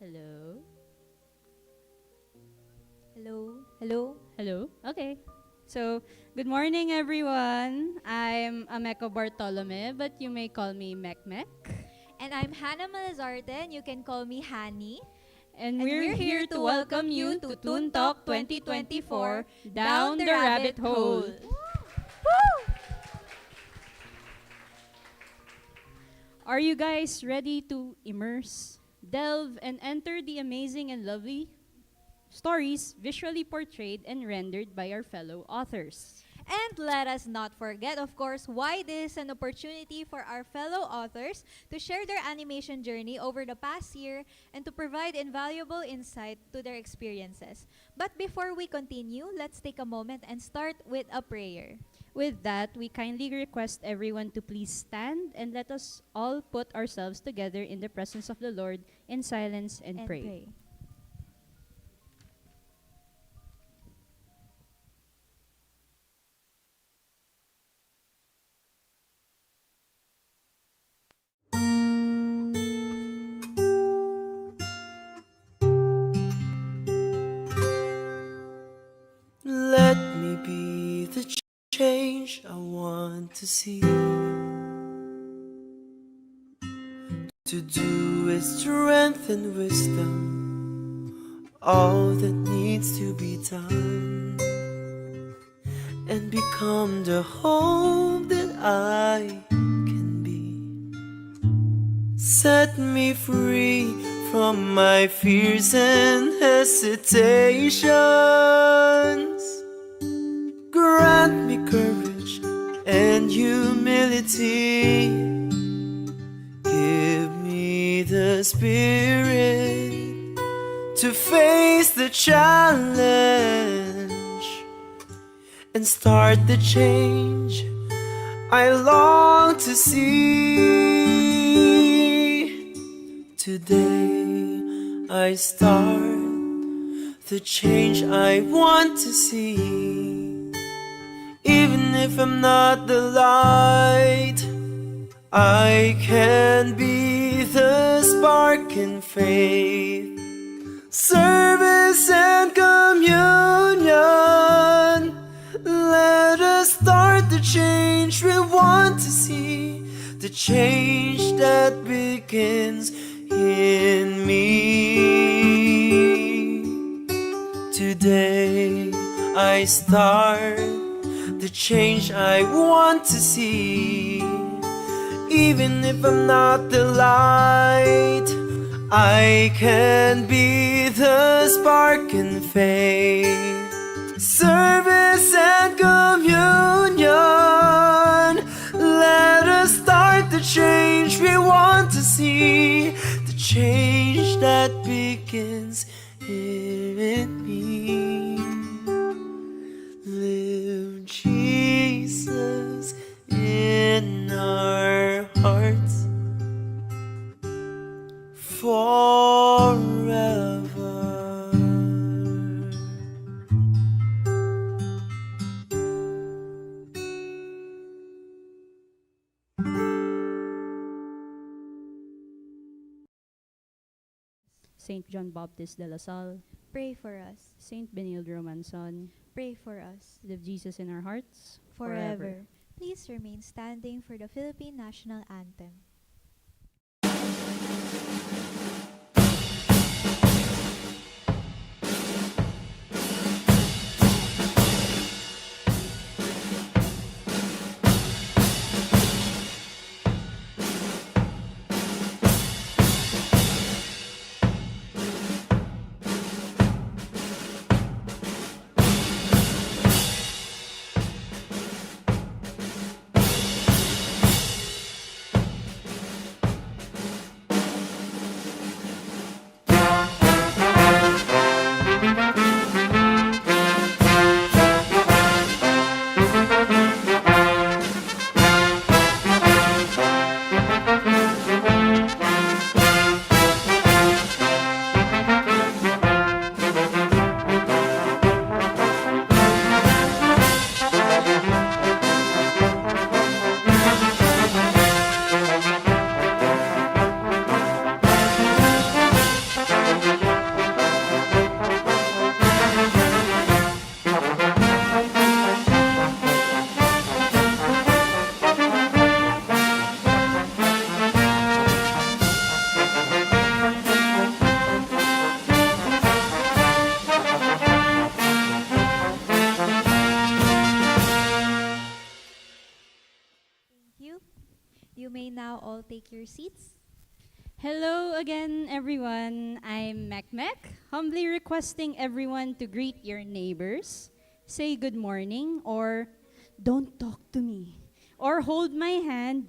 Hello? Hello? Hello? Hello? Okay. So, good morning everyone. I'm Ameco Bartolome, but you may call me Mek. And I'm Hannah Malazarte, and you can call me Hani. And we're here to welcome you to ToonTalk 2024, Down the Rabbit Hole. Are you guys ready to immerse, delve, and enter the amazing and lovely stories visually portrayed and rendered by our fellow authors? And let us not forget, of course, why this is an opportunity for our fellow authors to share their animation journey over the past year and to provide invaluable insight to their experiences. But before we continue, let's take a moment and start with a prayer. With that, we kindly request everyone to please stand and let us all put ourselves together in the presence of the Lord in silence and pray. Let me be the change I want to see. To do with strength and wisdom all that needs to be done, and become the hope that I can be. Set me free from my fears and hesitations. Grant me courage and humility. Give me the spirit to face the challenge and start the change I long to see. Today I start the change I want to see. Even if I'm not the light, I can be the spark in faith, service and communion. Let us start the change we want to see, the change that begins in me. Today I start the change I want to see. Even if I'm not the light, I can be the spark in faith, service and communion. Let us start the change we want to see, the change that begins in me. Live Jesus in our hearts forever. Saint John Baptist de la Salle, Pray for us. Saint Benilde Romanson, Pray for us. live Jesus in our hearts Forever. Please remain standing for the Philippine National Anthem. now all take your seats? Hello again, everyone. I'm Mek, humbly requesting everyone to greet your neighbors, say good morning, or don't talk to me, or hold my hand,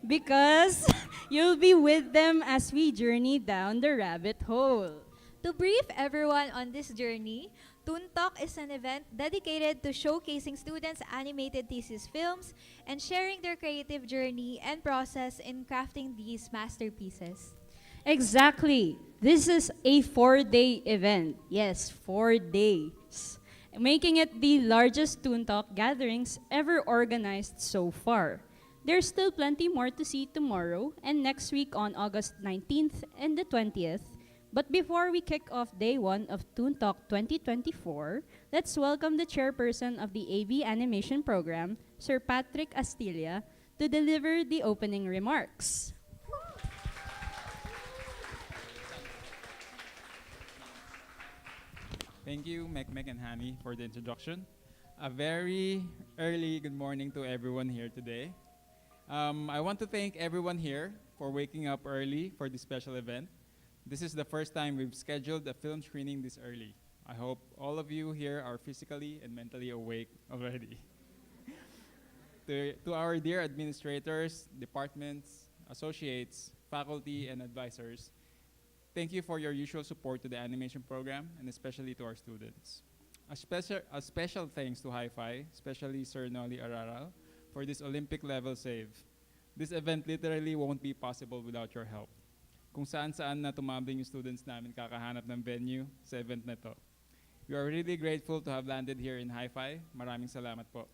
because you'll be with them as we journey down the rabbit hole. To brief everyone on this journey, ToonTalk is an event dedicated to showcasing students' animated thesis films and sharing their creative journey and process in crafting these masterpieces. Exactly. This is a 4-day event. Yes, 4 days. Making it the largest ToonTalk gatherings ever organized so far. There's still plenty more to see tomorrow and next week on August 19th and the 20th. But before we kick off day 1 of ToonTalk 2024, let's welcome the chairperson of the AV Animation Program, Sir Patrick Astilla, to deliver the opening remarks. Thank you, Mek and Hani, for the introduction. A very early good morning to everyone here today. I want to thank everyone here for waking up early for this special event. This is the first time we've scheduled a film screening this early. I hope all of you here are physically and mentally awake already. To our dear administrators, departments, associates, faculty, and advisors, thank you for your usual support to the animation program and especially to our students. A special thanks to HIFI, especially Sir Noli Araral, for this Olympic level save. This event literally won't be possible without your help. Kung saan-saan na tumambling yung students namin kakahanap ng venue sa event na to. We are really grateful to have landed here in HIFI. Maraming salamat po.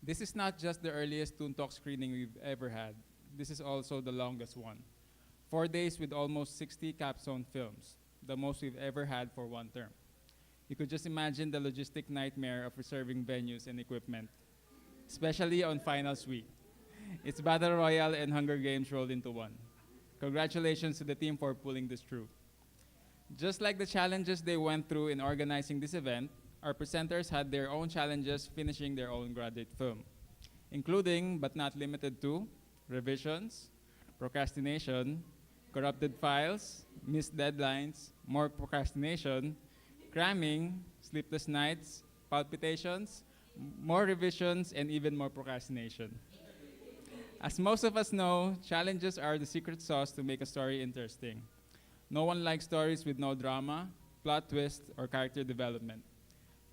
This is not just the earliest ToonTalk screening we've ever had. This is also the longest one. 4 days with almost 60 capstone films, the most we've ever had for one term. You could just imagine the logistic nightmare of reserving venues and equipment, especially on finals week. It's Battle Royale and Hunger Games rolled into one. Congratulations to the team for pulling this through. Just like the challenges they went through in organizing this event, our presenters had their own challenges finishing their own graduate film, including, but not limited to, revisions, procrastination, corrupted files, missed deadlines, more procrastination, cramming, sleepless nights, palpitations, more revisions, and even more procrastination. As most of us know, challenges are the secret sauce to make a story interesting. No one likes stories with no drama, plot twist, or character development.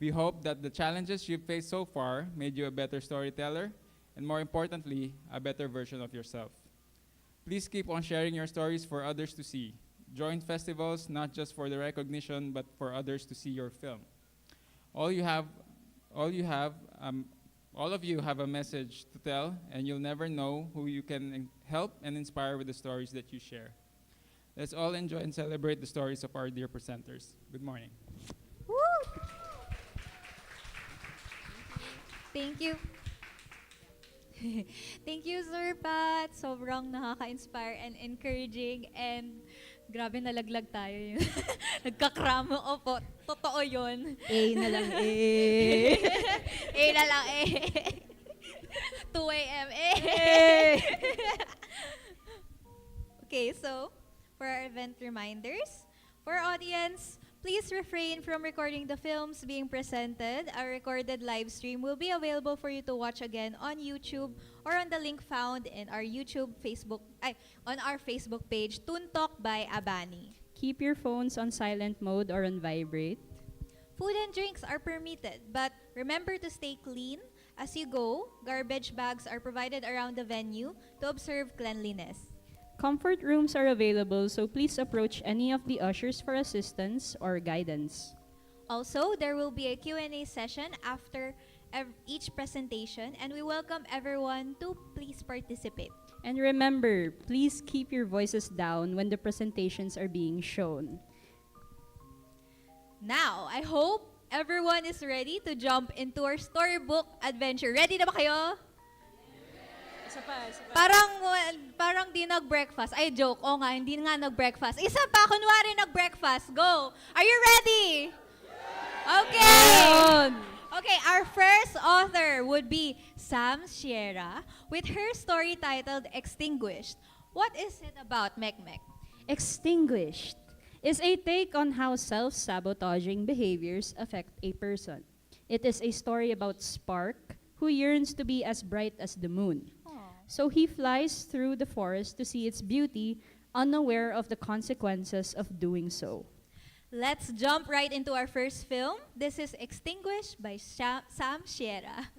We hope that the challenges you've faced so far made you a better storyteller, and more importantly, a better version of yourself. Please keep on sharing your stories for others to see. Join festivals not just for the recognition, but for others to see your film. All of you have a message to tell, and you'll never know who you can help and inspire with the stories that you share. Let's all enjoy and celebrate the stories of our dear presenters. Good morning. Woo! Thank you. Thank you, Sir Pat. Sobrang nakaka-inspire and encouraging, and grabe nalaglag tayo yun. Nagkakramo. Opo, totoo yun. A na lang, A. A na lang, A. 2 a.m. A. Okay, so for our event reminders, for our audience, please refrain from recording the films being presented. A recorded live stream will be available for you to watch again on YouTube or on the link found in our on our Facebook page, ToonTalk by Abani. Keep your phones on silent mode or on vibrate. Food and drinks are permitted, but remember to stay clean. As you go, garbage bags are provided around the venue to observe cleanliness. Comfort rooms are available, so please approach any of the ushers for assistance or guidance. Also, there will be a Q&A session after each presentation, and we welcome everyone to please participate. And remember, please keep your voices down when the presentations are being shown. Now, I hope everyone is ready to jump into our storybook adventure. Ready na ba kayo? Isa pa. Parang di nag-breakfast. Ay, joke. O nga, hindi nga nag-breakfast. Isa pa, kunwari nag-breakfast. Go! Are you ready? Okay! Okay, our first author would be Sam Sierra, with her story titled Extinguished. What is it about, Mekmek? Extinguished is a take on how self-sabotaging behaviors affect a person. It is a story about Spark, who yearns to be as bright as the moon. So he flies through the forest to see its beauty, unaware of the consequences of doing so. Let's jump right into our first film. This is Extinguished by Sam Sierra.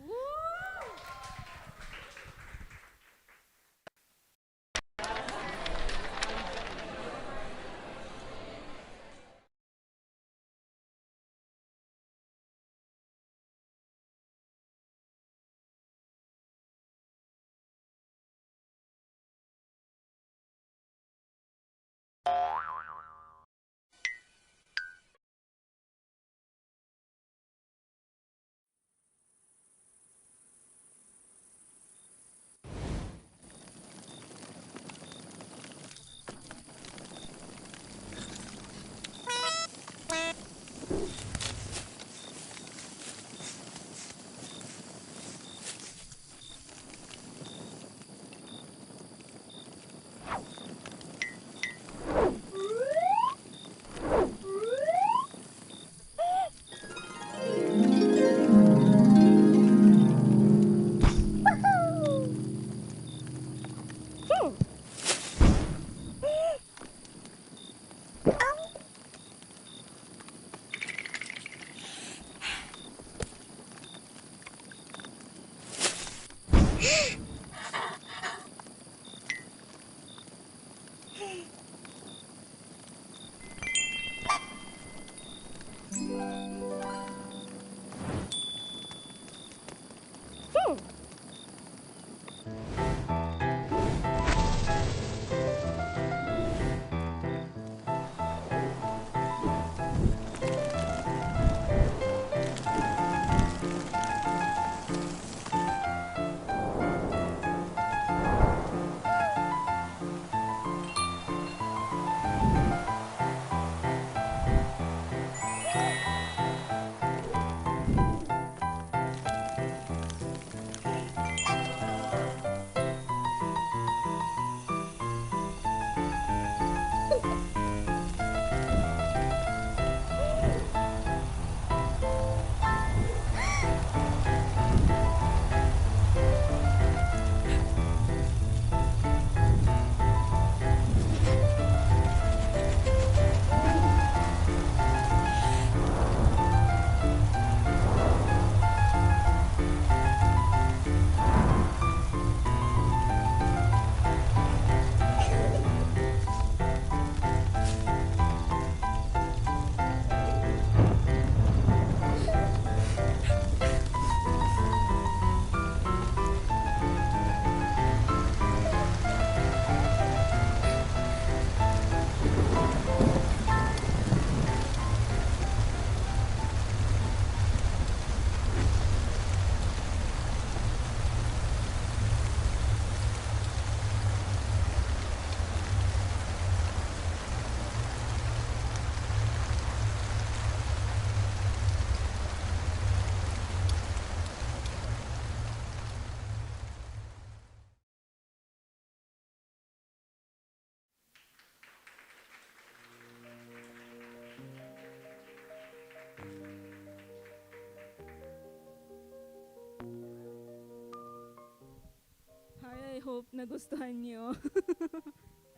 Hi, I hope nagustuhan nyo.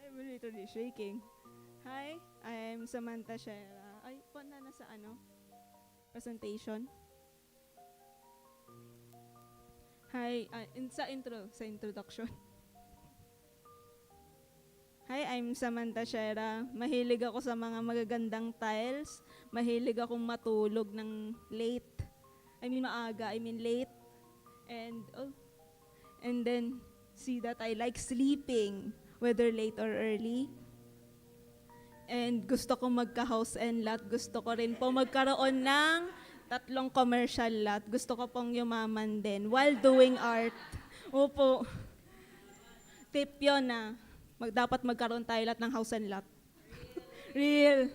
I'm literally shaking. Hi, I'm Samantha Shera. Ay, na nasa presentation. Hi, sa introduction. Hi, I'm Samantha Shera. Mahilig ako sa mga magagandang tiles. Mahilig akong matulog ng late. Maaga, late. And then, see that I like sleeping, whether late or early. And gusto ko magka-house and lot. Gusto ko rin po magkaroon ng 3 commercial lot. Gusto ko pong yumaman din while doing art. Opo. Tip yun na. Dapat magkaroon tayo lahat ng house and lot. Real.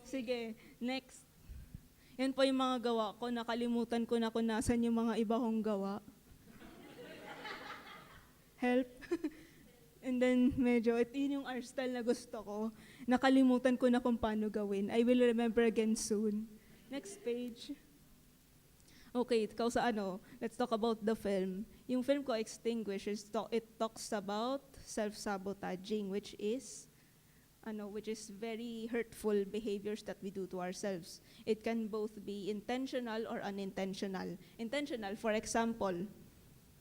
Sige, next. Yan po yung mga gawa ko. Nakalimutan ko na kung nasan yung mga iba kong gawa. help. And then medyo, yun yung art style na gusto ko. Nakalimutan ko na kung paano gawin. I will remember again soon. Next page. Okay, ikaw sa let's talk about the film. Yung film ko, Extinguish, it talks about self-sabotaging, which is very hurtful behaviors that we do to ourselves. It can both be intentional or unintentional. Intentional, for example,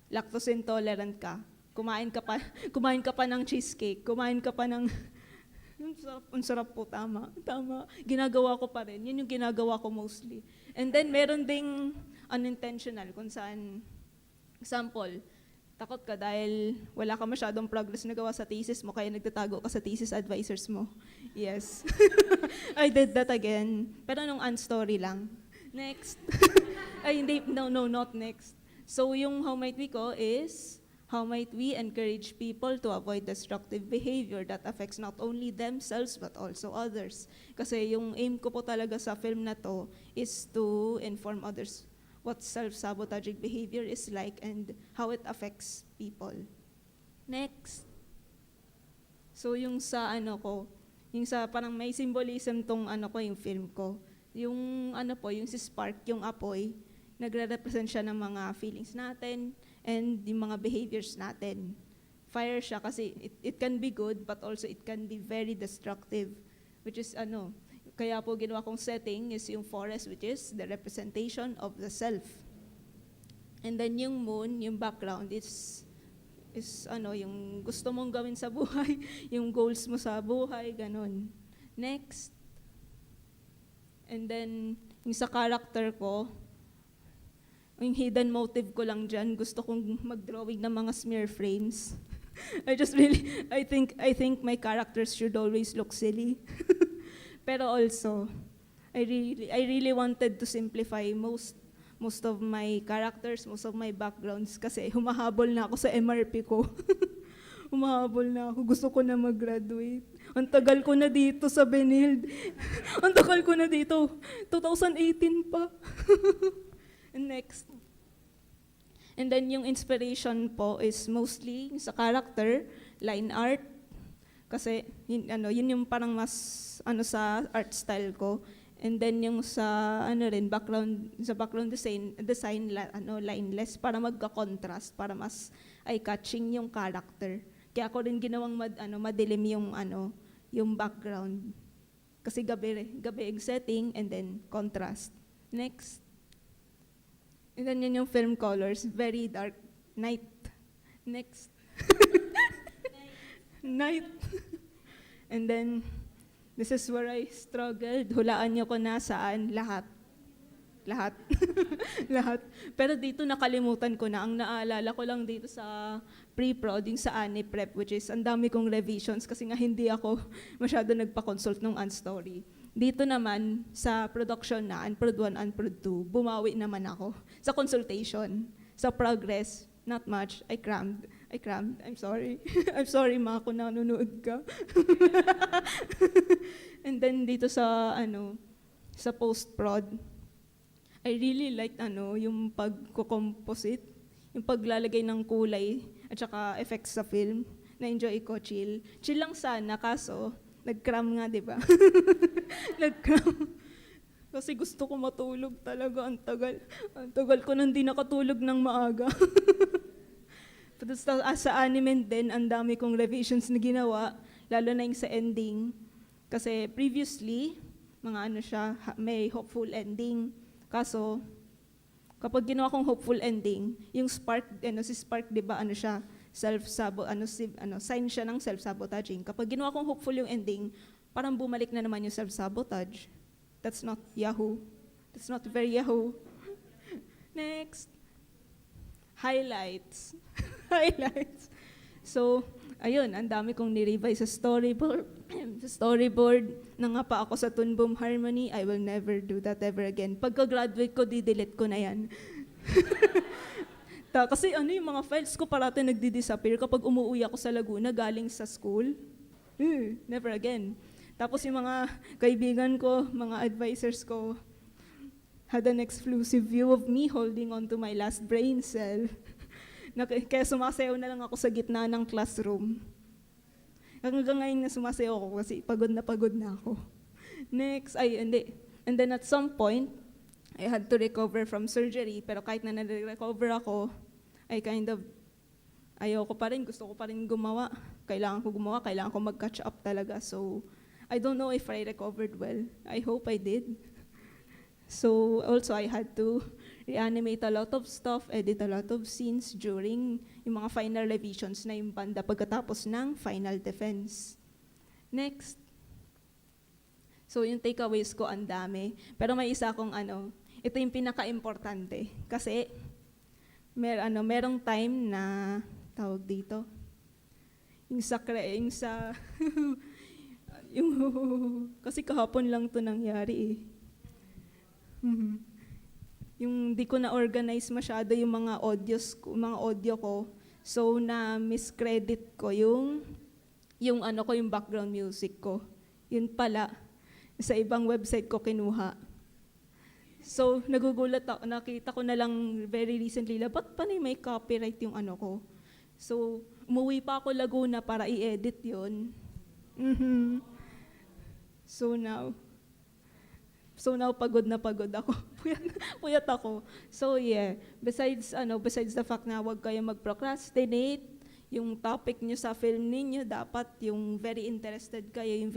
lactose intolerant ka. Kumain ka pa ng cheesecake, kumain ka pa ng ang sarap po, tama. Ginagawa ko pa rin. Yun yung ginagawa ko mostly. And then meron ding unintentional kung saan, example, takot ka dahil wala ka masyadong progress na gawa sa thesis mo, kaya nagtatago ka sa thesis advisors mo. Yes. I did that again. Pero nung story lang. Next. Ay, hindi, no, not next. So yung how might we ko is, how might we encourage people to avoid destructive behavior that affects not only themselves but also others? Kasi yung aim ko po talaga sa film na to is to inform others what self-sabotaging behavior is like and how it affects people. Next. So yung sa yung sa parang may symbolism tong yung film ko. Yung yung si spark, yung apoy, nagre-represent siya ng mga feelings natin, and yung mga behaviors natin. Fire siya kasi it can be good but also it can be very destructive, which is kaya po ginawa kong setting is yung forest, which is the representation of the self. And then yung moon, yung background is yung gusto mong gawin sa buhay, yung goals mo sa buhay, ganun. Next. And then yung sa character ko, yung hidden motive ko lang dyan, gusto kong mag-drawing ng mga smear frames. I think my characters should always look silly. Pero also, I really wanted to simplify most of my characters, most of my backgrounds, kasi humahabol na ako sa MRP ko. Humahabol na ako, gusto ko na mag-graduate. Ang tagal ko na dito sa Benilde. Ang tagal ko na dito, 2018 pa. Next. And then yung inspiration po is mostly sa character, line art, kasi yun yung parang mas sa art style ko. And then yung sa background design lineless para magka-contrast, para mas eye-catching yung character. Kaya ako rin ginawang madilim yung background. Kasi gabi yung setting and then contrast. Next. And then yun yung film colors, very dark. Night. Next. Night. And then, this is where I struggled. Hulaan niyo ko na saan. Lahat. Lahat. Pero dito nakalimutan ko na. Ang naalala ko lang dito sa pre-prod, yung sa Ani Prep, which is ang dami kong revisions kasi nga hindi ako masyado nagpa-consult ng story. Dito naman, sa production na, Unprod 1, Unprod 2, bumawi naman ako. Sa consultation, sa progress, not much. I crammed. I'm sorry. I'm sorry, ma, kung nanonood ka. And then dito sa, sa post-prod, I really liked, yung pag-composite, yung paglalagay ng kulay, at saka effects sa film. Na-enjoy ko, chill. Chill lang sana, kaso, nag-cram nga, di ba? Nag-cram. Kasi gusto ko matulog talaga. Ang tagal ko nang di nakatulog ng maaga. Pero sa anime din, ang dami kong revisions na ginawa, lalo na yung sa ending. Kasi previously, may hopeful ending. Kaso, kapag ginawa kong hopeful ending, yung spark, si Spark, di ba, sign siya ng self-sabotaging. Kapag ginawa kong hopeful yung ending, parang bumalik na naman yung self-sabotage. That's not Yahoo. That's not very Yahoo. Next. Highlights. Highlights. So, ayun, ang dami kong nirevise sa storyboard. Sa storyboard, nangapa ako sa Toon Boom Harmony. I will never do that ever again. Pagka-graduate ko, di-delete ko na yan. Kasi yung mga files ko parati nagdi-disappear kapag umuwi ako sa Laguna galing sa school. Never again. Tapos yung mga kaibigan ko, mga advisors ko, had an exclusive view of me holding on to my last brain cell. Kaya sumasayaw na lang ako sa gitna ng classroom. Hanggang ngayon na sumasayaw ako kasi pagod na ako. Next, hindi. And then at some point, I had to recover from surgery, pero kahit na nare-recover ako, ayoko pa rin, gusto ko pa rin gumawa. Kailangan ko mag-catch up talaga. So, I don't know if I recovered well. I hope I did. So, also I had to reanimate a lot of stuff, edit a lot of scenes during yung mga final revisions na yung banda pagkatapos ng final defense. Next. So, yung takeaways ko ang dami. Pero may isa akong ito yung pinaka-importante. Kasi, merong time na, tawag dito, kasi kahapon lang to nangyari eh. Yung di ko na-organize masyado yung mga audio ko. So, na-miscredit ko yung background music ko. Yun pala, sa ibang website ko kinuha. So, nagugulat ako, nakita ko na lang very recently, ba't pa may copyright yung ko? So, umuwi pa ako Laguna para i-edit yun. So now pagod na pagod ako. Puyat ako. So yeah, besides the fact na wag kayo mag-procrastinate, yung topic nyo sa film ninyo, dapat yung very interested kayo, yung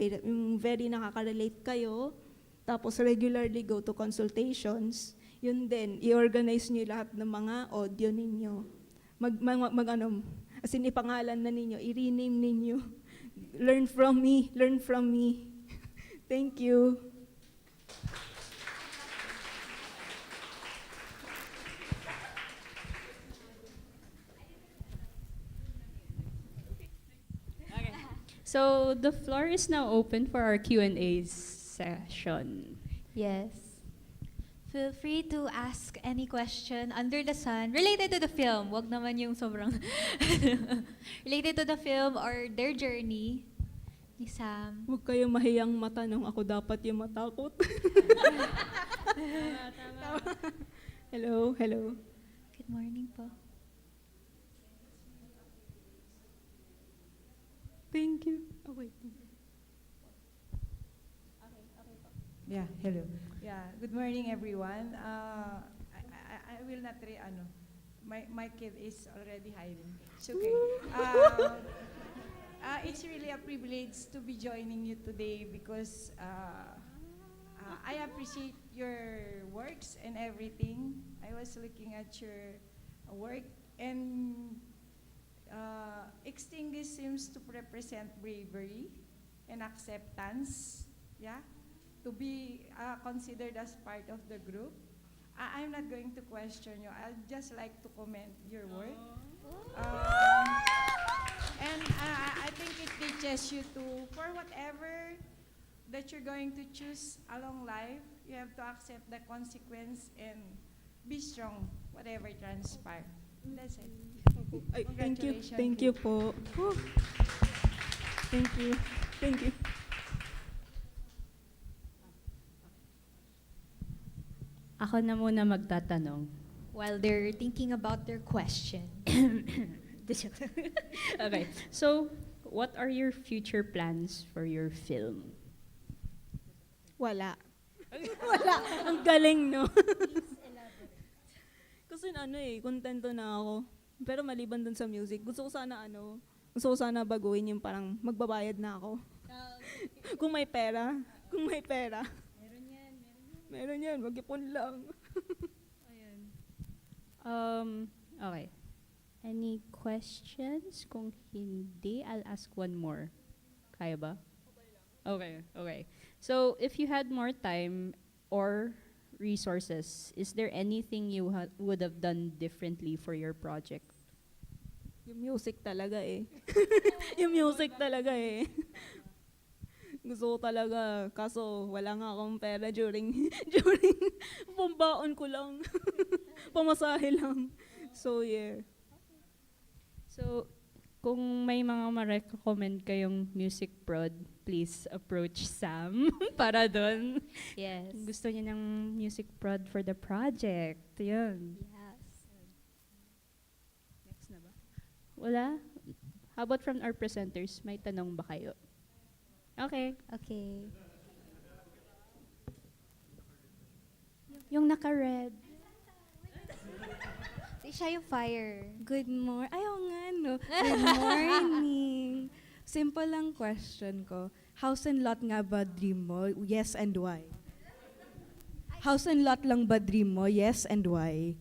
very nakaka-relate kayo, tapos regularly go to consultations, yun din, i-organize nyo lahat ng mga audio ninyo. As in, ipangalan na ninyo, i-rename ninyo. Learn from me. Thank you. So the floor is now open for our Q&A session. Yes. Feel free to ask any question under the sun related to the film. Wag naman yung sobrang related to the film or their journey ni Sam. Huwag kayong mahiyang matanong, ako dapat yung matakot. Hello. Good morning po. Thank you. Oh, wait. Yeah, hello. Yeah, good morning everyone. I will not my kid is already hiding. It's okay. It's really a privilege to be joining you today because I appreciate your works and everything. I was looking at your work and Extinguish seems to represent bravery and acceptance, yeah, to be considered as part of the group. I'm not going to question you. I'd just like to comment your work. And I think it teaches you to, for whatever that you're going to choose along life, you have to accept the consequence and be strong, whatever transpires. That's it. Thank you po. Thank you. Ako na muna magtatanong. While they're thinking about their question. Okay, so what are your future plans for your film? Wala. Ang galing, no? Kasi kontento na ako. Pero maliban dun sa music, gusto ko sana baguhin yung parang magbabayad na ako. Kung may pera. Meron yan, mag-ipon lang. Okay. Any questions? Kung hindi, I'll ask one more. Kaya ba? Okay. So, if you had more time or resources, is there anything you would have done differently for your project? Yung music talaga eh. Gusto ko talaga, kaso wala nga akong pera during pambaon ko lang. Pamasahe lang. So, yeah. So, kung may mga ma-recommend kayong music prod, please approach Sam para doon. Yes. Gusto niya ng music prod for the project. Yun. Yes. Wala? How about from our presenters? May tanong ba kayo? Okay. Okay. Yung naka-red. Siya yung fire. Good morning. Ayaw nga, no. Good morning. Simple lang question ko. House and lot nga ba dream mo? Yes and why? House and lot lang ba dream mo? Yes and why?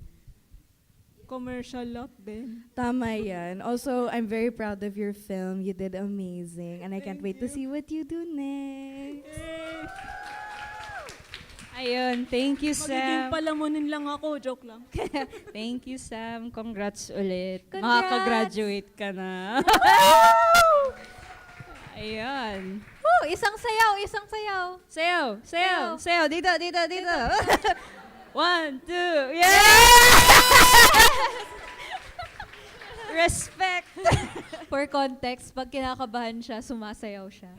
Commercial lot din. Tama yan. Also, I'm very proud of your film. You did amazing. And I can't wait to see what you do next. Ayun, thank you, Magiging Sam. palamunin lang ako. Joke lang. Thank you, Sam. Congrats ulit. Congrats! Makaka-graduate ka na. Ayun. Woo! Isang sayaw, isang sayaw. Sayaw, sayaw, Sayaw. sayaw. Dito, dito, dito. 1, 2, yeah! Respect. For context, pag kinakabahan siya, sumasayaw siya.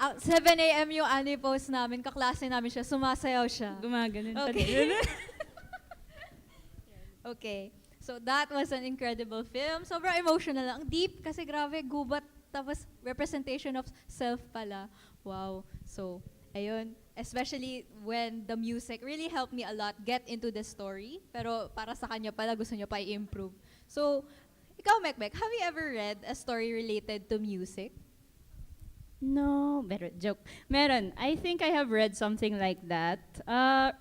7 a.m. yung post namin, kaklase namin siya, sumasayaw siya. Gumaganon pa Okay. din. Okay. So that was an incredible film. Sobrang emotional lang. Ang deep kasi grabe, gubat. Tapos representation of self pala. Wow. So, ayun. Especially when the music really helped me a lot get into the story. Pero para sa kanya pala, gusto niya pa i-improve. So, ikaw, Mekmek, have you ever read a story related to music? No, joke. Meron. I think I have read something like that.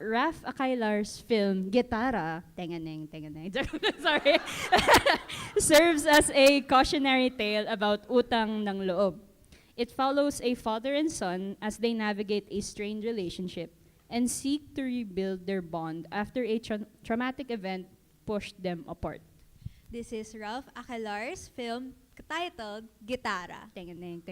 Raph Acaylar's film, Gitara, tenganeng. Sorry, serves as a cautionary tale about utang ng loob. It follows a father and son as they navigate a strained relationship and seek to rebuild their bond after a traumatic event pushed them apart. This is Raph Acaylar's film titled Gitara. Tenganeng.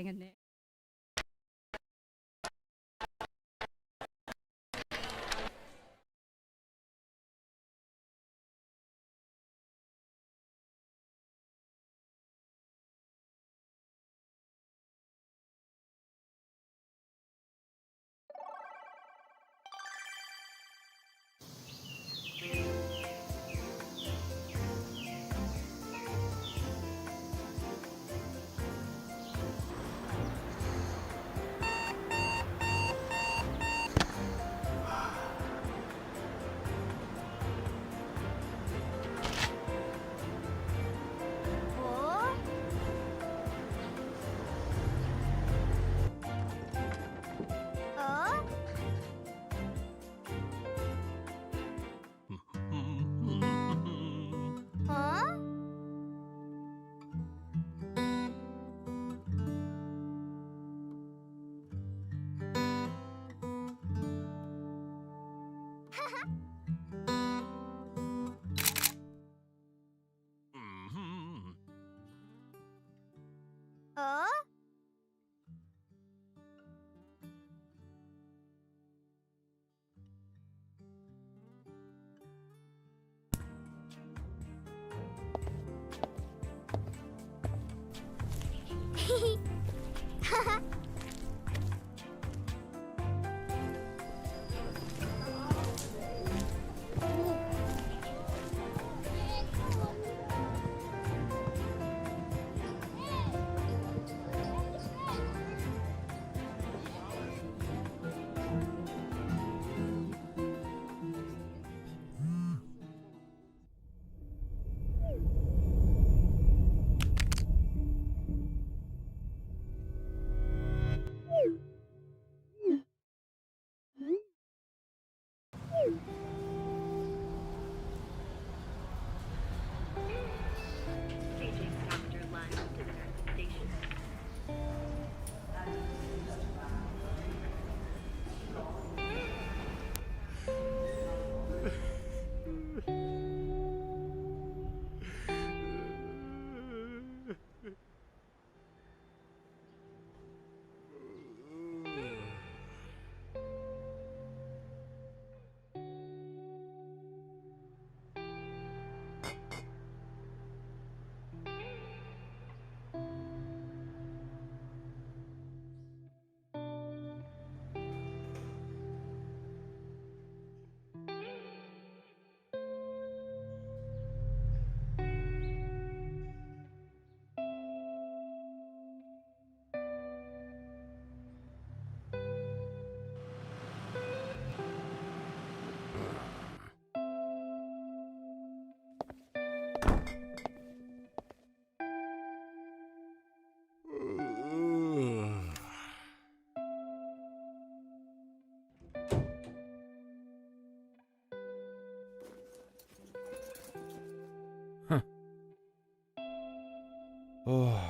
Oh.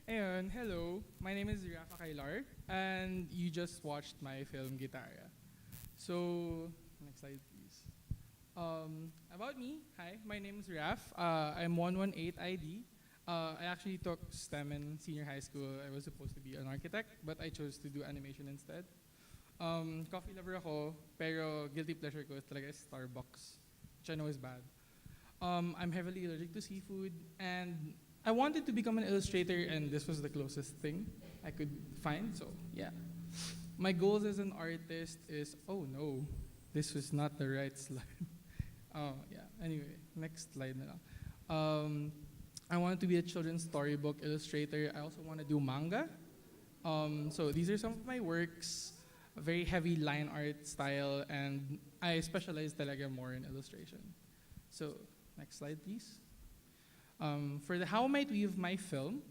Ayun, hello. My name is Raph Acaylar, and you just watched my film Guitarra. So, next slide, please. About me, hi, my name is Raph. I'm 118 ID. I actually took STEM in senior high school. I was supposed to be an architect, but I chose to do animation instead. Coffee lover ako, pero guilty pleasure ko talaga is Starbucks, which I know is bad. I'm heavily allergic to seafood, and I wanted to become an illustrator, and this was the closest thing I could find, so yeah. My goals as an artist is, oh no, this was not the right slide. Oh yeah, anyway, next slide na lang. I wanted to be a children's storybook illustrator. I also want to do manga. So these are some of my works, a very heavy line art style, and I specialize talaga more in illustration. So next slide, please. For the how might we of my film,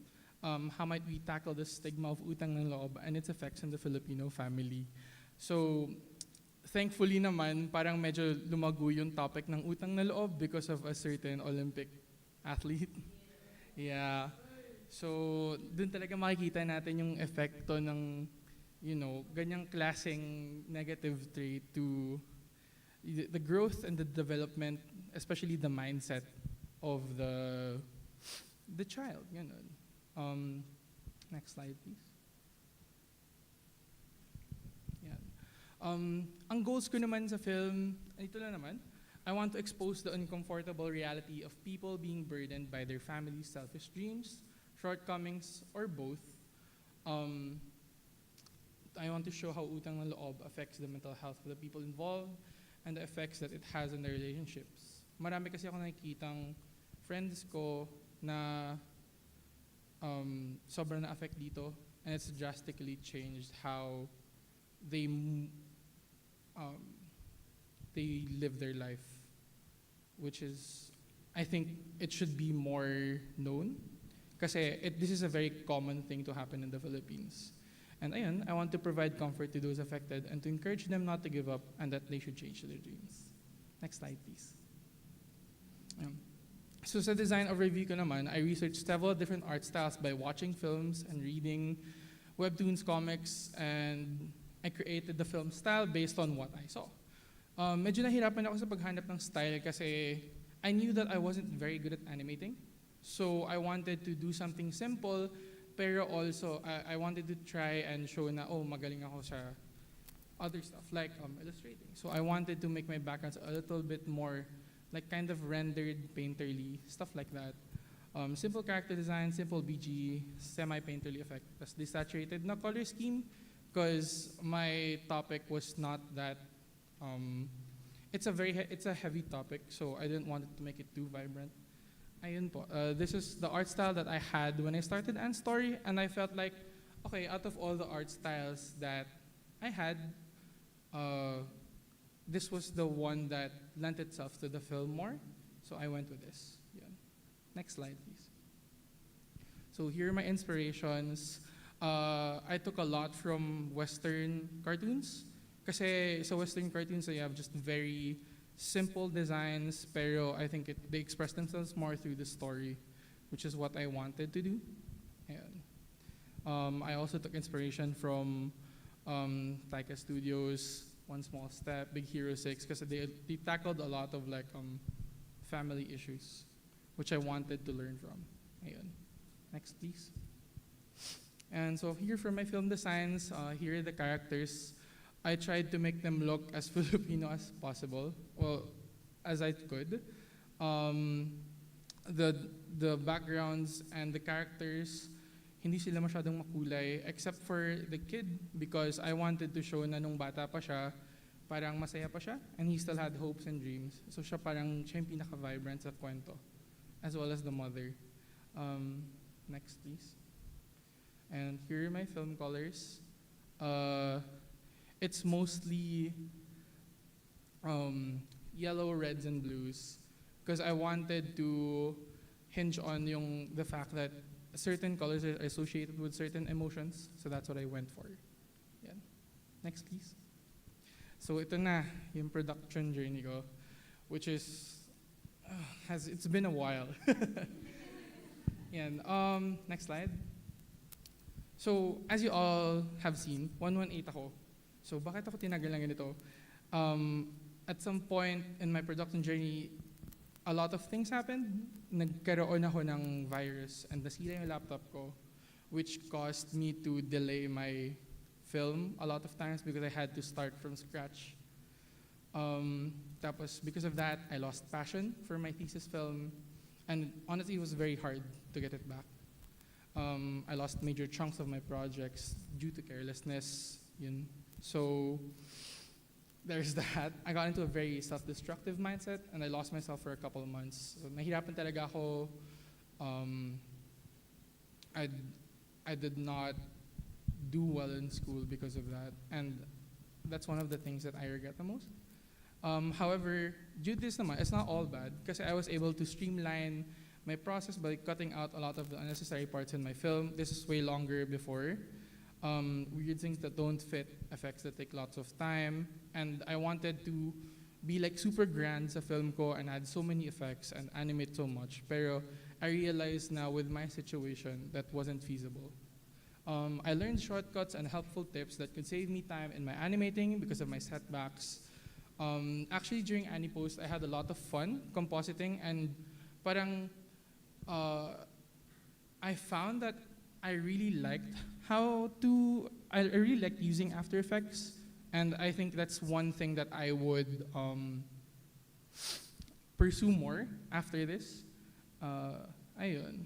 how might we tackle the stigma of utang ng loob and its effects on the Filipino family? So, thankfully naman, parang medyo lumago yung topic ng utang na loob because of a certain Olympic athlete. Yeah. So, dun talaga makikita natin yung epekto ng, ganyang klaseng negative trait to the growth and the development, especially the mindset of the child. Ganun. Next slide, please. Yan. Ang goals ko naman sa film, ito lang naman, I want to expose the uncomfortable reality of people being burdened by their family's selfish dreams, shortcomings, or both. I want to show how utang ng loob affects the mental health of the people involved and the effects that it has on their relationships. Marami kasi ako nakikitang friends ko na sobrang na-affect dito, and it's drastically changed how they live their life, which is, I think it should be more known. Kasi this is a very common thing to happen in the Philippines. And ayun, I want to provide comfort to those affected and to encourage them not to give up and that they should change their dreams. Next slide, please. So sa design overview ko naman, I researched several different art styles by watching films and reading webtoons, comics, and I created the film style based on what I saw. Medyo nahirapan ako sa paghanap ng style kasi I knew that I wasn't very good at animating. So I wanted to do something simple, pero also I wanted to try and show na, oh, magaling ako sa other stuff, like illustrating. So I wanted to make my backgrounds a little bit more like kind of rendered painterly, stuff like that. Simple character design, simple BG, semi-painterly effect. Plus desaturated na color scheme, because my topic was not that, it's a heavy topic, so I didn't want it to make it too vibrant. Ayun po. This is the art style that I had when I started Ant Story, and I felt like, okay, out of all the art styles that I had, this was the one that lent itself to the film more, so I went with this. Yeah. Next slide, please. So here are my inspirations. I took a lot from Western cartoons. Kasi sa Western cartoons, they have just very simple designs, pero I think they express themselves more through the story, which is what I wanted to do. And, I also took inspiration from Taika Studios, One Small Step, Big Hero 6, because they tackled a lot of like family issues, which I wanted to learn from. Ayun. Next, please. And so here for my film designs, here are the characters. I tried to make them look as Filipino as possible, well, as I could. The backgrounds and the characters, hindi sila masyadong makulay, except for the kid, because I wanted to show na nung bata pa siya, parang masaya pa siya, and he still had hopes and dreams. So siya yung pinaka-vibrant sa kwento, as well as the mother. Next, please. And here are my film colors. It's mostly yellow, reds, and blues, because I wanted to hinge on the fact that certain colors are associated with certain emotions, so that's what I went for. Yeah. Next, please. So ito na yung production journey ko, which is it's been a while. Yan. Next slide. So as you all have seen, 118 ako. So bakit ako tinagal lang ganito? At some point in my production journey, a lot of things happened. Nagkaroon ako ng virus and nasira yung laptop ko, which caused me to delay my film a lot of times because I had to start from scratch. Tapos because of that, I lost passion for my thesis film, and honestly, it was very hard to get it back. I lost major chunks of my projects due to carelessness. Yun. So there's that. I got into a very self-destructive mindset, and I lost myself for a couple of months. So nahirapan talaga ako. I did not do well in school because of that, and that's one of the things that I regret the most. However, due to this naman, it's not all bad, because I was able to streamline my process by cutting out a lot of the unnecessary parts in my film. This is way longer before. Weird things that don't fit, effects that take lots of time, and I wanted to be like super grand sa film ko and add so many effects and animate so much. Pero I realized now with my situation that wasn't feasible. I learned shortcuts and helpful tips that could save me time in my animating because of my setbacks. Actually, during AniPost, I had a lot of fun compositing, and parang I found that I really liked I really liked using After Effects, and I think that's one thing that I would pursue more after this. Ayun.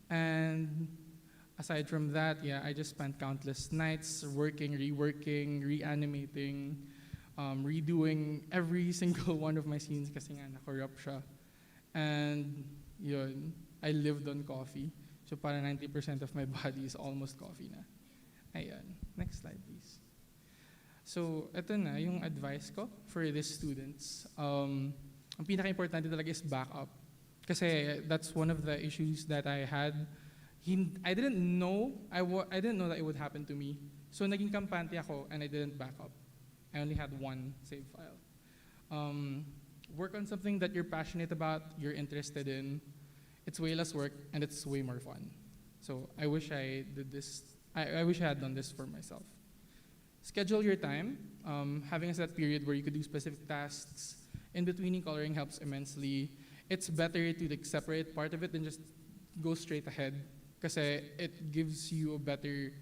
And aside from that, yeah, I just spent countless nights working, reworking, reanimating, redoing every single one of my scenes kasi nga na-corrupt siya. And yun, I lived on coffee. So para 90% of my body is almost coffee na. Ayan. Next slide, please. So ito na yung advice ko for these students. Ang pinaka-importante talaga is backup. Kasi that's one of the issues that I had I didn't know, I didn't know that it would happen to me. So naging kampante ako and I didn't back up. I only had one save file. Work on something that you're passionate about, you're interested in. It's way less work and it's way more fun. So I wish I did this. I wish I had done this for myself. Schedule your time. Having a set period where you could do specific tasks in between coloring helps immensely. It's better to like separate part of it than just go straight ahead, kasi it gives you a better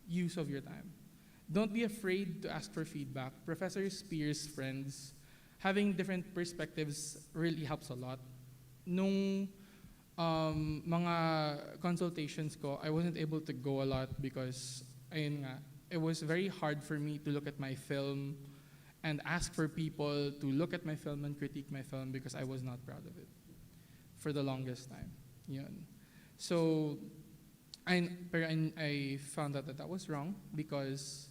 use of your time. Don't be afraid to ask for feedback. Professors, peers, friends, having different perspectives really helps a lot. Nung mga consultations ko, I wasn't able to go a lot because ayun nga, it was very hard for me to look at my film and ask for people to look at my film and critique my film because I was not proud of it for the longest time. Yun. So, I found out that that was wrong because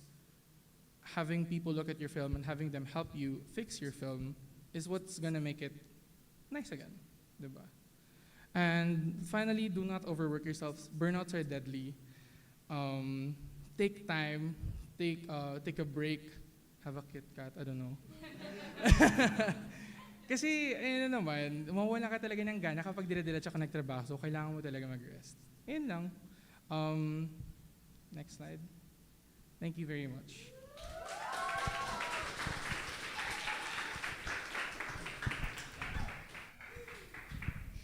having people look at your film and having them help you fix your film is what's gonna make it nice again, diba? And finally, do not overwork yourselves. Burnouts are deadly. Take time, take a break, have a Kit Kat, I don't know. Kasi, ayun naman, mawala ka talaga ng gana kapag dire-diretso ka nagtrabaho, so kailangan mo talaga mag-rest. Ayun lang. Next slide. Thank you very much.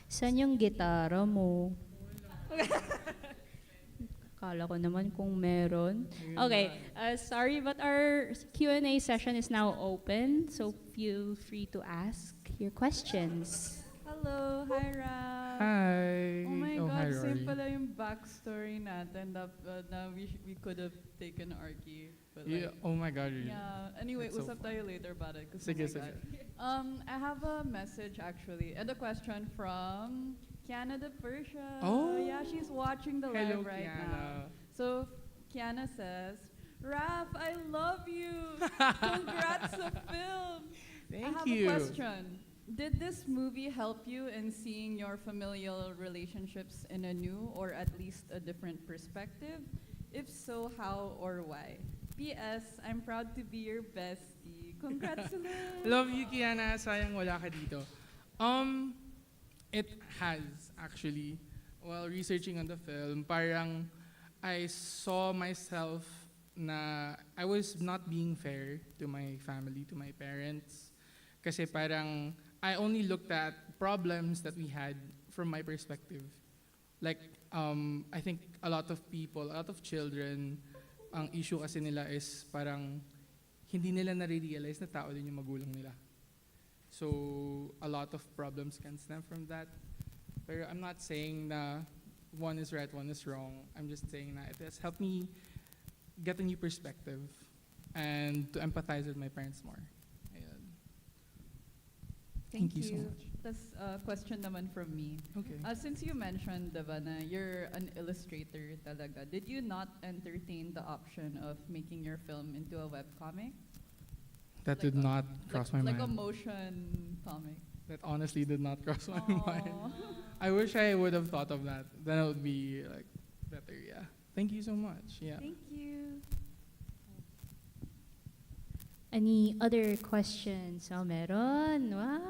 Saan yung gitara mo? Kala ko naman kung meron. Okay, sorry, but our Q&A session is now open, so feel free to ask your questions. Hello, hi Raph. Hi. Oh my hi, God, Rory. same pala yung backstory natin. Na we could have taken Arky. But Yeah, oh my God, really? yeah. Anyway, That's so usap fun. tayo later about it. 'Cause Sige, oh my sige. God. I have a message actually and a question from Kiana de Persia. Oh. Yeah, she's watching the Hello, live right Kiana. now. So Kiana says, Raph, I love you. Congrats sa film. Thank I have you. a question. Did this movie help you in seeing your familial relationships in a new or at least a different perspective? If so, how or why? P.S. I'm proud to be your bestie. Congratulations. Love you, Kiana. Sayang wala ka dito. It has, actually. While researching on the film, parang I saw myself na I was not being fair to my family, to my parents. Kasi parang I only looked at problems that we had from my perspective. Like, I think a lot of people, a lot of children, ang issue kasi nila is parang hindi nila nare-realize na tao din yung magulang nila. So, a lot of problems can stem from that. Pero I'm not saying na one is right, one is wrong. I'm just saying that it has helped me get a new perspective and to empathize with my parents more. Ayan. Thank you so much. That's a question naman from me. Okay. Since you mentioned, diba, na you're an illustrator talaga, did you not entertain the option of making your film into a webcomic? That Like did not cross my like a mind. motion comic. That honestly did not cross my mind. Aw. I wish I would have thought of that. Then it would be like better, yeah. Thank you so much. Yeah. Thank you. Any other questions? Oh, meron. Wow.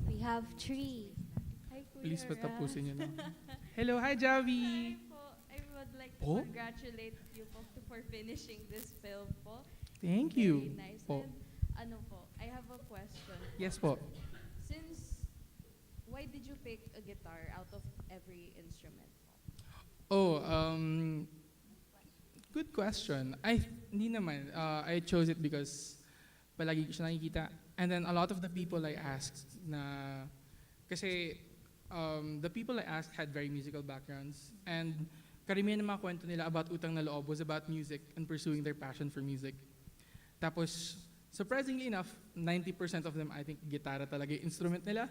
We have 3. Hi, Kuya Please Raph. patapusin nyo na. Hello, hi Javi. Hi po. I would like to Po? congratulate you po for finishing this film po. Thank Very you. nice. Po. And ano po, I have a question. Yes po. Why did you pick a guitar out of every instrument po? Oh, good question. Hindi naman. I chose it because palagi ko siya nakikita. And then a lot of the people I asked na, kasi the people I asked had very musical backgrounds. And karamihan ng mga kwento nila about utang na loob was about music and pursuing their passion for music. Tapos, surprisingly enough, 90% of them, I think, gitara talaga yung instrument nila.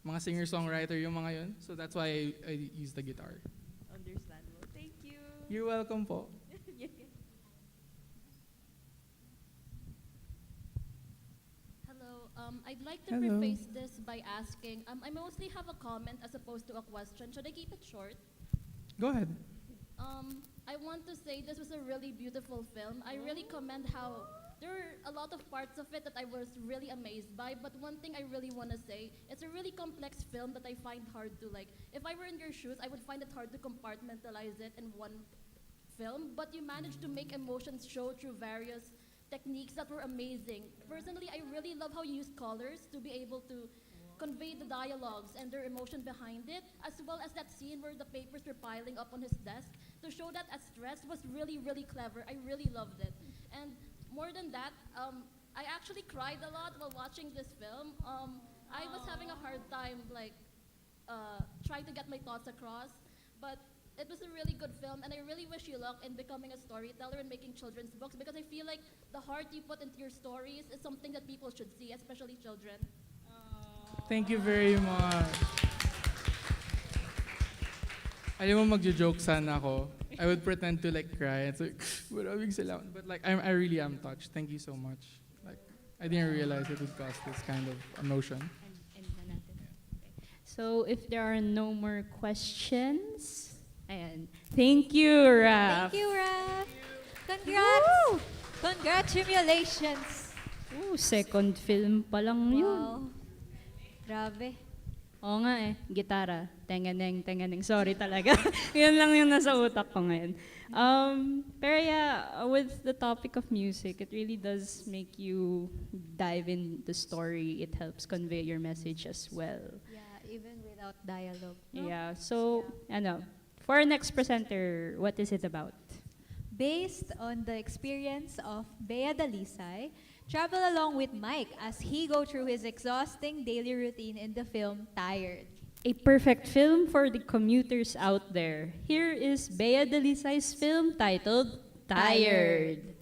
Mga singer-songwriter yung mga yun. So that's why I used the guitar. Understandable. Thank you. You're welcome po. Hello. I'd like to Hello. preface this by asking, I mostly have a comment as opposed to a question. Should I keep it short? Go ahead. I want to say this was a really beautiful film. I really commend how there were a lot of parts of it that I was really amazed by, but one thing I really want to say, it's a really complex film that I find hard to like. If I were in your shoes, I would find it hard to compartmentalize it in one film, but you managed to make emotions show through various techniques that were amazing. Personally, I really love how you use colors to be able to convey the dialogues and their emotion behind it, as well as that scene where the papers were piling up on his desk to show that as stress was really, really clever. I really loved it. And more than that, I actually cried a lot while watching this film. I was having a hard time trying to get my thoughts across, but it was a really good film, and I really wish you luck in becoming a storyteller and making children's books, because I feel like the heart you put into your stories is something that people should see, especially children. Thank you very much. Alam mo, magjo-joke sana ako. I would pretend to like cry. It's like, maraming salamat. But like, I really am touched. Thank you so much. Like, I didn't realize it would cause this kind of emotion. So if there are no more questions, ayan. Thank you, Raph. Thank you, Raph. Congrats! Congratulations! Ooh, second film pa lang yun. Wow. Grabe. Oo nga eh, gitara. Tenganeng, tenganeng. Sorry talaga. Yun lang yung nasa utak ko ngayon. Pero yeah, with the topic of music, it really does make you dive in the story. It helps convey your message as well. Yeah, even without dialogue. No? Yeah, so, for our next presenter, what is it about? Based on the experience of Bea Dalisay, travel along with Mike as he go through his exhausting daily routine in the film Tired. A perfect film for the commuters out there. Here is Bea Dalisay's film titled Tired.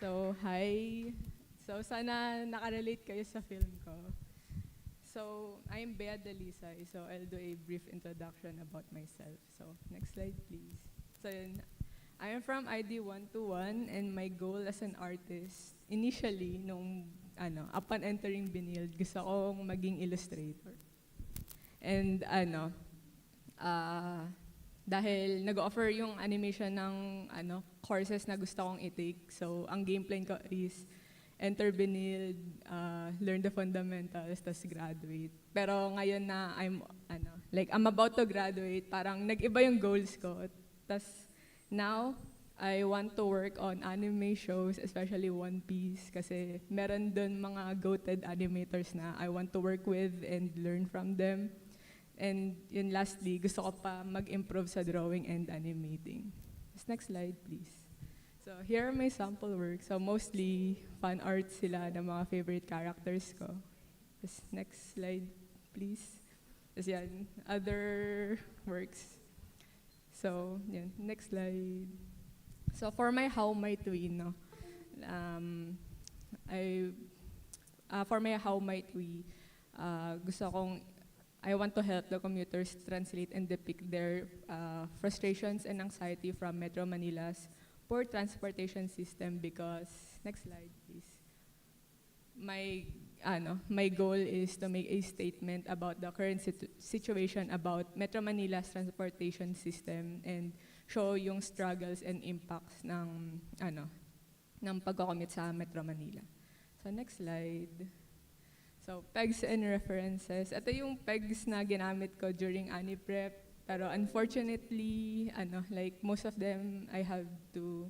So, hi. So, sana nakarelate kayo sa film ko. So, I'm Bea Dalisay. So, I'll do a brief introduction about myself. So, next slide, please. So, yun, I am from ID 121 and my goal as an artist, initially, upon entering Benilde, gusto kong maging illustrator. And dahil nag-offer yung animation ng courses na gusto kong i-take. So, ang game plan ko is enter Benilde, learn the fundamentals, tas graduate. Pero ngayon na I'm about to graduate, parang nag-iba yung goals ko. Tas now, I want to work on anime shows, especially One Piece, kasi meron dun mga goated animators na I want to work with and learn from them. And yun lastly, gusto ko pa mag-improve sa drawing and animating. Next slide, please. So here are my sample works. So mostly fan art sila ng mga favorite characters ko. Next slide, please. Yan, other works. So, yan, next slide. So for my How Might We, gusto kong I want to help the commuters translate and depict their frustrations and anxiety from Metro Manila's poor transportation system because, next slide please. My goal is to make a statement about the current situation about Metro Manila's transportation system and show yung struggles and impacts ng pagko-commute sa Metro Manila. So next slide. So, pegs and references. Ito yung pegs na ginamit ko during AniPrep. Pero unfortunately, most of them I have to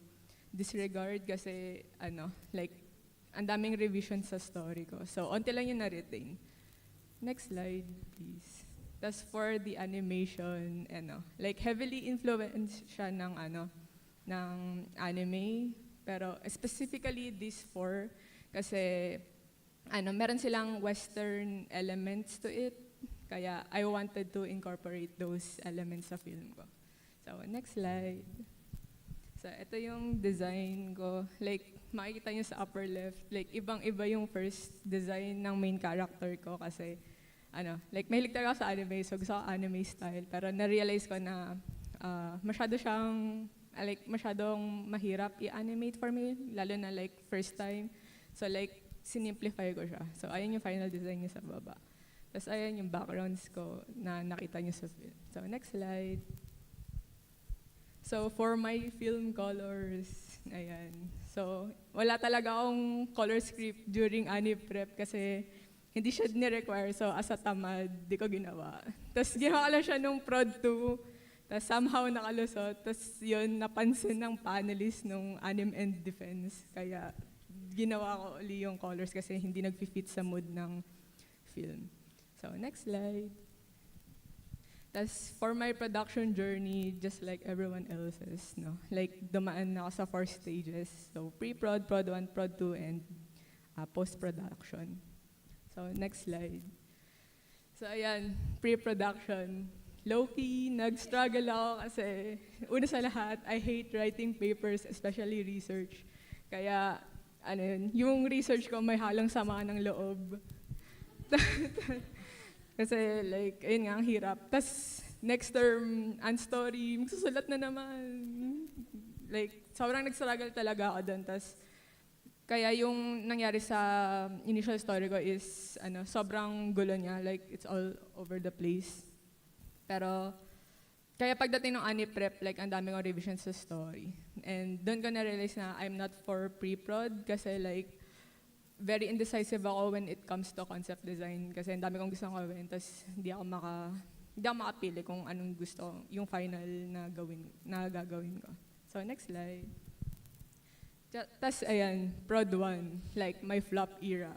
disregard kasi, ang daming revision sa story ko. So, onti lang yung na-retain. Next slide, please. Tapos for the animation, heavily influenced siya ng anime. Pero specifically these four, kasi meron silang Western elements to it, kaya I wanted to incorporate those elements sa film ko. So, next slide. So, ito yung design ko. Makikita nyo sa upper left, ibang-iba yung first design ng main character ko kasi like mahilig talaga ako sa anime, so gusto ko anime style. Pero na-realize ko na masyado siyang, like masyadong mahirap i-animate for me, lalo na like first time. So like, sinimplify ko siya. So ayun yung final design niya sa baba. Tapos ayun yung backgrounds ko na nakita niyo sa film. So next slide. So for my film colors, ayan. So wala talaga akong color script during anime prep kasi hindi siya ni-require. So as a tamad, di ko ginawa. Tapos ginawa ko lang siya nung prod 2. Tapos somehow nakalusot. Tapos yun, napansin ng panelist nung Anim and Defense. Kaya ginawa ko uli yung colors kasi hindi nag-fit sa mood ng film. So next slide. Tapos for my production journey, just like everyone else's, no? Like dumaan na ako sa 4 stages. So pre-prod, prod 1, prod 2, and post-production. So next slide. So ayan, pre-production. Low-key, nag-struggle ako kasi una sa lahat, I hate writing papers, especially research. Kaya yung research ko may halong sama ng loob. Kasi like, ayun nga, ang hirap. Tapos next term, story, magsusulat na naman. Like, sobrang nag-struggle talaga ako doon. Tapos, kaya yung nangyari sa initial story ko is, sobrang gulo niya. Like, it's all over the place. Pero, kaya pagdating ng anime prep, like, ang dami kong revisions sa story. And doon ko na-realize na I'm not for pre-prod kasi like, very indecisive ako when it comes to concept design kasi ang dami kong gustong gawin, tapos hindi ako makapili kung anong gusto, yung final na gagawin ko. So next slide. Tapos ayan, prod 1, like my flop era.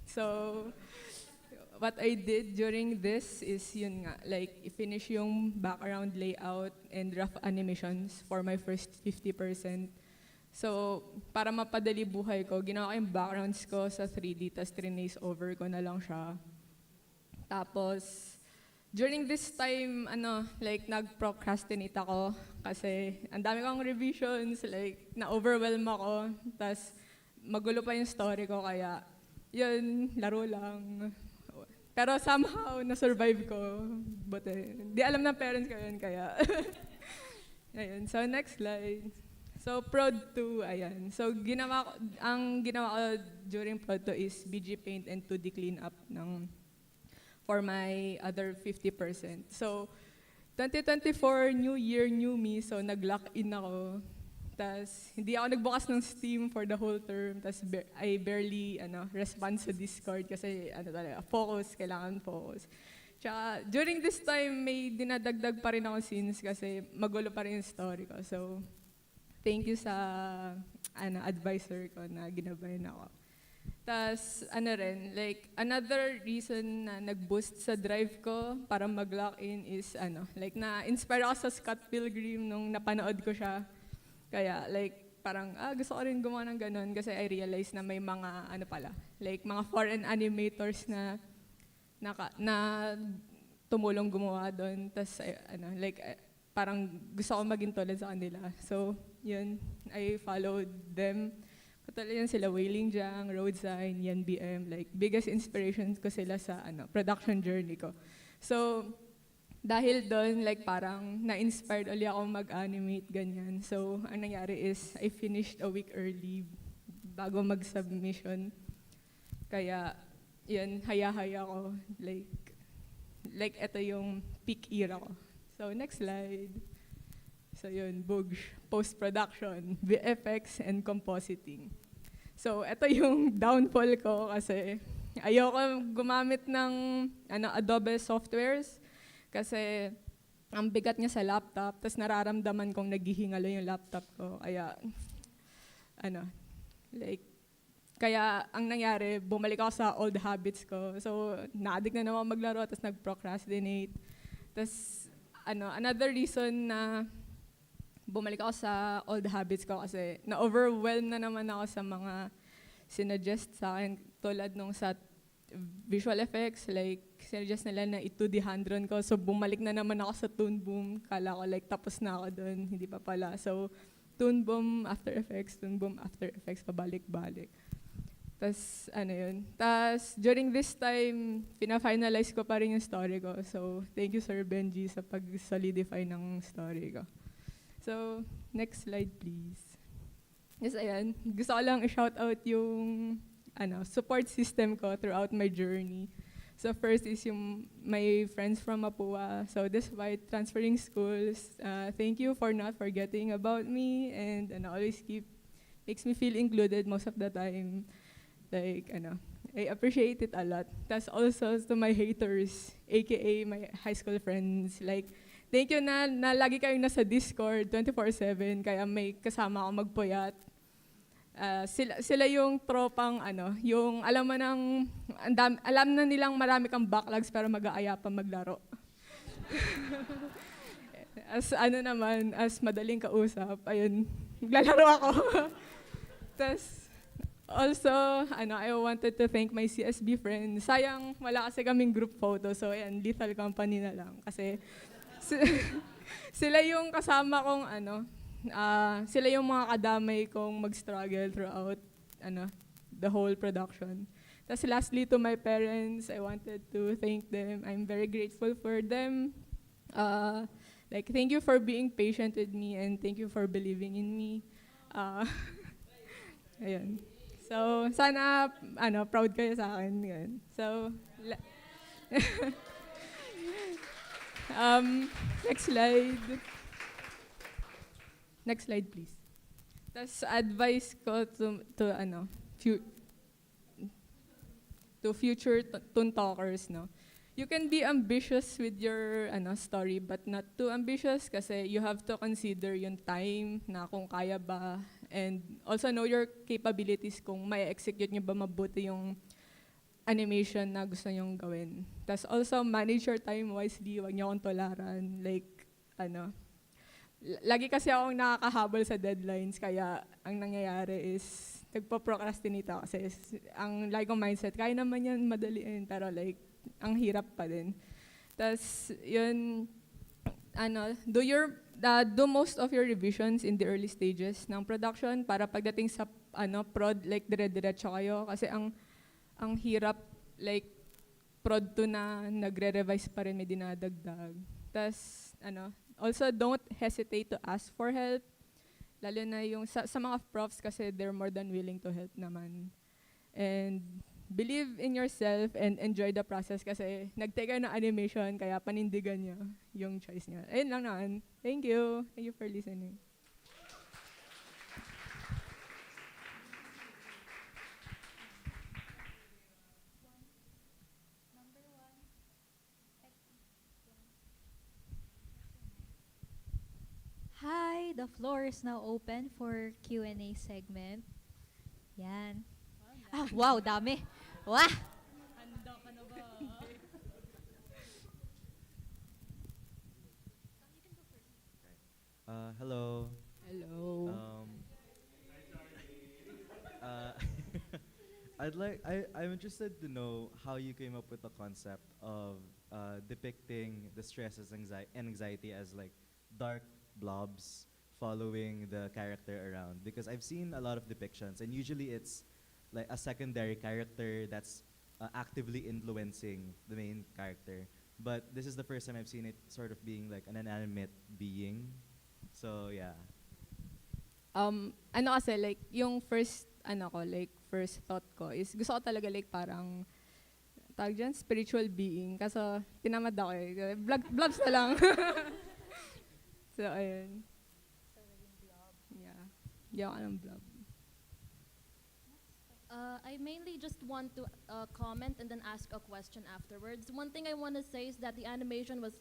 So what I did during this is yun nga, like i-finish yung background layout and rough animations for my first 50%. So, para mapadali buhay ko, ginawa ko yung backgrounds ko sa 3D, tapos trinace over ko na lang siya. Tapos, during this time, like, nag-procrastinate ako kasi ang dami kong revisions, like, na-overwhelm ako, tapos magulo pa yung story ko, kaya, yun, laro lang. Pero somehow, na-survive ko. Buti, di alam ng parents ko yun, kaya. Ayun, so next slide. So, prod 2, ayan. So, ang ginawa ko during prod 2 is BG Paint and 2D cleanup for my other 50%. So, 2024, new year, new me. So, nag-lock in ako. Tapos, hindi ako nagbukas ng Steam for the whole term. Tapos, I barely respond sa Discord kasi, focus, kailangan focus. Tsaka, during this time, may dinadagdag pa rin ako scenes kasi magulo pa rin yung story ko. So, thank you sa advisor ko na ginabayan ako. Tapos, like, another reason na nag-boost sa drive ko para mag-lock in is, like, na-inspire ako sa Scott Pilgrim nung napanood ko siya. Kaya, like, parang, gusto ko rin gumawa ng ganun kasi I realized na may mga, like, mga foreign animators na tumulong gumawa doon. Tapos, like, parang gusto ko maging tulad sa kanila. So, yun, I followed them. Katulad yan sila, Wailing Jiang, Roadzine, Yan BM, like, biggest inspirations ko sila sa production journey ko. So, dahil doon, like, parang na-inspired ulit ako mag-animate, ganyan. So, ang nangyari is, I finished a week early bago mag-submission. Kaya, yun, haya-haya ko. Like, ito yung peak era ko. So, next slide. So, yun, Boog, post-production, VFX, and compositing. So, ito yung downfall ko kasi ayoko gumamit ng Adobe softwares kasi ang bigat niya sa laptop, tapos nararamdaman kong naghihingalo yung laptop ko. Kaya, kaya ang nangyari, bumalik ako sa old habits ko. So, na-addict na naman maglaro, tapos nag-procrastinate. Tapos, another reason na bumalik ako sa old habits ko kasi na-overwhelm na naman ako sa mga sinuggest sa akin tulad nung sa visual effects, like sinuggest nila na i-2D hand-drawn ko. So bumalik na naman ako sa Toon Boom. Kala ko like tapos na ako doon, hindi pa pala. So Toon Boom, After Effects, Toon Boom, After Effects, pabalik-balik. Tas ano yun. Tas during this time, pina-finalize ko pa rin yung story ko. So, thank you Sir Benji sa pag-solidify ng story ko. So, next slide please. Yes, ayan. Gusto ko lang i-shout out yung support system ko throughout my journey. So first is yung my friends from Mapua. So despite transferring schools, thank you for not forgetting about me and always makes me feel included most of the time. Like, I appreciate it a lot. Tas also to my haters, aka my high school friends. Like, thank you na lagi kayong nasa Discord 24/7, kaya may kasama ako magpuyat. Sila yung tropang yung alam mo nang alam na nilang marami kang backlogs pero mag-aaya pa maglaro. As madaling kausap, ayun, naglalaro ako. Tas also, I wanted to thank my CSB friends. Sayang, wala kasi kaming group photo. So, ayan, lethal company na lang. Kasi, sila yung kasama kong, sila yung mga kadamay kong mag-struggle throughout, the whole production. Tapos lastly, to my parents, I wanted to thank them. I'm very grateful for them. Thank you for being patient with me and thank you for believing in me. Ayun. So, sana, proud kayo sa akin. Yun. So, next slide. Next slide, please. Tapos, advice ko to future ToonTalkers, no? You can be ambitious with your story, but not too ambitious kasi you have to consider yung time na kung kaya ba, and also know your capabilities kung may execute nyo ba mabuti yung animation na gusto nyong gawin. Tapos also manage your time wisely, huwag nyo akong tolaran. Like, lagi kasi akong nakakahabol sa deadlines, kaya ang nangyayari is nagpo-procrastinate ako kasi ang lagi kong mindset, kaya naman yan madaliin, pero like, ang hirap pa din. Tapos, yun, do most of your revisions in the early stages ng production para pagdating sa prod, like dire-diretso kayo. Kasi ang hirap, like, prod 2 na nagre-revise pa rin, may dinadagdag. Tapos, also don't hesitate to ask for help. Lalo na yung sa mga profs kasi they're more than willing to help naman. And believe in yourself and enjoy the process kasi nag-take kayo ng animation kaya panindigan nyo yung choice nyo. Ayun lang naman. Thank you. Thank you for listening. Hi, the floor is now open for Q&A segment. Yan. Wow, dami. Wah! Handa ka na ba? Hello. Hello. I'm interested to know how you came up with the concept of depicting the stresses and anxiety as like dark blobs following the character around, because I've seen a lot of depictions and usually it's like a secondary character that's actively influencing the main character. But this is the first time I've seen it sort of being like an inanimate being. So yeah. Kasi like yung first thought ko is gusto ko talaga like parang tawag dyan, spiritual being. Kaso tinamad ako eh. Blobs na lang. So ayun. Yeah. Di ako ng blob. I mainly just want to comment and then ask a question afterwards. One thing I want to say is that the animation was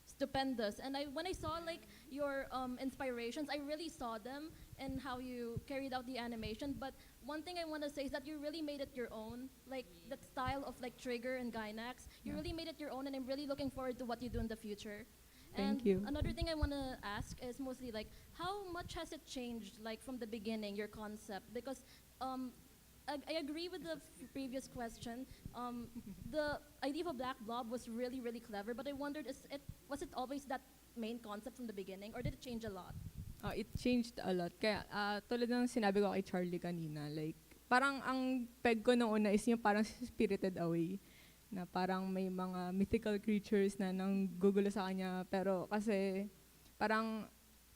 stupendous, and when I saw like your inspirations, I really saw them and how you carried out the animation. But one thing I want to say is that you really made it your own, like that style of like Trigger and Gainax. You really made it your own, and I'm really looking forward to what you do in the future. Thank you. Another thing I want to ask is mostly like how much has it changed like from the beginning, your concept? Because I agree with the previous question. The idea of a black blob was really, really clever, but I wondered, was it always that main concept from the beginning, or did it change a lot? It changed a lot. Kaya tulad ng sinabi ko kay Charlie kanina, like parang ang peg ko nung una is yung parang Spirited Away. Na parang may mga mythical creatures na nanggugulo sa kanya. Pero kasi parang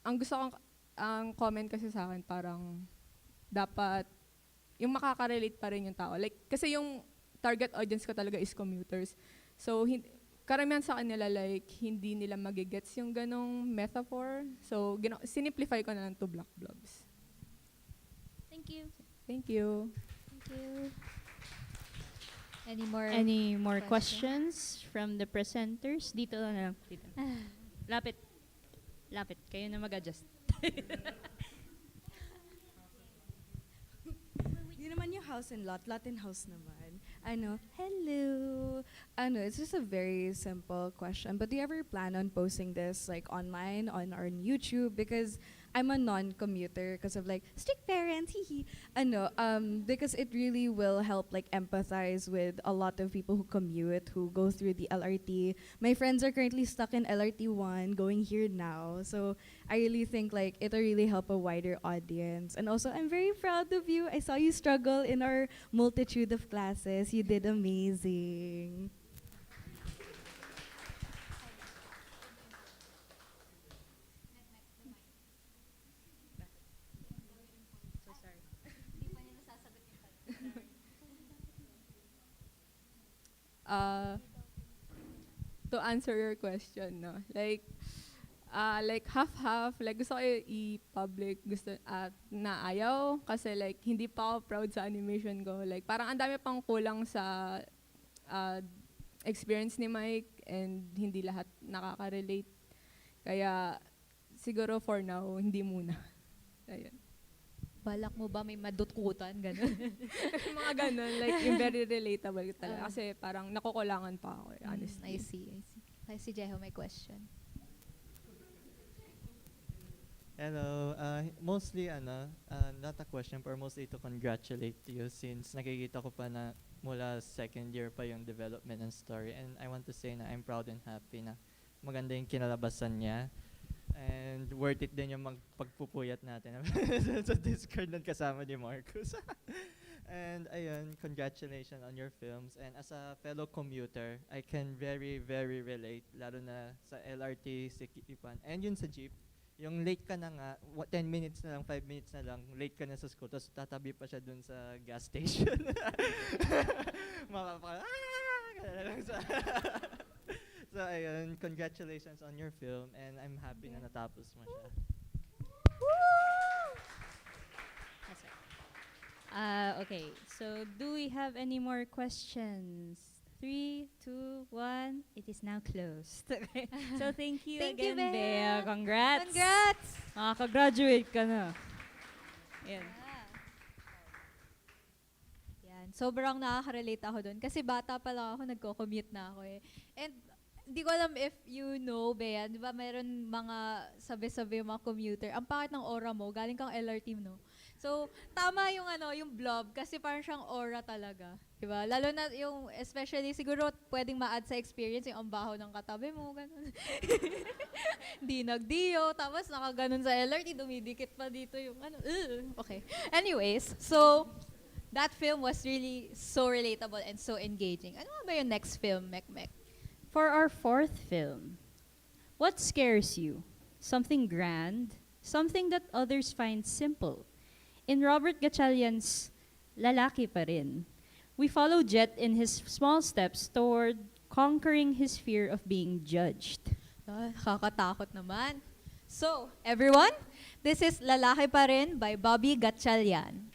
ang gusto kong, ang comment kasi sa akin parang dapat yung makaka-relate pa rin yung tao. Like, kasi yung target audience ko talaga is commuters. So, karamihan sa kanila, like, hindi nila magigets yung ganong metaphor. So, sinimplify ko na lang to Black Blobs. Thank you. Thank you. Thank you. Any more questions from the presenters? Dito na lang. Dito. Lapit. Lapit. Kayo na mag-adjust. Di naman yung house and lot and house naman. Hello. It's just a very simple question. But do you ever plan on posting this like online, on our YouTube? Because I'm a non-commuter because of like strict parents, hihi. Because it really will help like empathize with a lot of people who commute, who go through the LRT. My friends are currently stuck in LRT 1, going here now. So I really think like it'll really help a wider audience. And also, I'm very proud of you. I saw you struggle in our multitude of classes. You did amazing. To answer your question, no, like half-half, like gusto ko i-public, gusto na ayaw kasi like hindi pa ako proud sa animation ko. Like parang ang dami pang kulang sa experience ni Mike and hindi lahat nakaka-relate. Kaya siguro for now, hindi muna. Ayun. Balak mo ba may madutkutan? Ganun. Mga ganun, like yung very relatable talaga. Kasi parang nakukulangan pa ako, honestly. I see. Si Jeho, may question. Hello. Mostly, not a question, but mostly to congratulate you since nakikita ko pa na mula second year pa yung development ng story. And I want to say na I'm proud and happy na maganda yung kinalabasan niya. And worth it din yung pagpupuyat natin sa Discord nun kasama ni Marcus. And ayun, congratulations on your films. And as a fellow commuter, I can very, very relate, lalo na sa LRT, Sikipan, and yun sa jeep. Yung late ka na nga, 10 minutes na lang, 5 minutes na lang, late ka na sa school, tapos tatabi pa siya dun sa gas station. So ayun, congratulations on your film, and I'm happy na natapos mo siya. Okay, so do we have any more questions? 3, 2, 1. It is now closed. Okay. So thank you Thank you, again, Bea. Bea. Congrats. Congrats! Makaka-graduate ka na. Yan. Yan. Sobrang nakaka-relate ako dun. Kasi bata pa lang ako, nagko-commute na ako eh. And di ko alam if you know, Bea, di ba mayroon mga sabi-sabi yung mga commuter, ang pangit ng aura mo, galing kang LRT, no? So, tama yung yung blob kasi parang siyang aura talaga. Diba? Lalo na yung, especially, siguro pwedeng ma-add sa experience yung ang baho ng katabi mo, ganun. Di nagdiyo, tapos nakaganon sa LRT, dumidikit pa dito yung Okay. Anyways, so, that film was really so relatable and so engaging. Ano ba yung next film, Mek? For our fourth film, what scares you? Something grand? Something that others find simple? In Robert Gatchalian's Lalaki Pa Rin, we follow Jet in his small steps toward conquering his fear of being judged. Kakatakot naman. So, everyone, this is Lalaki Pa Rin by Bobby Gatchalian.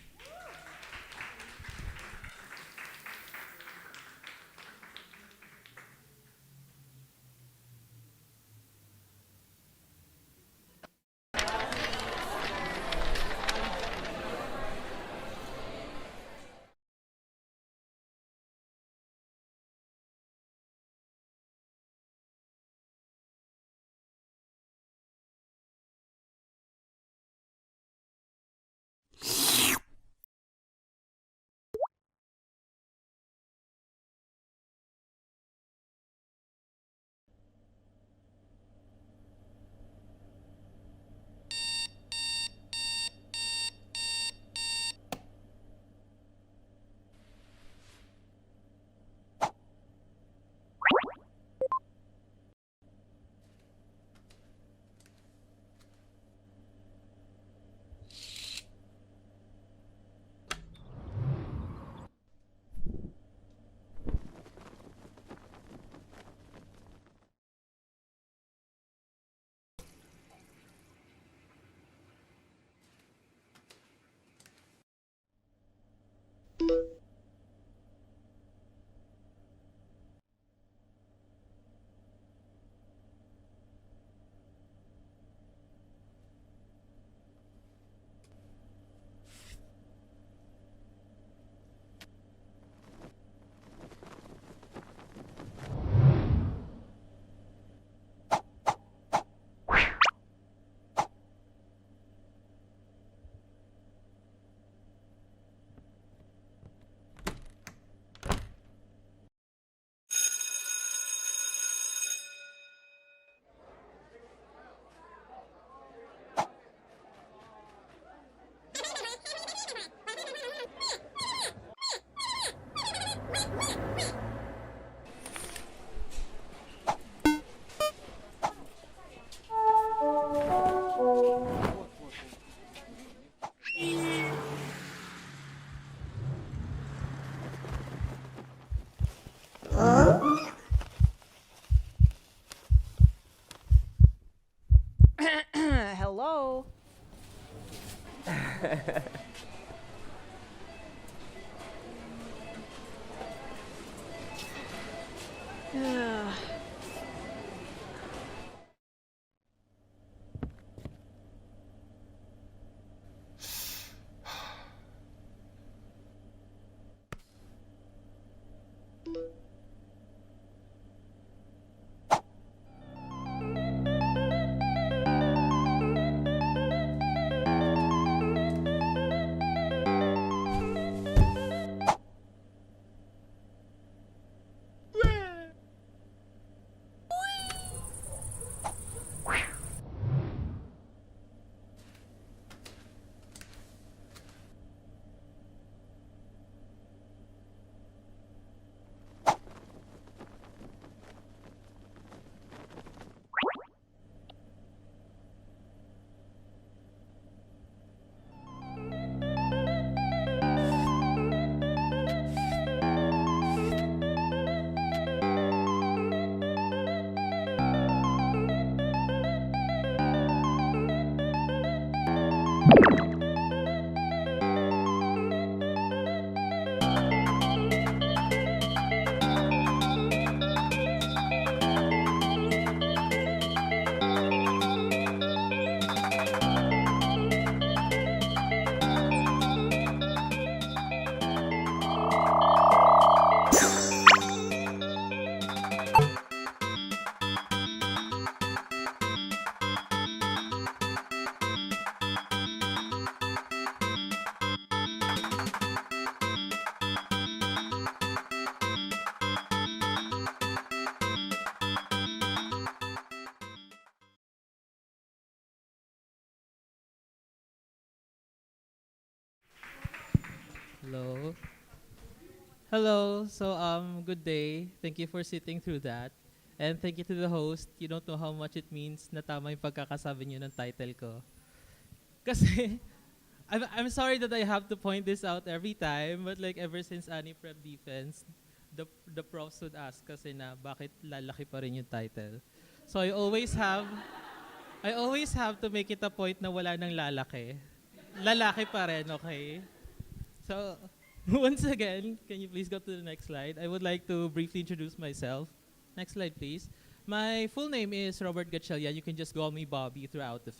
Hello? Hello. Hello. So good day. Thank you for sitting through that. And thank you to the host. You don't know how much it means na tama yung pagkakasabi niyo ng title ko. Kasi I'm sorry that I have to point this out every time, but like ever since Ani Prep Defense, the profs would ask kasi na bakit lalaki pa rin yung title. So I always have to make it a point na wala nang lalaki. Lalaki pa rin, okay? So, once again, can you please go to the next slide? I would like to briefly introduce myself. Next slide, please. My full name is Robert Gatchalian. You can just call me Bobby throughout this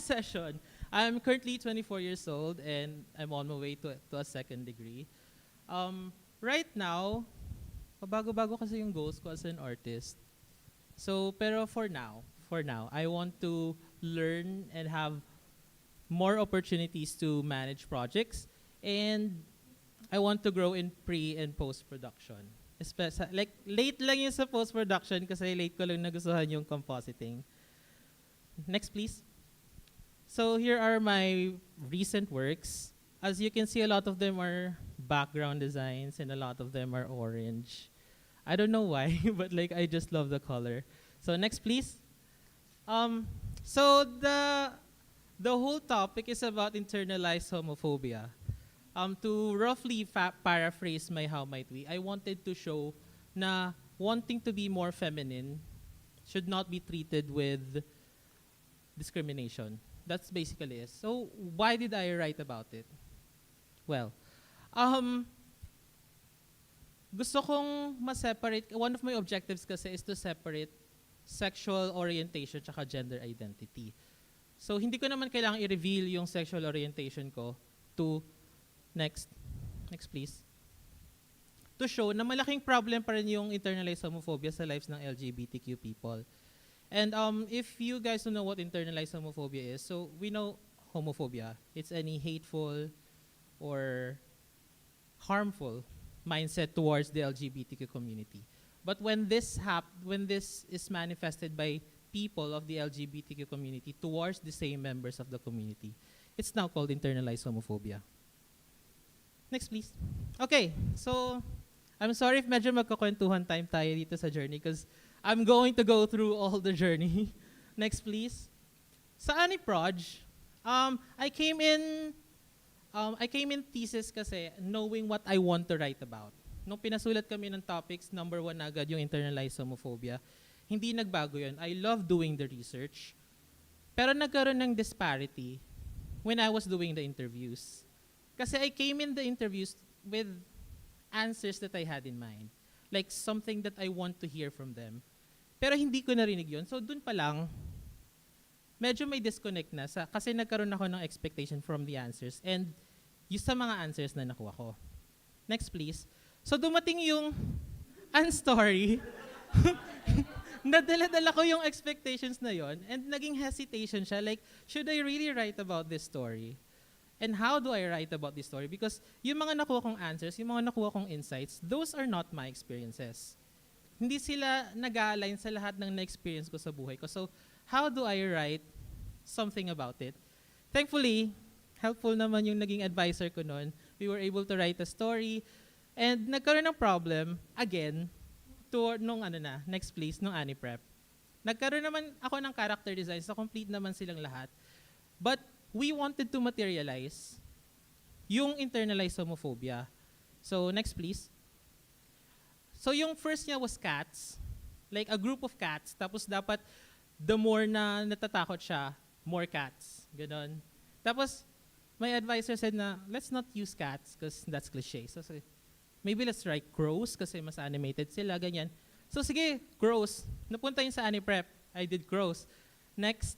session. I'm currently 24 years old, and I'm on my way to a second degree. Right now, bago-bago kasi yung goals ko as an artist. So, pero for now, I want to learn and have more opportunities to manage projects, and I want to grow in pre and post-production. Like, late lang yun sa post-production kasi late ko lang nagustuhan yung compositing. Next, please. So here are my recent works. As you can see, a lot of them are background designs and a lot of them are orange. I don't know why, but like I just love the color. So next, please. So the whole topic is about internalized homophobia. To roughly paraphrase my How Might We, I wanted to show na wanting to be more feminine should not be treated with discrimination. That's basically it. So why did I write about it? Well, gusto kong ma-separate, one of my objectives kasi is to separate sexual orientation tsaka gender identity. So hindi ko naman kailangang i-reveal yung sexual orientation ko to, next please, to show na malaking problem pa rin yung internalized homophobia sa lives ng LGBTQ people. And if you guys don't know what internalized homophobia is, so we know homophobia. It's any hateful or harmful mindset towards the LGBTQ community. But when this is manifested by people of the LGBTQ community towards the same members of the community, it's now called internalized homophobia. Next, please. Okay, so I'm sorry if medyo magkakwentuhan time tayo dito sa journey because I'm going to go through all the journey. Next, please. Sa Aniproj, I came in thesis kasi knowing what I want to write about. Nung pinasulat kami ng topics, number 1 agad yung internalized homophobia. hindi nagbago yun. I love doing the research. Pero nagkaroon ng disparity when I was doing the interviews. Kasi I came in the interviews with answers that I had in mind. Like something that I want to hear from them. Pero hindi ko narinig yun. So dun pa lang, medyo may disconnect na kasi nagkaroon ako ng expectation from the answers and yung sa mga answers na nakuha ko. Next please. So dumating yung unstory. Nadala-dala ko yung expectations na yon and naging hesitation siya. Like, should I really write about this story? And how do I write about this story? Because yung mga nakuha kong answers, yung mga nakuha kong insights, those are not my experiences. Hindi sila nag-align sa lahat ng na-experience ko sa buhay ko. So, how do I write something about it? Thankfully, helpful naman yung naging advisor ko noon. We were able to write a story. And nagkaroon ng problem, again, nung next please, nung Ani-Prep. Nagkaroon naman ako ng character design, so complete naman silang lahat. But we wanted to materialize yung internalized homophobia. So next please. So yung first niya was cats, like a group of cats, tapos dapat the more na natatakot siya, more cats, ganon. Tapos my advisor said na, let's not use cats because that's cliche. So maybe let's write crows kasi mas animated sila, ganyan. So sige, crows. Napunta yun sa Ani-Prep. I did crows. Next,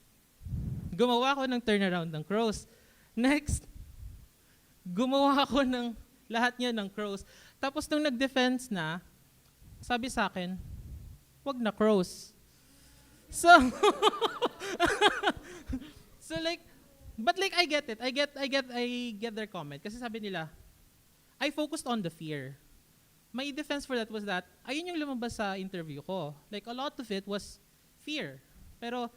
gumawa ako ng turnaround ng crows. Next, gumawa ako ng lahat niya ng crows. Tapos nung nag-defense na, sabi sa akin, wag na crows. So, so like, but like I get it. I get their comment. Kasi sabi nila, I focused on the fear. My defense for that was that, ayun yung lumabas sa interview ko. Like, a lot of it was fear. Pero,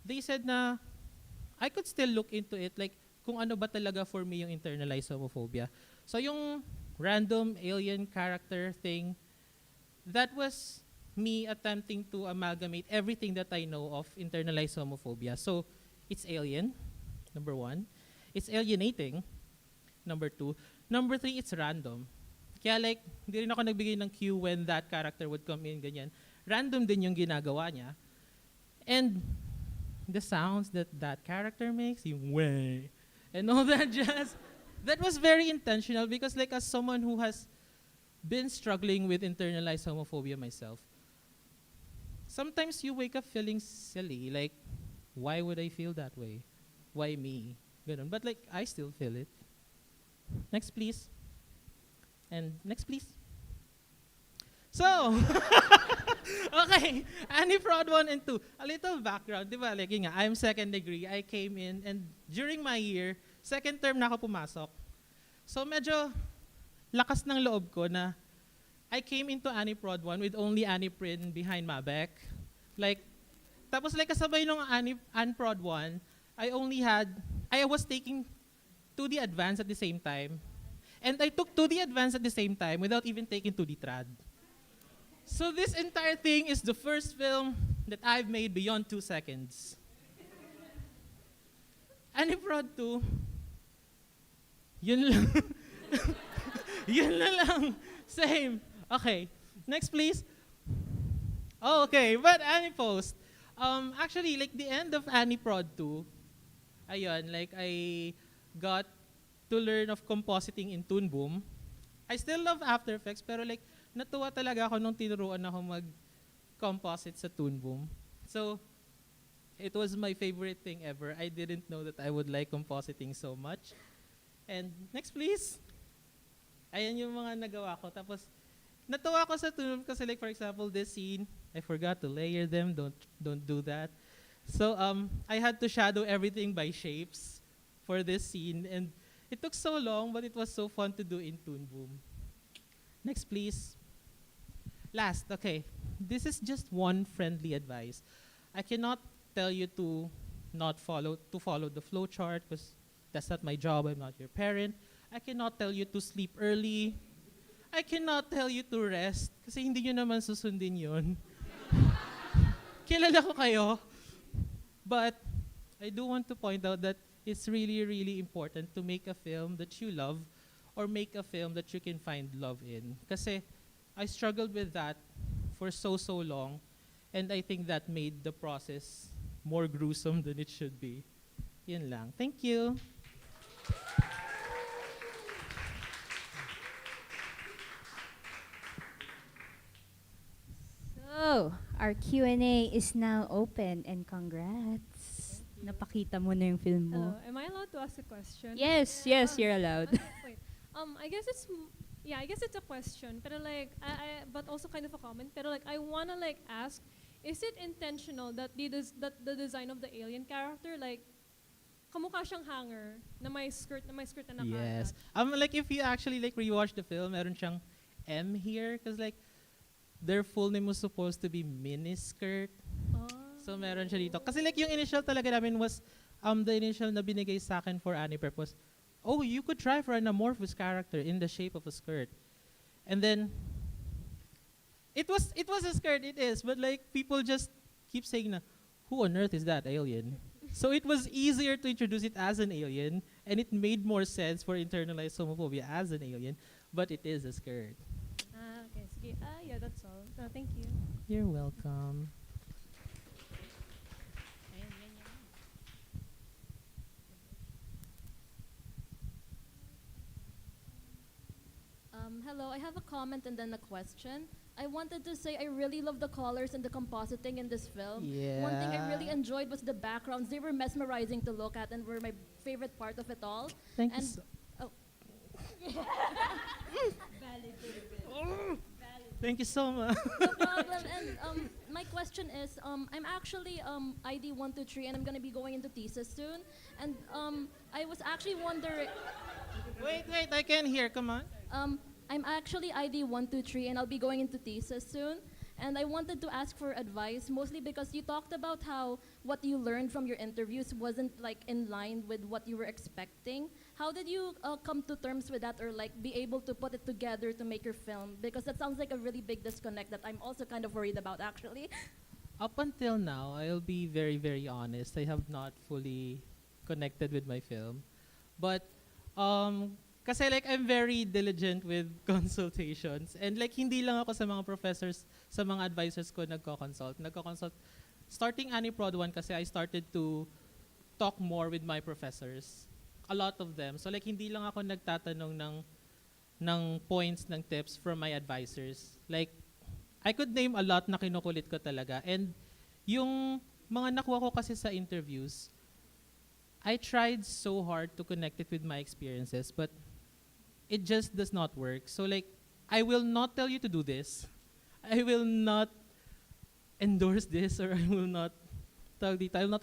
they said na, I could still look into it, like, kung ano ba talaga for me yung internalized homophobia. So, yung random alien character thing, that was me attempting to amalgamate everything that I know of internalized homophobia. So, it's alien, number 1. It's alienating, number 2. Number 3, it's random. Kaya like, hindi rin ako nagbigay ng cue when that character would come in, ganyan. Random din yung ginagawa niya. And the sounds that that character makes, yung way, and all that jazz, that was very intentional because like as someone who has been struggling with internalized homophobia myself, sometimes you wake up feeling silly, like, why would I feel that way? Why me? Ganun. But like, I still feel it. Next, please. And next, please. So, okay, Ani-Prod 1 and 2. A little background, di ba? Like, yun nga, I'm second degree. I came in, and during my year, second term na ako pumasok. So, medyo lakas ng loob ko na I came into Ani-Prod 1 with only Ani-Prin behind my back. Like, tapos like kasabay nung Ani-Prod 1, I was taking 2D Advanced at the same time. And I took 2D Advanced at the same time without even taking 2D Trad. So this entire thing is the first film that I've made beyond 2 seconds. Ani-Prod 2, yun lang. Yun na lang. Same. Okay. Next, please. Oh, okay. But Ani-Post. Actually, like the end of Ani-Prod 2, ayun, like I got to learn of compositing in Toon Boom. I still love After Effects, pero like natuwa talaga ako nung tinuruan ako mag-composite sa Toon Boom. So, it was my favorite thing ever. I didn't know that I would like compositing so much. And next, please. Ayan yung mga nagawa ko. Tapos, natuwa ko sa Toon Boom kasi like for example, this scene, I forgot to layer them. Don't do that. So, I had to shadow everything by shapes for this scene. And it took so long, but it was so fun to do in Toon Boom. Next, please. Last, okay. This is just one friendly advice. I cannot tell you to follow the flow chart because that's not my job. I'm not your parent. I cannot tell you to sleep early. I cannot tell you to rest kasi hindi nyo naman susundin yun. Kilala ko kayo. But I do want to point out that it's really, really important to make a film that you love or make a film that you can find love in. Kasi I struggled with that for so long. And I think that made the process more gruesome than it should be. Yun lang. Thank you. So, our Q&A is now open and congrats. Napakita mo na yung film mo. Hello, am I allowed to ask a question? Yes, you're allowed. Wait, I guess I guess it's a question, pero like, but also kind of a comment. Pero like, I wanna like ask, is it intentional that the design of the alien character, like, kamukha siyang hanger na may skirt na naka-attach? Yes. Like if you actually like rewatch the film, meron siyang M here, cause like their full name was supposed to be miniskirt. So meron siya dito. Kasi like yung initial talaga namin was, the initial na binigay sa akin for Ani-Prep was, oh, you could try for an amorphous character in the shape of a skirt. And then, it was a skirt, it is, but like people just keep saying na, who on earth is that alien? So it was easier to introduce it as an alien, and it made more sense for internalized homophobia as an alien, but it is a skirt. Okay, sige. Yeah, that's all. Thank you. You're welcome. Hello, I have a comment and then a question. I wanted to say I really love the colors and the compositing in this film. One thing I really enjoyed was the backgrounds. They were mesmerizing to look at and were my favorite part of it all. Thank and you. Thank you so much. No problem. And my question is, I'm actually ID 123 and I'm gonna be going into thesis soon. And I was actually wondering. Wait, I can't hear. Come on. I'm actually ID 123 and I'll be going into thesis soon. And I wanted to ask for advice, mostly because you talked about how what you learned from your interviews wasn't like in line with what you were expecting. How did you come to terms with that, or like be able to put it together to make your film? Because that sounds like a really big disconnect that I'm also kind of worried about, actually. Up until now, I'll be very, very honest. I have not fully connected with my film. But kasi like I'm very diligent with consultations, and like hindi lang ako sa mga professors, sa mga advisors ko nagko-consult. Starting Ani-Prod 1 kasi I started to talk more with my professors. A lot of them. So like hindi lang ako nagtatanong ng points, ng tips from my advisors. Like I could name a lot na kinukulit ko talaga. And yung mga nakuha ko kasi sa interviews, I tried so hard to connect it with my experiences, but it just does not work. So like, I will not tell you to do this. I will not endorse this, or I will not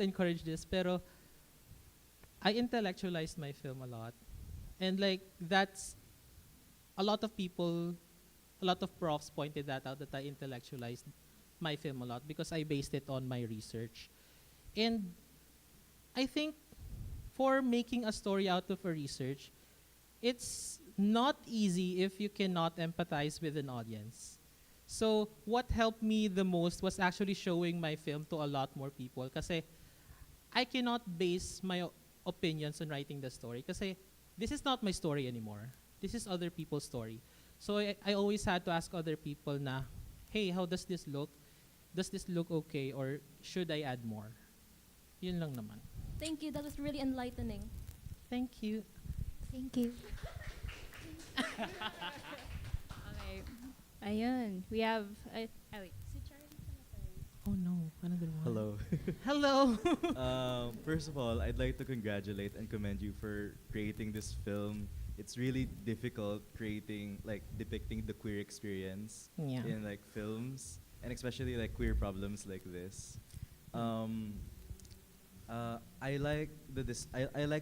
encourage this. Pero I intellectualized my film a lot. And like, that's, a lot of people, a lot of profs pointed that out, that I intellectualized my film a lot because I based it on my research. And I think for making a story out of a research, it's not easy if you cannot empathize with an audience. So what helped me the most was actually showing my film to a lot more people, kasi I cannot base my opinions on writing the story, kasi this is not my story anymore. This is other people's story. So I always had to ask other people na, hey, how does this look? Does this look okay, or should I add more? Yun lang naman. Thank you, that was really enlightening. Thank you. Thank you. Okay. Ayun. We have, wait. Si Charlie. Oh no, another one. Hello. Hello. First of all, I'd like to congratulate and commend you for creating this film. It's really difficult depicting the queer experience in like films, and especially like queer problems like this. I like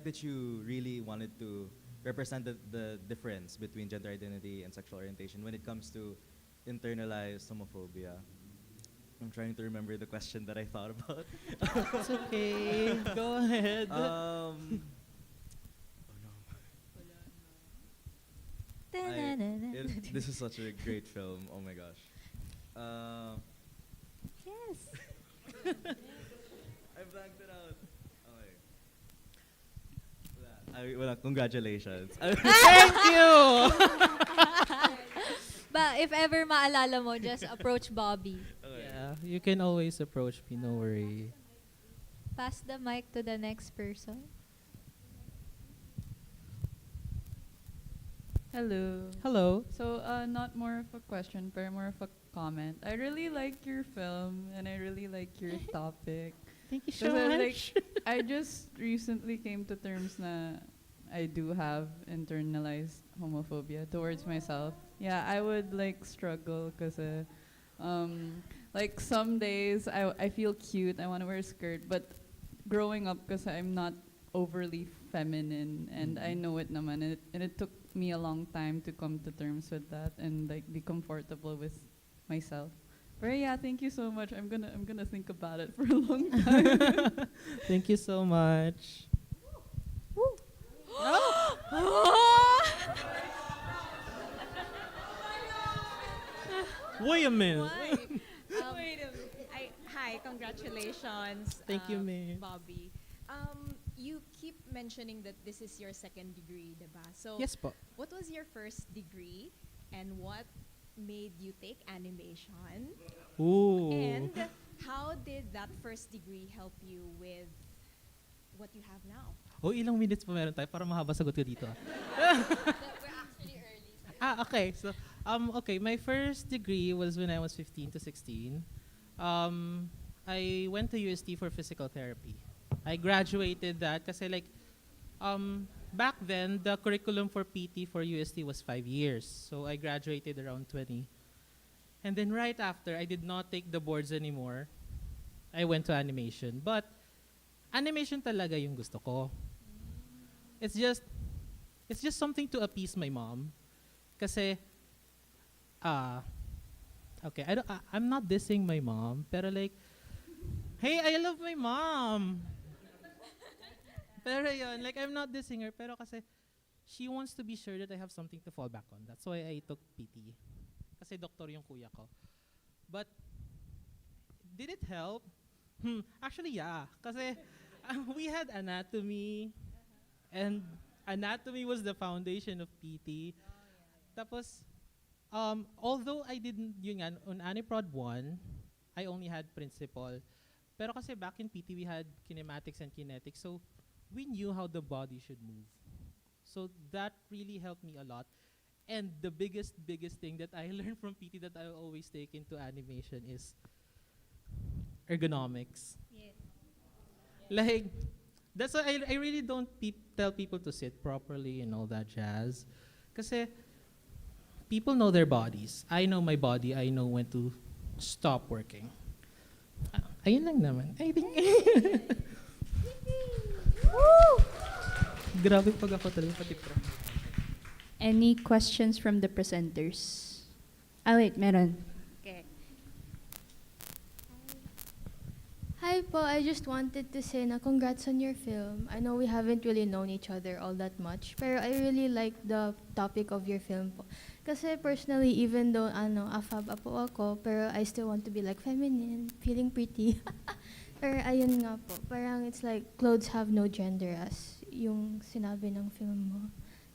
that you really wanted to represent the difference between gender identity and sexual orientation when it comes to internalized homophobia. I'm trying to remember the question that I thought about. It's okay. Go ahead. Oh no. This is such a great film. Oh my gosh. Yes. I blanked it out. Okay. Congratulations. Thank you. But if ever maalala mo, just approach Bobby. Okay. Yeah. Yeah, you can always approach me, no worry. Pass the mic to the next person. Hello. Hello. So, not more of a question, but more of a comment. I really like your film, and I really like your topic. Thank you so Kasi, much. like, I just recently came to terms na I do have internalized homophobia towards myself. Yeah, I would like struggle because like some days I feel cute, I want to wear a skirt, but growing up because I'm not overly feminine and I know it naman and it took me a long time to come to terms with that and like be comfortable with myself. But yeah, thank you so much. I'm gonna think about it for a long time. Thank you so much. Wait a minute. Wait a minute. Hi, congratulations. Thank you, May. Bobby. You keep mentioning that this is your second degree, diba? So, Yes po. what was your first degree and what made you take animation? Ooh. And how did that first degree help you with what you have now? Oh, ilang minutes pa meron tayo para mahaba sagot ko dito. Okay. So, okay, my first degree was when I was 15 to 16. I went to UST for physical therapy. I graduated that kasi like, back then, the curriculum for PT for UST was 5 years. So I graduated around 20. And then right after, I did not take the boards anymore. I went to animation. But animation talaga yung gusto ko. It's just something to appease my mom. Kasi, okay, I'm not dissing my mom, pero like, hey, I love my mom. Pero yun, like, I'm not dissing her, pero kasi, she wants to be sure that I have something to fall back on. That's why I took PT. Kasi doktor yung kuya ko. But, did it help? Actually, yeah. Kasi, we had anatomy, and anatomy was the foundation of PT. Tapos, although I didn't, yun nga, on Aniprod 1, I only had principal. Pero kasi back in PT, we had kinematics and kinetics. So, we knew how the body should move. So, that really helped me a lot. And the biggest thing that I learned from PT that I always take into animation is ergonomics. Yes. Like, that's why I really don't tell people to sit properly and all that jazz. Kasi people know their bodies. I know my body. I know when to stop working. Ayun lang naman. I think. Grabe pag ako talaga pati pro. Any questions from the presenters? Wait, meron. Okay. Hi po, I just wanted to say na congrats on your film. I know we haven't really known each other all that much, pero I really like the topic of your film po. Kasi personally, even though afab po ako, pero I still want to be like feminine, feeling pretty. Pero ayun nga po, parang it's like clothes have no gender as yung sinabi ng film mo.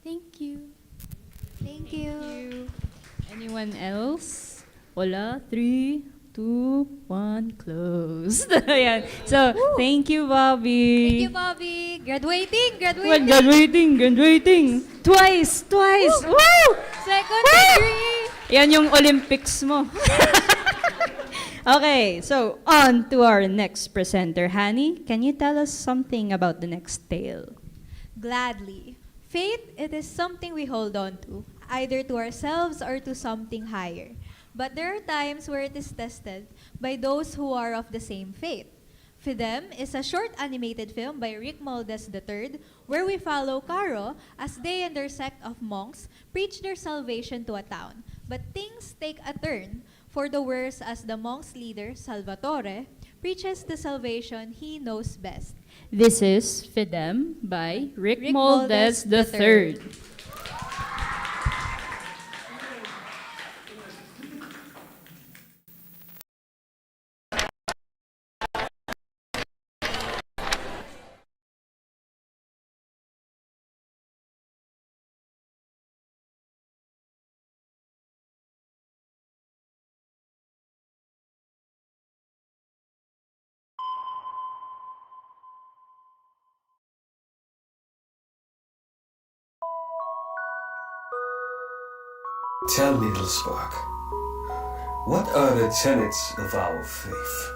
Thank you. Thank you. Anyone else? Wala. 3, 2, 1, closed. Ayan. So, thank you, Bobby. Thank you, Bobby. Graduating. Well, graduating. Twice. Woo! Second degree. Yan yung Olympics mo. Okay, so on to our next presenter. Hani, can you tell us something about the next tale? Gladly. Faith, it is something we hold on to, either to ourselves or to something higher. But there are times where it is tested by those who are of the same faith. Fidem is a short animated film by Ric Moldezz III where we follow Caro as they and their sect of monks preach their salvation to a town. But things take a turn for the worse as the monks' leader, Salvatore, preaches the salvation he knows best. This is Fidem by Ric Ric Moldezz Moldezz III. Tell me, little spark, what are the tenets of our faith?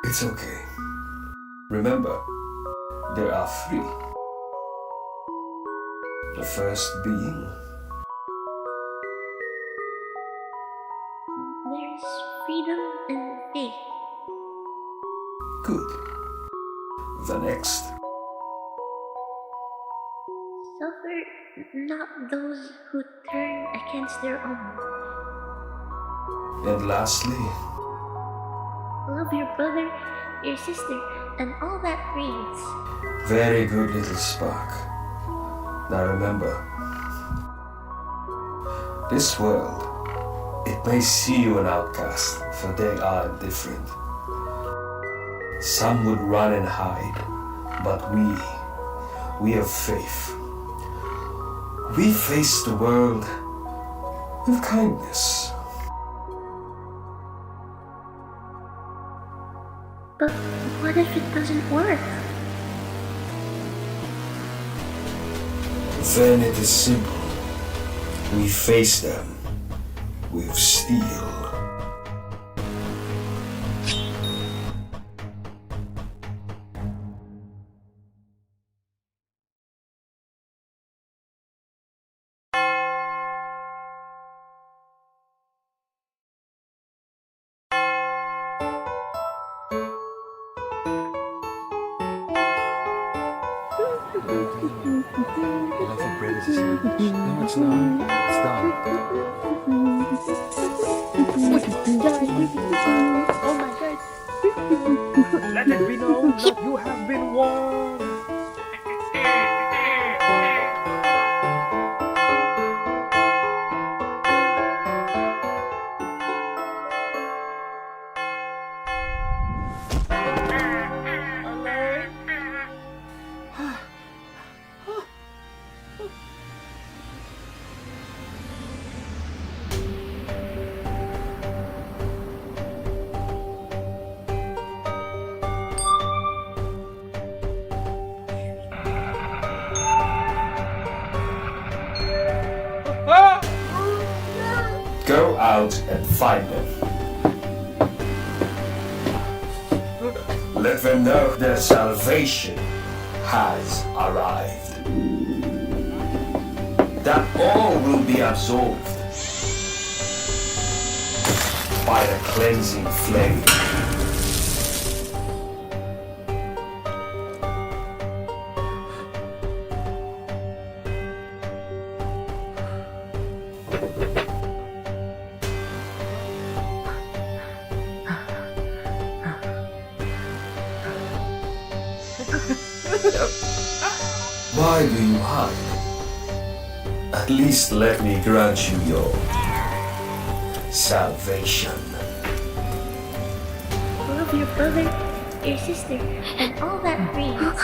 It's okay. Remember, there are three. The first being There's freedom and faith. good. The next, Suffer not those who turn against their own. and lastly, Love your brother, your sister, and all that reigns. very good, little spark. Now remember, this world, it may see you an outcast, for they are different. Some would run and hide, but we have faith. We face the world with kindness. But what if it doesn't work? Then it is simple. We face them with steel. No, it's not. It's done. Oh my god. Let it be known that you have been warned. Go out and find them. Let them know their salvation has arrived. That all will be absorbed by the cleansing flame. Why do you hide? At least let me grant you your salvation. Love your brother, your sister, and all that reigns.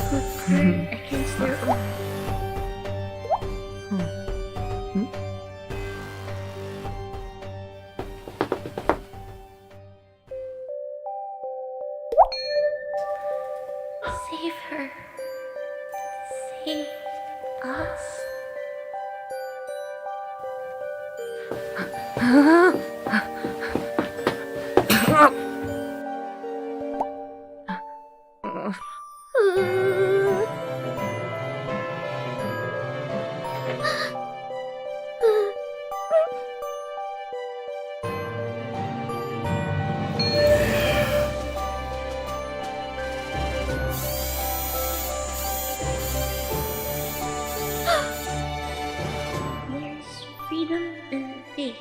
Against their own. Save her. Save us. There's freedom and faith.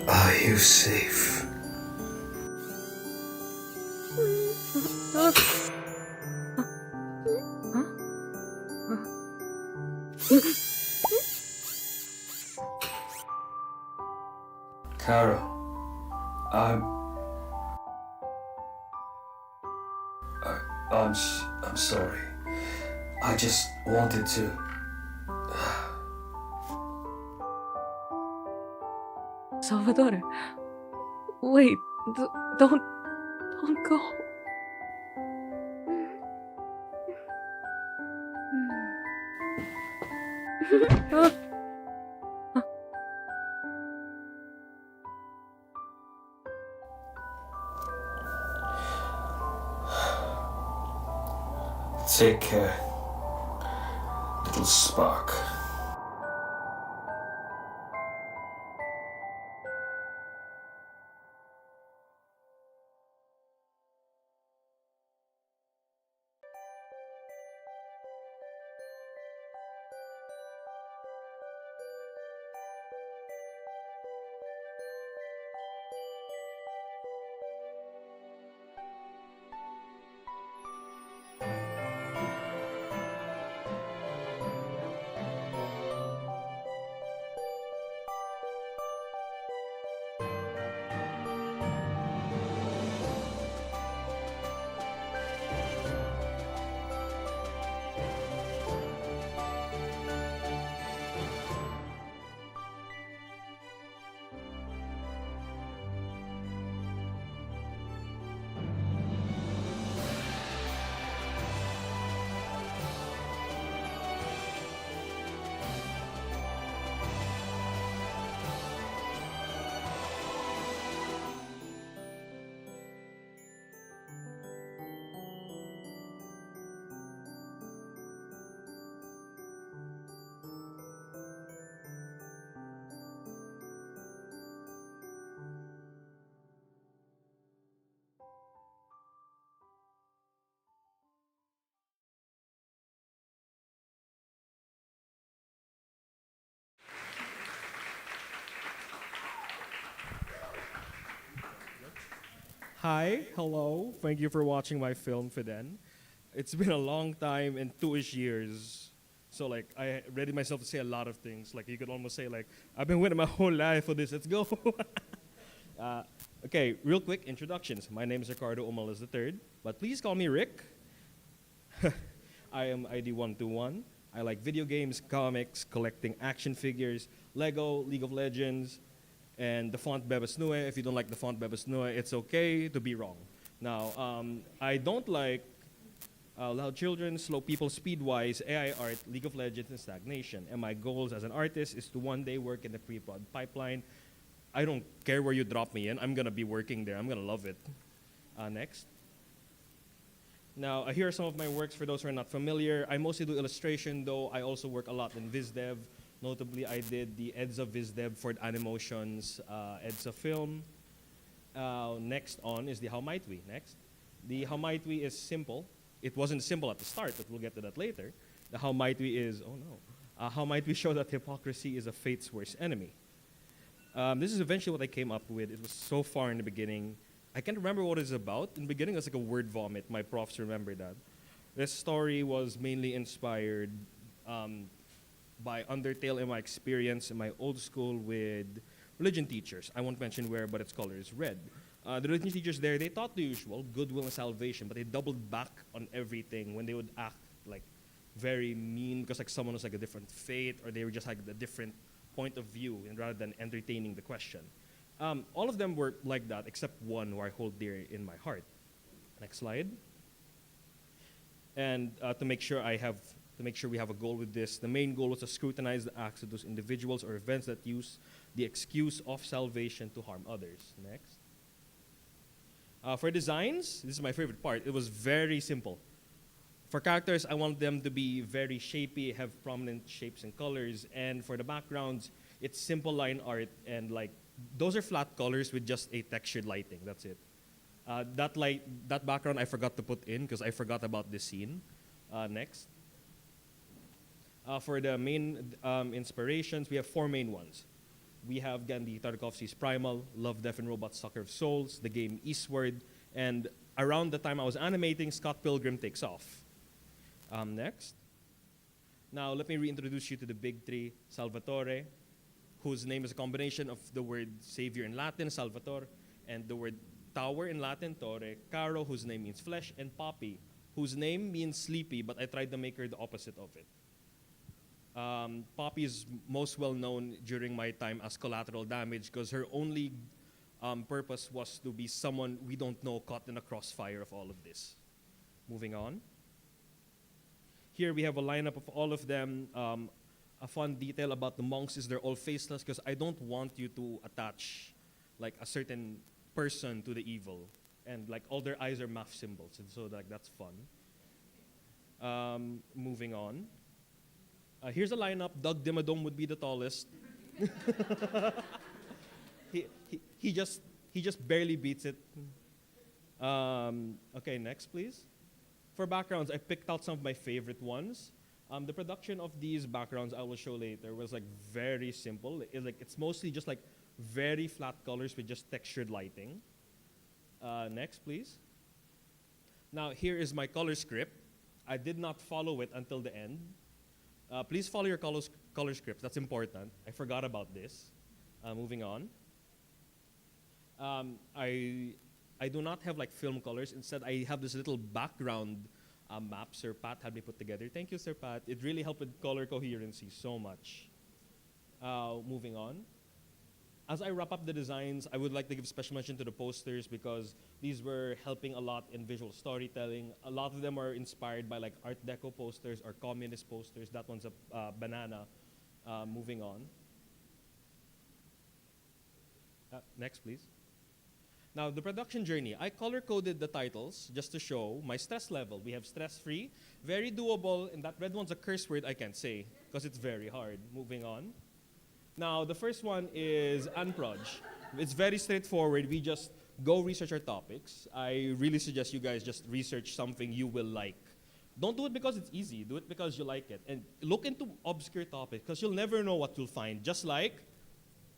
Are you safe? Carol, I'm sorry. I just wanted to. Salvatore, wait, don't go. Take care, little spark. Hi, hello. Thank you for watching my film, Fiden. It's been a long time and 2-ish years. So like I ready myself to say a lot of things. Like you could almost say like I've been waiting my whole life for this. Let's go. Okay, real quick introductions. My name is Ricardo Moldezz III, but please call me Rick. I am ID 121. I like video games, comics, collecting action figures, Lego, League of Legends, and the font Bebas Nue. If you don't like the font Bebas Nue, it's okay to be wrong. Now, I don't like loud children, slow people speed-wise, AI art, League of Legends, and stagnation. And my goals as an artist is to one day work in the pre-prod pipeline. I don't care where you drop me in. I'm going to be working there. I'm going to love it. Next. Now, here are some of my works for those who are not familiar. I mostly do illustration, though I also work a lot in VizDev. Notably, I did the EDSA VizDev for Animotion's EDSA film. Next on is the How Might We. Next. The How Might We is simple. It wasn't simple at the start, but we'll get to that later. The How Might We is, oh no. How might we show that hypocrisy is a fate's worst enemy? This is eventually what I came up with. It was so far in the beginning. I can't remember what it's about. In the beginning, it was like a word vomit. My profs remember that. This story was mainly inspired by Undertale in my experience in my old school with religion teachers. I won't mention where, but its color is red. The religion teachers there, they taught the usual, goodwill and salvation, but they doubled back on everything when they would act like very mean because like someone was like a different faith or they were just like a different point of view and rather than entertaining the question. All of them were like that, except one who I hold dear in my heart. Next slide. And to make sure we have a goal with this, the main goal was to scrutinize the acts of those individuals or events that use the excuse of salvation to harm others. Next. For designs, this is my favorite part. It was very simple. For characters, I want them to be very shapy, have prominent shapes and colors. And for the backgrounds, it's simple line art and like those are flat colors with just a textured lighting. That's it. That background I forgot to put in because I forgot about this scene. Next. For the main inspirations, we have 4 main ones. We have Gandhi Tarkovsky's Primal, Love, Death and Robots, Sucker of Souls, the game Eastward, and around the time I was animating, Scott Pilgrim Takes Off. Next. Now let me reintroduce you to the big 3, Salvatore, whose name is a combination of the word savior in Latin, Salvator, and the word tower in Latin, Torre, Caro, whose name means flesh, and Poppy, whose name means sleepy, but I tried to make her the opposite of it. Poppy is most well known during my time as collateral damage because her only purpose was to be someone we don't know caught in the crossfire of all of this. Moving on. Here we have a lineup of all of them. A fun detail about the monks is they're all faceless because I don't want you to attach like a certain person to the evil, and like all their eyes are math symbols, and so like that's fun. Moving on. Here's a lineup. Doug Dimmadome would be the tallest. he just barely beats it. Okay, next please. For backgrounds, I picked out some of my favorite ones. The production of these backgrounds I will show later was like very simple. It's mostly just like very flat colors with just textured lighting. Next, please. Now here is my color script. I did not follow it until the end. Please follow your color scripts. That's important. I forgot about this. Moving on. I do not have like film colors. Instead, I have this little background map Sir Pat had me put together. Thank you, Sir Pat. It really helped with color coherency so much. Moving on. As I wrap up the designs, I would like to give special mention to the posters because these were helping a lot in visual storytelling. A lot of them are inspired by like Art Deco posters or communist posters. That one's a banana. Moving on. Next, please. Now, the production journey. I color-coded the titles just to show my stress level. We have stress-free, very doable, and that red one's a curse word I can't say because it's very hard. Moving on. Now, the first one is Unproj. It's very straightforward. We just go research our topics. I really suggest you guys just research something you will like. Don't do it because it's easy. Do it because you like it. And look into obscure topics because you'll never know what you'll find. Just like,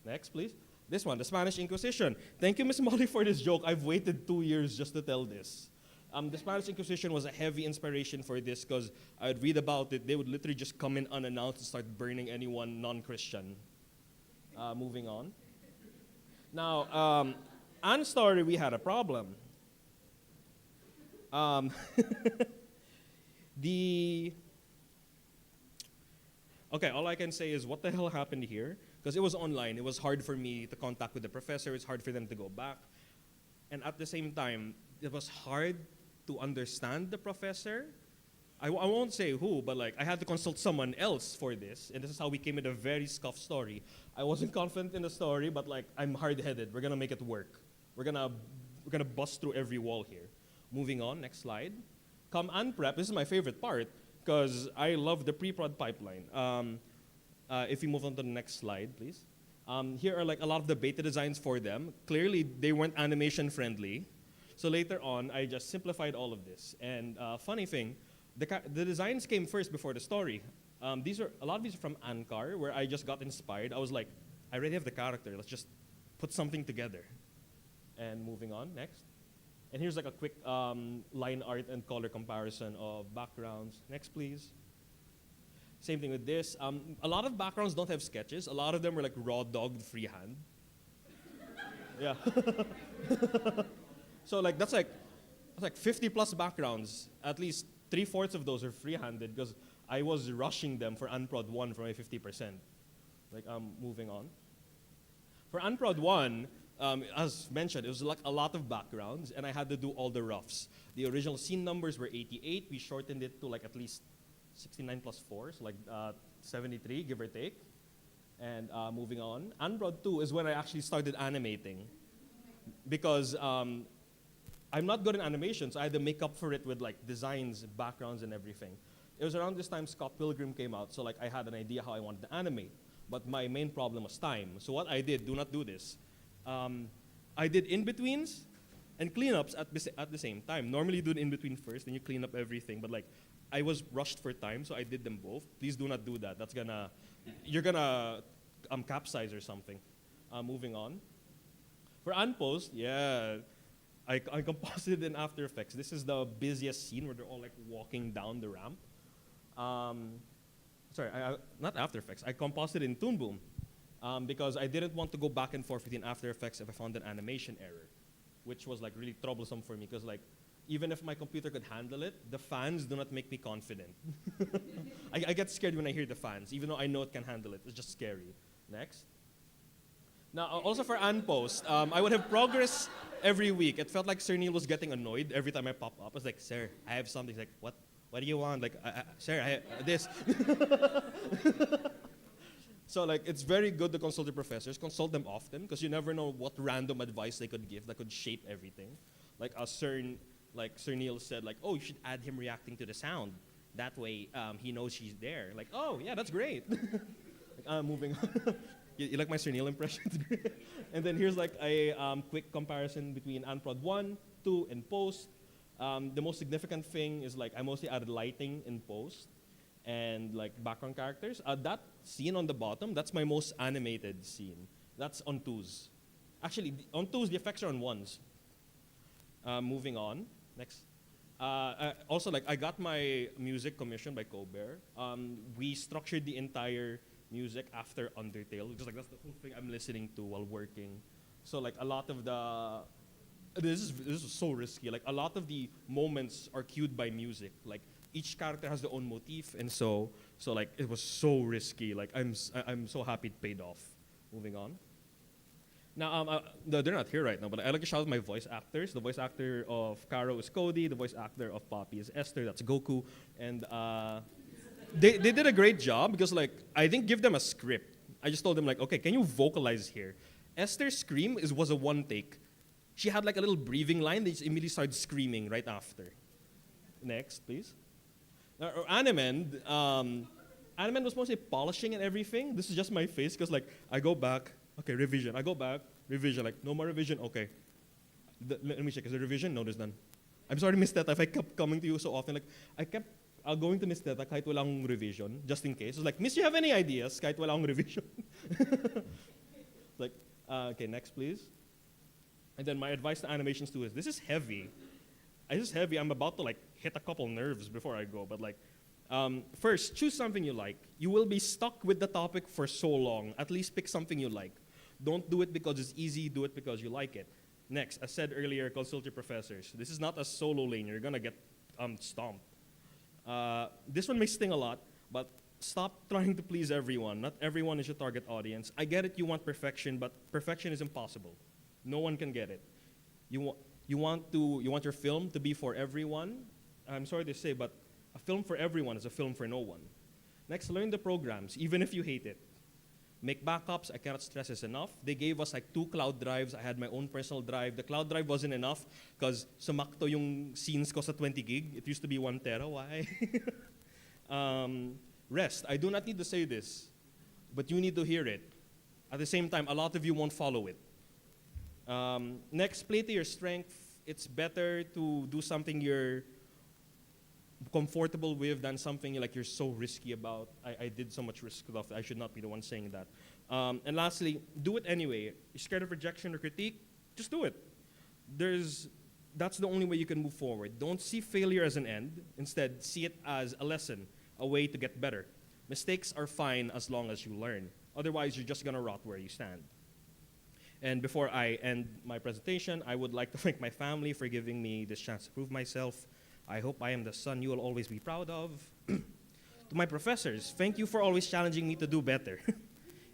next please, this one, the Spanish Inquisition. Thank you, Miss Molly, for this joke. I've waited 2 years just to tell this. The Spanish Inquisition was a heavy inspiration for this because I would read about it. They would literally just come in unannounced and start burning anyone non-Christian. Moving on. Now, Anne's story, we had a problem. Okay, all I can say is what the hell happened here? Because it was online. It was hard for me to contact with the professor. It's hard for them to go back. And at the same time, it was hard to understand the professor. I won't say who, but like I had to consult someone else for this. And this is how we came with a very scuffed story. I wasn't confident in the story, but like I'm hard-headed. We're gonna make it work. We're gonna bust through every wall here. Moving on, next slide. Come unprep. This is my favorite part because I love the pre-prod pipeline. If you move on to the next slide, please. Here are like a lot of the beta designs for them. Clearly, they weren't animation friendly. So later on, I just simplified all of this. And funny thing, the designs came first before the story. A lot of these are from Ankar, where I just got inspired. I was like, I already have the character. Let's just put something together. And moving on, next. And here's like a quick line art and color comparison of backgrounds. Next, please. Same thing with this. A lot of backgrounds don't have sketches. A lot of them were like raw dogged freehand. Yeah. So like that's like 50 plus backgrounds. At least 3/4 of those are free-handed because I was rushing them for Unprod 1 for my 50%. Like moving on. For Unprod 1, as mentioned, it was like a lot of backgrounds, and I had to do all the roughs. The original scene numbers were 88. We shortened it to like at least 69 plus 4, so like 73, give or take. And moving on. Unbroad 2 is when I actually started animating. Because I'm not good in animation, so I had to make up for it with like designs, backgrounds, and everything. It was around this time Scott Pilgrim came out, so like I had an idea how I wanted to animate. But my main problem was time. So what I did, do not do this. I did in-betweens and cleanups at the same time. Normally you do the in-between first, then you clean up everything. But like, I was rushed for time, so I did them both. Please do not do that. That's gonna, you're gonna capsize or something. Moving on. For unpost, yeah, I composited in After Effects. This is the busiest scene where they're all like walking down the ramp. Sorry, not After Effects. I composited in Toon Boom because I didn't want to go back and forth within After Effects if I found an animation error, which was like really troublesome for me because like even if my computer could handle it, the fans do not make me confident. I get scared when I hear the fans, even though I know it can handle it. It's just scary. Next. Now, also for Unpost, I would have progress every week. It felt like Sir Neil was getting annoyed every time I pop up. I was like, sir, I have something. He's like, what? What do you want? Like, sir, I have this. So like, it's very good to consult the professors. Consult them often, because you never know what random advice they could give that could shape everything. Like Sir Neil said, like, oh, you should add him reacting to the sound. That way, he knows she's there. Like, oh, yeah, that's great. Like, moving on. You like my Sir Neil impression? And then here's like a quick comparison between Unprod 1, 2, and Post. The most significant thing is like I mostly added lighting in Post and like background characters. That scene on the bottom, that's my most animated scene. That's on 2s. Actually, on 2s, the effects are on 1s. Moving on, next. Also, like I got my music commissioned by Colbert. We structured the entire music after Undertale, because like that's the whole thing I'm listening to while working. So like a lot of the this is so risky. Like a lot of the moments are cued by music. Like each character has their own motif, and so like it was so risky. Like I'm so happy it paid off. Moving on. Now they're not here right now, but I like to shout out my voice actors. The voice actor of Karo is Cody. The voice actor of Poppy is Esther. That's Goku, and they did a great job because like I didn't give them a script. I just told them like, okay, can you vocalize here? Esther's scream was a one take. She had like a little breathing line. They just immediately started screaming right after. Next, please. Now, Animen was mostly polishing and everything. This is just my face because like I go back, okay, revision. I go back, revision. Like no more revision. Okay, let me check. Is there revision? No, there's none. I'm sorry, Miss Teta, if I kept coming to you so often. Like I kept going to Miss Teta kahit walang revision, just in case. It's like, Miss, you have any ideas? Kahit walang revision. Like, okay, next, please. And then my advice to animation students, this is heavy. I'm about to like hit a couple nerves before I go, but like, first, choose something you like. You will be stuck with the topic for so long. At least pick something you like. Don't do it because it's easy, do it because you like it. Next, as said earlier, consult your professors. This is not a solo lane, you're gonna get stomped. This one may sting a lot, but stop trying to please everyone. Not everyone is your target audience. I get it, you want perfection, but perfection is impossible. No one can get it. You want your film to be for everyone. I'm sorry to say, but a film for everyone is a film for no one. Next, learn the programs, even if you hate it. Make backups, I cannot stress this enough. They gave us like 2 cloud drives. I had my own personal drive. The cloud drive wasn't enough because sumakto yung scenes ko sa 20 gig. It used to be 1 tera, why? Rest, I do not need to say this, but you need to hear it. At the same time, a lot of you won't follow it. Next, play to your strength. It's better to do something you're comfortable with than something like you're so risky about. I did so much risk stuff. I should not be the one saying that. And lastly, do it anyway. You're scared of rejection or critique? Just do it. That's the only way you can move forward. Don't see failure as an end. Instead, see it as a lesson, a way to get better. Mistakes are fine as long as you learn. Otherwise, you're just gonna rot where you stand. And before I end my presentation, I would like to thank my family for giving me this chance to prove myself. I hope I am the son you will always be proud of. To my professors, thank you for always challenging me to do better.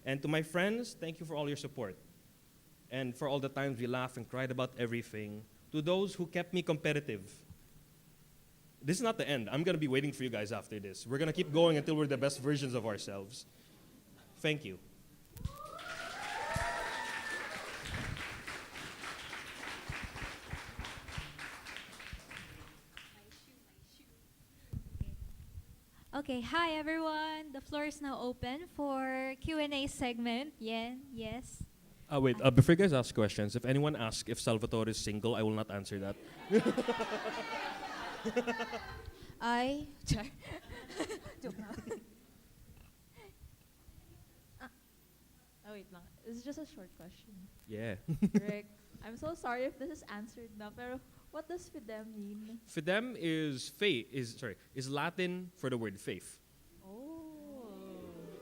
And to my friends, thank you for all your support. and for all the times we laughed and cried about everything, to those who kept me competitive. This is not the end. I'm going to be waiting for you guys after this. We're going to keep going until we're the best versions of ourselves. Thank you. Okay, hi everyone. The floor is now open for Q&A segment. Yes. Wait, before you guys ask questions, if anyone asks if Salvatore is single, I will not answer that. Joke lang. Oh, wait lang. It's just a short question. Yeah. Rick, I'm so sorry if this is answered now, pero what does fidem mean? Fidem is is Latin for the word faith. Oh.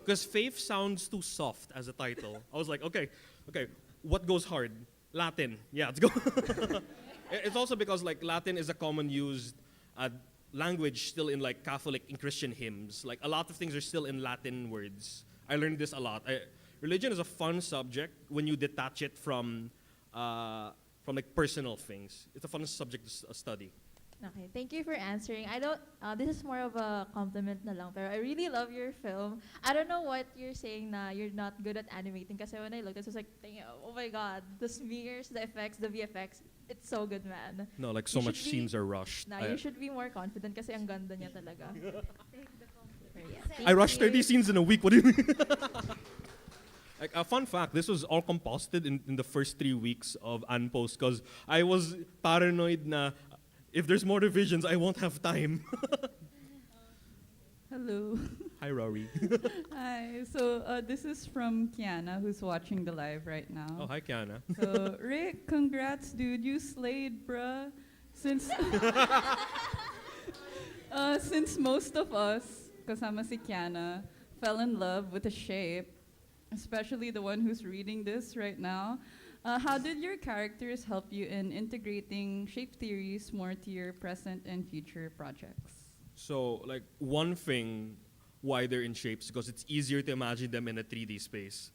Because faith sounds too soft as a title. I was like, okay, what goes hard? Latin. Yeah, let's go. It's also because like Latin is a common used language still in like Catholic and Christian hymns. Like a lot of things are still in Latin words. I learned this a lot. Religion is a fun subject when you detach it from like personal things. It's a fun subject to study. Okay, thank you for answering. I don't, this is more of a compliment na lang, pero I really love your film. I don't know what you're saying na you're not good at animating, kasi when I looked, it was like, oh my God, the smears, the effects, the VFX, it's so good, man. No, like so much scenes are rushed. You should be more confident kasi ang ganda niya talaga. I rushed 30 scenes in a week, what do you mean? Like a fun fact, this was all composted in the first 3 weeks of Unpost because I was paranoid na if there's more revisions, I won't have time. Hello. Hi, Rory. Hi. So this is from Kiana, who's watching the live right now. Oh, hi, Kiana. So Rick, congrats, dude. You slayed, bruh. Since most of us, kasama si Kiana, fell in love with the shape, especially the one who's reading this right now. How did your characters help you in integrating shape theories more to your present and future projects? So, like, one thing why they're in shapes because it's easier to imagine them in a 3D space.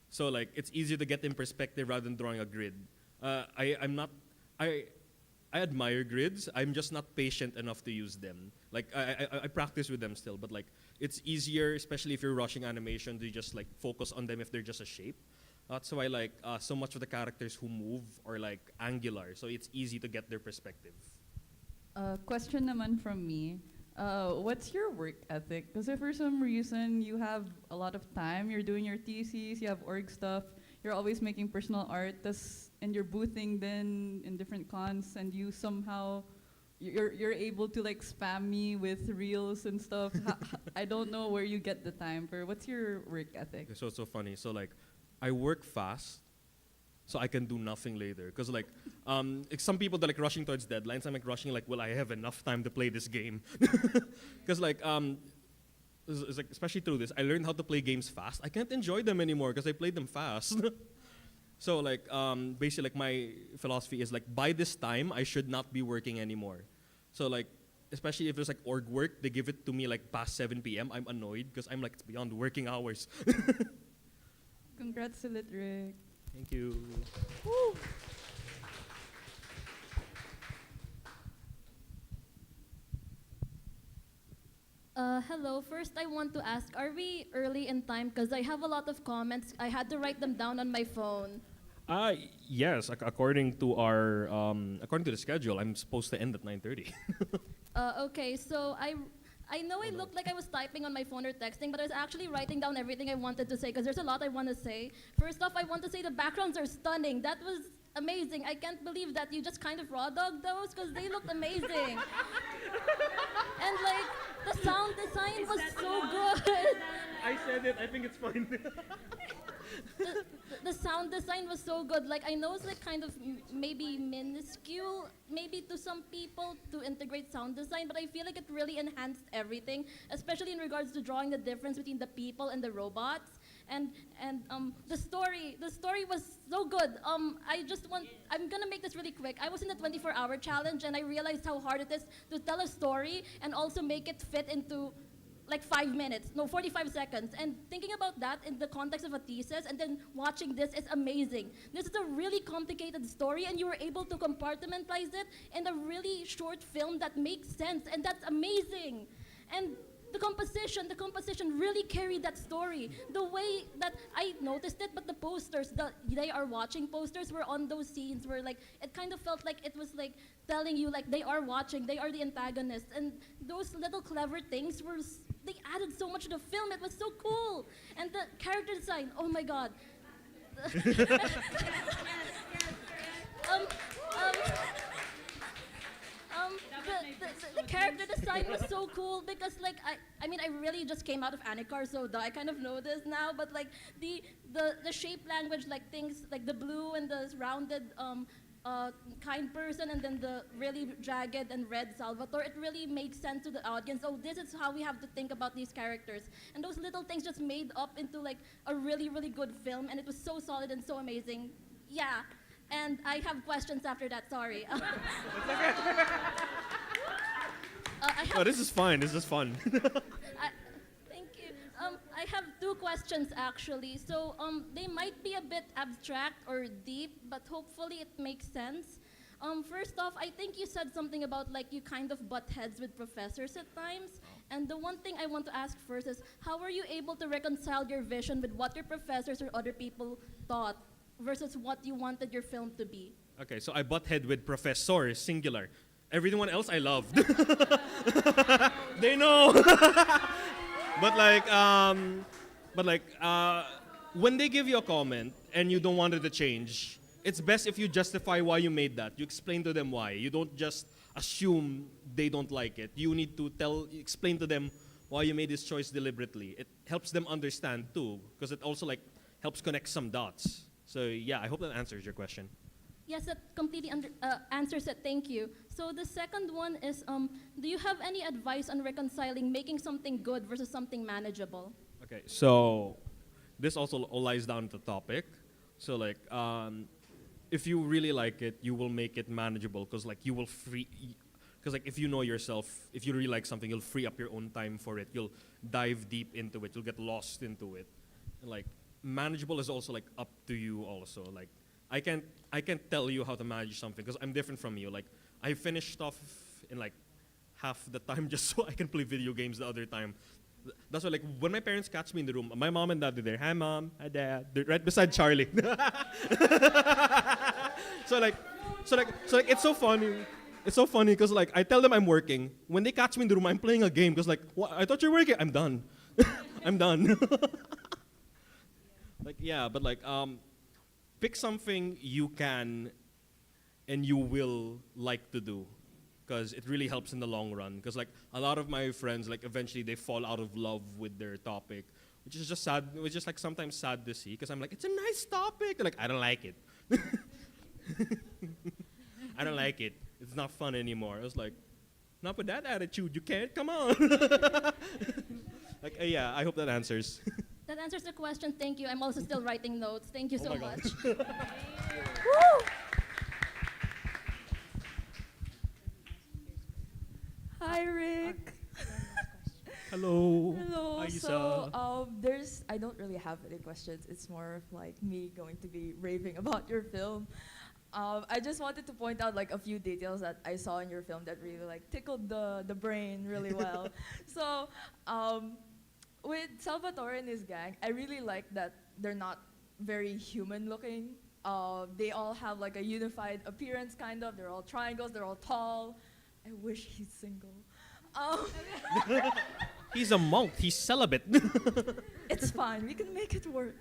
So, like, it's easier to get in perspective rather than drawing a grid. I admire grids. I'm just not patient enough to use them. Like, I practice with them still, but like, it's easier, especially if you're rushing animation, to just like focus on them if they're just a shape. That's why like so much of the characters who move are like angular, so it's easy to get their perspective. Question naman from me. What's your work ethic? Because if for some reason you have a lot of time, you're doing your theses, you have org stuff, you're always making personal art, and you're boothing then in different cons, and you somehow you're able to like spam me with reels and stuff. I don't know where you get the time for. What's your work ethic? So it's so funny. So like, I work fast, so I can do nothing later. Cause like some people that like rushing towards deadlines. I'm like rushing like, will I have enough time to play this game? Cause like it's like especially through this, I learned how to play games fast. I can't enjoy them anymore because I played them fast. So like basically like my philosophy is like by this time I should not be working anymore. So like especially if there's like org work, they give it to me like past 7 p.m. I'm annoyed because I'm like it's beyond working hours. Congrats, Rick. Thank you. Woo. Hello. First, I want to ask, are we early in time? Because I have a lot of comments. I had to write them down on my phone. Yes. According to our according to the schedule, I'm supposed to end at 9:30. Okay, so I know I looked like I was typing on my phone or texting, but I was actually writing down everything I wanted to say because there's a lot I want to say. First off, I want to say the backgrounds are stunning. That was amazing. I can't believe that you just kind of raw dogged those because they looked amazing. And like the sound design was so good. I said it. I think it's fine. The sound design was so good. Like I know it's like kind of maybe minuscule, maybe to some people to integrate sound design, but I feel like it really enhanced everything, especially in regards to drawing the difference between the people and the robots. And the story was so good. I'm gonna make this really quick. I was in the 24-hour challenge and I realized how hard it is to tell a story and also make it fit into like 5 minutes, no, 45 seconds. And thinking about that in the context of a thesis and then watching this is amazing. This is a really complicated story and you were able to compartmentalize it in a really short film that makes sense, and that's amazing. And the composition really carried that story. The way that I noticed it, but the posters, the They Are Watching posters were on those scenes where like, it kind of felt like it was like telling you like they are watching, they are the antagonists. And those little clever things they added so much to the film. It was so cool. And the character design, oh my God. um, the character design was so cool because like I mean I really just came out of Anicar, so I kind of know this now, but like the shape language, like things like the blue and the rounded kind person and then the really jagged and red Salvatore, it really makes sense to the audience. Oh, this is how we have to think about these characters. And those little things just made up into like a really, really good film, and it was so solid and so amazing. Yeah. And I have questions after that, sorry. Oh, this is fine. This is fun. Thank you. I have 2 questions actually. So they might be a bit abstract or deep, but hopefully it makes sense. First off, I think you said something about like you kind of butt heads with professors at times. And the one thing I want to ask first is, how are you able to reconcile your vision with what your professors or other people thought versus what you wanted your film to be? Okay, so I butt head with professor, singular. Everyone else I loved. They know. But when they give you a comment and you don't want it to change, it's best if you justify why you made that. You explain to them why. You don't just assume they don't like it. You need to explain to them why you made this choice deliberately. It helps them understand too, because it also like helps connect some dots. So yeah, I hope that answers your question. Yes, that completely answers it, thank you. So the second one is, do you have any advice on reconciling making something good versus something manageable? Okay, so this also all lies down to the topic. So like, if you really like it, you will make it manageable, because like you will because like if you know yourself, if you really like something, you'll free up your own time for it. You'll dive deep into it. You'll get lost into it. And like, manageable is also like up to you also. Like, I can't tell you how to manage something because I'm different from you. Like, I finish stuff in like half the time just so I can play video games the other time. That's why like when my parents catch me in the room, my mom and dad are there. Hi mom, hi dad. They're right beside Charlie. so it's so funny. It's so funny because like I tell them I'm working. When they catch me in the room, I'm playing a game because like, what? I thought you were working. I'm done. I'm done. Like yeah, but like pick something you can and you will like to do, because it really helps in the long run. Because like a lot of my friends, like eventually they fall out of love with their topic, which is just sad. Which is like sometimes sad to see, because I'm like, it's a nice topic. They're like, I don't like it. I don't like it. It's not fun anymore. I was like, not with that attitude. You can't. Come on. Like yeah, I hope that answers. That answers the question, thank you. I'm also still writing notes. Thank you so much. Hi, Rick. Hello. Hello. Hi, So, I don't really have any questions. It's more of like me going to be raving about your film. I just wanted to point out like a few details that I saw in your film that really like tickled the brain really well. So, with Salvatore and his gang, I really like that they're not very human looking. They all have like a unified appearance, kind of. They're all triangles, they're all tall. I wish he's single. He's a monk, he's celibate. It's fine, we can make it work.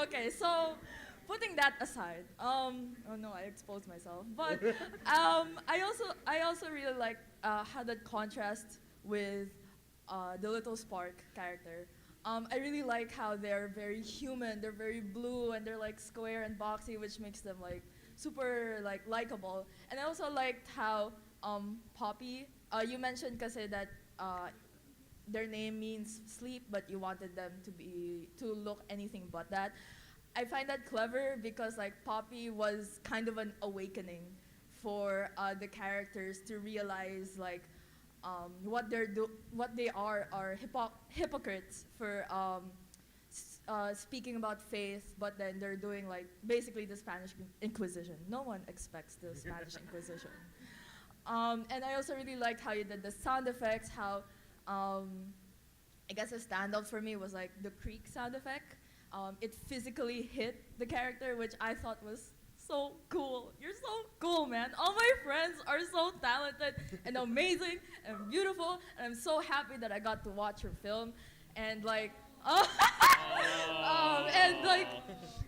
Okay, so putting that aside, oh no, I exposed myself. But I also really like how that contrast with the Little Spark character. I really like how they're very human. They're very blue and they're like square and boxy, which makes them like super like likable. And I also liked how Poppy. You mentioned kasi that their name means sleep, but you wanted them to look anything but that. I find that clever because like Poppy was kind of an awakening for the characters to realize like what they are hypocrites for speaking about faith, but then they're doing like basically the Spanish Inquisition. No one expects the Spanish Inquisition. And I also really liked how you did the sound effects, how I guess a standout for me was like the creak sound effect. It physically hit the character, which I thought was so cool. You're so cool, man. All my friends are so talented and amazing and beautiful, and I'm so happy that I got to watch your film. And like, and like,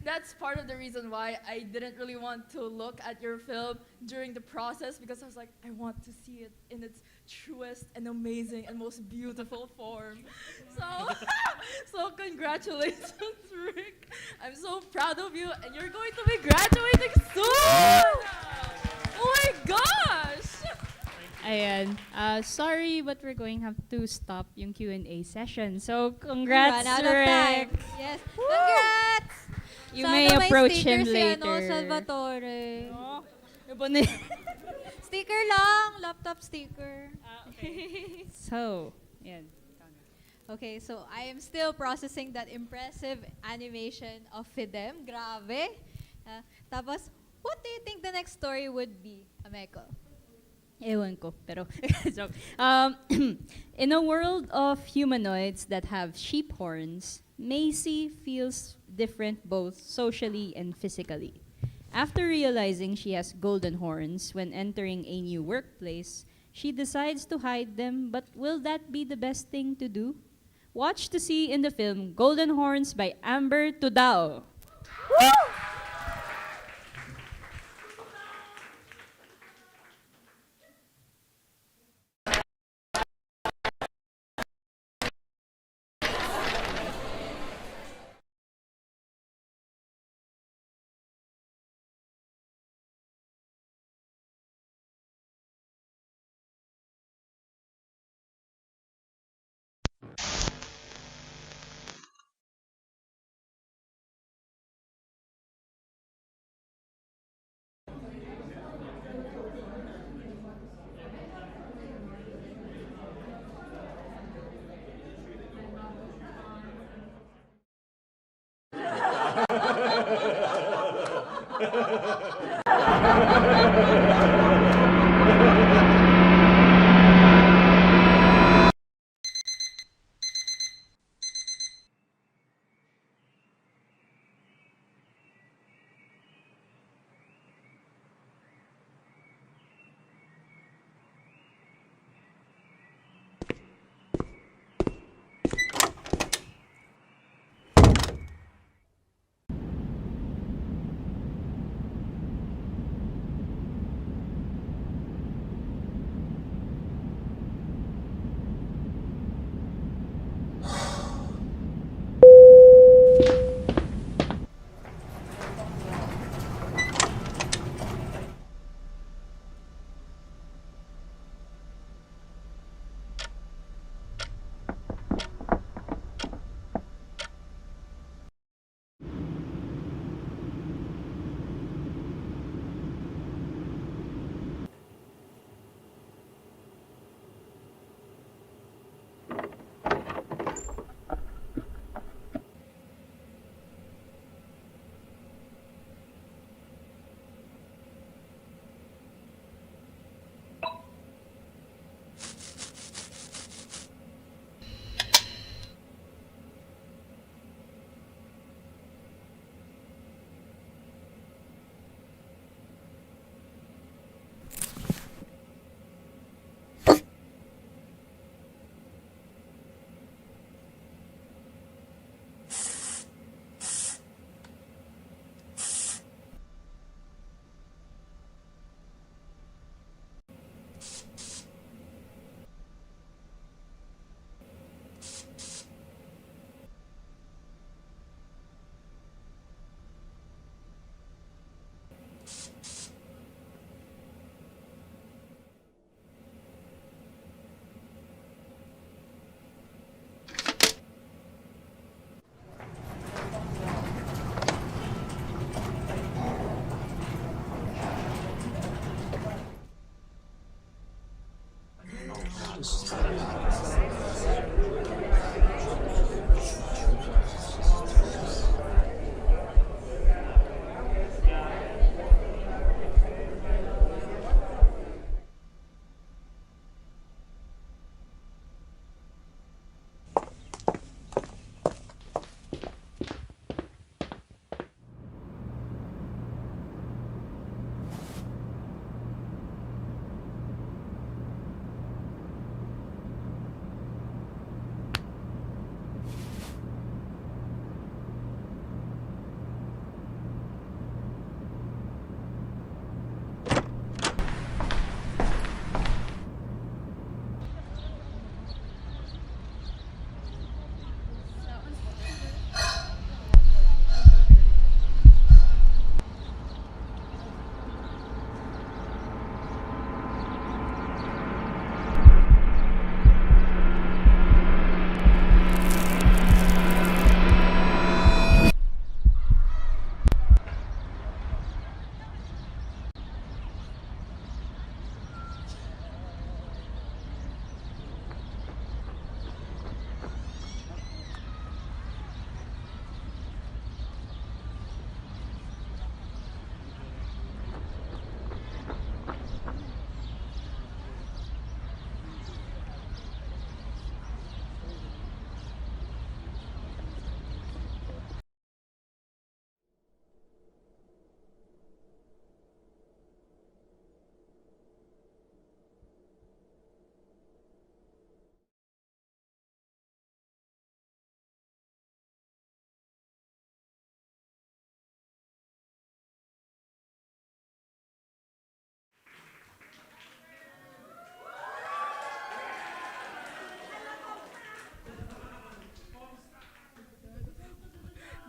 that's part of the reason why I didn't really want to look at your film during the process, because I was like, I want to see it in its truest and amazing and most beautiful form. So, so congratulations, Rick. I'm so proud of you, and you're going to be graduating soon. Oh my gosh! Ayan. Sorry, but we're going to have to stop yung Q&A session. So, congrats, Run out of time. Rick. Yes. Congrats! You Sana may may approach sticker him si later. Salvatore. Oh. Sticker lang, laptop sticker. Okay. So, yan. Okay, so I am still processing that impressive animation of Fidem. Grabe. Tapos, what do you think the next story would be, Ameko? Ewan ko, pero joke. In a world of humanoids that have sheep horns, Macy feels different both socially and physically. After realizing she has golden horns when entering a new workplace, she decides to hide them, but will that be the best thing to do? Watch to see in the film Golden Horns by Amber Tuddao.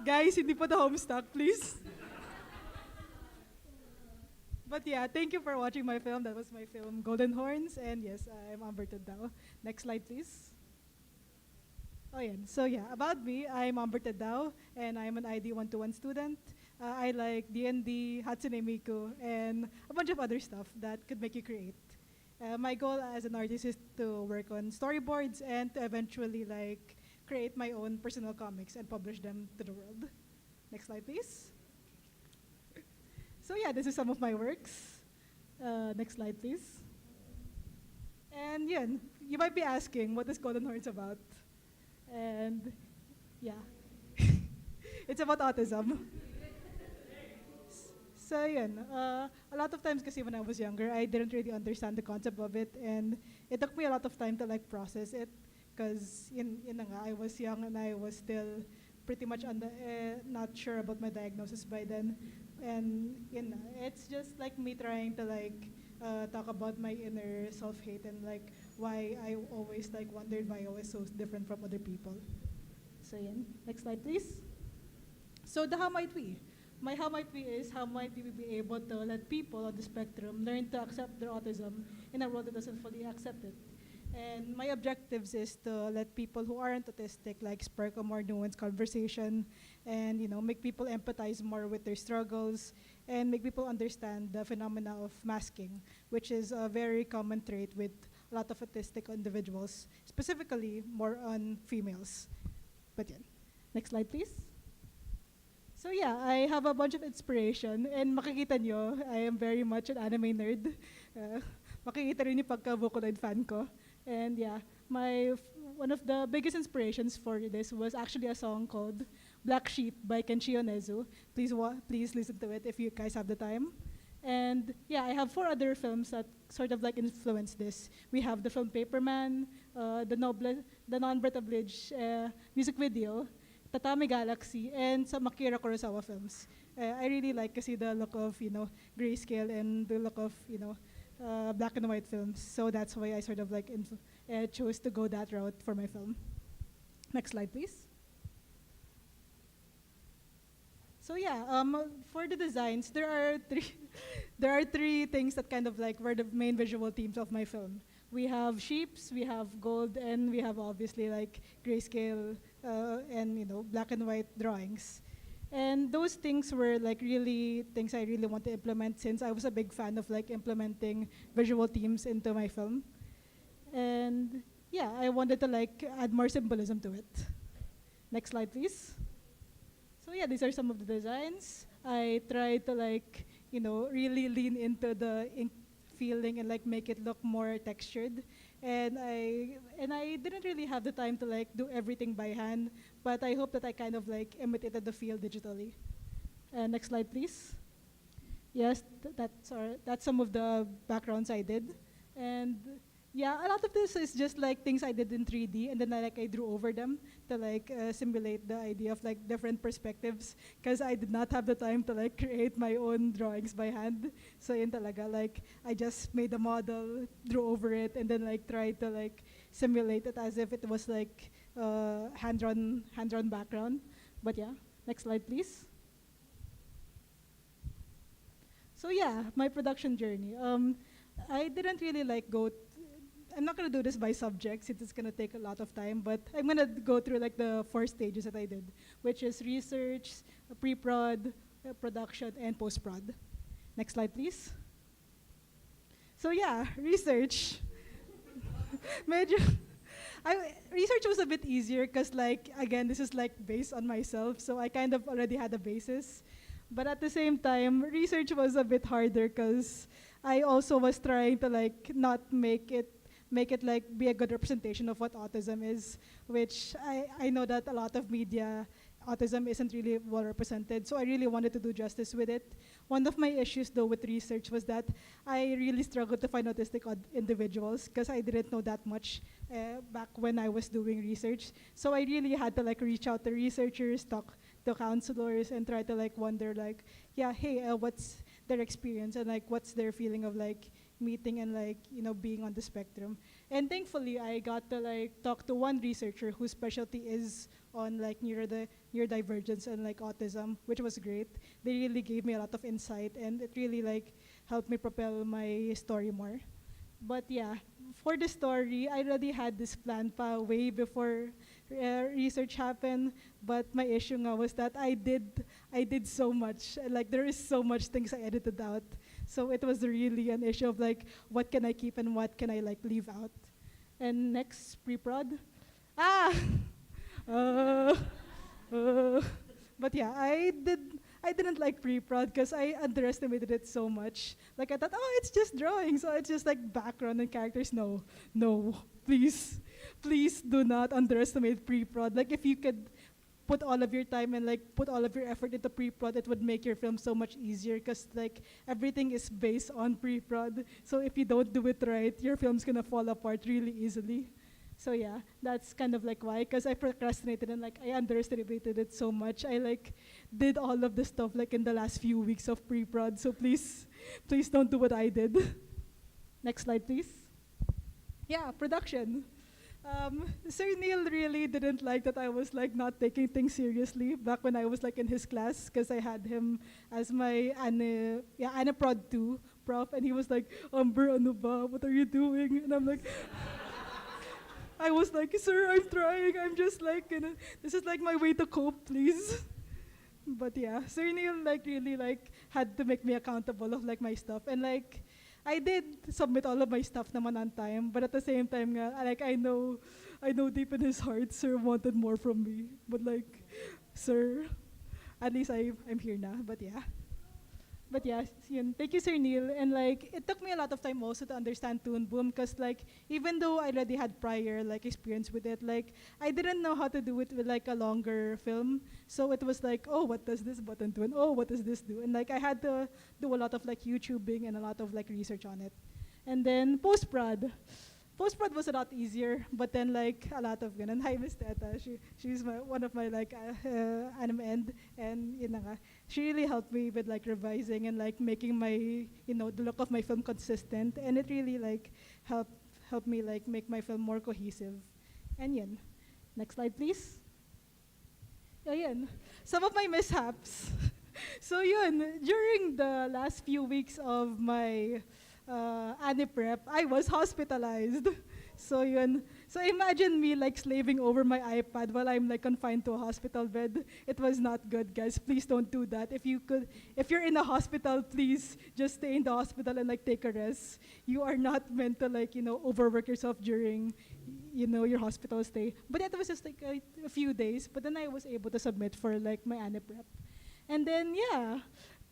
Guys, hindi po the Homestuck, please. But yeah, thank you for watching my film. That was my film, Golden Horns. And yes, I'm Amber Tuddao. Next slide, please. Oh yeah, so yeah, about me, I'm Amber Tuddao, and I'm an ID 121 student. I like D&D, Hatsune Miku, and a bunch of other stuff that could make you create. My goal as an artist is to work on storyboards and to eventually like create my own personal comics and publish them to the world. Next slide, please. So yeah, this is some of my works. Next slide, please. And yeah, you might be asking, what is Golden Horns about? And yeah, it's about autism. So yun, a lot of times kasi when I was younger, I didn't really understand the concept of it, and it took me a lot of time to like process it, because I was young and I was still pretty much not sure about my diagnosis by then, and it's just like me trying to like talk about my inner self-hate and like why I always like wondered why I was so different from other people. So yeah, next slide please. So the how might we? My how might we is how might we be able to let people on the spectrum learn to accept their autism in a world that doesn't fully accept it. And my objectives is to let people who aren't autistic like spark a more nuanced conversation and make people empathize more with their struggles and make people understand the phenomena of masking, which is a very common trait with a lot of autistic individuals, specifically more on females. But yeah, next slide please. So yeah, I have a bunch of inspiration, and makikita nyo, I am very much an anime nerd. Makikita rin yung pagka-Vocaloid fan ko. And yeah, one of the biggest inspirations for this was actually a song called Black Sheep by Kenshi Yonezu. Please listen to it if you guys have the time. And yeah, I have 4 other films that sort of like influenced this. We have the film Paperman, the Non-Breath Bridge music video, Tatami Galaxy, and some Akira Kurosawa films. I really like kasi the look of grayscale and the look of black and white films. So that's why I sort of like chose to go that route for my film. Next slide, please. So yeah, for the designs, there are three things that kind of like were the main visual themes of my film. We have sheeps, we have gold, and we have obviously like grayscale and black and white drawings. And those things were like really things I really want to implement since I was a big fan of like implementing visual themes into my film. And yeah, I wanted to like add more symbolism to it. Next slide, please. So yeah, these are some of the designs. I tried to like, really lean into the ink feeling and like make it look more textured. And I didn't really have the time to like do everything by hand, but I hope that I kind of like imitated the feel digitally. Next slide, please. Yes, that's some of the backgrounds I did. And yeah, a lot of this is just like things I did in 3D, and then I drew over them to like simulate the idea of like different perspectives, because I did not have the time to like create my own drawings by hand. So yun talaga, like I just made a model, drew over it, and then like tried to like simulate it as if it was like hand-drawn background. But yeah, next slide please. So yeah, my production journey. I didn't really like I'm not gonna do this by subject since it's gonna take a lot of time, but I'm gonna go through like the 4 stages that I did, which is research, pre-prod, production, and post-prod. Next slide, please. So yeah, research. Research was a bit easier because like, again, this is like based on myself, so I kind of already had a basis. But at the same time, research was a bit harder because I also was trying to like not make it like be a good representation of what autism is, which I know that a lot of media, autism isn't really well represented, so I really wanted to do justice with it. One of my issues though with research was that I really struggled to find autistic individuals because I didn't know that much back when I was doing research. So I really had to like reach out to researchers, talk to counselors, and try to like wonder like, yeah, hey, what's their experience and like what's their feeling of like meeting and like being on the spectrum. And thankfully I got to like talk to one researcher whose specialty is on like neurodivergence and like autism, which was great. They really gave me a lot of insight, and it really like helped me propel my story more. But yeah, for the story, I already had this plan pa way before research happened. But my issue nga was that I did so much. Like there is so much things I edited out. So it was really an issue of like what can I keep and what can I like leave out. And next pre-prod. Ah, uh, uh, but yeah, I didn't like pre-prod because I underestimated it so much. Like I thought, oh, it's just drawing, so it's just like background and characters. No, no, please do not underestimate pre-prod. Like if you could put all of your time and like put all of your effort into pre-prod, it would make your film so much easier because like everything is based on pre-prod. So if you don't do it right, your film's gonna fall apart really easily. So yeah, that's kind of like why, because I procrastinated and like I underestimated it so much. I like did all of the stuff like in the last few weeks of pre-prod. So please don't do what I did. Next slide, please. Yeah, production. Sir Neil really didn't like that I was like not taking things seriously back when I was like in his class, because I had him as my Anaprod 2 prof, and he was like, Amber, ano ba? What are you doing? And I'm like, I was like, sir, I'm trying. I'm just like, this is like my way to cope, please. But yeah, Sir Neil like really like had to make me accountable of like my stuff, and like I did submit all of my stuff naman on time, but at the same time nga, like I know deep in his heart, sir wanted more from me. But like, sir, at least I'm here na. But yeah. But yeah, yun. Thank you, Sir Neil. And like, it took me a lot of time also to understand Toon Boom, because like, even though I already had prior like experience with it, like, I didn't know how to do it with like a longer film. So it was like, oh, what does this button do? And oh, what does this do? And like, I had to do a lot of like YouTubing and a lot of like research on it. And then post-prod. Post-prod was a lot easier, but then like a lot of ganun. Hi, Miss Teta. She's one of my like anime end, and yun na nga. She really helped me with like revising and like making my the look of my film consistent, and it really like helped me like make my film more cohesive. And yun. Next slide, please. Ayan. Some of my mishaps. So yun, during the last few weeks of my Aniprep, I was hospitalized. So yun. So imagine me like slaving over my iPad while I'm like confined to a hospital bed. It was not good, guys. Please don't do that. If you're in a hospital, please just stay in the hospital and like take a rest. You are not meant to like overwork yourself during your hospital stay. But that was just like a few days. But then I was able to submit for like my Aniprep. And then yeah,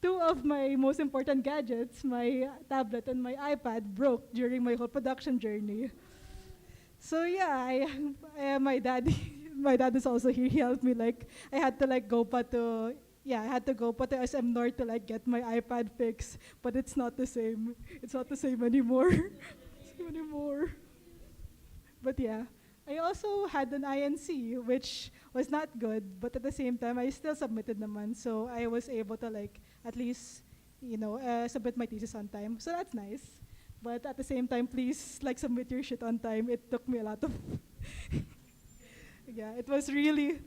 two of my most important gadgets, my tablet and my iPad, broke during my whole production journey. So yeah, my dad is also here. He helped me like I had to like go to SM North to like get my iPad fixed, but it's not the same. It's not the same anymore. But yeah, I also had an INC, which was not good, but at the same time, I still submitted naman. So I was able to like at least, submit my thesis on time. So that's nice. But at the same time, please like submit your shit on time. It took me a lot of, yeah, it was really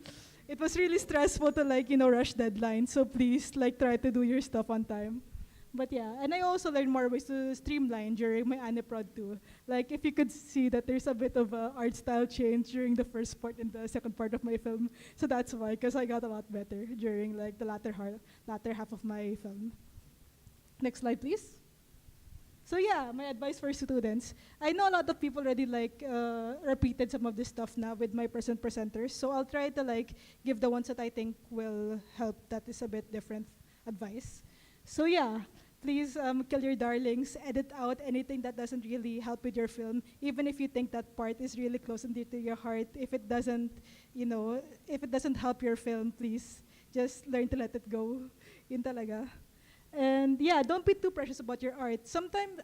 stressful to like, rush deadlines. So please like try to do your stuff on time. But yeah, and I also learned more ways to streamline during my Aniprod too. Like if you could see that there's a bit of a art style change during the first part and the second part of my film. So that's why, because I got a lot better during like the latter half of my film. Next slide, please. So yeah, my advice for students. I know a lot of people already like repeated some of this stuff now with my presenters. So I'll try to like give the ones that I think will help. That is a bit different advice. So yeah, please kill your darlings. Edit out anything that doesn't really help with your film, even if you think that part is really close and dear to your heart. If it doesn't, if it doesn't help your film, please just learn to let it go. Yun talaga. And yeah, don't be too precious about your art. Sometimes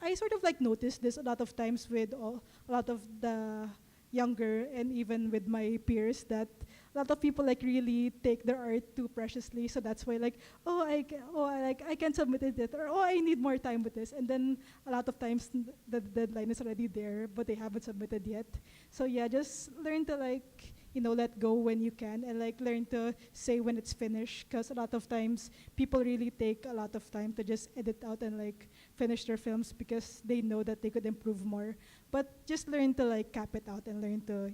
I sort of like notice this a lot of times with a lot of the younger and even with my peers, that a lot of people like really take their art too preciously. So that's why like, I can't submit it, or I need more time with this. And then a lot of times the deadline is already there, but they haven't submitted yet. So yeah, just learn to like let go when you can, and like learn to say when it's finished. Because a lot of times people really take a lot of time to just edit out and like finish their films because they know that they could improve more. But just learn to like cap it out and learn to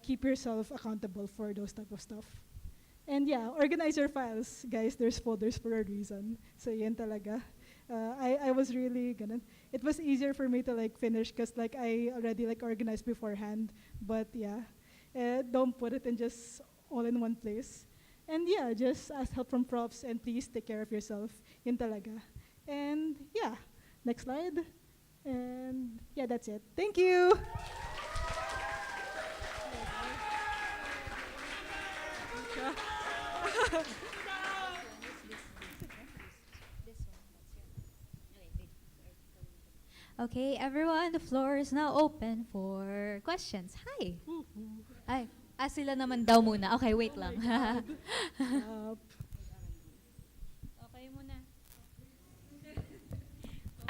keep yourself accountable for those type of stuff. And yeah, organize your files, guys. There's folders for a reason. So yan talaga. I was really ganun. It was easier for me to like finish because like I already like organized beforehand. But yeah, don't put it in just all in one place. And yeah, just ask help from props and please take care of yourself. Yun talaga. And yeah, next slide. And yeah, that's it. Thank you. Okay, everyone, the floor is now open for questions. Hi. Ay, sila naman daw muna. Okay, wait lang. Okay muna.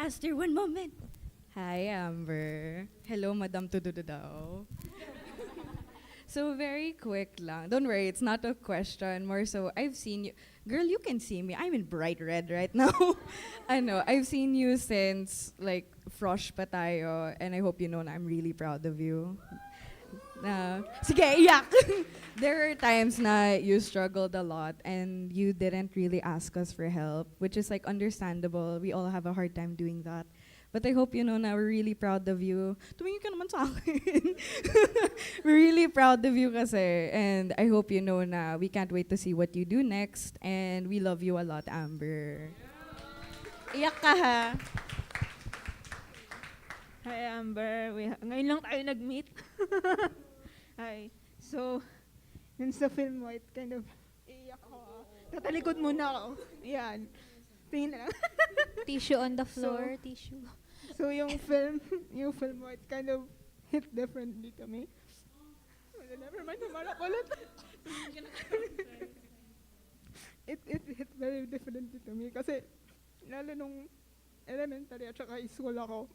Aster, one moment. Hi, Amber. Hello, Madam Tuddao. So very quick lang. Don't worry, it's not a question. More so, I've seen you. Girl, you can see me. I'm in bright red right now. I know. I've seen you since like Frosh pa tayo, and I hope you know na I'm really proud of you. Sige, iyak! There are times na you struggled a lot and you didn't really ask us for help, which is like understandable. We all have a hard time doing that. But I hope you know na we're really proud of you. Tumingin ka naman sa akin. We're really proud of you kasi. And I hope you know na we can't wait to see what you do next. And we love you a lot, Amber. Iyak ka ha. Hi Amber, ngayon lang tayo nag-meet. Hi. So, yun sa film mo, it kind of, iyak ako. Tatalikod muna ako. Yan. Tingin na lang. Tissue on the floor, tissue. So yung film mo, it kind of hit differently to me. Never mind, humarap ulit. It hit very differently to me kasi lalo nung elementary at saka high school ako,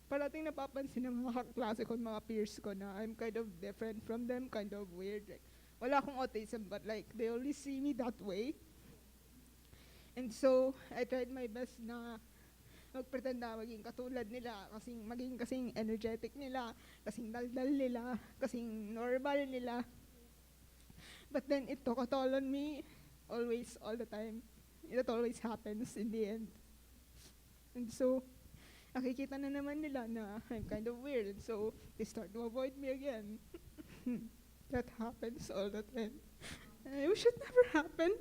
parating napapansin ng mga kaklase ko, mga peers ko na I'm kind of different from them, kind of weird. Like, wala akong autism, but like they only see me that way. And so, I tried my best na magpretend na maging katulad nila, maging kasing energetic nila, kasing daldal nila, kasing normal nila. But then it took a toll on me, always, all the time. It always happens in the end. And so, nakikita na naman nila na I'm kind of weird, and so they start to avoid me again. That happens all the time. And I wish it never happened.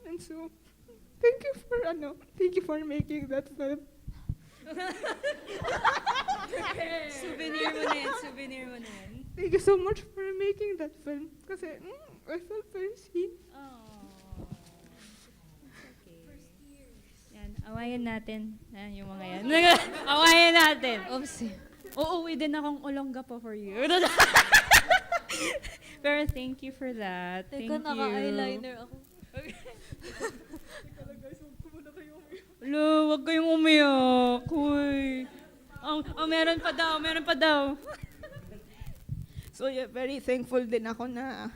And so, thank you for making that film. Souvenir mo na yan. Thank you so much for making that film. Kasi, I felt very seen. Yan, awayan natin. Yan, yung mga yan. Awayan natin. Oops. Uuwi din akong Olongga po for you. Pero thank you for that. Thank you. Teka, naka-eyeliner ako. Lo, wag kayong umiyak. Uy. Meron pa daw. So yeah, very thankful din ako na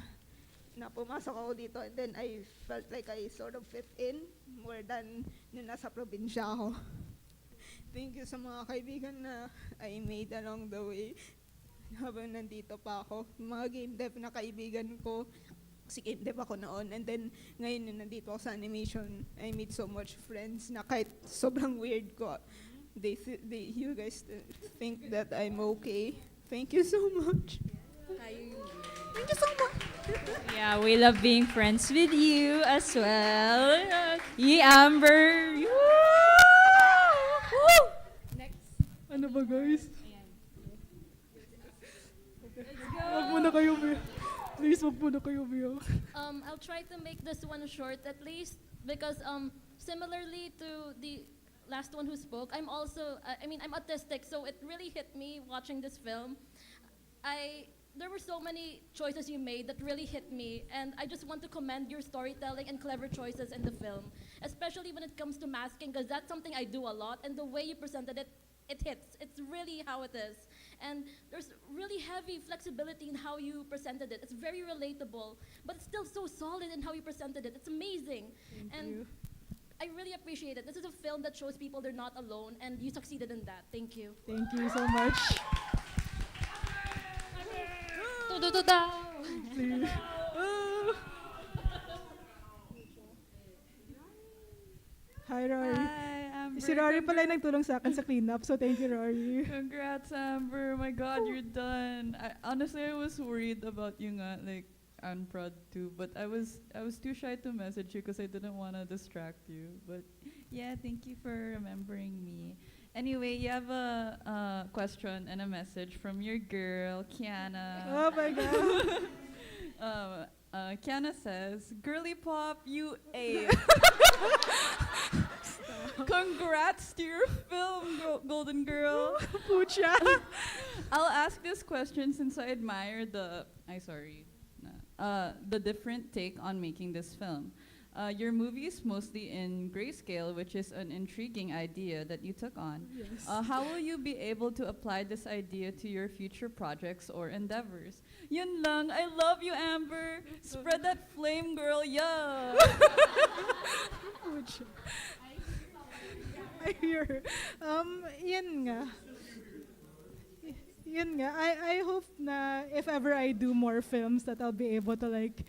pumasok ako dito, and then I felt like I sort of fit in more than nung nasa probinsya ako. Thank you sa mga kaibigan na I made along the way habang nandito pa ako. Mga game dev na kaibigan ko, si game dev ako noon, and then ngayon na nandito ako sa animation, I made so much friends na kahit sobrang weird ko, you guys think that I'm okay. Thank you so much. Thank you so much. Yeah, we love being friends with you as well. Amber. Woo! Next. Ano ba, guys? Wag muna kayo, Bea. Please, wag muna kayo, Bea. I'll try to make this one short at least because similarly to the last one who spoke, I'm also, I'm autistic, so it really hit me watching this film. There were so many choices you made that really hit me, and I just want to commend your storytelling and clever choices in the film, especially when it comes to masking, because that's something I do a lot, and the way you presented it it hits. It's really how it is. And there's really heavy flexibility in how you presented it. It's very relatable, but it's still so solid in how you presented it. It's amazing. Thank you. I really appreciate it. This is a film that shows people they're not alone, and you succeeded in that. Thank you. Thank you so much. Tuddao. Please. Hi, Rory. Hi, Amber. Si Rory pala yung nagtulong sa akin sa cleanup, so thank you, Rory. Congrats, Amber. My God, you're done. Honestly, I was worried about you nga, like, I'm proud too, but I was too shy to message you because I didn't want to distract you. But yeah, thank you for remembering me. Anyway, you have a question and a message from your girl, Kiana. Oh my God. Kiana says, "Girly Pop, you A. Congrats to your film, Golden Girl." Pucha. I'll ask this question since I admire the different take on making this film. Your movie is mostly in grayscale, which is an intriguing idea that you took on. Yes. How will you be able to apply this idea to your future projects or endeavors? Yun lang. I love you, Amber. Spread that flame, girl. Yeah. Pucha. I hear her. Yan nga. Yun nga. I hope na if ever I do more films that I'll be able to like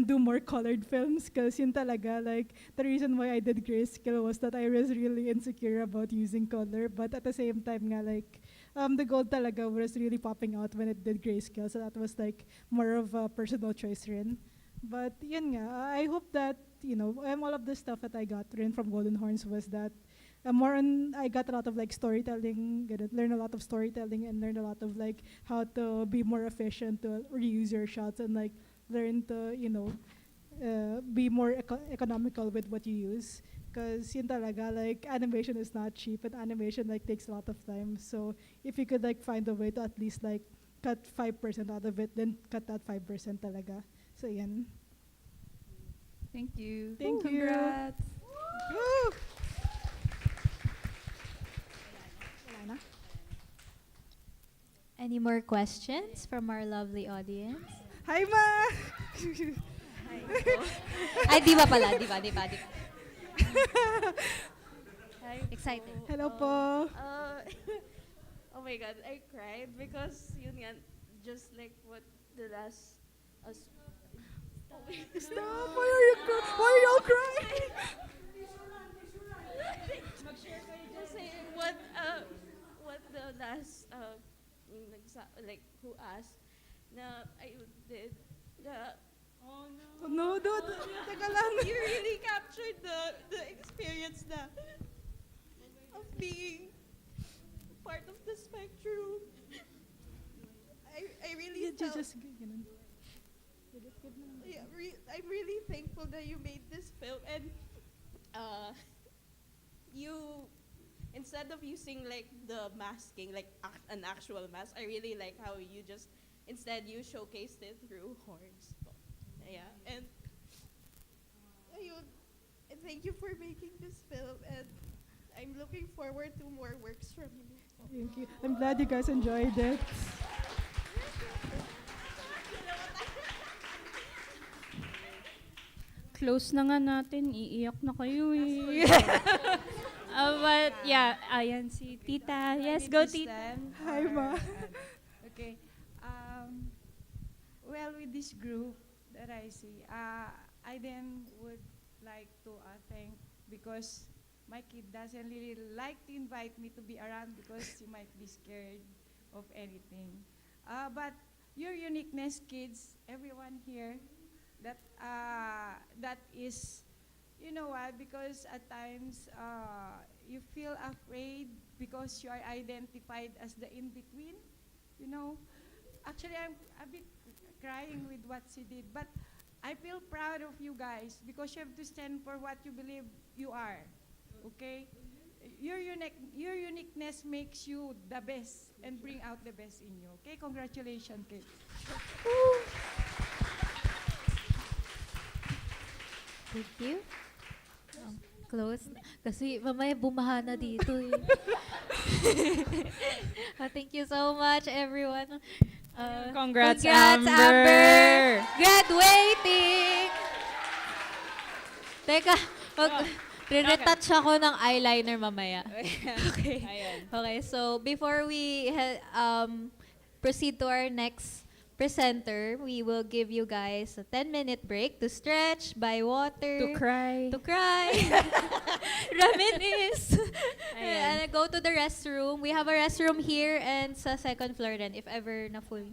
do more colored films, because yun talaga, like, the reason why I did grayscale was that I was really insecure about using color, but at the same time nga, like, the gold talaga was really popping out when it did grayscale, so that was like more of a personal choice rin. But yun nga, I hope that, you know, all of the stuff that I got rin from Golden Horns was that I got a lot of like storytelling, learn a lot of storytelling, and learn a lot of like how to be more efficient, to reuse your shots, and like learn to, you know, be more economical with what you use. Because yun talaga, like, animation is not cheap, and animation like takes a lot of time. So if you could like find a way to at least like cut 5% out of it, then cut that 5% talaga. So yan. Thank you. Thank you. Congrats. Woo! Any more questions from our lovely audience? Hi, Ma! Ay, di ba pala? Di ba? Hi. Excited. Hello po. Oh my God, I cried because yun nga, just like what the last... Stop! Why are you all crying? Just saying what the last like who asked na I did na No, dude. Teka lang. You really captured the experience na of being part of the spectrum. I really felt, I'm really thankful that you made this film, and you, instead of using like the masking, like an actual mask, I really like how you just, instead you showcased it through horns. Yeah, and thank you for making this film, and I'm looking forward to more works from you. Thank you. I'm glad you guys enjoyed it. Close na nga natin, iiyak na kayo eh. But yeah, ayan si Tita. Yes, go Tita. Hi, Ma. Okay. Well, with this group that I see, I then would like to thank, because my kid doesn't really like to invite me to be around because she might be scared of anything. But your uniqueness, kids, everyone here, that is, you know what, because at times you feel afraid because you are identified as the in-between, you know. Actually, I'm a bit crying with what she did, but I feel proud of you guys because you have to stand for what you believe you are, okay? Your uniqueness makes you the best and bring out the best in you, okay? Congratulations, kids. Thank you. Close. Kasi mamaya bumaha na dito eh. Thank you so much, everyone. Congrats, Amber! Amber! Graduating! Teka, Okay. retouch ako ng eyeliner mamaya. Okay. Ayan. Okay, so before we proceed to our next presenter, we will give you guys a 10-minute break to stretch, buy water, To cry. reminisce, Ayan. and go to the restroom. We have a restroom here and sa second floor din, if ever na full.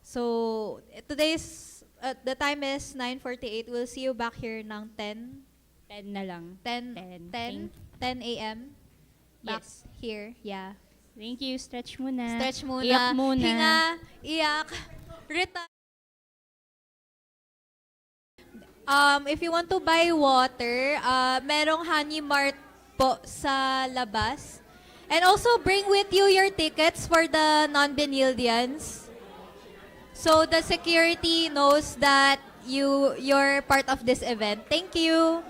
So, today's, the time is 9:48. We'll see you back here ng 10 10 na lang. 10 a.m. Back Yes. here, yeah. Thank you. Stretch muna. Stretch muna. Iyak muna. Hinga, iyak, if you want to buy water, merong Honey Mart po sa labas. And also bring with you your tickets for the non-Benildians. So the security knows that you're part of this event. Thank you.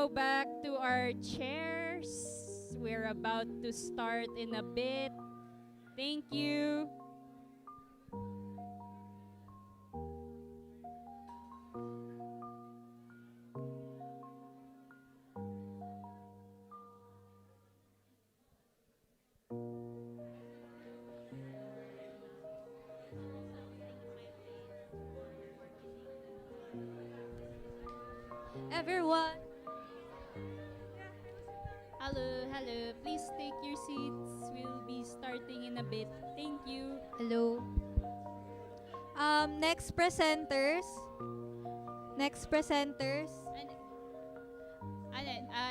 go back to our chairs. We're about to start in a bit. Thank you. Everyone. Hello, hello. Please take your seats. We'll be starting in a bit. Thank you. Hello. Next presenters.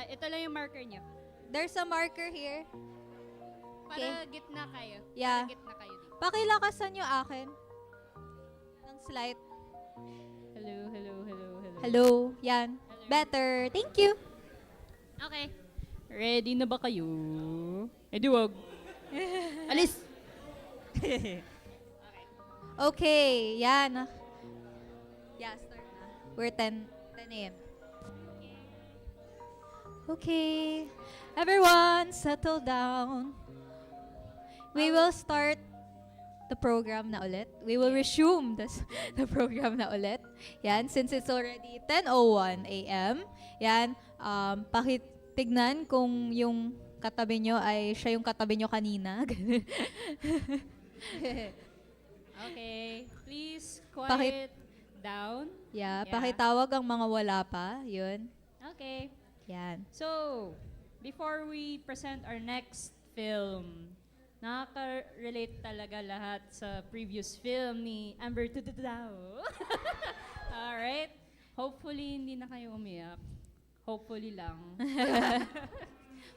Ito lang yung marker niyo. There's a marker here. Para gitna kayo. Yeah. Para gitna kayo dito. Pakilakasan yung akin. Ng slide. Hello, hello, hello, hello. Hello. Yan. Better. Thank you. Okay. Ready na ba kayo? Eh di wag. Alis! Okay. Yan. Yeah, start na. We're 10 a.m. Okay. Everyone, settle down. We will start the program na ulit. We will resume the program na ulit. Yan, since it's already 10:01 a.m. Yan, pakitignan kung yung katabi nyo ay siya yung katabi nyo kanina. Okay. Please quiet down. Yeah, pakitawag ang mga wala pa. Yun. Okay. Yan. So, before we present our next film, nakaka-relate talaga lahat sa previous film ni Amber Tuddao. Alright? Hopefully, hindi na kayo umiyak. Hopefully lang.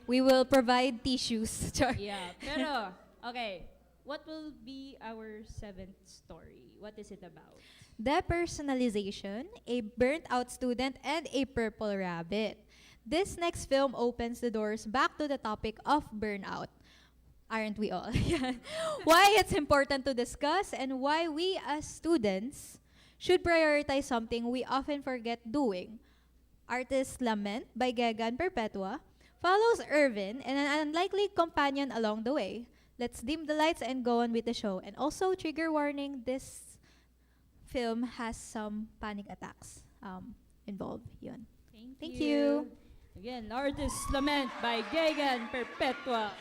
We will provide tissues. Yeah. Pero, okay. What will be our 7th story? What is it about? Depersonalization, a burnt-out student, and a purple rabbit. This next film opens the doors back to the topic of burnout. Aren't we all? Why it's important to discuss and why we as students should prioritize something we often forget doing. Artist's Lament by Gaegan Perpetua follows Irvin and an unlikely companion along the way. Let's dim the lights and go on with the show. And also, trigger warning, this film has some panic attacks involved. Yun. Thank you. Again, Artist's Lament by Gaegan Perpetua.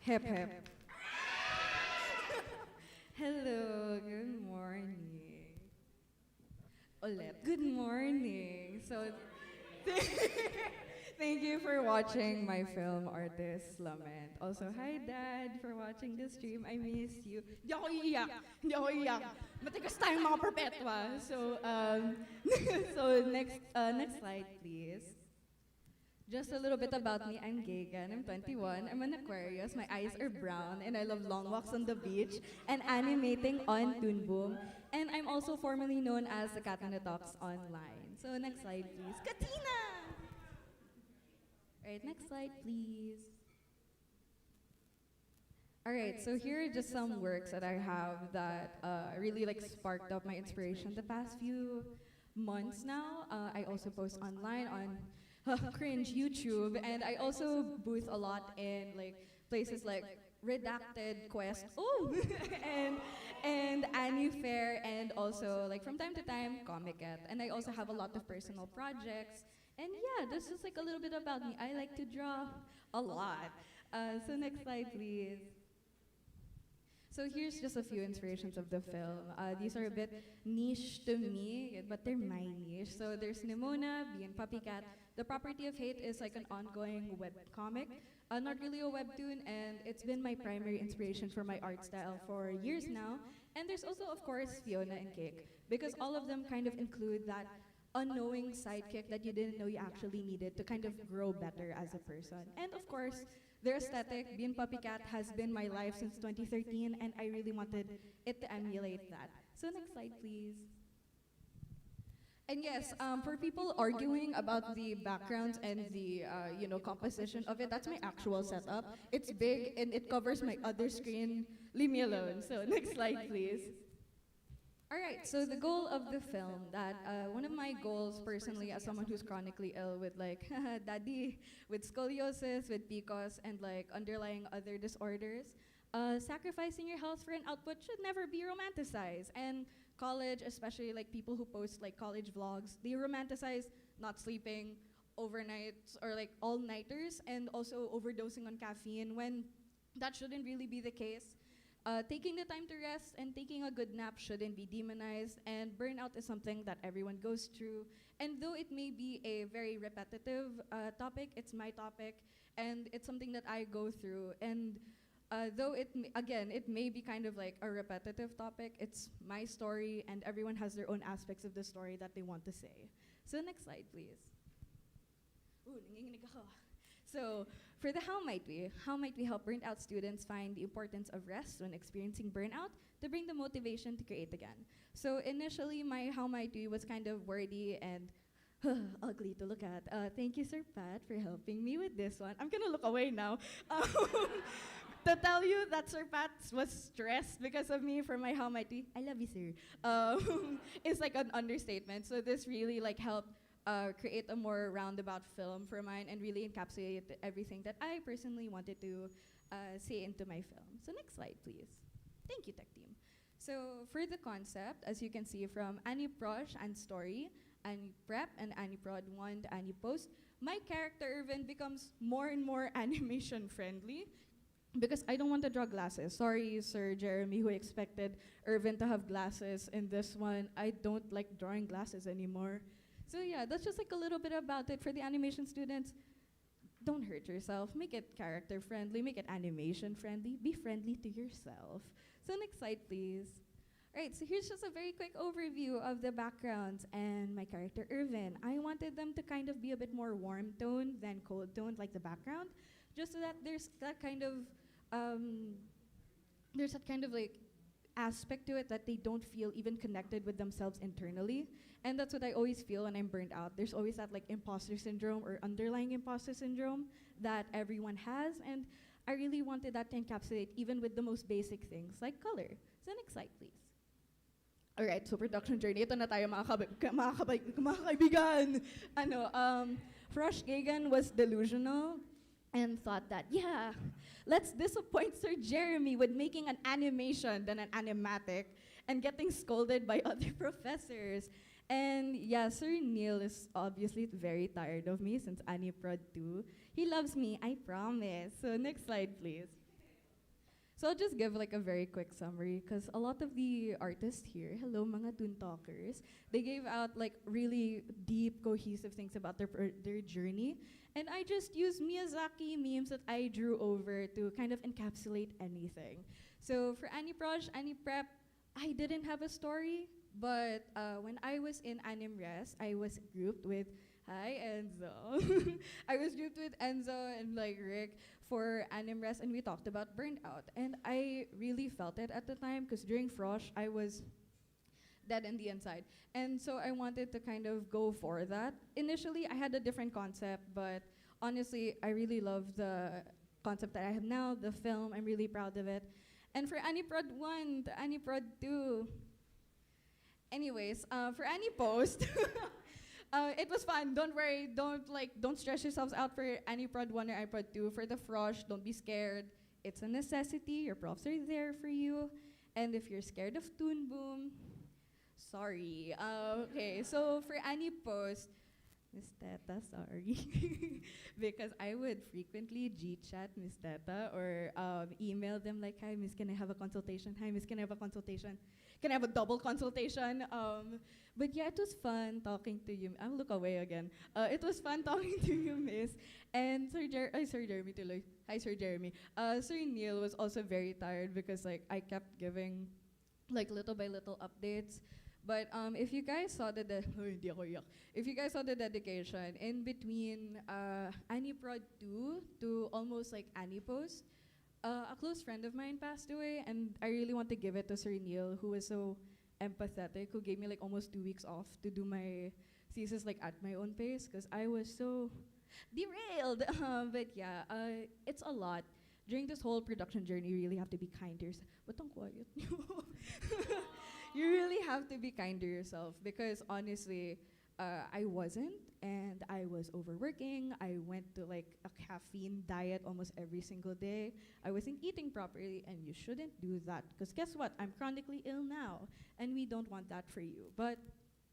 Hip hip. Hello, good morning. Ulit, good morning. So, thank you for watching my film, Artist Lament. Also, hi Dad for watching this stream. I miss you. Di ako iiyak. Di ako iiyak. Matigas tayong mga Perpetua. So, so next slide, please. Just a little bit about me. I'm Gaegan. I'm 21. I'm an Aquarius. My eyes are brown, and I love long walks on the beach and animating on Toon Boom. And I'm also formerly known as the Cat in the Talks online. So next slide, please. Katina! Alright, next slide, please. Alright, so here are just some works that I have that really like sparked up my inspiration the past few months now. I also post online on cringe YouTube, and I also booth a lot in like places like Redacted Quest, and Annie Fair, and also like from time to time Comic-Cat. And I also have a lot of personal projects. And yeah, this is like a little bit about me. I like to draw a lot. So next slide, please. So here's just a few inspirations of the film. These are a bit niche to me, but they're my niche. So there's Nimona, Bea and Puppycat. The Property of Hate is like an ongoing webcomic, not really a webtoon, and it's been my primary inspiration for my art style for years now. And there's also, of course, Fiona and Cake, because all of them kind of include that unknowing sidekick that you didn't know you actually needed to kind of grow better as a person. And of course, their aesthetic, Bea and Puppycat, has been my life since 2013, and I really wanted it to emulate that. So next slide, please. And yes, for people arguing about the backgrounds and the composition of it, that's my actual setup. It's big and it covers my other screen. Leave me alone. So next slide, please. All right, so the goal of the film, that one of my goals personally as someone who's chronically ill with like daddy, with scoliosis, with PCOS, and like underlying other disorders, sacrificing your health for an output should never be romanticized. And college, especially like people who post like college vlogs, they romanticize not sleeping, overnights, or like all-nighters, and also overdosing on caffeine when that shouldn't really be the case. Taking the time to rest and taking a good nap shouldn't be demonized, and burnout is something that everyone goes through. And though it may be a very repetitive topic, it's my topic, and it's something that I go through. And though it may be kind of like a repetitive topic, it's my story, and everyone has their own aspects of the story that they want to say. So next slide, please. Ooh, nanginginig ako. So for the how might we help burnt out students find the importance of rest when experiencing burnout to bring the motivation to create again. So initially, my how might we was kind of wordy and ugly to look at. Thank you, Sir Pat, for helping me with this one. I'm gonna look away now. To tell you that Sir Pat was stressed because of me for my how might we, I love you, sir, is like an understatement. So this really like helped create a more roundabout film for mine and really encapsulate everything that I personally wanted to say into my film. So next slide, please. Thank you, tech team. So for the concept, as you can see from Annie Prosh and Story, Annie Prep, and Annie Prod 1 to Annie Post, my character Irvin becomes more and more animation friendly because I don't want to draw glasses. Sorry, Sir Jeremy, who expected Irvin to have glasses in this one. I don't like drawing glasses anymore. So yeah, that's just like a little bit about it for the animation students. Don't hurt yourself. Make it character friendly. Make it animation friendly. Be friendly to yourself. So next slide, please. All right, so here's just a very quick overview of the backgrounds and my character Irvin. I wanted them to kind of be a bit more warm toned than cold toned, like the background, just so that there's that kind of like aspect to it that they don't feel even connected with themselves internally. And that's what I always feel when I'm burnt out. There's always that like imposter syndrome or underlying imposter syndrome that everyone has, and I really wanted that to encapsulate even with the most basic things like color. So next slide, please. Alright, so production journey. Ito na tayo mga kaibigan. Frosh Gaegan was delusional and thought that, yeah, let's disappoint Sir Jeremy with making an animation than an animatic and getting scolded by other professors. And yeah, Sir Neil is obviously very tired of me since Annie Prod 2. He loves me, I promise. So next slide, please. So I'll just give like a very quick summary because a lot of the artists here, hello mga ToonTalkers, they gave out like really deep, cohesive things about their journey. And I just used Miyazaki memes that I drew over to kind of encapsulate anything. So for Aniproj, Aniprep, I didn't have a story, but when I was in Animres, I was grouped with Hi Enzo. I was grouped with Enzo and like Rick for Animres, and we talked about burnout. And I really felt it at the time because during Frosh, I was dead in the inside. And so I wanted to kind of go for that. Initially, I had a different concept, but honestly, I really love the concept that I have now, the film. I'm really proud of it. And for Aniprod 1 to Aniprod 2, anyways, for Anipost, it was fun. Don't worry. Don't stress yourselves out for Aniprod 1 or Aniprod 2. For the Frosh, don't be scared. It's a necessity. Your profs are there for you. And if you're scared of Toon Boom, sorry. Okay, so for Anipost, Miss Teta, sorry. Because I would frequently G-chat Miss Teta or email them like, hi, Miss, can I have a consultation? Hi, Miss, can I have a consultation? Can I have a double consultation? But yeah, it was fun talking to you. I'll look away again. It was fun talking to you, Miss. And Sir Jeremy tuloy. Hi, Sir Jeremy. Sir Neil was also very tired because like I kept giving like little by little updates. But if you guys saw if you guys saw the dedication in between Aniprod 2 to almost like Anipost, a close friend of mine passed away, and I really want to give it to Sir Neil, who was so empathetic, who gave me like almost 2 weeks off to do my thesis like at my own pace, because I was so derailed. But yeah, it's a lot. During this whole production journey, you really have to be kind to yourself. Ba't ang quiet niyo? You really have to be kind to yourself because honestly, I wasn't, and I was overworking. I went to like a caffeine diet almost every single day. I wasn't eating properly, and you shouldn't do that because guess what? I'm chronically ill now, and we don't want that for you. But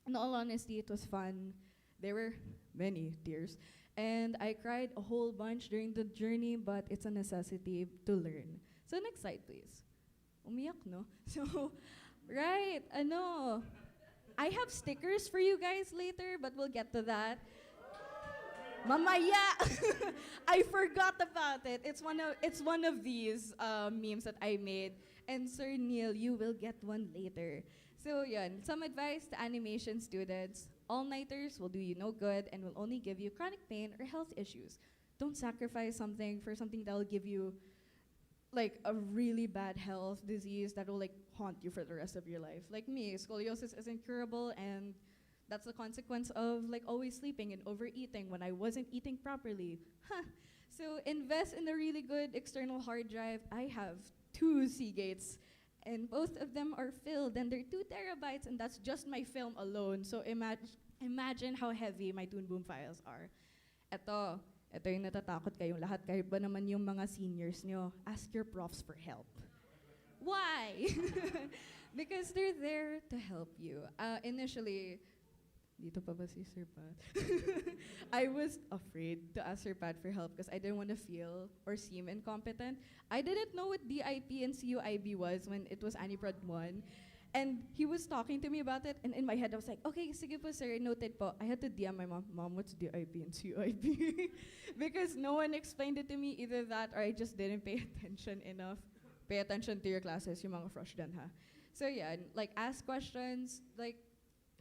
in all honesty, it was fun. There were many tears, and I cried a whole bunch during the journey, but it's a necessity to learn. So next slide, please. Umiyak, no? So, right, I have stickers for you guys later, but we'll get to that. Mamaya! I forgot about it. It's one of these memes that I made. And Sir Neil, you will get one later. So yun, some advice to animation students. All-nighters will do you no good and will only give you chronic pain or health issues. Don't sacrifice something for something that will give you like a really bad health disease that will like haunt you for the rest of your life. Like me, scoliosis is incurable, and that's the consequence of like always sleeping and overeating when I wasn't eating properly. So invest in a really good external hard drive. I have 2 Seagates, and both of them are filled, and they're 2 terabytes, and that's just my film alone. So imagine how heavy my Toon Boom files are. Ito yung natatakot kayong lahat, kahit ba naman yung mga seniors nyo, ask your profs for help. Why? Because they're there to help you. Initially, dito pa ba si Sir Pat? I was afraid to ask Sir Pat for help because I didn't want to feel or seem incompetent. I didn't know what DIP and CUIB was when it was Aniprod 1. And he was talking to me about it, and in my head I was like, okay, sige po sir, noted po. I had to DM my mom, what's DIP and CUIB? Because no one explained it to me, either that or I just didn't pay attention enough. Pay attention to your classes, yung mga fresh dan ha. So yeah, like ask questions, like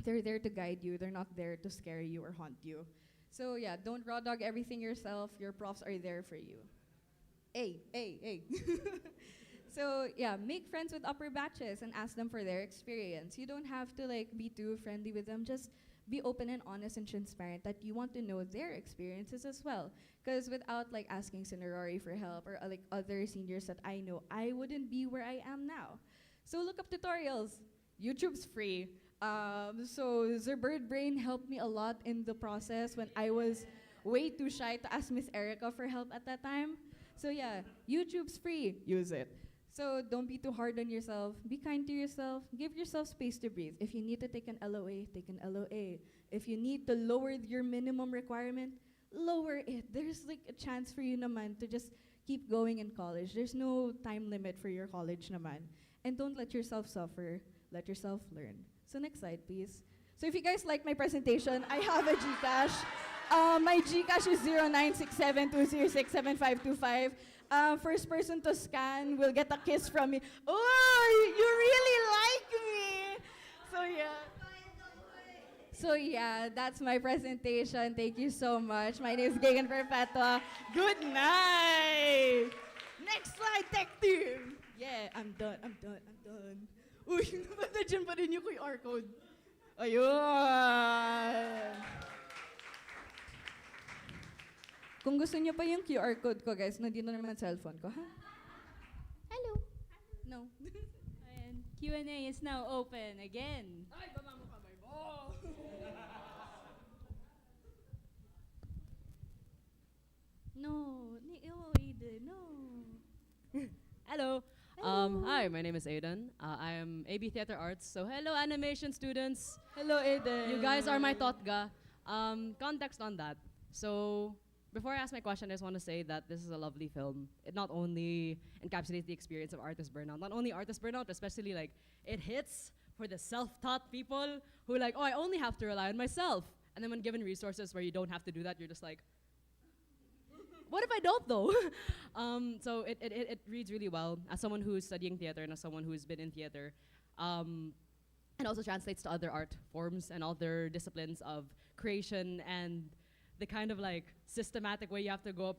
they're there to guide you, they're not there to scare you or haunt you. So yeah, don't raw dog everything yourself, your profs are there for you. Hey. So yeah, make friends with upper batches and ask them for their experience. You don't have to like be too friendly with them, just be open and honest and transparent that you want to know their experiences as well. Because without like asking Cinerari for help or like other seniors that I know, I wouldn't be where I am now. So look up tutorials. YouTube's free. So the bird brain helped me a lot in the process when I was way too shy to ask Miss Erica for help at that time. So yeah, YouTube's free. Use it. So don't be too hard on yourself. Be kind to yourself. Give yourself space to breathe. If you need to take an LOA, take an LOA. If you need to lower your minimum requirement, lower it. There's like a chance for you naman to just keep going in college. There's no time limit for your college naman. And don't let yourself suffer, let yourself learn. So next slide, please. So if you guys like my presentation, I have a GCash. My GCash is 096720675525. First person to scan will get a kiss from me. Oh, you really like me. So yeah, that's my presentation. Thank you so much. My name is Gaegan Perpetua. Good night. Next slide, tech team. Yeah, I'm done. Uy, nandiyan pa rin yung QR code. Ayun. Kung gusto niyo pa yung QR code ko, guys, nandito naman cellphone ko, ha? Hello. No. And Q&A is now open again. Ay, baba mo kamay mo! No, Aiden, no. Hello. Hi, my name is Aiden. I am AB Theater Arts. So hello, animation students. Hello, Aiden. You guys are my totga. Context on that. So before I ask my question, I just want to say that this is a lovely film. It not only encapsulates the experience of artist burnout, not only artist burnout, especially like it hits for the self-taught people who like, oh, I only have to rely on myself. And then when given resources where you don't have to do that, you're just like, what if I don't though? So it reads really well as someone who's studying theater and as someone who's been in theater. It also translates to other art forms and other disciplines of creation and the kind of like systematic way you have to go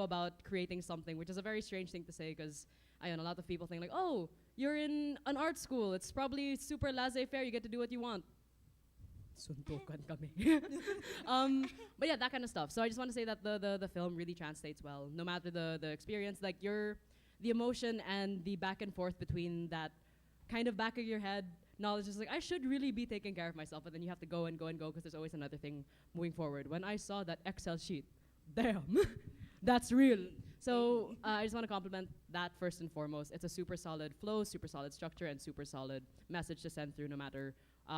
about creating something, which is a very strange thing to say because I know a lot of people think like, oh, you're in an art school. It's probably super laissez-faire. You get to do what you want. Suntukan kami. But yeah, that kind of stuff. So I just want to say that the film really translates well, no matter the experience. Like the emotion and the back and forth between that kind of back of your head knowledge is like, I should really be taking care of myself, but then you have to go and go and go because there's always another thing moving forward. When I saw that Excel sheet, damn, that's real. So I just want to compliment that first and foremost. It's a super solid flow, super solid structure, and super solid message to send through no matter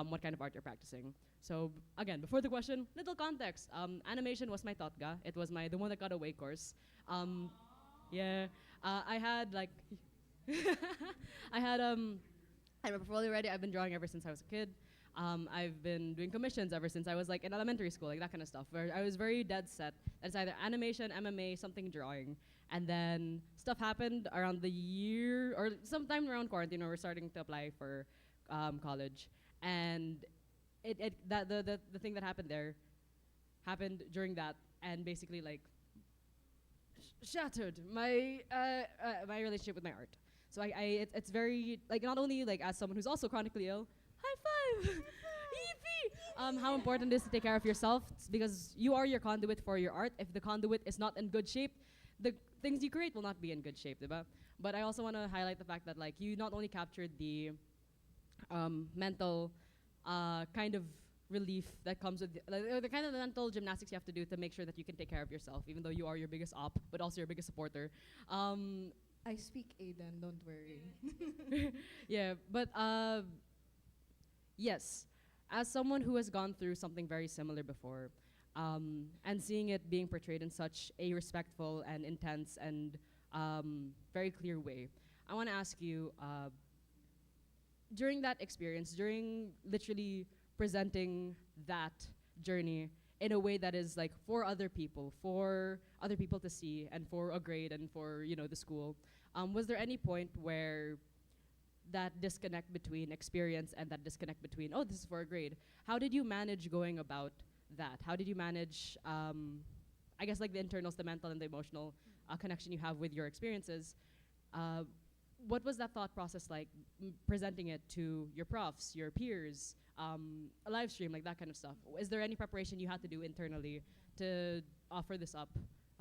what kind of art you're practicing. So again, before the question, little context. Animation was my totga. It was the one that got away course. Yeah, I had like, I have a portfolio already. I've been drawing ever since I was a kid. I've been doing commissions ever since I was like in elementary school, like that kind of stuff. Where I was very dead set that it's either animation, MMA, something drawing. And then stuff happened around the year or sometime around quarantine where we're starting to apply for college. And the thing that happened there happened during that and basically like shattered my my relationship with my art. So it's very like not only like as someone who's also chronically ill, high five, yippee, how important it is to take care of yourself because you are your conduit for your art. If the conduit is not in good shape, the things you create will not be in good shape, diba? But I also want to highlight the fact that like you not only captured the mental kind of relief that comes with the kind of mental gymnastics you have to do to make sure that you can take care of yourself, even though you are your biggest op, but also your biggest supporter. I speak Aiden, don't worry. Yeah, but yes, as someone who has gone through something very similar before, and seeing it being portrayed in such a respectful and intense and very clear way, I want to ask you, during that experience, during literally presenting that journey in a way that is like for other people to see and for a grade and for the school, was there any point where that disconnect between experience and that disconnect between, oh, this is for a grade, how did you manage going about that? How did you manage I guess like the internals, the mental and the emotional connection you have with your experiences? What was that thought process like, presenting it to your profs, your peers, a live stream, like that kind of stuff? Is there any preparation you had to do internally to offer this up,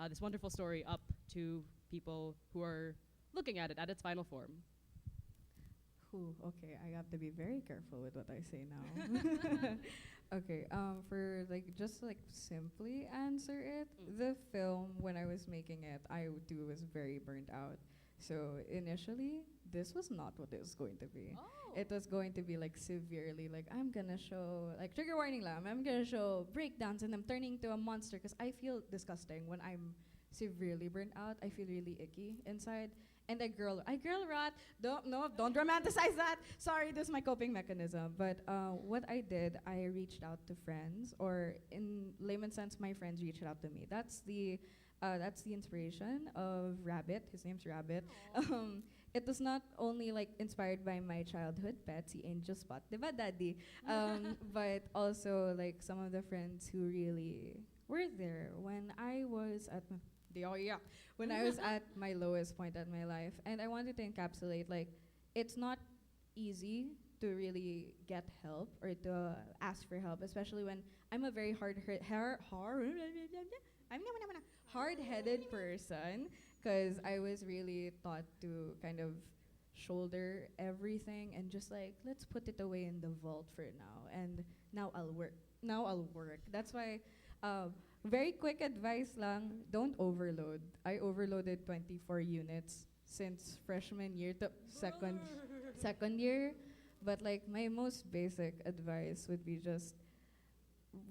this wonderful story up to people who are looking at it at its final form? Ooh, okay, I have to be very careful with what I say now. Okay, for like just like simply answer it, the film when I was making it, I was very burnt out. So initially, this was not what it was going to be. Oh. It was going to be like severely like I'm gonna show like trigger warning lang. I'm gonna show breakdowns and I'm turning into a monster because I feel disgusting when I'm severely burnt out. I feel really icky inside. And I girl rot. Don't romanticize that. Sorry, this is my coping mechanism. But what I did, I reached out to friends, or in layman's sense, my friends reached out to me. That's the inspiration of Rabbit. His name's Rabbit. It was not only like inspired by my childhood pet, si Angel Spot, diba, Daddy? But also like some of the friends who really were there when I was at when I was at my lowest point at my life. And I wanted to encapsulate, like, it's not easy to really get help or to ask for help, especially when I'm a very hard-headed person, because I was really taught to kind of shoulder everything and just like, let's put it away in the vault for now, and now I'll work. That's why very quick advice lang, don't overload. I overloaded 24 units since freshman year to second year. But like my most basic advice would be just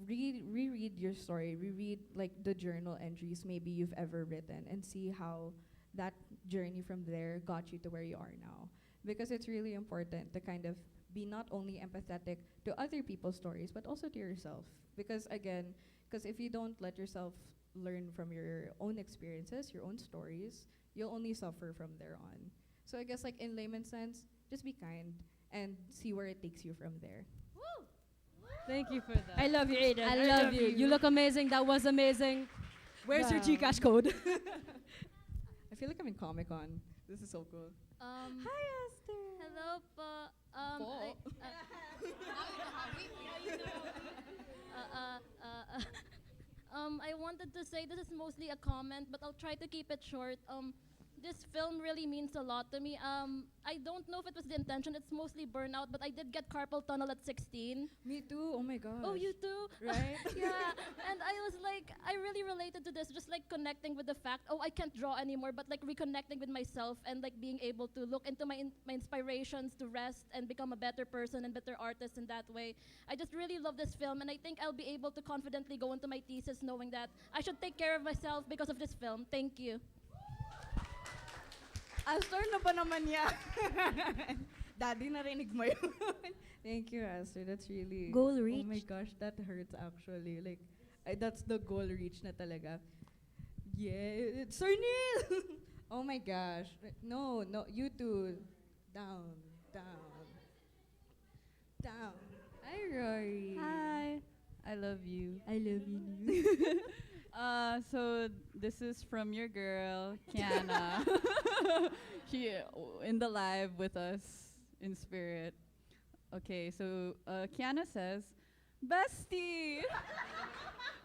reread your story, reread like the journal entries maybe you've ever written, and see how that journey from there got you to where you are now. Because it's really important to kind of be not only empathetic to other people's stories, but also to yourself. Because if you don't let yourself learn from your own experiences, your own stories, you'll only suffer from there on. So I guess like in layman's sense, just be kind and see where it takes you from there. Woo! Thank you for that. I love you, Aiden. I love you. You look amazing. That was amazing. Where's your GCash code? I feel like I'm in Comic-Con. This is so cool. Hi, Esther. Hello po. I wanted to say this is mostly a comment, but I'll try to keep it short. This film really means a lot to me. I don't know if it was the intention. It's mostly burnout, but I did get carpal tunnel at 16. Me too. Oh my gosh. Oh, you too? Right? Yeah. And I was like, I really related to this, just like connecting with the fact, I can't draw anymore, but like reconnecting with myself and like being able to look into my inspirations to rest and become a better person and better artist in that way. I just really love this film, and I think I'll be able to confidently go into my thesis knowing that I should take care of myself because of this film. Thank you. Astor na ba naman yan? Daddy, narinig mo yun. Thank you, Astor. That's really... Goal Oh reached. my gosh, that hurts actually. Like, that's the goal reach na talaga. Yeah, Sir Neil! Oh my gosh. No, you two. Down. Hi, Rory. Hi. I love you. I love you. So this is from your girl, Kiana. She in the live with us in spirit. Okay, so Kiana says, "Bestie,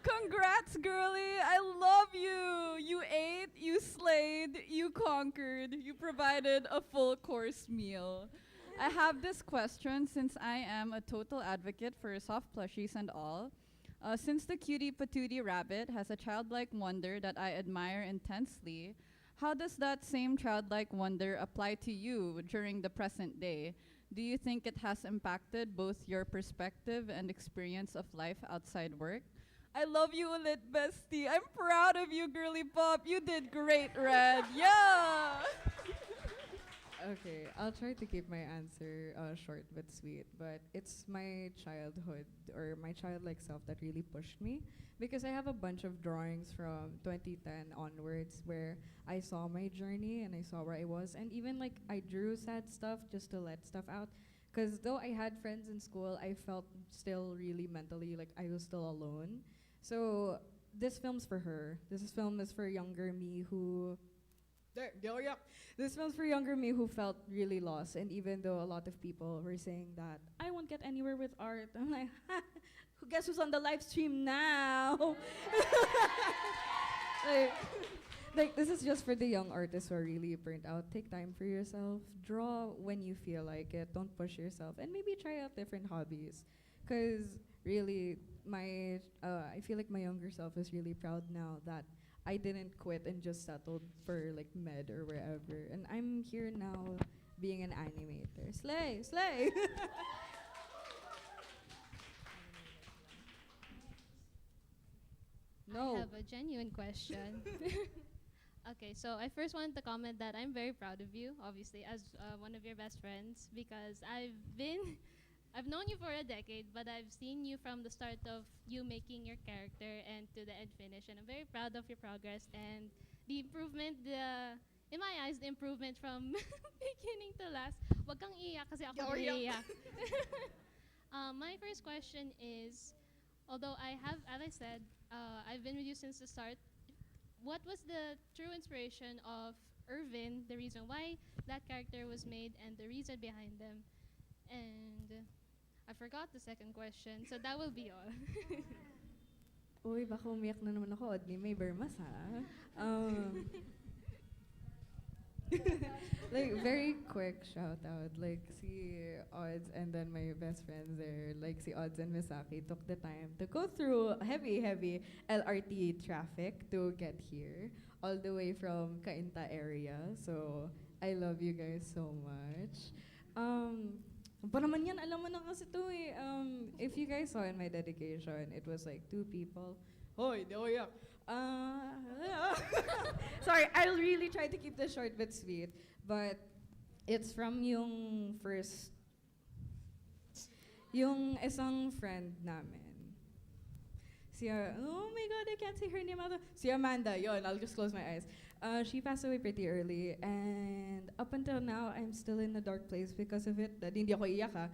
congrats, girly! I love you. You ate, you slayed, you conquered, you provided a full course meal." I have this question since I am a total advocate for soft plushies and all. Since the cutie patootie rabbit has a childlike wonder that I admire intensely, how does that same childlike wonder apply to you during the present day? Do you think it has impacted both your perspective and experience of life outside work? I love you, Lit Bestie. I'm proud of you, girly pop. You did great, Red. Yeah! Okay, I'll try to keep my answer short but sweet, but it's my childhood or my childlike self that really pushed me, because I have a bunch of drawings from 2010 onwards where I saw my journey and I saw where I was, and even like I drew sad stuff just to let stuff out, because though I had friends in school, I felt still really mentally like I was still alone. So this film's for her. This film is for younger me who This film's for younger me who felt really lost, and even though a lot of people were saying that I won't get anywhere with art, I'm like, guess who's on the live stream now? like this is just for the young artists who are really burnt out. Take time for yourself. Draw when you feel like it. Don't push yourself, and maybe try out different hobbies. Cause really, I feel like my younger self is really proud now that I didn't quit and just settled for like med or wherever. And I'm here now being an animator. Slay! No. I have a genuine question. Okay, so I first wanted to comment that I'm very proud of you, obviously, as one of your best friends, because I've known you for a decade, but I've seen you from the start of you making your character and to the end finish, and I'm very proud of your progress and the improvement, in my eyes, the improvement from beginning to last. Wag kang iiyak kasi ako naiiyak. My first question is, although I have, as I said, I've been with you since the start, what was the true inspiration of Irvin, the reason why that character was made, and the reason behind them? And I forgot the second question, so that will be all. Uy, baka umiyak na naman ako. Odni, may bermas ha. Like, very quick shout out. Like, si Odds and then my best friends there, like si Odds and Misaki, took the time to go through heavy LRT traffic to get here, all the way from Cainta area. So, I love you guys so much. Pa naman yan, alam mo na kasi to eh. If you guys saw in my dedication, it was like 2 people. Hoy, di ako yak. Sorry, I'll really try to keep this short but sweet. But it's from yung isang friend namin. Oh my God, I can't say her name out. Si Amanda, yon, I'll just close my eyes. She passed away pretty early, and up until now, I'm still in a dark place because of it. Hindi ako iyak ha.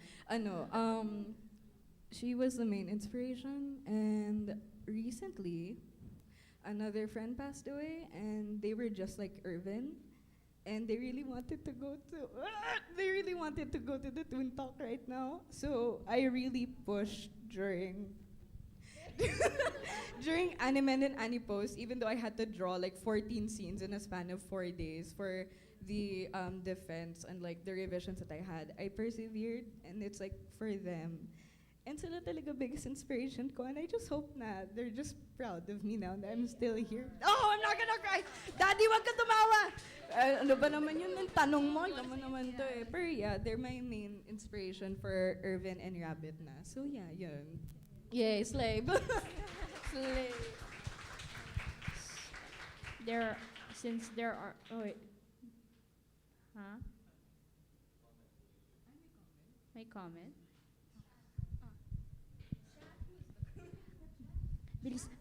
She was the main inspiration, and recently, another friend passed away, and they were just like Irvin, and they really wanted to go to the ToonTalk right now. So I really pushed during Animen and Anipos, even though I had to draw like 14 scenes in a span of 4 days for the defense and like the revisions that I had, I persevered, and it's like for them. And sila talaga biggest inspiration ko, and I just hope na they're just proud of me now that I'm still here. Oh, I'm not gonna cry! Daddy, wag ka tumawa! Ano ba naman yun? Yung tanong mo, alam mo naman to eh. Pero yeah, they're my main inspiration for Irvin and Rabbit na. So yeah, yun. Yay, slay. Slay. Since there are, oh wait. Huh? May comment?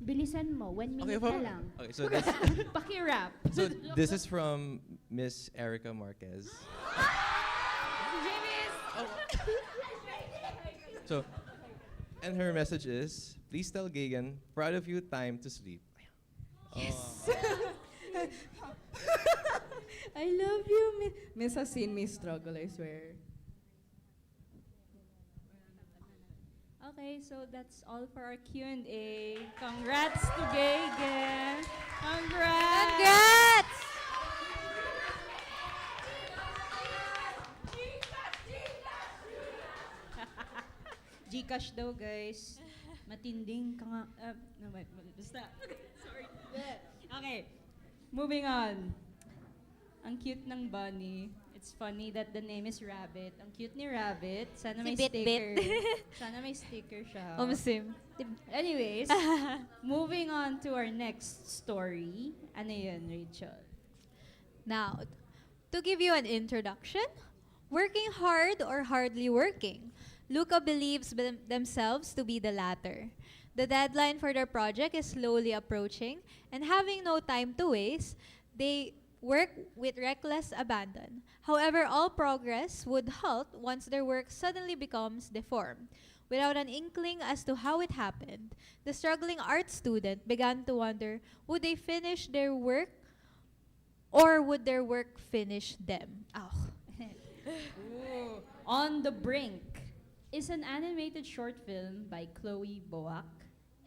Bilisan mo, 1 minute na lang. Okay, so this Paki-rap. so this is from Miss Erica Marquez. So, and her message is, please tell Gaegan, proud of you, time to sleep. Yes. I love you, Miss has seen me struggle, I swear. Okay, so that's all for our Q&A. Congrats to Gaegan. Congrats! Congrats! Gcash daw, guys. Matinding ka nga. No, wait, basta. Sorry. Okay, moving on. Ang cute ng bunny. It's funny that the name is Rabbit. Ang cute ni Rabbit. Sana may sticker. Sana may sticker siya. Sim. Anyways, moving on to our next story. Ano yun, Rachel? Now, to give you an introduction, working hard or hardly working, Luca believes themselves to be the latter. The deadline for their project is slowly approaching, and having no time to waste, they work with reckless abandon. However, all progress would halt once their work suddenly becomes deformed. Without an inkling as to how it happened, the struggling art student began to wonder, would they finish their work or would their work finish them? Ooh. On the Brink is an animated short film by Chloe Boac,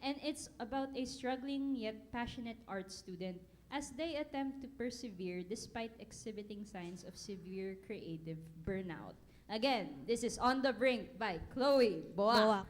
and it's about a struggling yet passionate art student as they attempt to persevere despite exhibiting signs of severe creative burnout. Again, this is On the Brink by Chloe Boac.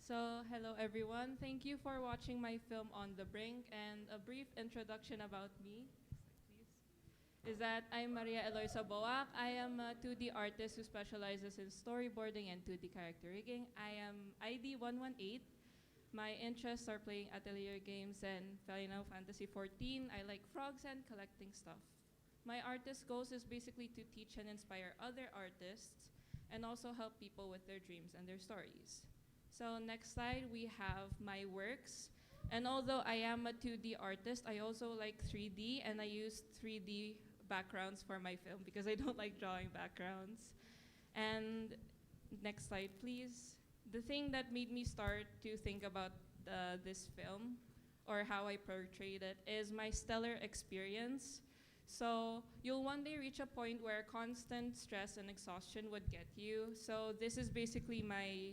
So, hello everyone. Thank you for watching my film On the Brink, and a brief introduction about me is that I'm Maria Eloisa Boac. I am a 2D artist who specializes in storyboarding and 2D character rigging. I am ID 118. My interests are playing atelier games and Final Fantasy 14. I like frogs and collecting stuff. My artist goals is basically to teach and inspire other artists and also help people with their dreams and their stories. So next slide, we have my works. And although I am a 2D artist, I also like 3D, and I use 3D backgrounds for my film because I don't like drawing backgrounds. And next slide, please. The thing that made me start to think about this film, or how I portrayed it, is my stellar experience. So you'll one day reach a point where constant stress and exhaustion would get you. So this is basically my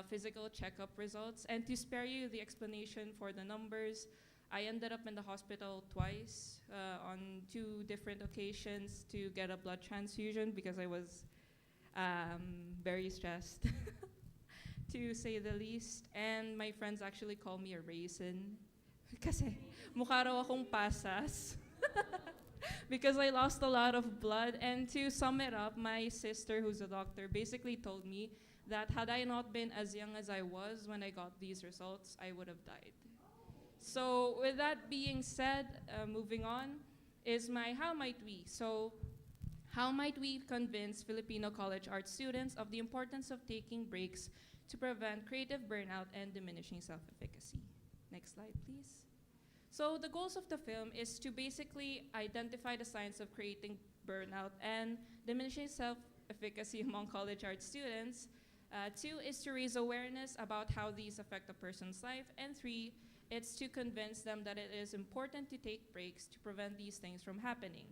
physical checkup results. And to spare you the explanation for the numbers, I ended up in the hospital twice on 2 different occasions to get a blood transfusion because I was very stressed, to say the least. And my friends actually call me a raisin kasi mukha raw akong pasas. Because I lost a lot of blood. And to sum it up, my sister, who's a doctor, basically told me that had I not been as young as I was when I got these results, I would have died. So with that being said, moving on, is my how might we? So how might we convince Filipino college art students of the importance of taking breaks to prevent creative burnout and diminishing self-efficacy? Next slide, please. So the goals of the film is to basically identify the signs of creating burnout and diminishing self-efficacy among college art students. 2 is to raise awareness about how these affect a person's life. And 3, it's to convince them that it is important to take breaks to prevent these things from happening.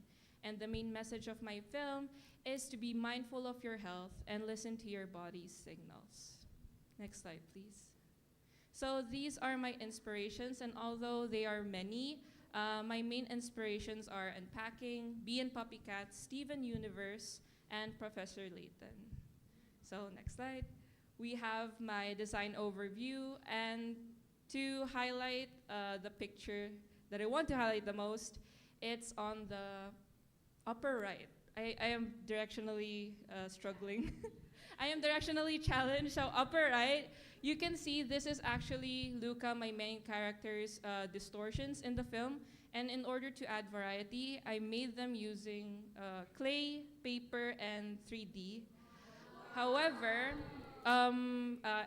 And the main message of my film is to be mindful of your health and listen to your body's signals. Next slide, please. So these are my inspirations, and although they are many, my main inspirations are Unpacking, Bee and Puppycat, Steven Universe, and Professor Layton. So next slide. We have my design overview, and to highlight the picture that I want to highlight the most, it's on the upper right. I am directionally struggling. I am directionally challenged, so upper right, you can see this is actually Luca, my main character's distortions in the film. And in order to add variety, I made them using clay, paper, and 3D. However,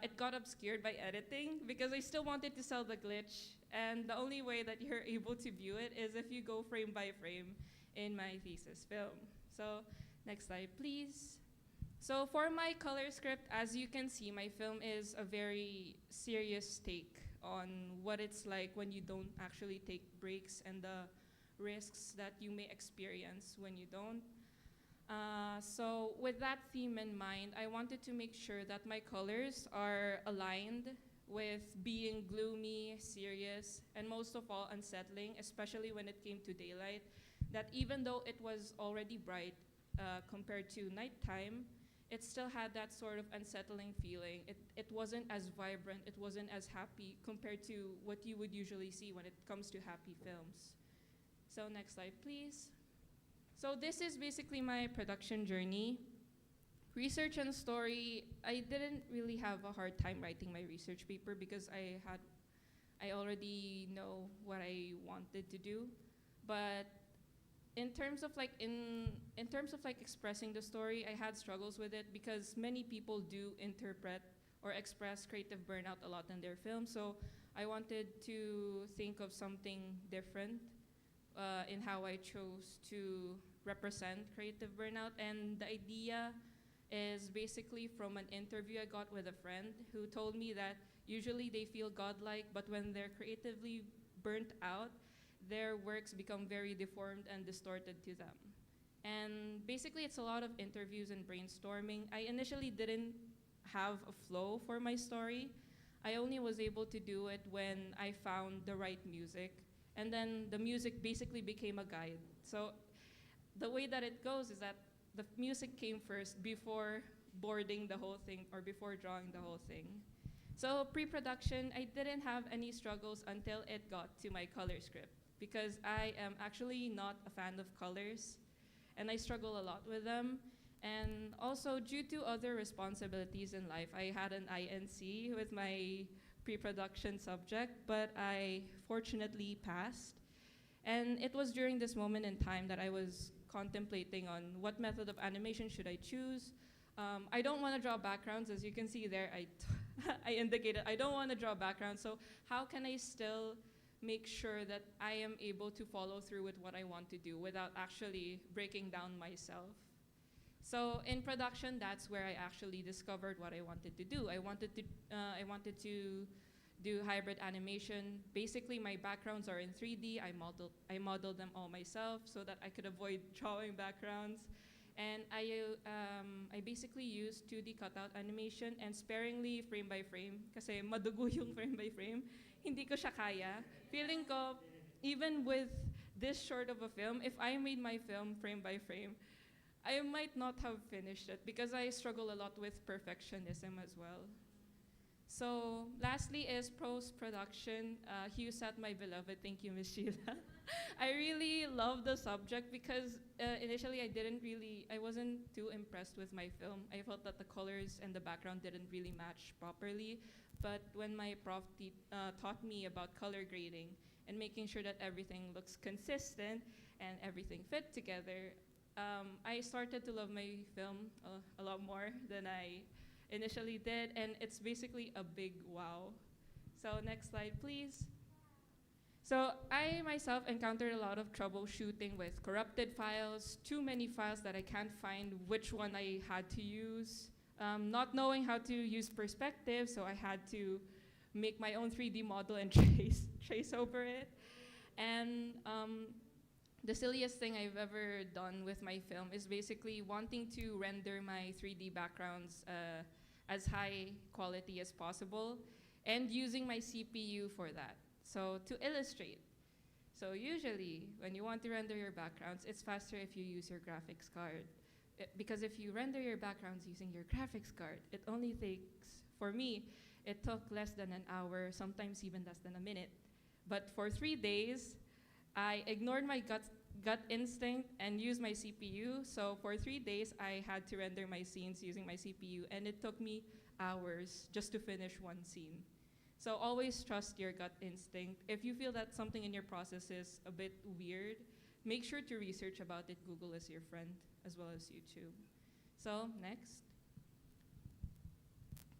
it got obscured by editing because I still wanted to sell the glitch. And the only way that you're able to view it is if you go frame by frame in my thesis film. So next slide, please. So for my color script, as you can see, my film is a very serious take on what it's like when you don't actually take breaks and the risks that you may experience when you don't. So with that theme in mind, I wanted to make sure that my colors are aligned with being gloomy, serious, and most of all unsettling, especially when it came to daylight, that even though it was already bright compared to nighttime, it still had that sort of unsettling feeling. It wasn't as vibrant, it wasn't as happy compared to what you would usually see when it comes to happy films. So next slide, please. So this is basically my production journey. Research and story, I didn't really have a hard time writing my research paper because I already know what I wanted to do. But in terms of expressing the story, I had struggles with it because many people do interpret or express creative burnout a lot in their films. So I wanted to think of something different in how I chose to represent creative burnout. And the idea is basically from an interview I got with a friend who told me that usually they feel godlike, but when they're creatively burnt out, their works become very deformed and distorted to them. And basically it's a lot of interviews and brainstorming. I initially didn't have a flow for my story. I only was able to do it when I found the right music. And then the music basically became a guide. So the way that it goes is that the music came first before boarding the whole thing or before drawing the whole thing. So pre-production, I didn't have any struggles until it got to my color script because I am actually not a fan of colors and I struggle a lot with them. And also due to other responsibilities in life, I had an INC with my pre-production subject, but I fortunately passed. And it was during this moment in time that I was contemplating on what method of animation should I choose. I don't want to draw backgrounds, as you can see there, I indicated I don't want to draw backgrounds, so how can I still make sure that I am able to follow through with what I want to do without actually breaking down myself? So in production, that's where I actually discovered what I wanted to do. I wanted to do hybrid animation. Basically, my backgrounds are in 3D. I modeled them all myself so that I could avoid drawing backgrounds. And I basically used 2D cutout animation and sparingly frame by frame kasi madugo yung frame by frame. Hindi ko siya kaya. Feeling ko, even with this short of a film, if I made my film frame by frame, I might not have finished it because I struggle a lot with perfectionism as well. So lastly is post-production. Hugh-Sat, my beloved, thank you, Ms. Sheila. I really love the subject because initially I wasn't too impressed with my film. I felt that the colors and the background didn't really match properly. But when my prof taught me about color grading and making sure that everything looks consistent and everything fit together, I started to love my film a lot more than I initially did, and it's basically a big wow. So next slide, please. So I myself encountered a lot of troubleshooting with corrupted files, too many files that I can't find which one I had to use, not knowing how to use perspective, so I had to make my own 3D model and trace over it. And the silliest thing I've ever done with my film is basically wanting to render my 3D backgrounds as high quality as possible and using my CPU for that. So to illustrate, so usually when you want to render your backgrounds, it's faster if you use your graphics card. Because if you render your backgrounds using your graphics card, it only takes, for me, it took less than an hour, sometimes even less than a minute. But for 3 days, I ignored my gut instinct and used my CPU. So for 3 days, I had to render my scenes using my CPU, and it took me hours just to finish one scene. So always trust your gut instinct. If you feel that something in your process is a bit weird, make sure to research about it. Google is your friend, as well as YouTube. So next.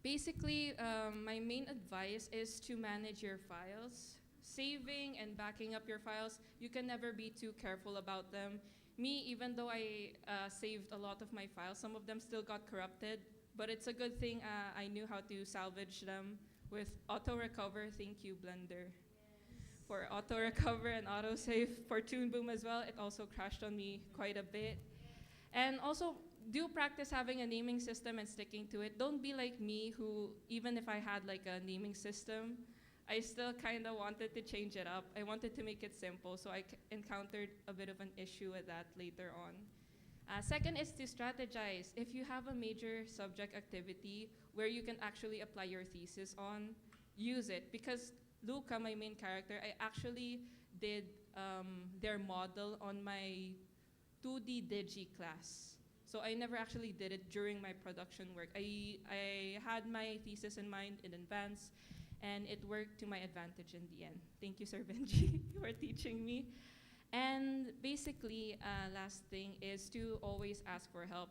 Basically, my main advice is to manage your files. Saving and backing up your files, you can never be too careful about them. me, even though I saved a lot of my files, some of them still got corrupted. But it's a good thing I knew how to salvage them with auto recover. Thank you, Blender, for auto recover and auto save. For Toon Boom as well, it also crashed on me quite a bit. And also, do practice having a naming system and sticking to it. Don't be like me, who even if I had like a naming system, I still kind of wanted to change it up. I wanted to make it simple, so I encountered a bit of an issue with that later on. Second is to strategize. If you have a major subject activity where you can actually apply your thesis on, use it. Because Luca, my main character, I actually did their model on my 2D Digi class. So I never actually did it during my production work. I had my thesis in mind in advance, and it worked to my advantage in the end. Thank you, Sir Benji, for teaching me. And basically, last thing is to always ask for help.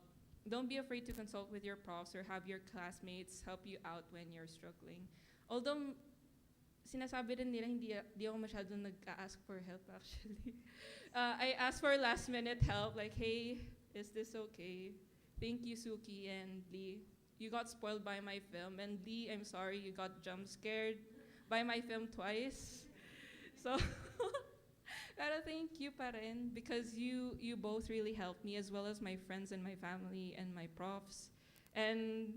Don't be afraid to consult with your profs or have your classmates help you out when you're struggling. Although, sinasabi rin nila, hindi ako masyadong nag-ask for help actually. I asked for last minute help, like, hey, is this okay? Thank you, Suki and Lee. You got spoiled by my film, and Lee, I'm sorry, you got jump scared by my film twice. So, pero thank you pa rin, because you both really helped me, as well as my friends and my family and my profs. And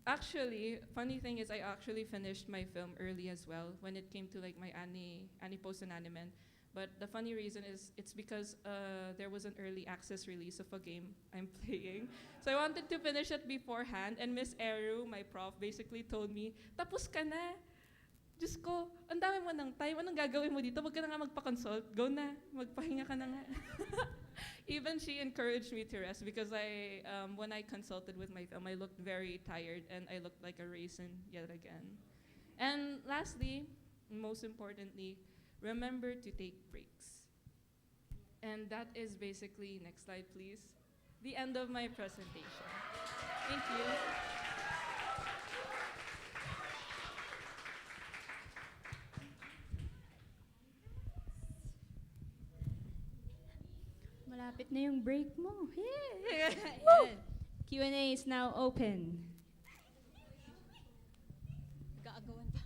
actually, funny thing is I actually finished my film early as well when it came to like my Post and Animen. But the funny reason is it's because there was an early access release of a game I'm playing. So I wanted to finish it beforehand, and Miss Eru, my prof, basically told me, tapos ka na. Diyos ko, ang dami mo ng time. Anong gagawin mo dito? Wag ka na nga magpa-consult. Go na. Magpahinga ka na nga. Even she encouraged me to rest because when I consulted with my film, I looked very tired and I looked like a raisin yet again. And lastly, most importantly, remember to take breaks. And that is basically, next slide please, the end of my presentation. Thank you. Malapit na yung break mo. Yeah. Q&A is now open. Gaagawan pa.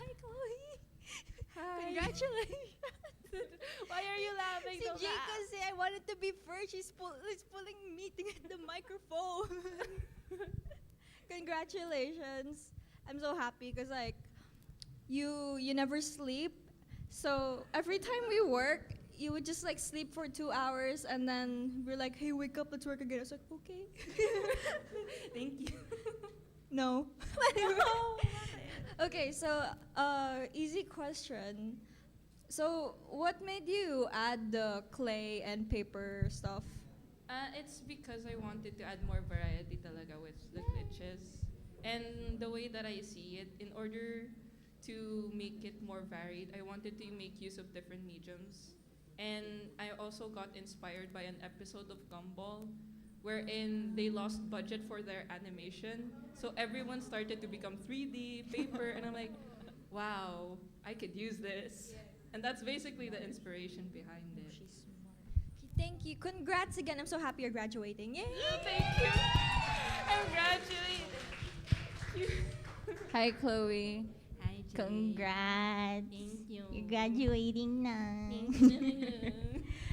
Hi, Chloe. Hi. Congratulations. Why are you laughing Si so Jay fast? kasi I wanted to be first. He's pulling me to get the microphone. Congratulations. I'm so happy because like you never sleep. So every time we work, you would just like sleep for 2 hours and then we're like, hey, wake up, let's work again. I was like, okay. Thank you. No. Okay, so easy question. So what made you add the clay and paper stuff? It's because I wanted to add more variety talaga with the glitches. And the way that I see it, in order to make it more varied, I wanted to make use of different mediums. And I also got inspired by an episode of Gumball wherein they lost budget for their animation. So everyone started to become 3D, paper, and I'm like, wow, I could use this. And that's basically the inspiration behind it. She's smart. Thank you. Congrats again. I'm so happy you're graduating. Yay! Thank you. I'm graduating. Hi, Chloe. Hi, Jay. Congrats. Thank you. You're graduating na.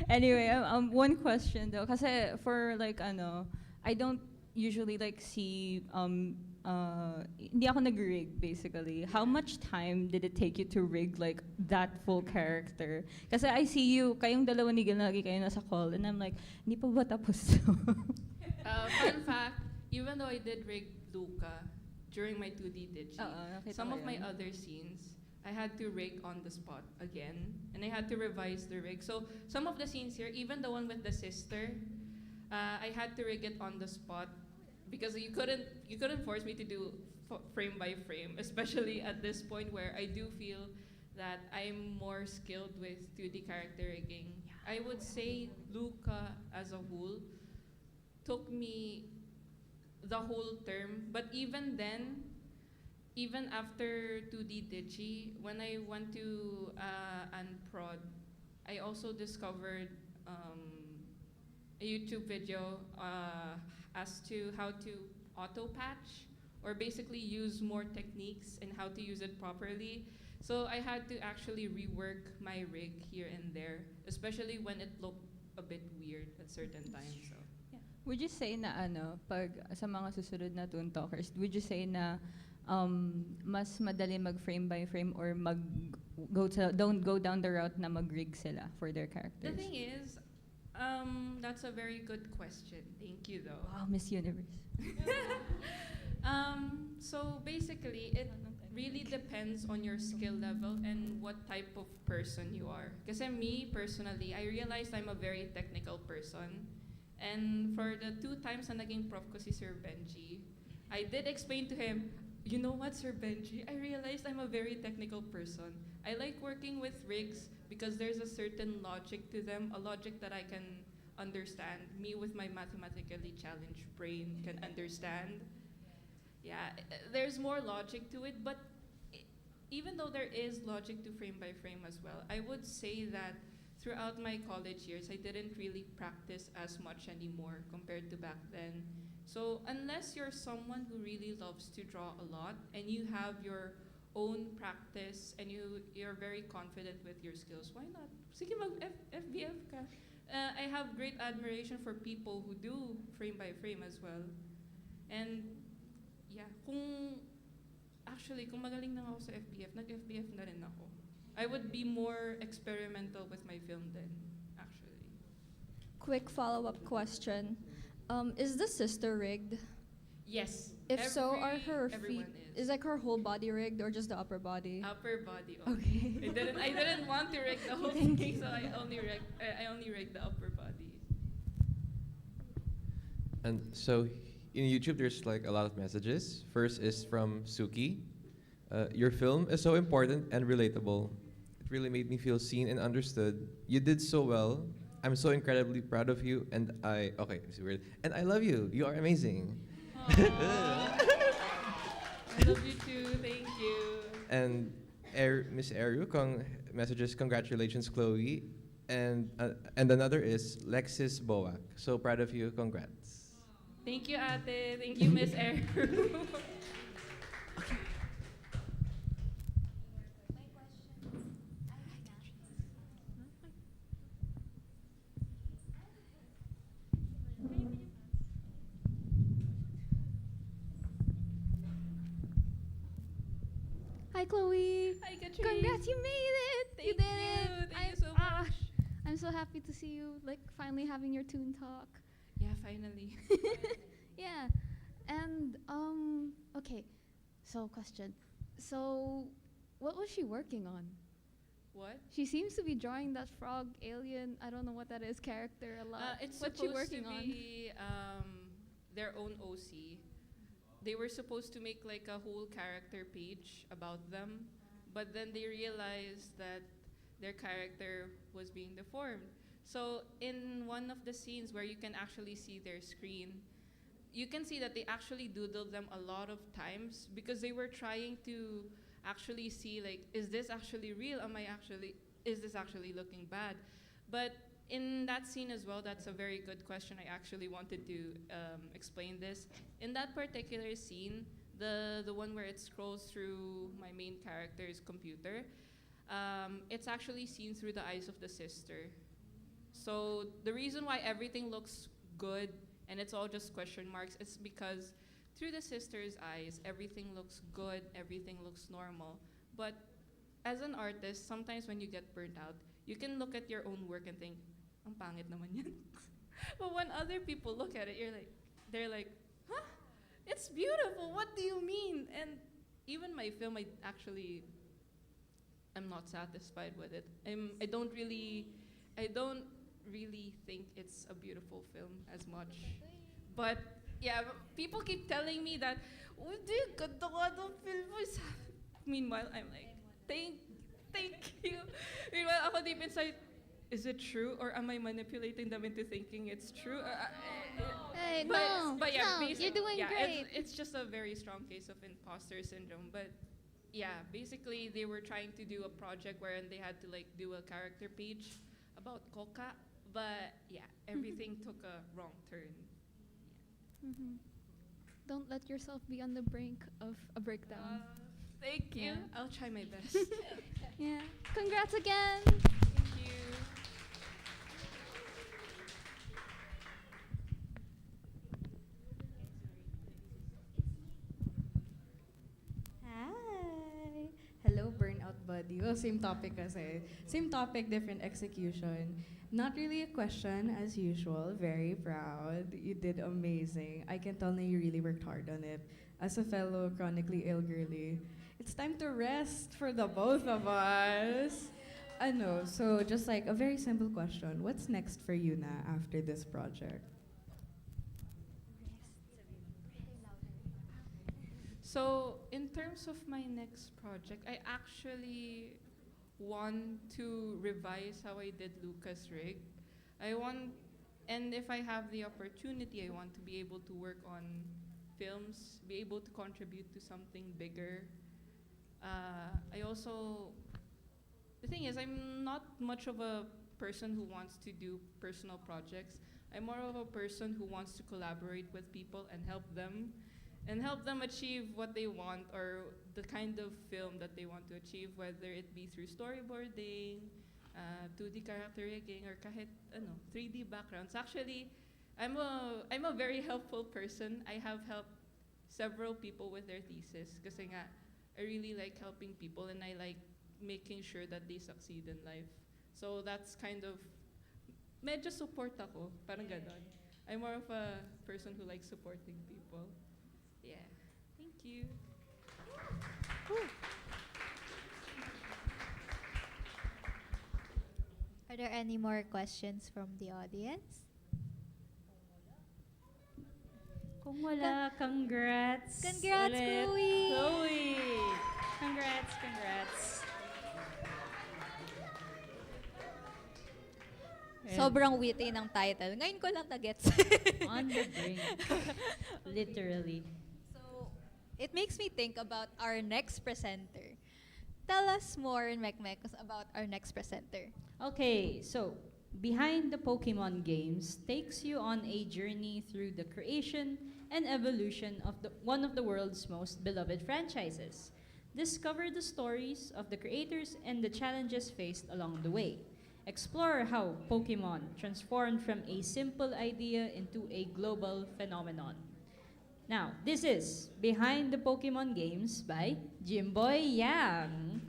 Anyway, one question though, kasi for like I don't usually like see hindi ako nag-rig basically. How much time did it take you to rig like that full character? Kasi I see you, kayong dalawa ni Gil, lagi kayo nasa call, and I'm like, hindi pa ba tapos? Fun fact, even though I did rig Luca during my 2D Digi, some of my other scenes, I had to rig on the spot again, and I had to revise the rig. So some of the scenes here, even the one with the sister, I had to rig it on the spot because you couldn't force me to do frame by frame, especially at this point where I do feel that I'm more skilled with 2D character rigging. I would say Luca as a whole took me the whole term, but even then, even after 2D Digi, when I went to Unprod, I also discovered a YouTube video as to how to auto patch or basically use more techniques and how to use it properly. So I had to actually rework my rig here and there, especially when it looked a bit weird at certain times. So yeah. Would you say na pag sa mga susunod na ToonTalkers, would you say na mas madali mag frame by frame or don't go down the route na mag-rig sila for their characters? The thing is, that's a very good question. Thank you though. Wow, Miss Universe. So basically, it really depends on your skill level and what type of person you are. Kasi me, personally, I realized I'm a very technical person. And for the 2 times na naging prof ko si Sir Benji, I did explain to him, you know what, Sir Benji? I realized I'm a very technical person. I like working with rigs because there's a certain logic to them, a logic that I can understand. Me with my mathematically challenged brain can understand. Yeah, there's more logic to it, but even though there is logic to frame by frame as well, I would say that throughout my college years, I didn't really practice as much anymore compared to back then. So unless you're someone who really loves to draw a lot and you have your own practice and you're very confident with your skills, why not? Sige mag-FBF ka. I have great admiration for people who do frame by frame as well. And yeah, kung magaling na ako sa FBF, nag-FBF na rin ako. I would be more experimental with my film then, actually. Quick follow-up question. Is the sister rigged? Yes. If so, are her everyone feet, is like her whole body rigged or just the upper body? Upper body. Okay. I didn't want to rig the whole thing, so I only rigged the upper body. And so in YouTube, there's like a lot of messages. First is from Suki. Your film is so important and relatable. It really made me feel seen and understood. You did so well. I'm so incredibly proud of you, and okay, it's weird. And I love you. You are amazing. I love you too. Thank you. And Miss Eru messages congratulations, Chloe. And another is Lexis Boac. So proud of you. Congrats. Thank you, Ate. Thank you, Miss Eru. Hi, Chloe. Hi, Katrine. Congrats, you made it. Thank you did it. Thank you so much. I'm so happy to see you, like, finally having your ToonTalk. Yeah, finally. Yeah. And, okay. So, question. So, what was she working on? What? She seems to be drawing that frog alien, I don't know what that is, character a lot. It's What's she supposed working to on? be their own OC. They were supposed to make like a whole character page about them, but then they realized that their character was being deformed. So in one of the scenes where you can actually see their screen, you can see that they actually doodled them a lot of times because they were trying to actually see like, is this actually real? Is this actually looking bad? But in that scene as well, that's a very good question. I actually wanted to explain this. In that particular scene, the one where it scrolls through my main character's computer, it's actually seen through the eyes of the sister. So the reason why everything looks good and it's all just question marks is because through the sister's eyes, everything looks good, everything looks normal. But as an artist, sometimes when you get burnt out, you can look at your own work and think, ang pangit naman yan. But when other people look at it, they're like, huh? It's beautiful, what do you mean? And even my film, I'm not satisfied with it. I don't really think it's a beautiful film as much. But yeah, people keep telling me that, hindi, ganda ka ng film mo. Meanwhile, I'm like, thank you. Meanwhile, ako deep inside, is it true or am I manipulating them into thinking it's true? Hey, but yeah, you're doing great. It's just a very strong case of imposter syndrome. But yeah, basically they were trying to do a project wherein they had to like do a character page about Coca, But yeah, everything took a wrong turn. Don't let yourself be on the brink of a breakdown. Thank you. Yeah. I'll try my best. Yeah. Congrats again. Thank you. Hi! Hello, burnout buddy. Well, same topic kasi. Same topic, different execution. Not really a question as usual. Very proud. You did amazing. I can tell na you really worked hard on it. As a fellow chronically ill girly, it's time to rest for the both of us. So just like a very simple question. What's next for you na after this project? So, in terms of my next project, I actually want to revise how I did Lucas Rig. And if I have the opportunity, I want to be able to work on films, be able to contribute to something bigger. The thing is, I'm not much of a person who wants to do personal projects. I'm more of a person who wants to collaborate with people and help them achieve what they want or the kind of film that they want to achieve, whether it be through storyboarding, 2D character rigging, or kahit 3D backgrounds. Actually, I'm a very helpful person. I have helped several people with their thesis kasi nga, I really like helping people and I like making sure that they succeed in life. So that's kind of medyo support ako, parang ganon. I'm more of a person who likes supporting people. Yeah. Thank you. Are there any more questions from the audience? Kung wala, congrats. Congrats, ulit. Chloe! Chloe! Congrats. Sobrang witty ng title. Ngayon ko lang na-gets. On the brink. Literally. So, it makes me think about our next presenter. Tell us more in Mekmek about our next presenter. Okay, so Behind the Pokemon games takes you on a journey through the creation and evolution of one of the world's most beloved franchises. Discover the stories of the creators and the challenges faced along the way. Explore how Pokemon transformed from a simple idea into a global phenomenon. Now, this is Behind the Pokemon Games by Jimboy Yang.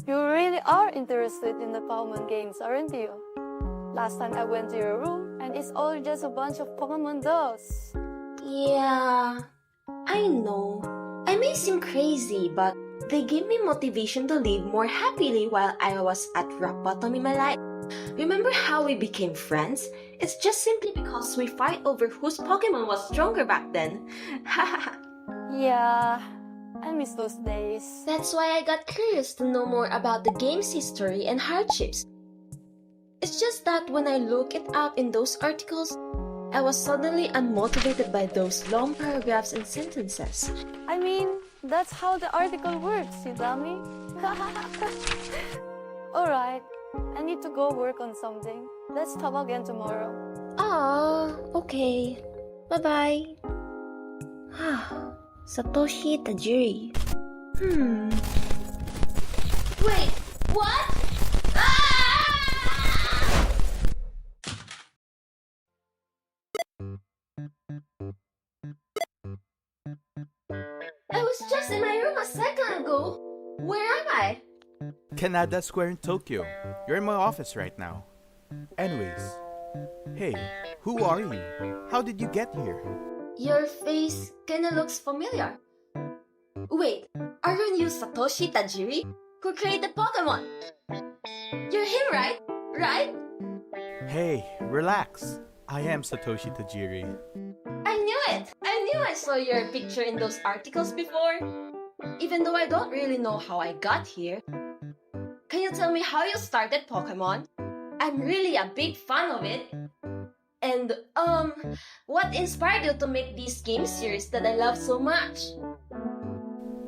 You really are interested in the Pokemon games, aren't you? Last time I went to your room, and it's all just a bunch of Pokemon dolls. Yeah, I know. I may seem crazy, but they gave me motivation to live more happily while I was at rock bottom in my life. Remember how we became friends? It's just simply because we fight over whose Pokemon was stronger back then. Yeah, I miss those days. That's why I got curious to know more about the game's history and hardships. It's just that when I look it up in those articles, I was suddenly unmotivated by those long paragraphs and sentences. I mean, that's how the article works, you dummy. Alright, I need to go work on something. Let's talk again tomorrow. Ah, okay. Bye-bye. Satoshi Tajiri. Wait, what? I was just in my room a second ago. Where am I? Canada Square in Tokyo. You're in my office right now. Anyways, hey, who are you? How did you get here? Your face kinda looks familiar. Wait, aren't you Satoshi Tajiri, who created Pokemon? You're him, right? Right? Hey, relax. I am Satoshi Tajiri. I knew it! I knew I saw your picture in those articles before. Even though I don't really know how I got here. Can you tell me how you started Pokemon? I'm really a big fan of it. And, what inspired you to make this game series that I love so much?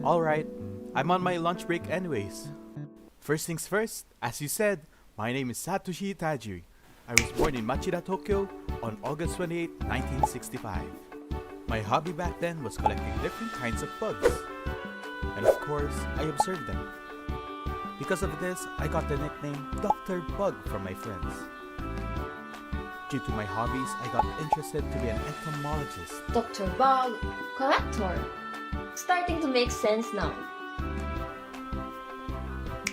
Alright, I'm on my lunch break anyways. First things first, as you said, my name is Satoshi Tajiri. I was born in Machida, Tokyo on August 28, 1965. My hobby back then was collecting different kinds of bugs. And of course, I observed them. Because of this, I got the nickname Dr. Bug from my friends. Due to my hobbies, I got interested to be an entomologist. Dr. Bug, collector. Starting to make sense now.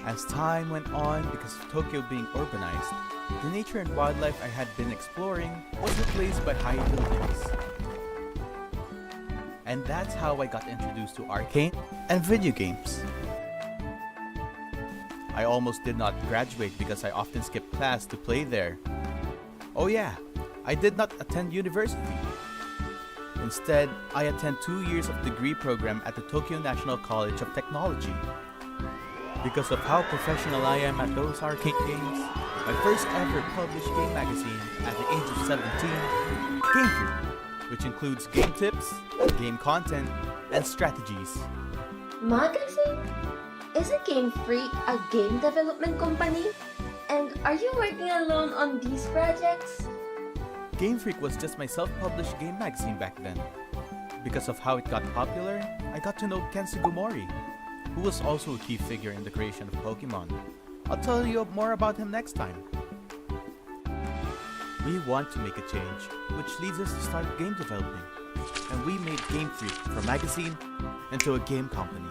As time went on, because of Tokyo being urbanized, the nature and wildlife I had been exploring was replaced by high buildings. And that's how I got introduced to arcade and video games. I almost did not graduate because I often skipped class to play there. Oh yeah, I did not attend university. Instead, I attend 2 years of degree program at the Tokyo National College of Technology. Because of how professional I am at those arcade games, my first ever published game magazine at the age of 17, Game Freak, which includes game tips, game content, and strategies. Magazine? Isn't Game Freak a game development company? And are you working alone on these projects? Game Freak was just my self-published game magazine back then. Because of how it got popular, I got to know Ken Sugimori, who was also a key figure in the creation of Pokemon. I'll tell you more about him next time. We want to make a change, which leads us to start game developing. And we made Game Freak from magazine into a game company.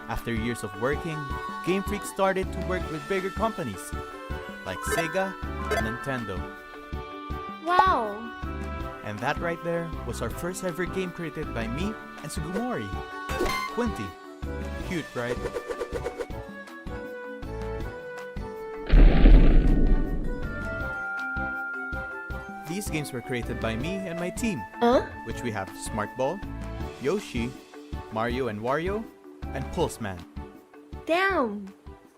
After years of working, Game Freak started to work with bigger companies like Sega and Nintendo. Wow! And that right there was our first ever game created by me and Sugimori. Quinty. Cute, right? These games were created by me and my team, which we have Smart Ball, Yoshi, Mario and Wario, and Pulseman. Damn!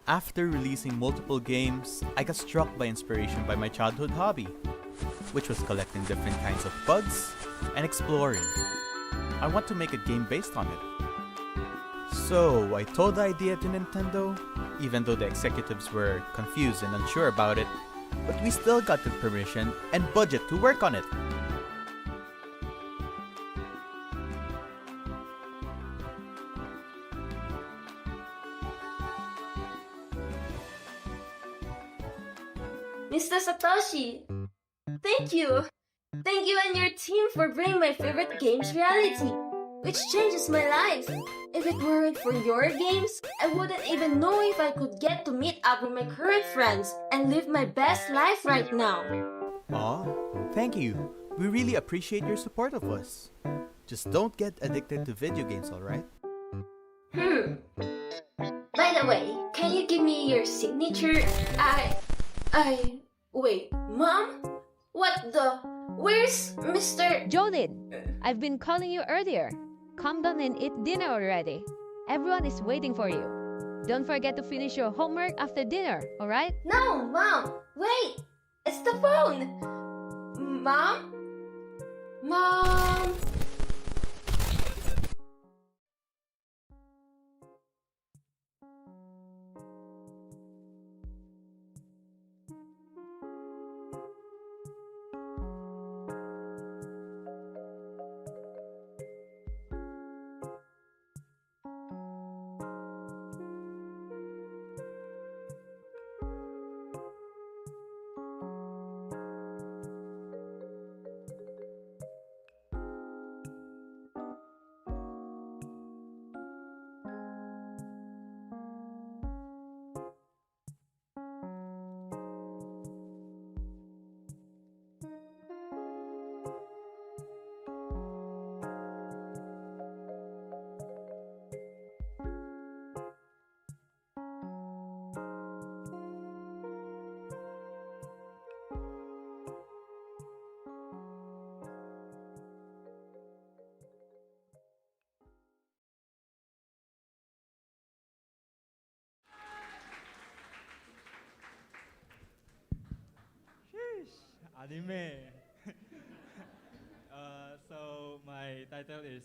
After releasing multiple games, I got struck by inspiration by my childhood hobby, which was collecting different kinds of bugs and exploring. I want to make a game based on it. So I told the idea to Nintendo, even though the executives were confused and unsure about it, but we still got the permission and budget to work on it. Mr. Satoshi, thank you! Thank you and your team for bringing my favorite games reality, which changes my life. If it weren't for your games, I wouldn't even know if I could get to meet up with my current friends and live my best life right now. Aw, thank you. We really appreciate your support of us. Just don't get addicted to video games, alright? By the way, can you give me your signature? Wait, Mom? What the? Where's Mr. Jolid, I've been calling you earlier. Come down and eat dinner already. Everyone is waiting for you. Don't forget to finish your homework after dinner, alright? No, Mom! Wait! It's the phone! Mom? Mom? Anime. So my title is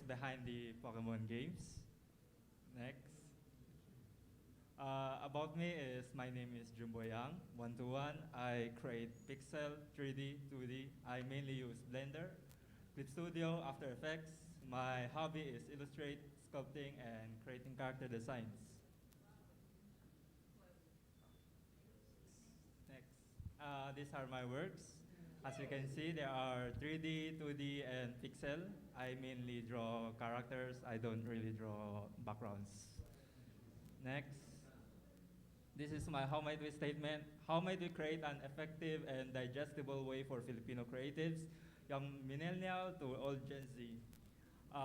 Behind the Pokemon Games. Next. About me is my name is Jimboy Yang, 121. I create pixel, 3D, 2D. I mainly use Blender, Clip Studio, After Effects. My hobby is illustrate, sculpting, and creating character designs. Next. These are my works. As you can see, there are 3D, 2D, and pixel. I mainly draw characters. I don't really draw backgrounds. Next. This is my how might we statement. How might we create an effective and digestible way for Filipino creatives, young millennial to old Gen Z,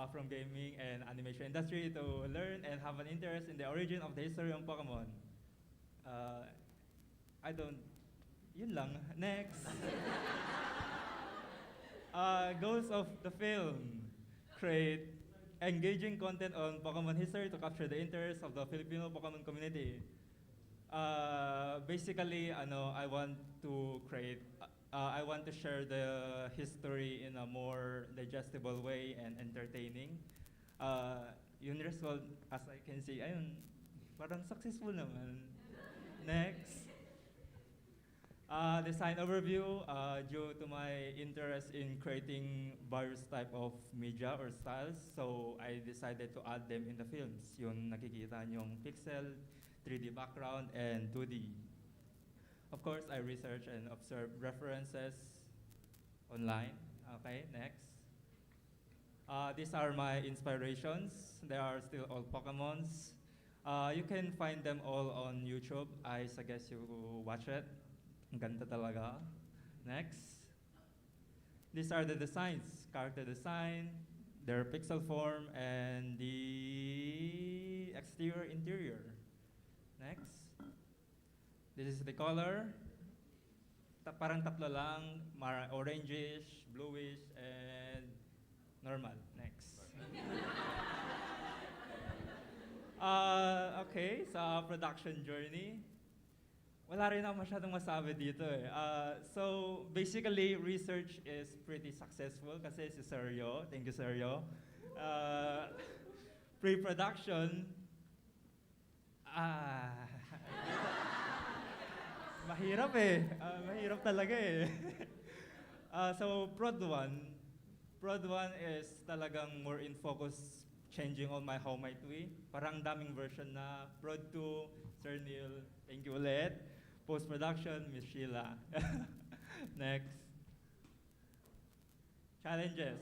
from gaming and animation industry to learn and have an interest in the origin of the history of Pokemon. Yun lang. Next. Goals of the film. Create engaging content on Pokemon history to capture the interest of the Filipino Pokemon community. Basically, I want to share the history in a more digestible way and entertaining. Yung result, as I can see, ayun, parang successful naman. Next. Design overview. Due to my interest in creating various type of media or styles, so I decided to add them in the films. Yung nakikita nyong pixel, 3D background, and 2D. Of course, I research and observe references online. Okay, next. These are my inspirations. They are still all Pokemons. You can find them all on YouTube. I suggest you watch it. Ang ganda talaga. Next. These are the designs. Character design, their pixel form, and the exterior interior. Next. This is the color. Parang tatlo lang. Orangish, bluish, and normal. Next. Okay, sa production journey. Wala rin ako masyadong masabi dito eh. So, basically, research is pretty successful kasi si Sergio, thank you Sergio. Pre-production, mahirap eh. Mahirap talaga eh. So, Prod 1 is talagang more in focus, changing all my how might we. Parang daming version na. Prod 2, Sir Neil, thank you ulit. Post-production, Miss Sheila. Next. Challenges.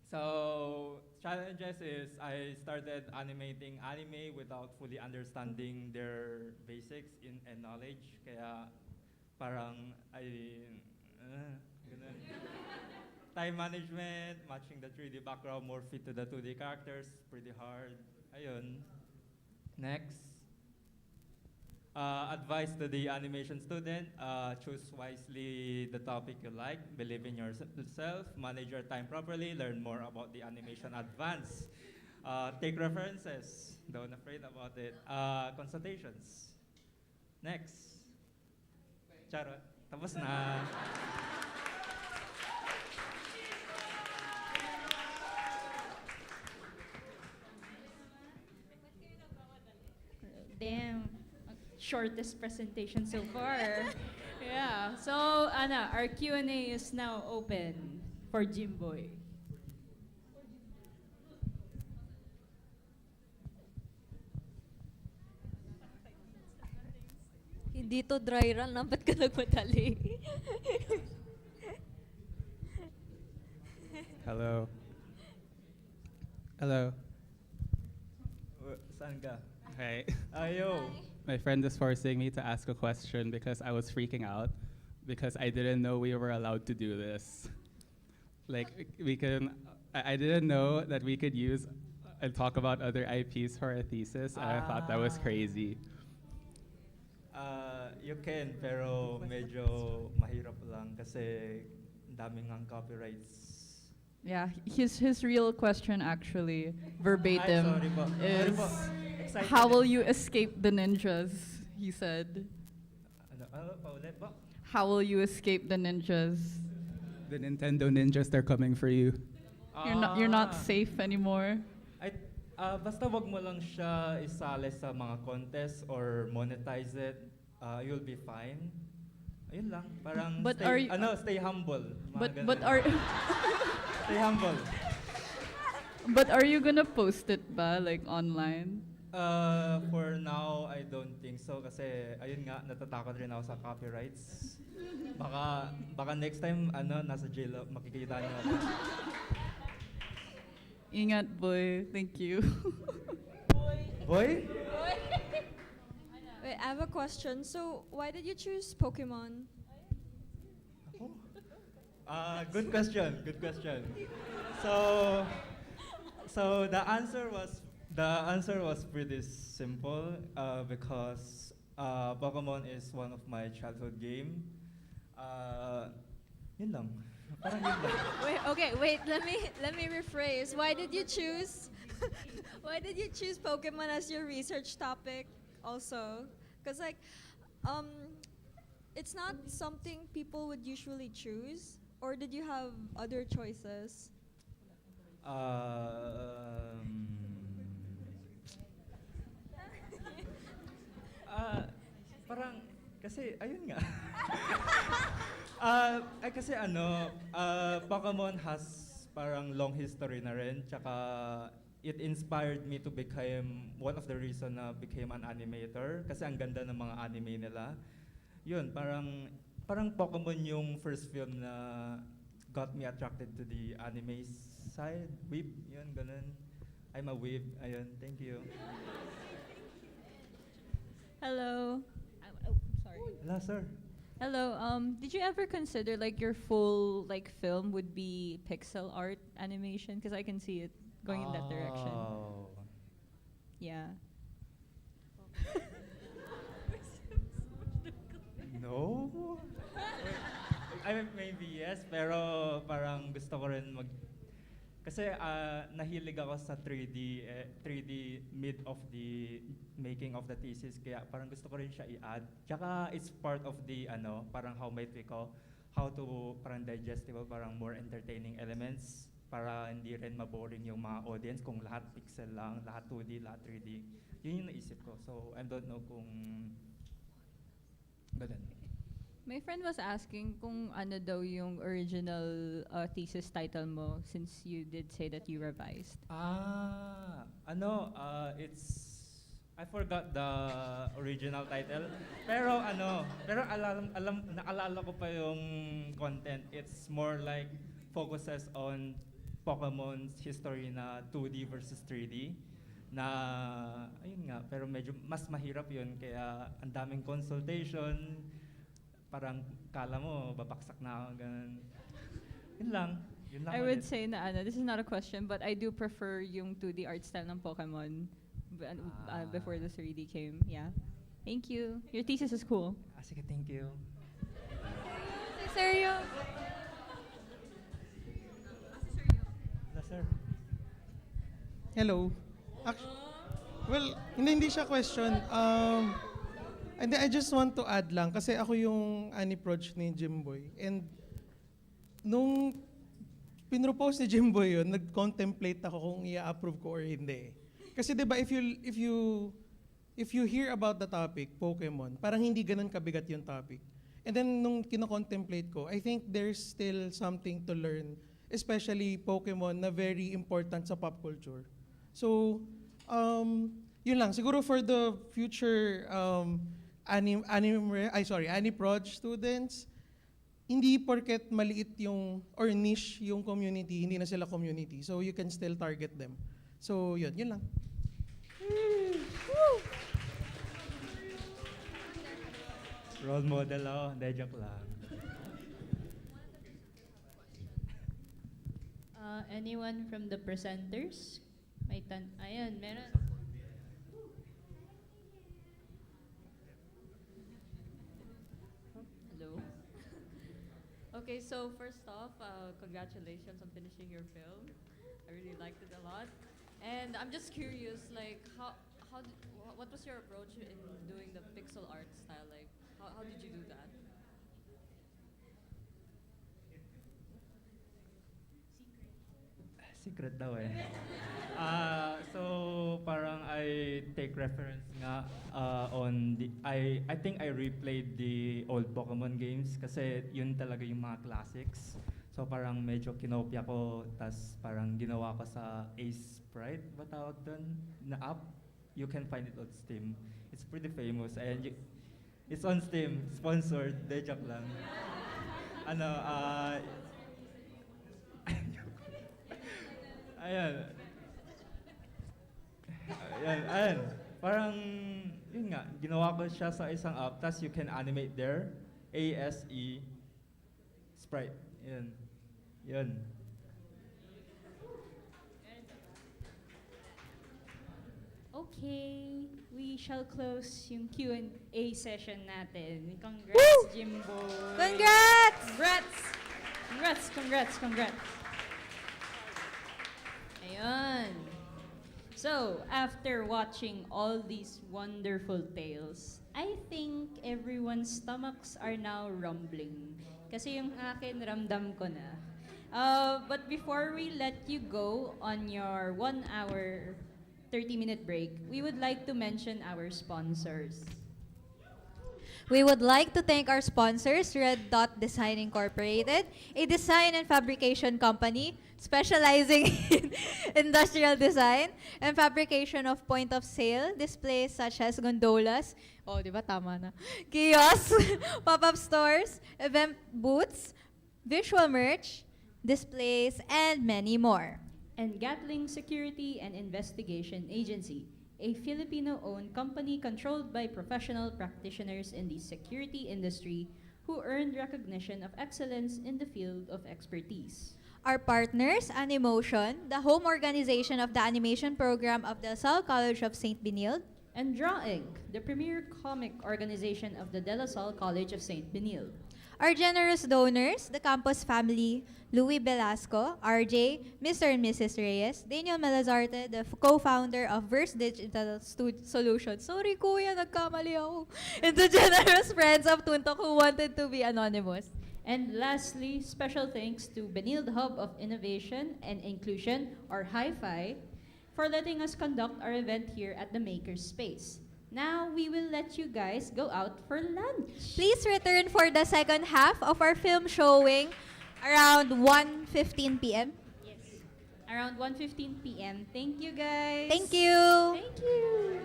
So, challenges is I started animating anime without fully understanding their basics and knowledge. Kaya parang ganun. Time management, matching the 3D background more fit to the 2D characters, pretty hard. Ayun. Next. Advice to the animation student, choose wisely the topic you like, believe in yourself, manage your time properly, learn more about the animation advance. Take references, don't afraid about it. Consultations. Next. Charot, tapos na. Damn. Shortest presentation so far. Yeah. So, Anna, our Q&A is now open for Jimboy. Hindi to dry run, ba't ka nagmadali? Hello. Hello. Saan ka? Hey. Ayo. My friend is forcing me to ask a question because I was freaking out because I didn't know we were allowed to do this. Like, I didn't know that we could use and talk about other IPs for a thesis, and I thought that was crazy. You can, pero medyo mahirap lang kasi daming ang copyrights. Yeah, his real question actually, verbatim, Sorry po. is Excited how will you escape the ninjas? he said. Paulit ba? How will you escape the ninjas? The Nintendo ninjas, they're coming for you. You're not safe anymore. Basta wag mo lang siya isali sa mga contest or monetize it, you'll be fine. Ayun lang, parang But stay, are you- stay humble. But Mga but ganun. are Stay humble. but are you gonna post it ba like online? For now, I don't think so kasi ayun nga, natatakot rin ako sa copyrights. Baka next time nasa jail makikita niyo ako. Ingat, boy. Thank you. Boy? Wait, I have a question. So, why did you choose Pokemon? Good question. Good question. So the answer was pretty simple because Pokemon is one of my childhood game. Yun lang. Parang yun lang. Wait. Let me rephrase. Why did you choose? Why did you choose Pokemon as your research topic? Also, because it's not something people would usually choose. Or did you have other choices? Parang, kasi, ayun nga. Kasi Pokemon has parang long history na rin. Tsaka, it inspired me to become, one of the reason na became an animator. Kasi ang ganda ng mga anime nila. Yun, parang Pokemon yung first film na got me attracted to the anime side. Weeb, yun, ganun. I'm a weeb. Ayun, thank you. Hello. Sorry. Hello, sir. Hello. Did you ever consider like your full like film would be pixel art animation? Because I can see it going in that direction. Yeah. No? Maybe yes, pero parang gusto ko rin kasi nahilig ako sa 3D mid of the making of the thesis, kaya parang gusto ko rin siya i-add. Tsaka it's part of the parang how might we call, how to parang digestible, parang more entertaining elements para hindi rin maboring yung mga audience kung lahat pixel lang, lahat 2D, lahat 3D. Yun yung naisip ko. So I don't know kung ganun. My friend was asking kung ano daw yung original thesis title mo since you did say that you revised. It's I forgot the original title. Pero naalala ko pa yung content. It's more like focuses on Pokemon's history na 2D versus 3D. Na ayun nga, pero medyo mas mahirap yun kaya ang daming consultation. Parang kala mo, babaksak na ako, ganun. Yun lang. I would say na this is not a question, but I do prefer yung 2D art style ng Pokemon before the 3D came. Yeah. Thank you. Your thesis is cool. Sige, thank you. Seryo? Hello, sir. Hello. Well, hindi siya question. And I just want to add lang, kasi ako yung ani-proj ni Jimboy. And nung pinropose ni Jimboy yun, nag-contemplate ako kung i-approve ko or hindi. Kasi diba, if you hear about the topic, Pokemon, parang hindi ganun kabigat yung topic. And then nung kino-contemplate ko, I think there's still something to learn, especially Pokemon na very important sa pop culture. So, yun lang. Siguro for the future Ani-Proj students, hindi porket maliit yung, or niche yung community, hindi na sila community. So you can still target them. So yun lang. Role model ako, hindi, joke lang. Anyone from the presenters? Ayan, meron. Okay, so first off, congratulations on finishing your film. I really liked it a lot. And I'm just curious, like, what was your approach in doing the pixel art style? Like, how did you do that? Secret daw eh. So parang I take reference nga on the I think I replayed the old Pokemon games kasi yun talaga yung mga classics. So parang medyo kinopya ko tas parang ginawa ko sa Ace Sprite ba tawag dun na app. You can find it on Steam. It's pretty famous and it's on Steam, sponsored, de joke lang. Ano Ayan. Ayan. Parang, yun nga, ginawa ko siya sa isang app, tas you can animate there, ASE, Sprite. Yun. Okay, we shall close yung Q&A session natin. Congrats, Jimbo. Congrats. Ayun. So, after watching all these wonderful tales, I think everyone's stomachs are now rumbling. Kasi yung akin, ramdam ko na. But before we let you go on your 1 hour, 30-minute break, we would like to mention our sponsors. We would like to thank our sponsors, Red Dot Design Incorporated, a design and fabrication company specializing in industrial design and fabrication of point-of-sale displays such as gondolas, di ba tama na, kiosks, pop-up stores, event booths, visual merch, displays, and many more. And Gatling Security and Investigation Agency, a Filipino-owned company controlled by professional practitioners in the security industry who earned recognition of excellence in the field of expertise. Our partners, Animotion, the home organization of the animation program of the Salle College of St. Benilde, and Draw Inc., the premier comic organization of the De La Salle College of St. Benilde. Our generous donors, the campus family, Louis Velasco, RJ, Mr. and Mrs. Reyes, Daniel Melazarte, the co-founder of Verse Digital Solutions. Sorry kuya, nagkamali ako. And the generous friends of ToonTalk who wanted to be anonymous. And lastly, special thanks to Benilde Hub of Innovation and Inclusion, or HIFI, for letting us conduct our event here at the Maker's Space. Now, we will let you guys go out for lunch. Please return for the second half of our film showing around 1:15 p.m. Yes. Around 1:15 p.m. Thank you, guys. Thank you. Thank you.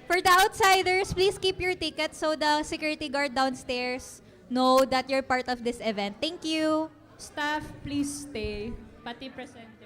For the outsiders, please keep your tickets so the security guard downstairs know that you're part of this event. Thank you. Staff, please stay. Pati presenters.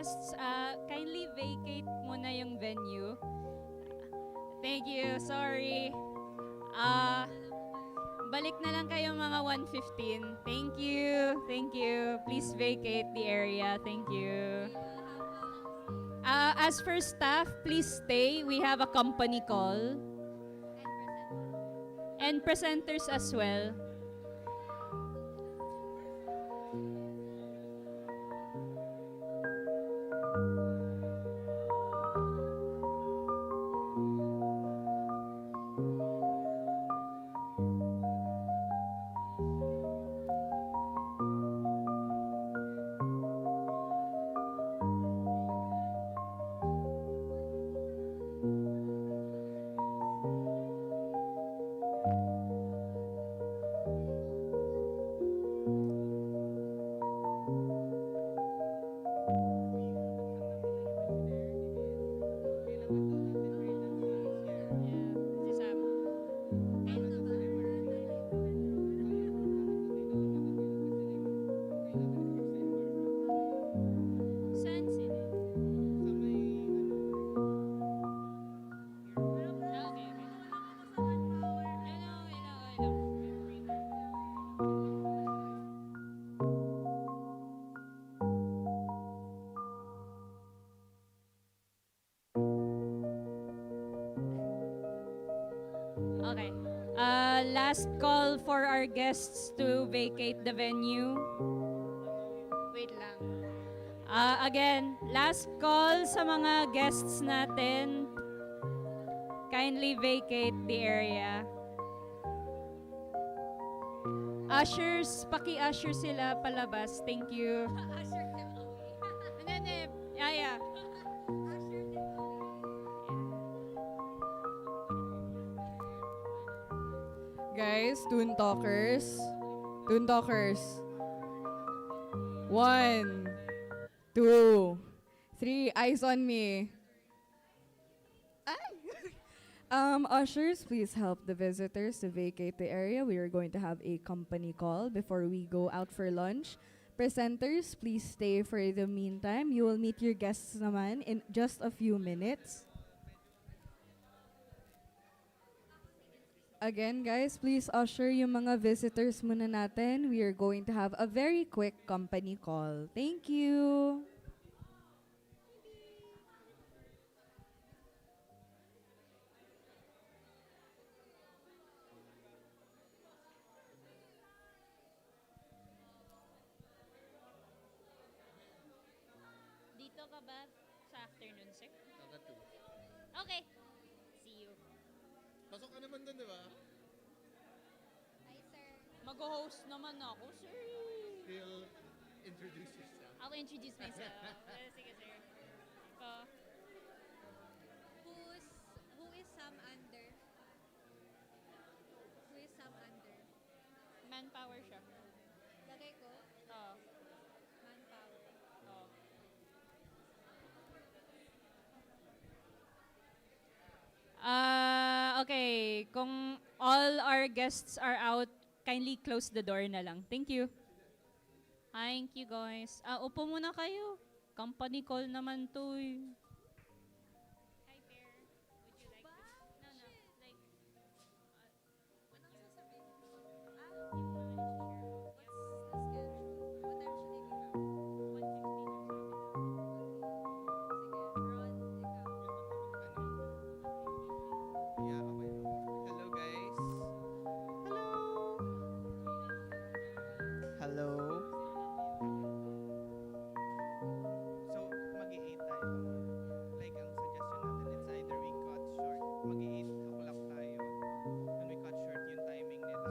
guests, kindly vacate muna yung venue. Thank you, sorry. Balik na lang kayo mga 1:15. Thank you. Please vacate the area. Thank you. As for staff, please stay. We have a company call. And presenters as well. Okay. Last call for our guests to vacate the venue. Wait lang. Again, last call sa mga guests natin. Kindly vacate the area. Ushers, paki-usher sila palabas. Thank you. Usher them away. Yeah. Guys, ToonTalkers. 1, 2, 3, eyes on me. Ushers, please help the visitors to vacate the area. We are going to have a company call before we go out for lunch. Presenters, please stay for the meantime. You will meet your guests naman in just a few minutes. Again, guys, please usher yung mga visitors muna natin. We are going to have a very quick company call. Thank you. Dito ka ba sa afternoon, sir? Okay. See you. Pasok ka naman dun, di ba? Hi, sir. Mag-host naman ako, sir. You'll introduce yourself. I'll introduce myself. Sige, sir. Who is Sam under? Who is Sam under? Manpower siya. Lagay ko? Oo. Manpower. Oo. Okay. Kung all our guests are out, kindly close the door na lang. Thank you. Thank you, guys. Upo muna kayo. Company call naman to. Hi, Bear. Would you like this? No. Like, Hello, guys. Hello. So, mag-i-8 tayo. Like, ang suggestion natin, it's either we cut short, mag-i-8 o'clock tayo, and we cut short yung timing nila.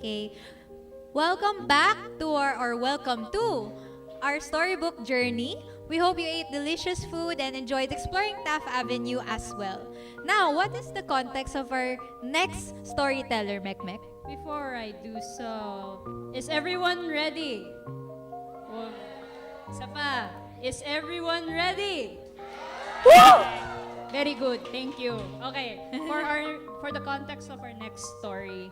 Okay. Welcome back to welcome to our storybook journey. We hope you ate delicious food and enjoyed exploring Taft Avenue as well. Now, what is the context of our next storyteller, Mekmek? Before I do so, is everyone ready? Oh, isa pa. Is everyone ready? Woo! Very good, thank you. Okay, for the context of our next story,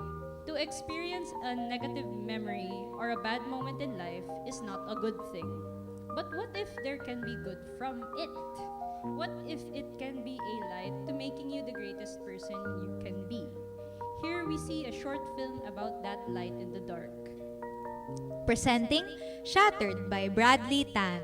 to experience a negative memory or a bad moment in life is not a good thing. But what if there can be good from it? What if it can be a light to making you the greatest person you can be? Here we see a short film about that light in the dark. Presenting Shattered by Bradley Tan.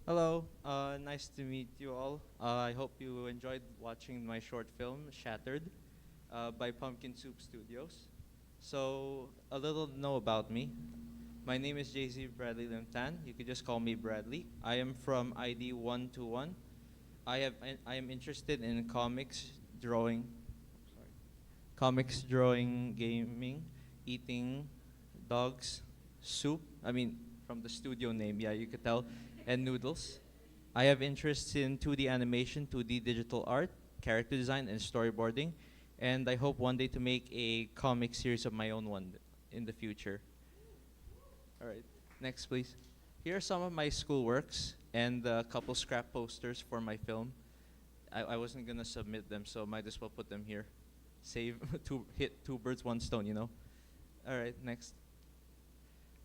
Hello, nice to meet you all. I hope you enjoyed watching my short film, Shattered, by Pumpkin Soup Studios. So, a little to know about me. My name is JZ Bradley Limtan. You could just call me Bradley. I am from ID 121. I am interested in comics, drawing, gaming, eating, dogs, soup. I mean, from the studio name, yeah, you could tell. And noodles. I have interests in 2D animation, 2D digital art, character design, and storyboarding. And I hope one day to make a comic series of my own one in the future. All right, next please. Here are some of my school works and a couple scrap posters for my film. I wasn't gonna submit them, so might as well put them here. Save hit two birds, one stone, you know? All right, next.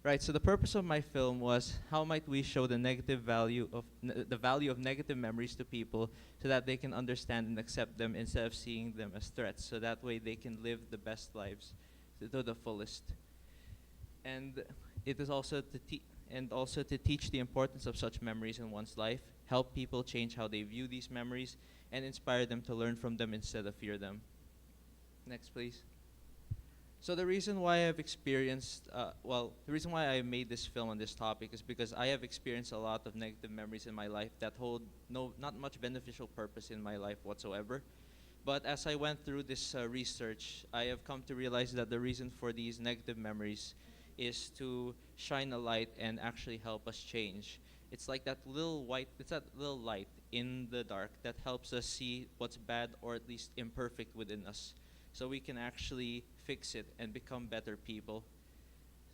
Right, so the purpose of my film was how might we show the negative value of the value of negative memories to people so that they can understand and accept them instead of seeing them as threats, so that way they can live the best lives to the fullest. And it is also to teach the importance of such memories in one's life, help people change how they view these memories, and inspire them to learn from them instead of fear them. Next, please. So the reason why I've experienced, the reason why I made this film on this topic is because I have experienced a lot of negative memories in my life that hold not much beneficial purpose in my life whatsoever. But as I went through this research, I have come to realize that the reason for these negative memories is to shine a light and actually help us change. It's like that little light in the dark that helps us see what's bad or at least imperfect within us, so we can actually fix it and become better people.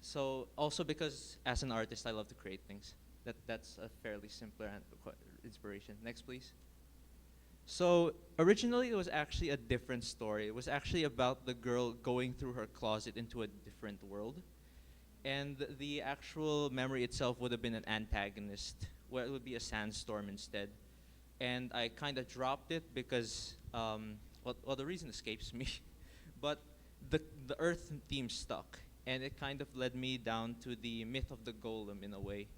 So also because as an artist, I love to create things. That's a fairly simpler inspiration. Next, please. So originally, it was actually a different story. It was actually about the girl going through her closet into a different world. And the actual memory itself would have been an antagonist, where it would be a sandstorm instead. And I kind of dropped it because, the reason escapes me. But the Earth theme stuck, and it kind of led me down to the myth of the golem in a way.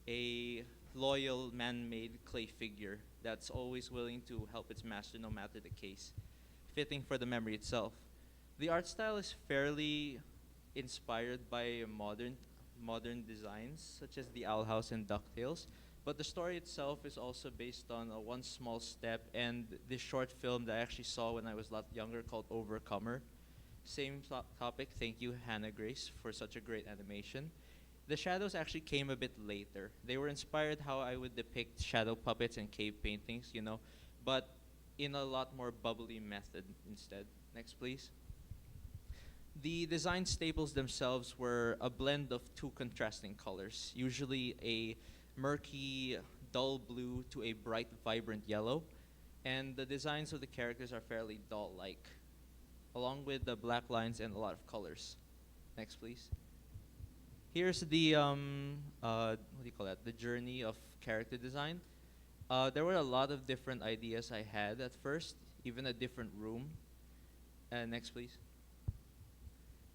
A loyal, man-made clay figure that's always willing to help its master no matter the case, fitting for the memory itself. The art style is fairly inspired by modern designs, such as the Owl House and DuckTales, but the story itself is also based on one small step and this short film that I actually saw when I was a lot younger called Overcomer. Same topic, thank you Hannah Grace for such a great animation. The shadows actually came a bit later. They were inspired how I would depict shadow puppets and cave paintings, you know, but in a lot more bubbly method instead. Next, please. The design staples themselves were a blend of two contrasting colors, usually a murky, dull blue to a bright, vibrant yellow, and the designs of the characters are fairly doll-like, along with the black lines and a lot of colors. Next, please. Here's the, the journey of character design. There were a lot of different ideas I had at first, even a different room. Next, please.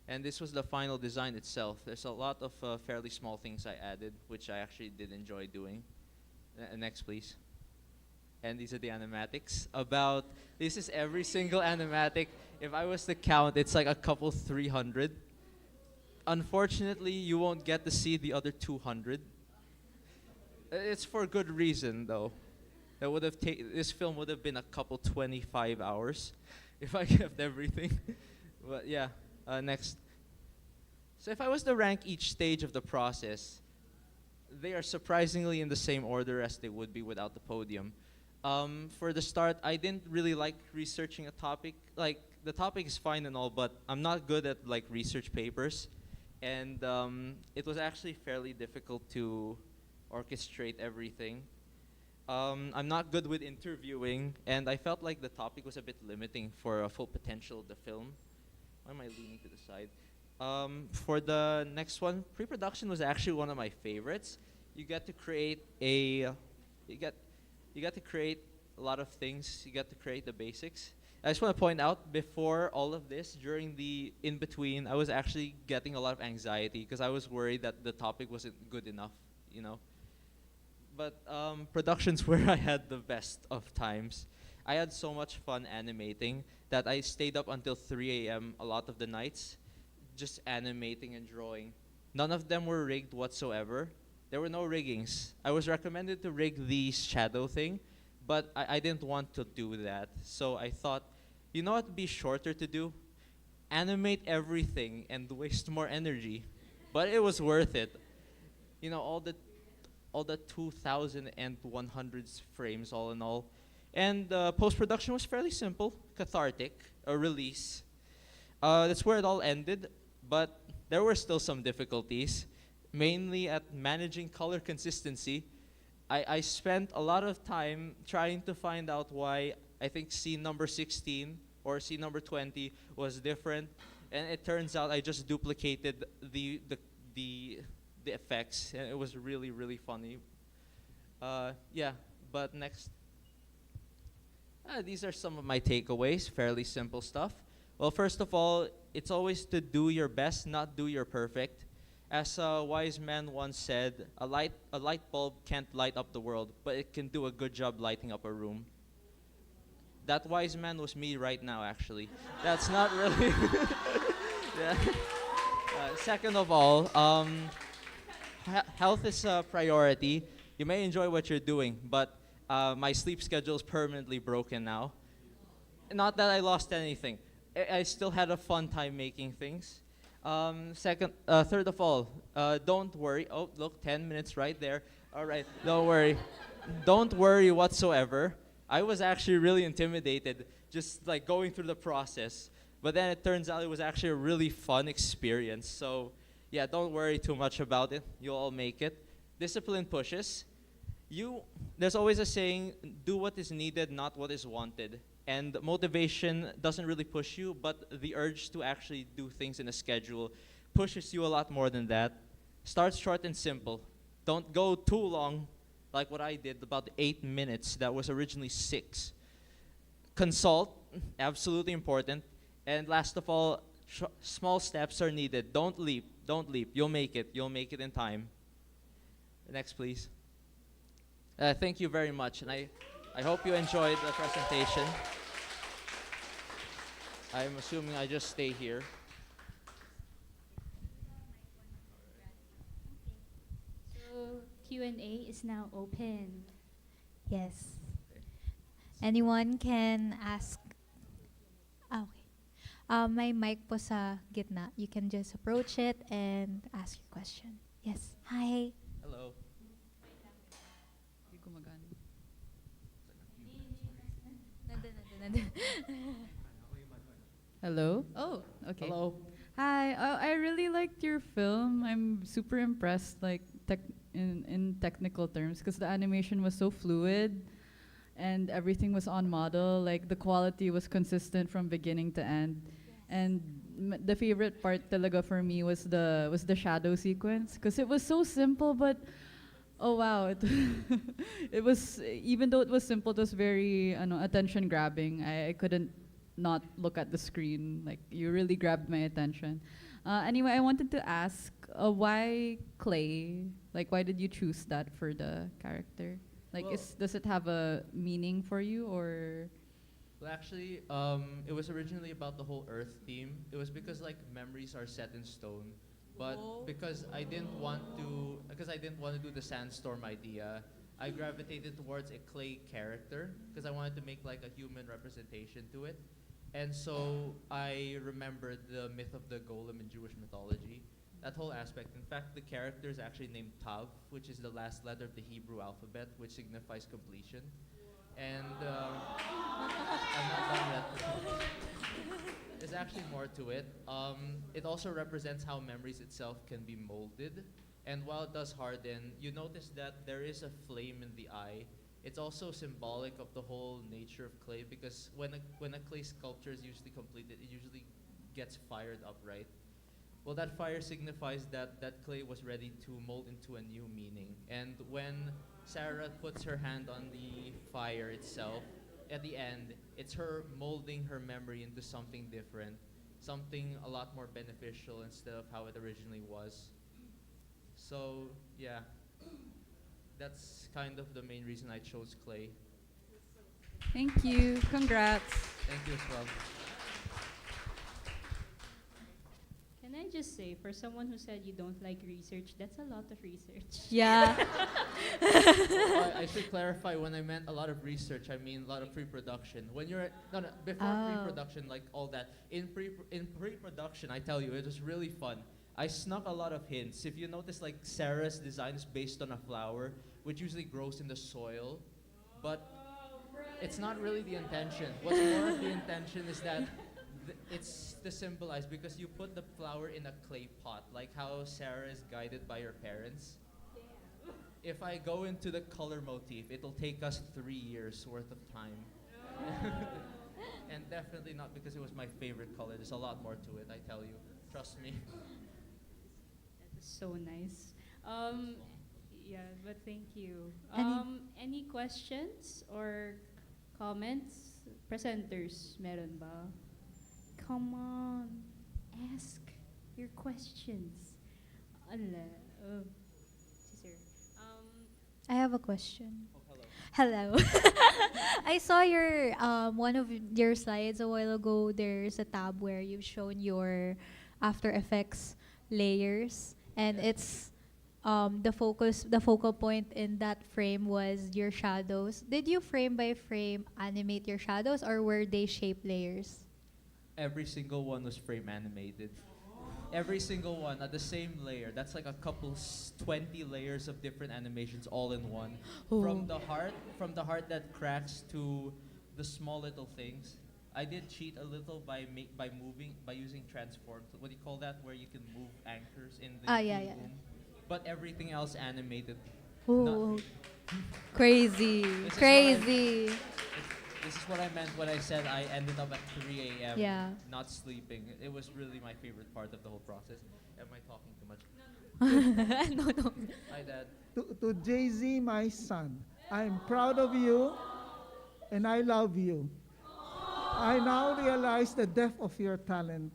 And this was the final design itself. There's a lot of fairly small things I added, which I actually did enjoy doing. Next, please. And these are the animatics. This is every single animatic. If I was to count, it's like a couple 300. Unfortunately, you won't get to see the other 200. It's for good reason, though. This film would have been a couple 25 hours if I kept everything. But yeah. Next. So if I was to rank each stage of the process, they are surprisingly in the same order as they would be without the podium. For the start, I didn't really like researching a topic. Like, the topic is fine and all, but I'm not good at like research papers. And it was actually fairly difficult to orchestrate everything. I'm not good with interviewing, and I felt like the topic was a bit limiting for a full potential of the film. Why am I leaning to the side? For the next one, pre-production was actually one of my favorites. You get to create you get to create a lot of things. You get to create the basics. I just want to point out, before all of this, during the in-between, I was actually getting a lot of anxiety because I was worried that the topic wasn't good enough, you know. But production's where I had the best of times. I had so much fun animating that I stayed up until 3 a.m. a lot of the nights, just animating and drawing. None of them were rigged whatsoever. There were no riggings. I was recommended to rig the shadow thing, but I didn't want to do that. So I thought, you know what would be shorter to do? Animate everything and waste more energy. But it was worth it. You know, all the 2,100 frames all in all. And post-production was fairly simple, cathartic, a release. That's where it all ended, but there were still some difficulties, mainly at managing color consistency. I spent a lot of time trying to find out why I think scene number 16 or scene number 20 was different, and it turns out I just duplicated the effects, and it was really, really funny. Yeah, but next. These are some of my takeaways, fairly simple stuff. Well, first of all, it's always to do your best, not do your perfect. As a wise man once said, a light bulb can't light up the world, but it can do a good job lighting up a room. That wise man was me right now, actually. That's not really... Yeah. Second of all, health is a priority. You may enjoy what you're doing, but my sleep schedule is permanently broken now. Not that I lost anything. I still had a fun time making things. Third of all, don't worry. Oh, look, 10 minutes right there. All right, don't worry. Don't worry whatsoever. I was actually really intimidated just like going through the process. But then it turns out it was actually a really fun experience. So yeah, don't worry too much about it. You'll all make it. Discipline pushes. There's always a saying, do what is needed, not what is wanted. And motivation doesn't really push you, but the urge to actually do things in a schedule pushes you a lot more than that. Start short and simple. Don't go too long, like what I did, about 8 minutes. That was originally 6. Consult, absolutely important. And last of all, small steps are needed. Don't leap. Don't leap. You'll make it. You'll make it in time. Next, please. Thank you very much, and I hope you enjoyed the presentation. I'm assuming I just stay here. So Q&A is now open. Yes. Anyone can ask. Okay. May mic po sa gitna. You can just approach it and ask your question. Yes. Hi. Hello. Hello? Oh, okay. Hello. Hi, I really liked your film. I'm super impressed, like in technical terms, because the animation was so fluid, and everything was on model. Like the quality was consistent from beginning to end, and the favorite part talaga for me was the shadow sequence, because it was so simple, but oh wow, it was, even though it was simple, it was very attention grabbing. I couldn't not look at the screen. Like, you really grabbed my attention. Anyway, I wanted to ask, why clay? Like, why did you choose that for the character? Like, Well, does it have a meaning for you, or? Well, actually, it was originally about the whole Earth theme. It was because like memories are set in stone, but because I didn't want to do the sandstorm idea, I gravitated towards a clay character because I wanted to make like a human representation to it. And so I remembered the myth of the golem in Jewish mythology, that whole aspect. In fact, the character is actually named Tav, which is the last letter of the Hebrew alphabet, which signifies completion. And I'm not done yet. There's actually more to it. It also represents how memories itself can be molded. And while it does harden, you notice that there is a flame in the eye. it's also symbolic of the whole nature of clay, because when a clay sculpture is usually completed, it usually gets fired up, right? Well, that fire signifies that that clay was ready to mold into a new meaning. And when Sarah puts her hand on the fire itself, at the end, it's her molding her memory into something different, something a lot more beneficial instead of how it originally was. So, yeah, that's kind of the main reason I chose clay. Thank you. Congrats. Thank you as well. Can I just say, for someone who said you don't like research, that's a lot of research. Yeah. I should clarify, when I meant a lot of research, I mean a lot of pre-production. When you're before pre-production, like all that, in pre-production, I tell you, it was really fun. I snuck a lot of hints. If you notice, like Sarah's design is based on a flower, which usually grows in the soil, but it's not really the intention. What's more of the intention is that it's to symbolize, because you put the flower in a clay pot, like how Sarah is guided by her parents. If I go into the color motif, it'll take us 3 years worth of time. And definitely not because it was my favorite color. There's a lot more to it, I tell you. Trust me. That is so nice. Yeah, but thank you. Any questions or comments? Presenters, meron ba? Come on, ask your questions. Sir. I have a question. Oh, hello. I saw your one of your slides a while ago. There's a tab where you've shown your After Effects layers, and it's the focal point in that frame was your shadows. Did you frame by frame animate your shadows, or were they shape layers? Every single one was frame animated. Every single one at the same layer. That's like a couple 20 layers of different animations all in one. Ooh. From the heart that cracks to the small little things. I did cheat a little by using transform. What do you call that? Where you can move anchors in the boom. But everything else animated. Ooh. Crazy. This is what I meant when I said I ended up at 3 a.m. Yeah. Not sleeping. It was really my favorite part of the whole process. Am I talking too much? No. Hi, Dad. To Jay-Z, my son, I'm proud of you and I love you. I now realize the depth of your talent.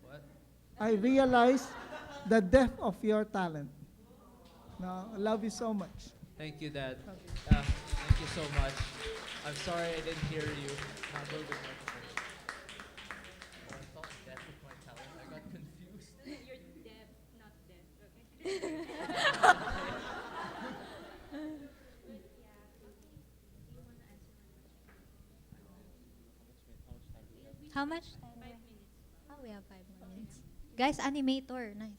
What? I realize the depth of your talent. No, I love you so much. Thank you, Dad. Thank you so much. I'm sorry I didn't hear you. Not real good microphone. I thought depth of my talent. I got confused. You're deaf, not deaf. Okay. How much? 5 minutes. Oh, we have 5 more minutes. Guys, animator, nice.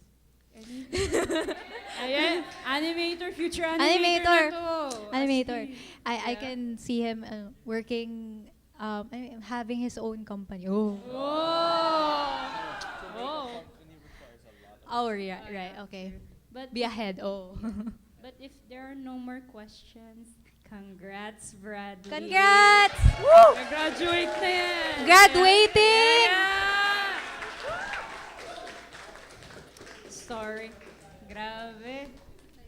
Ayan, animator, future Animator. animator na to. Animator. I Yeah. can see him working, having his own company. Oh. Oh, yeah, right, okay. But Be ahead, oh. But if there are no more questions, congrats, Bradley. Congrats! Woo! Graduate na yan. Graduating! Sorry. Grabe.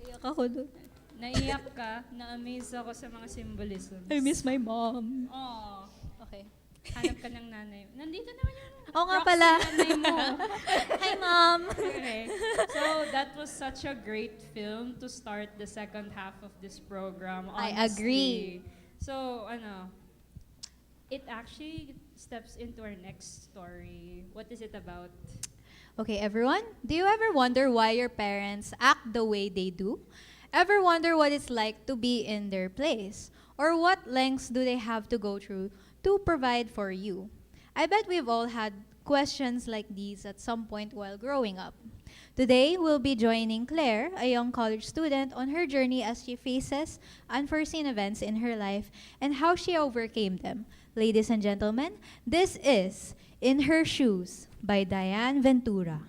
Naiyak ako doon. Naiyak ka. Na-amaze ako sa mga symbolisms. I miss my mom. Oh. Okay. Hanap ka ng nanay. Nandito naman yung Oo nga proxy pala. nanay mo. Hi, Mom. Okay. So that was such a great film to start the second half of this program. I Honestly. agree. So, it actually steps into our next story. What is it about? Okay, everyone, do you ever wonder why your parents act the way they do? Ever wonder what it's like to be in their place? Or what lengths do they have to go through to provide for you? I bet we've all had questions like these at some point while growing up. Today, we'll be joining Claire, a young college student, on her journey as she faces unforeseen events in her life and how she overcame them. Ladies and gentlemen, this is In Her Shoes by Diane Ventura.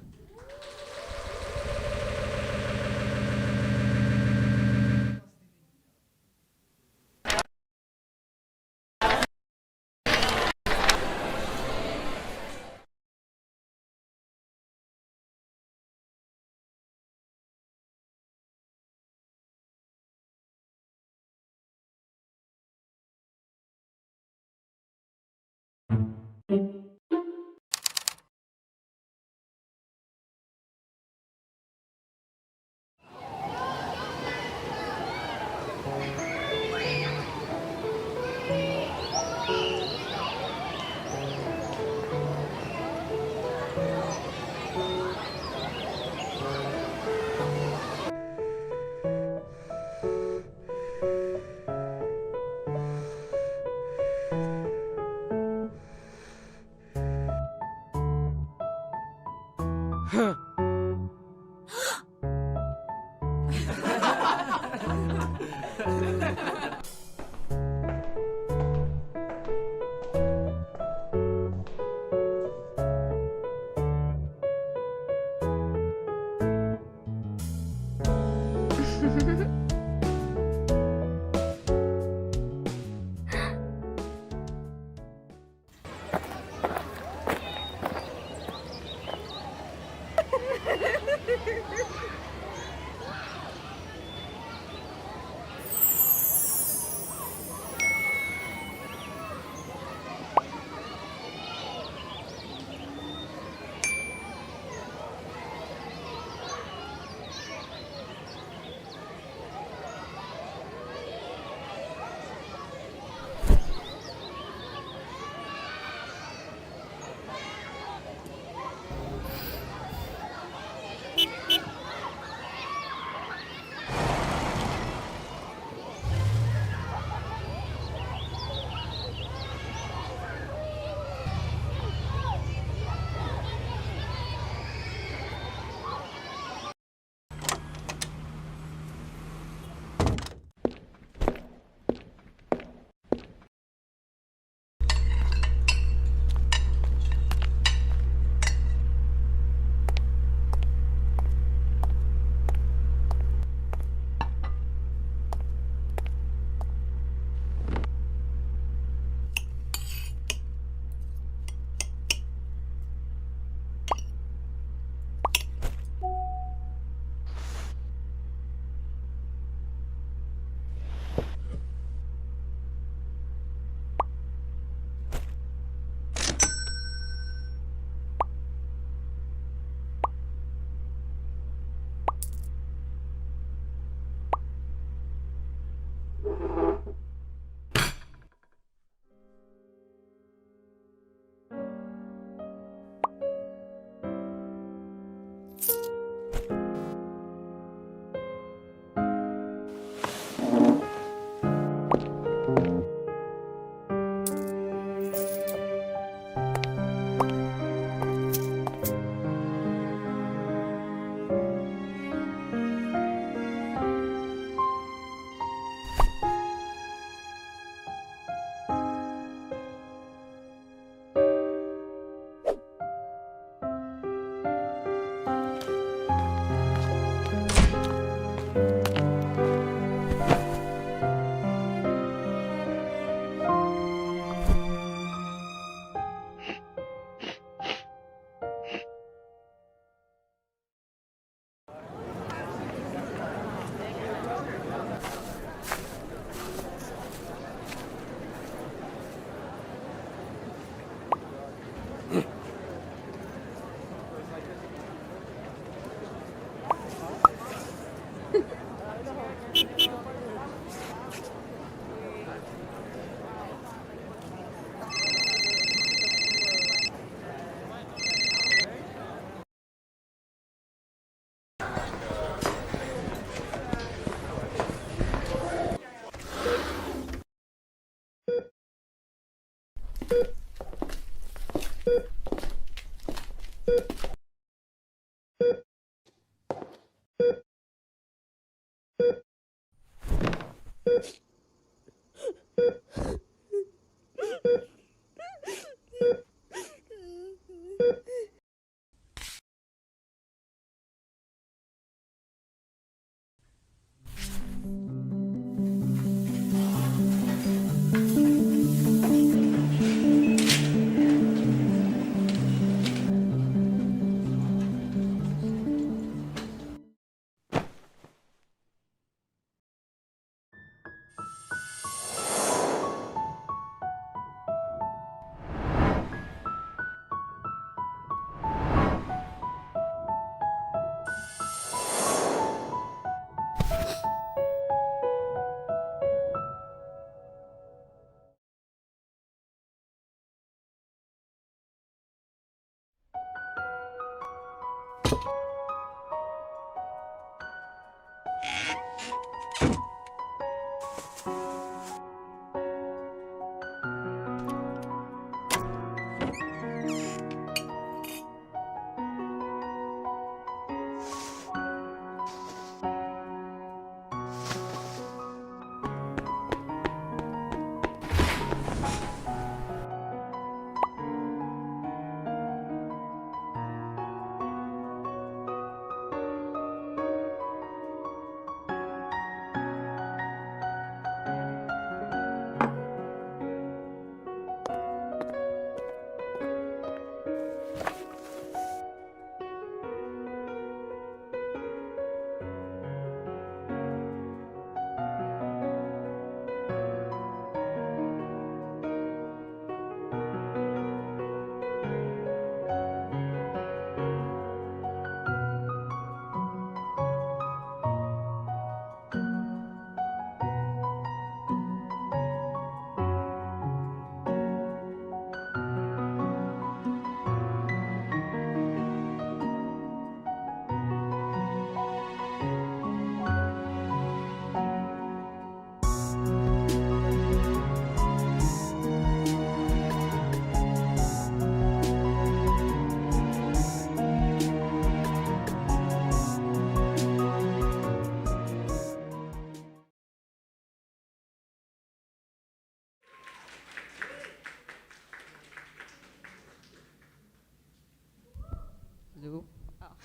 blue. Oh.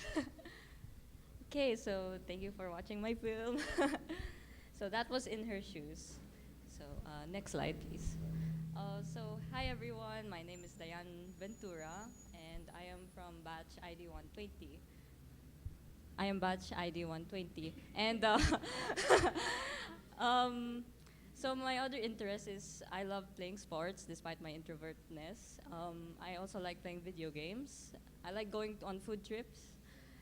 Okay, so thank you for watching my film. So that was In Her Shoes. So next slide, please. So hi everyone, my name is Diane Ventura, and I am from batch ID 120. I am batch ID 120, and so my other interest is I love playing sports despite my introvertness. I also like playing video games. I like going on food trips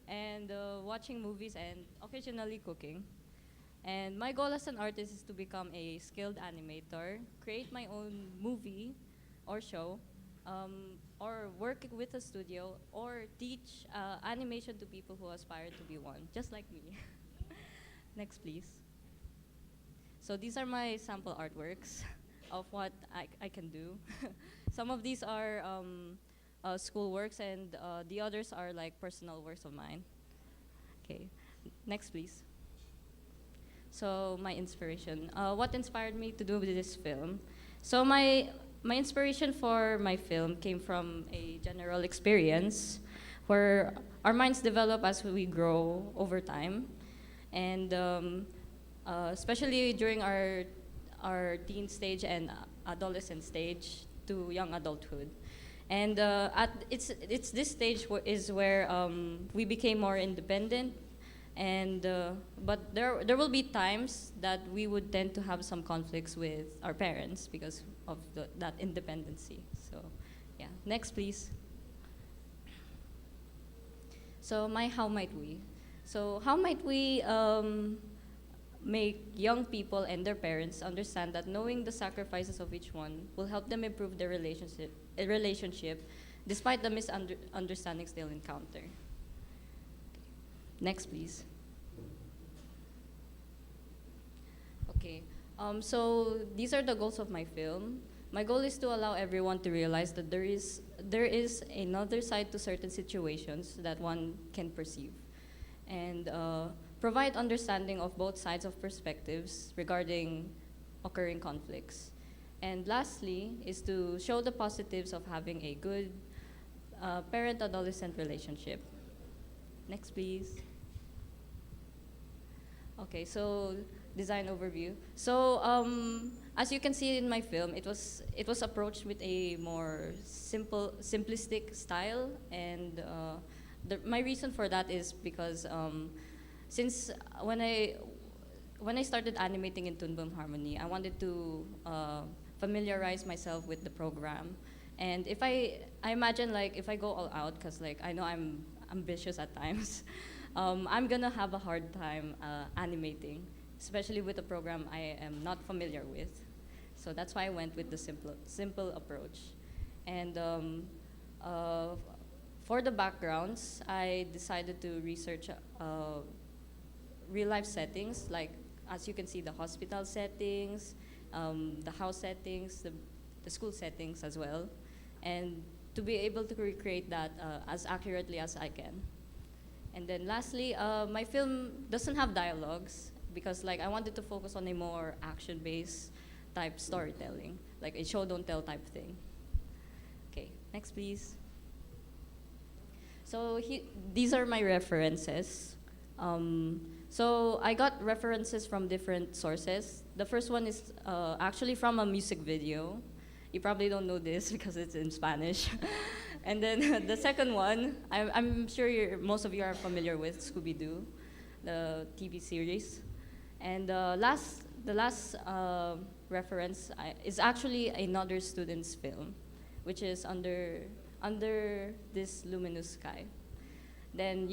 and watching movies and occasionally cooking. And my goal as an artist is to become a skilled animator, create my own movie or show, or work with a studio, or teach animation to people who aspire to be one, just like me. Next, please. So these are my sample artworks of what I can do. Some of these are school works, and the others are like personal works of mine. Okay, next, please. So my inspiration. What inspired me to do this film? So my inspiration for my film came from a general experience where our minds develop as we grow over time. And especially during our teen stage and adolescent stage to young adulthood. And it's this stage is where we became more independent. And but there will be times that we would tend to have some conflicts with our parents because of that independency. So yeah, next please. So how might we? So how might we make young people and their parents understand that knowing the sacrifices of each one will help them improve their relationship despite the misunderstandings they'll encounter? Next, please. Okay, so these are the goals of my film. My goal is to allow everyone to realize that there is another side to certain situations that one can perceive, and provide understanding of both sides of perspectives regarding occurring conflicts. And lastly is to show the positives of having a good parent-adolescent relationship. Next, please. Okay, so design overview. So as you can see in my film, it was approached with a more simplistic style, and my reason for that is because since when I started animating in Toon Boom Harmony, I wanted to familiarize myself with the program, and if I imagine like if I go all out, because like I know I'm ambitious at times, I'm gonna have a hard time animating, especially with a program I am not familiar with. So that's why I went with the simple approach. And for the backgrounds, I decided to research real life settings, like as you can see, the hospital settings, the house settings, the school settings as well, and to be able to recreate that as accurately as I can. And then lastly, my film doesn't have dialogues because like I wanted to focus on a more action-based type storytelling, like a show don't tell type thing. Okay, next please. So these are my references. So I got references from different sources. The first one is actually from a music video. You probably don't know this because it's in Spanish. And then the second one, I'm sure most of you are familiar with Scooby-Doo, the TV series. And the last reference is actually another student's film, which is under this luminous sky. Then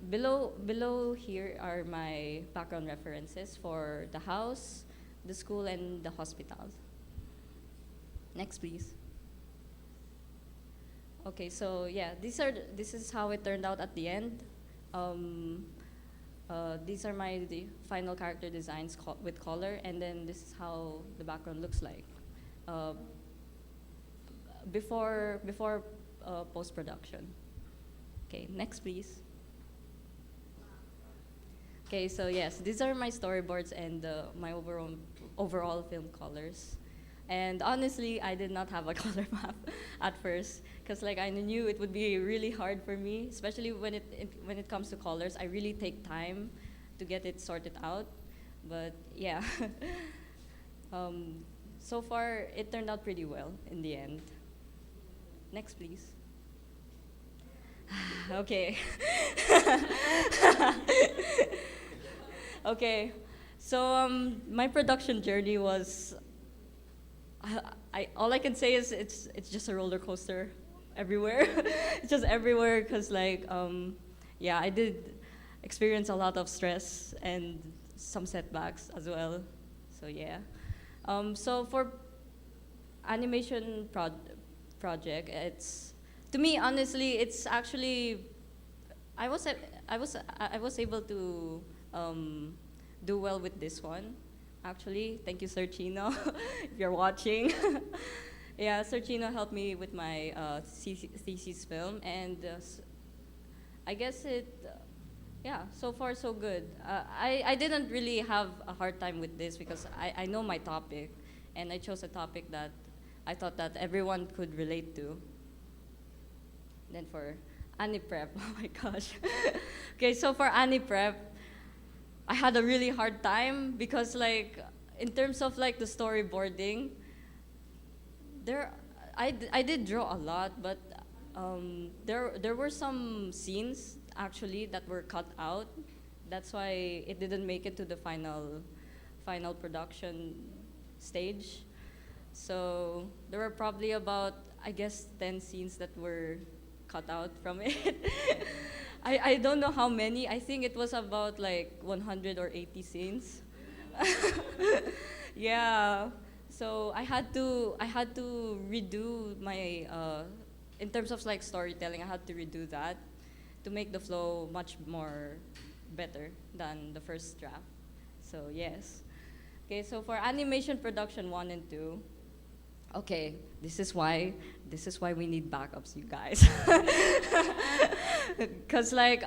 below here are my background references for the house, the school, and the hospitals. Next, please. Okay, so yeah, this is how it turned out at the end. These are the final character designs with color, and then this is how the background looks like before post-production. Okay, next please. Okay, so yes, these are my storyboards and my overall film colors. And honestly, I did not have a color map at first, because like I knew it would be really hard for me, especially when it comes to colors. I really take time to get it sorted out. But yeah, so far it turned out pretty well in the end. Next, please. Okay. Okay. So my production journey was. All I can say is it's just a roller coaster, everywhere. It's just everywhere, cause like yeah, I did experience a lot of stress and some setbacks as well. So yeah. So for animation project, it's, to me, honestly, it's actually, I was able to do well with this one. Actually, thank you, Sir Chino, if you're watching. Yeah, Sir Chino helped me with my thesis film, and I guess yeah, so far so good. I didn't really have a hard time with this because I know my topic, and I chose a topic that I thought that everyone could relate to. Then for Ani Prep, oh my gosh. Okay, so for Ani Prep, I had a really hard time because like, in terms of like the storyboarding, I did draw a lot, but there were some scenes actually that were cut out. That's why it didn't make it to the final production stage. So there were probably about, I guess, 10 scenes that were cut out from it. I don't know how many. I think it was about like 100 or 80 scenes. Yeah. So I had to redo my in terms of like storytelling. I had to redo that to make the flow much more better than the first draft. So yes. Okay. So for animation production 1 and 2. Okay, this is why we need backups, you guys. Cause like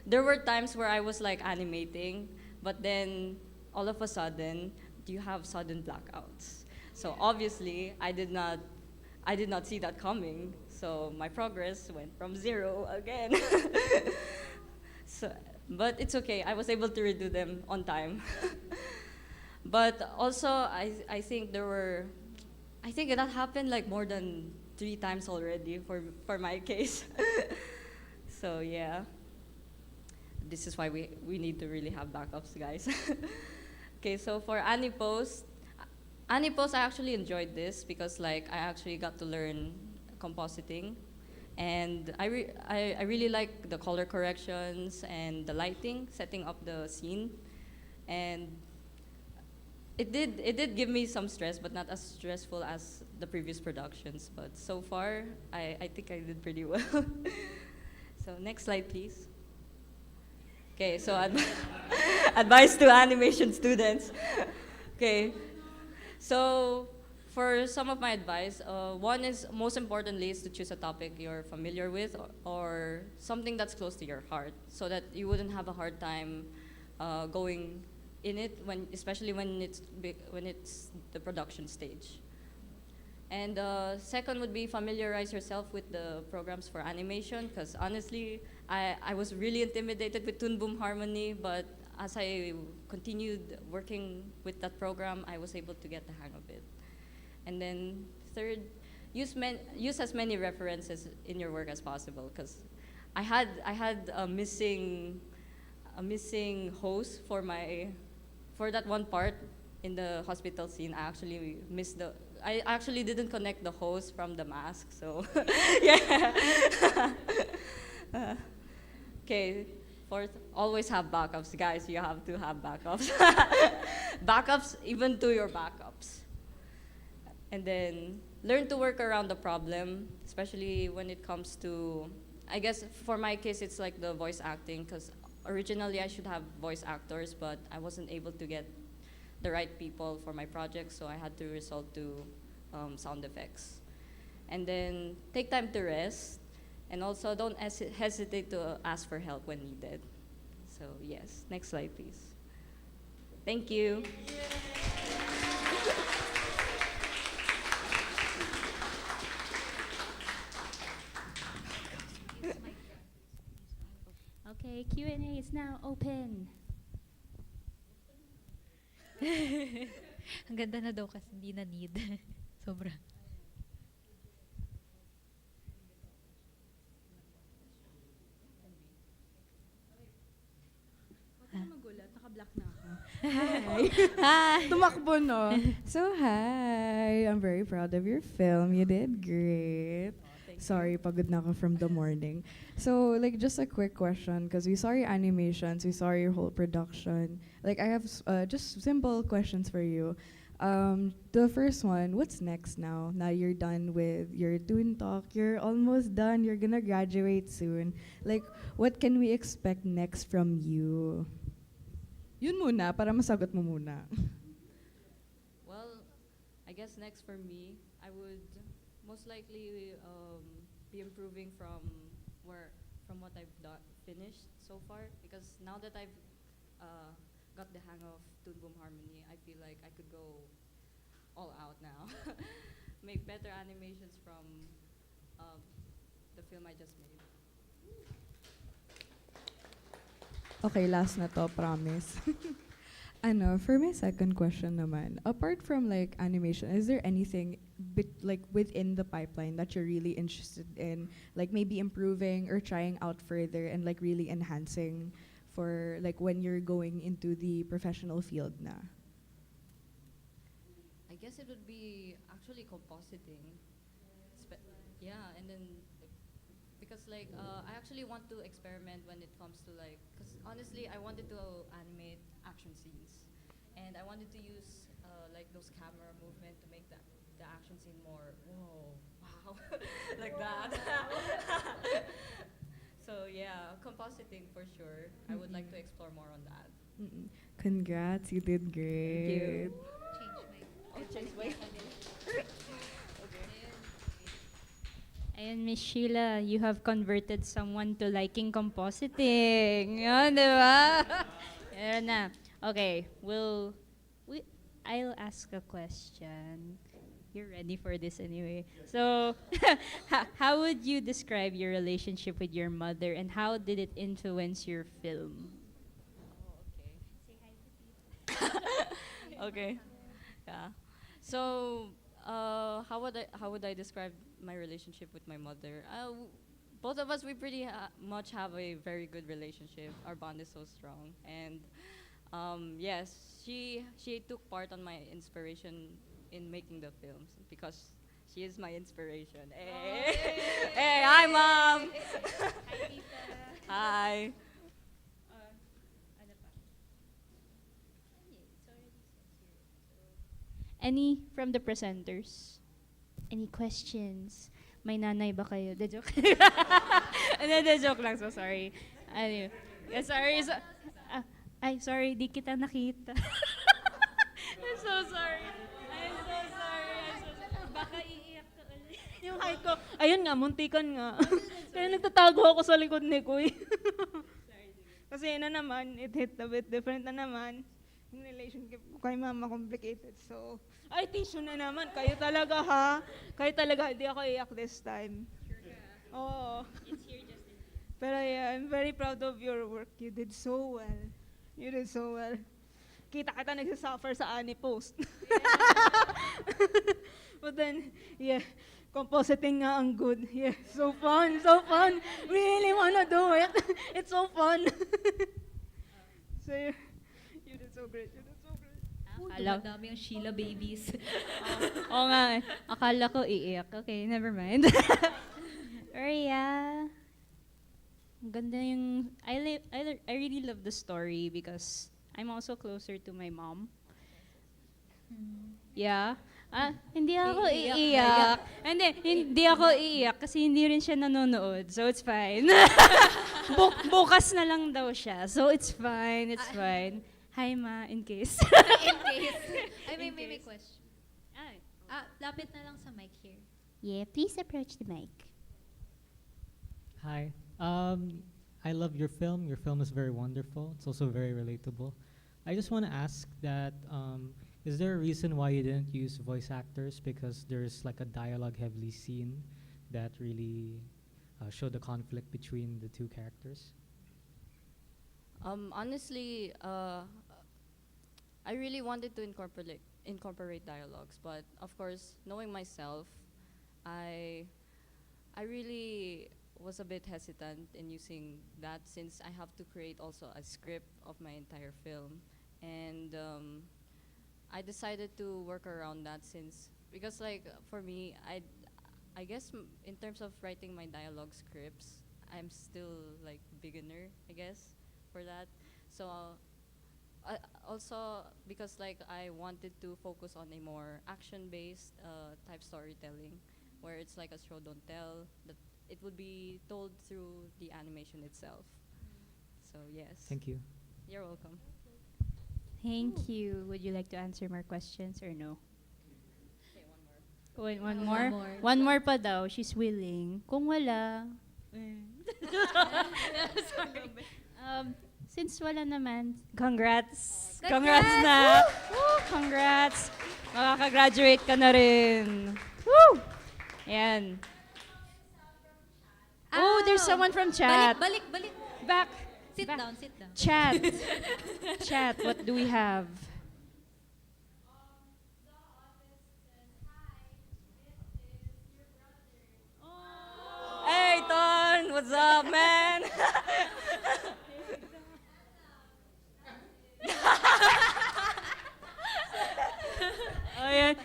there were times where I was like animating, but then all of a sudden you have sudden blackouts. So obviously I did not see that coming. So my progress went from 0 again. So, but it's okay. I was able to redo them on time. But also I think that happened like more than 3 times already for my case. So yeah, this is why we need to really have backups, guys. Okay, so for Anipost, I actually enjoyed this because like I actually got to learn compositing, and I really like the color corrections and the lighting, setting up the scene, and it did give me some stress, but not as stressful as the previous productions. But so far, I think I did pretty well. So next slide, please. Okay, so advice to animation students. Okay, so for some of my advice, one is, most importantly, is to choose a topic you're familiar with or something that's close to your heart, so that you wouldn't have a hard time going in it, especially when it's the production stage. And second would be familiarize yourself with the programs for animation, because honestly, I was really intimidated with Toon Boom Harmony, but as I continued working with that program, I was able to get the hang of it. And then third, use as many references in your work as possible, because I had a missing hose for that one part in the hospital scene. I actually didn't connect the hose from the mask, so yeah. Okay, fourth, always have backups, guys. You have to have backups. Backups, even to your backups. And then learn to work around the problem, especially when it comes to, I guess for my case, it's like the voice acting, because originally I should have voice actors, but I wasn't able to get the right people for my project, so I had to resort to sound effects. And then take time to rest, and also don't hesitate to ask for help when needed. So yes, next slide, please. Thank you. Okay, Q&A is now open. Ang ganda na daw kasi hindi na need. Sobra. Magulat, naka-black na ako. Hi. Hi. Tumakbo, no? So, hi. I'm very proud of your film. You did great. Sorry, pagod na ako from the morning. So, like, just a quick question, because we saw your animations, we saw your whole production. Like, I have just simple questions for you. The first one, what's next now? Now you're done with your ToonTalk, you're almost done, you're gonna graduate soon. Like, what can we expect next from you? Yun muna, para masagot mo muna. Well, I guess next for me, I would most likely be improving from what I've finished so far, because now that I've got the hang of Toon Boom Harmony, I feel like I could go all out now. Make better animations from the film I just made. Okay, last na to, promise. For my second question naman, apart from like animation, is there anything like within the pipeline that you're really interested in, like maybe improving or trying out further and like really enhancing for like when you're going into the professional field na? I guess it would be actually compositing. Yeah, and then because like I actually want to experiment when it comes to like, because honestly I wanted to animate action scenes, and I wanted to use like those camera movement to make the action scene more wow like that. So yeah, compositing for sure. I would like to explore more on that. Congrats, you did great. Change my Ayan, Miss Sheila, you have converted someone to liking compositing. Yun, di ba? Ayan na. Okay, I'll ask a question. You're ready for this anyway. So, how would you describe your relationship with your mother, and how did it influence your film? Okay. Yeah. So, how would I describe my relationship with my mother? Both of us, we pretty much have a very good relationship. Our bond is so strong, and yes, she took part on my inspiration in making the films, because she is my inspiration. Hey, hey, hi, Mom. Hi, Tita. Hi. Any from the presenters? Any questions? May nanay ba kayo? De joke. De joke lang. So sorry. Anyway. Yeah, sorry. Sorry. Di kita nakita. I'm so sorry. Baka iiyak ka ulit. Yung height ko, ayun nga, muntikan nga. Kaya nagtatago ako sa likod ni Kuy. Kasi na naman, it hit a bit different na naman. Yung relationship ko kay mama, complicated. So, ay, tissue na naman. Kayo talaga, ha? Kayo talaga, hindi ako iyak this time. Oo. It's here just in Pero yeah, I'm very proud of your work. You did so well. You did so well. Kita nagsasuffer sa Ani post. But then, yeah, compositing nga ang good. Yeah, so fun, so fun. Really wanna do it. It's so fun. So, you did so great. You did so great. Dumadami ang Sheila babies. Oo nga eh. Akala ko iiyak. Okay, never mind. Maria. Ang ganda yung... I really love the story because I'm also closer to my mom. Yeah. Hindi ako iiyak. Hindi ako iiyak kasi hindi rin siya nanonood. So it's fine. Bukas na lang daw siya. So it's fine. It's fine. Hi, Ma, in case. In case. Ay, may question. Lapit na lang sa mic here. Yeah, please approach the mic. Hi. I love your film. Your film is very wonderful. It's also very relatable. I just want to ask that, is there a reason why you didn't use voice actors? Because there's like a dialogue-heavy scene that really showed the conflict between the two characters. Honestly, I really wanted to incorporate dialogues, but of course, knowing myself, I I really was a bit hesitant in using that since I have to create also a script of my entire film, and I decided to work around that since because like for me, I guess in terms of writing my dialogue scripts, I'm still like beginner, I guess, for that. So also because like I wanted to focus on a more action-based type storytelling, where it's like a show don't tell that it would be told through the animation itself. So yes. Thank you. You're welcome. Thank you. Would you like to answer more questions or no? One more? One more pa daw. She's willing. Kung wala. Since wala naman, congrats. Congrats na. Woo, congrats. Makaka-graduate ka na rin. Woo! Ayan. Oh, there's someone from chat. Balik. Back. Sit Back. down. Chat. Chat, what do we have? Hey, Ton! What's up, man? Ayan.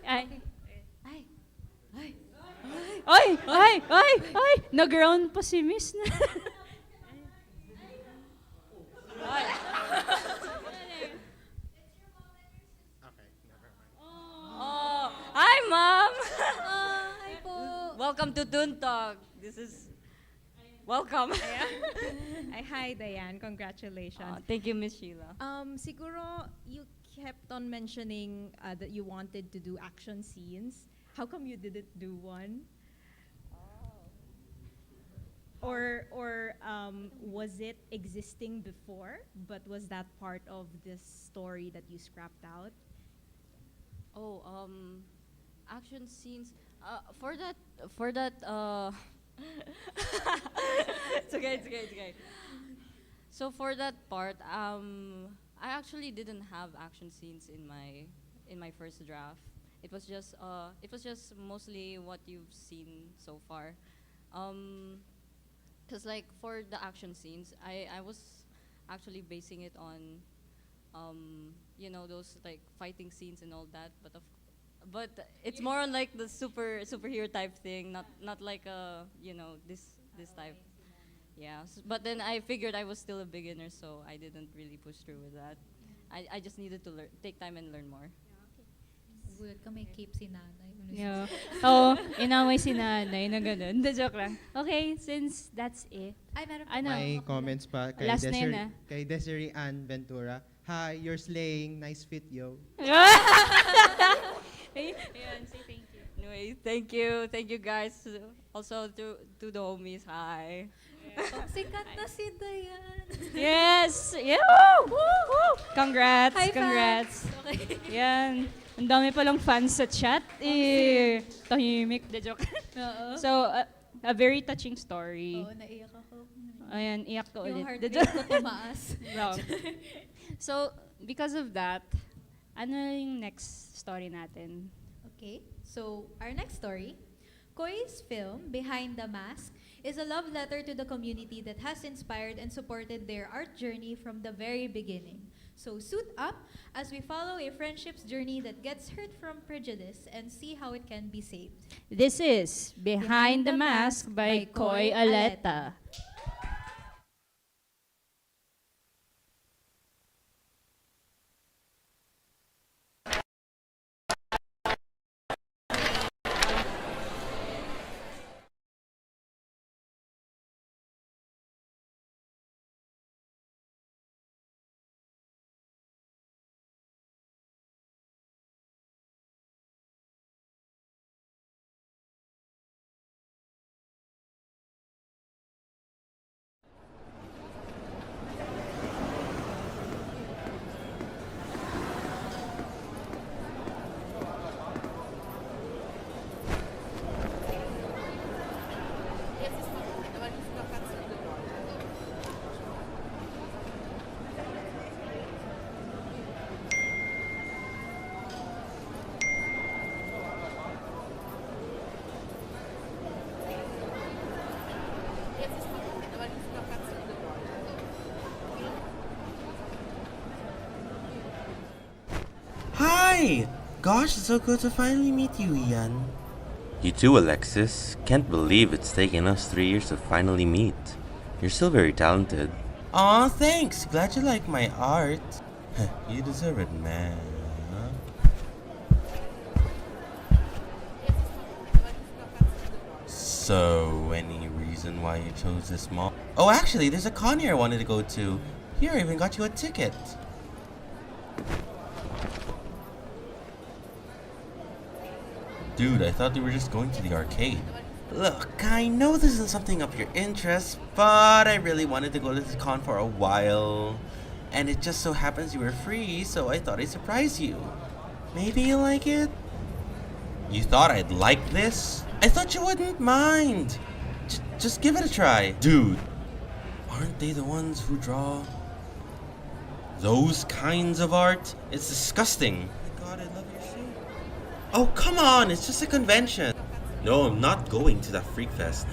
Ay! Nag-round pa si Miss na. Oh, hi, Mom! Hi po. Welcome to ToonTalk. This is... Welcome. Hi, Diane. Congratulations. Thank you, Miss Sheila. Siguro you kept on mentioning that you wanted to do action scenes. How come you didn't do one? Or was it existing before, but was that part of this story that you scrapped out? Oh, action scenes. For that, it's okay. So for that part, I actually didn't have action scenes in my first draft. It was just mostly what you've seen so far. Cause like for the action scenes, I was actually basing it on, those like fighting scenes and all that. But it's more on like the superhero type thing, not like this type. Yeah, but then I figured I was still a beginner, so I didn't really push through with that. I just needed to take time and learn more. Good ka may keep si nanay. Yeah. Oo, inaway si nanay na gano'n. Joke lang. Okay, since that's it. Ay, meron Ano? May comments pa kay Last na yun, Kay Diane Ventura. Hi, you're slaying. Nice fit, yo. Ayan, say thank you. Anyway, thank you guys. Also to the homies, hi. Sikat na si Diane. Yes! Yeah! Woo! Woo! Congrats! High Congrats! fans. Okay. Yan. Ang dami palang fans sa chat. Tahimik. The joke. Oo. So, a very touching story. Oo, naiyak ako. Ayan, iyak ko Yung ulit. heart The rate joke. ko tumaas. Wow. So, because of that, ano yung next story natin? Okay, so our next story, Koi's film, Behind the Mask, is a love letter to the community that has inspired and supported their art journey from the very beginning. So suit up as we follow a friendship's journey that gets hurt from prejudice and see how it can be saved. This is Behind the Mask by Koi Aleta. Hi! Gosh, it's so good to finally meet you, Ian. You too, Alexis. Can't believe it's taken us 3 years to finally meet. You're still very talented. Aw, thanks. Glad you like my art. You deserve it, man. So, any reason why you chose this mall? Oh, actually, there's a con here I wanted to go to. Here, I even got you a ticket. Dude, I thought they were just going to the arcade. Look, I know this isn't something up your interest, but I really wanted to go to this con for a while. And it just so happens you were free, so I thought I'd surprise you. Maybe you like it? You thought I'd like this? I thought you wouldn't mind. Just give it a try. Dude, aren't they the ones who draw those kinds of art? It's disgusting. Oh my god, I love your suit. Oh, come on, it's just a convention. No, I'm not going to that freak fest.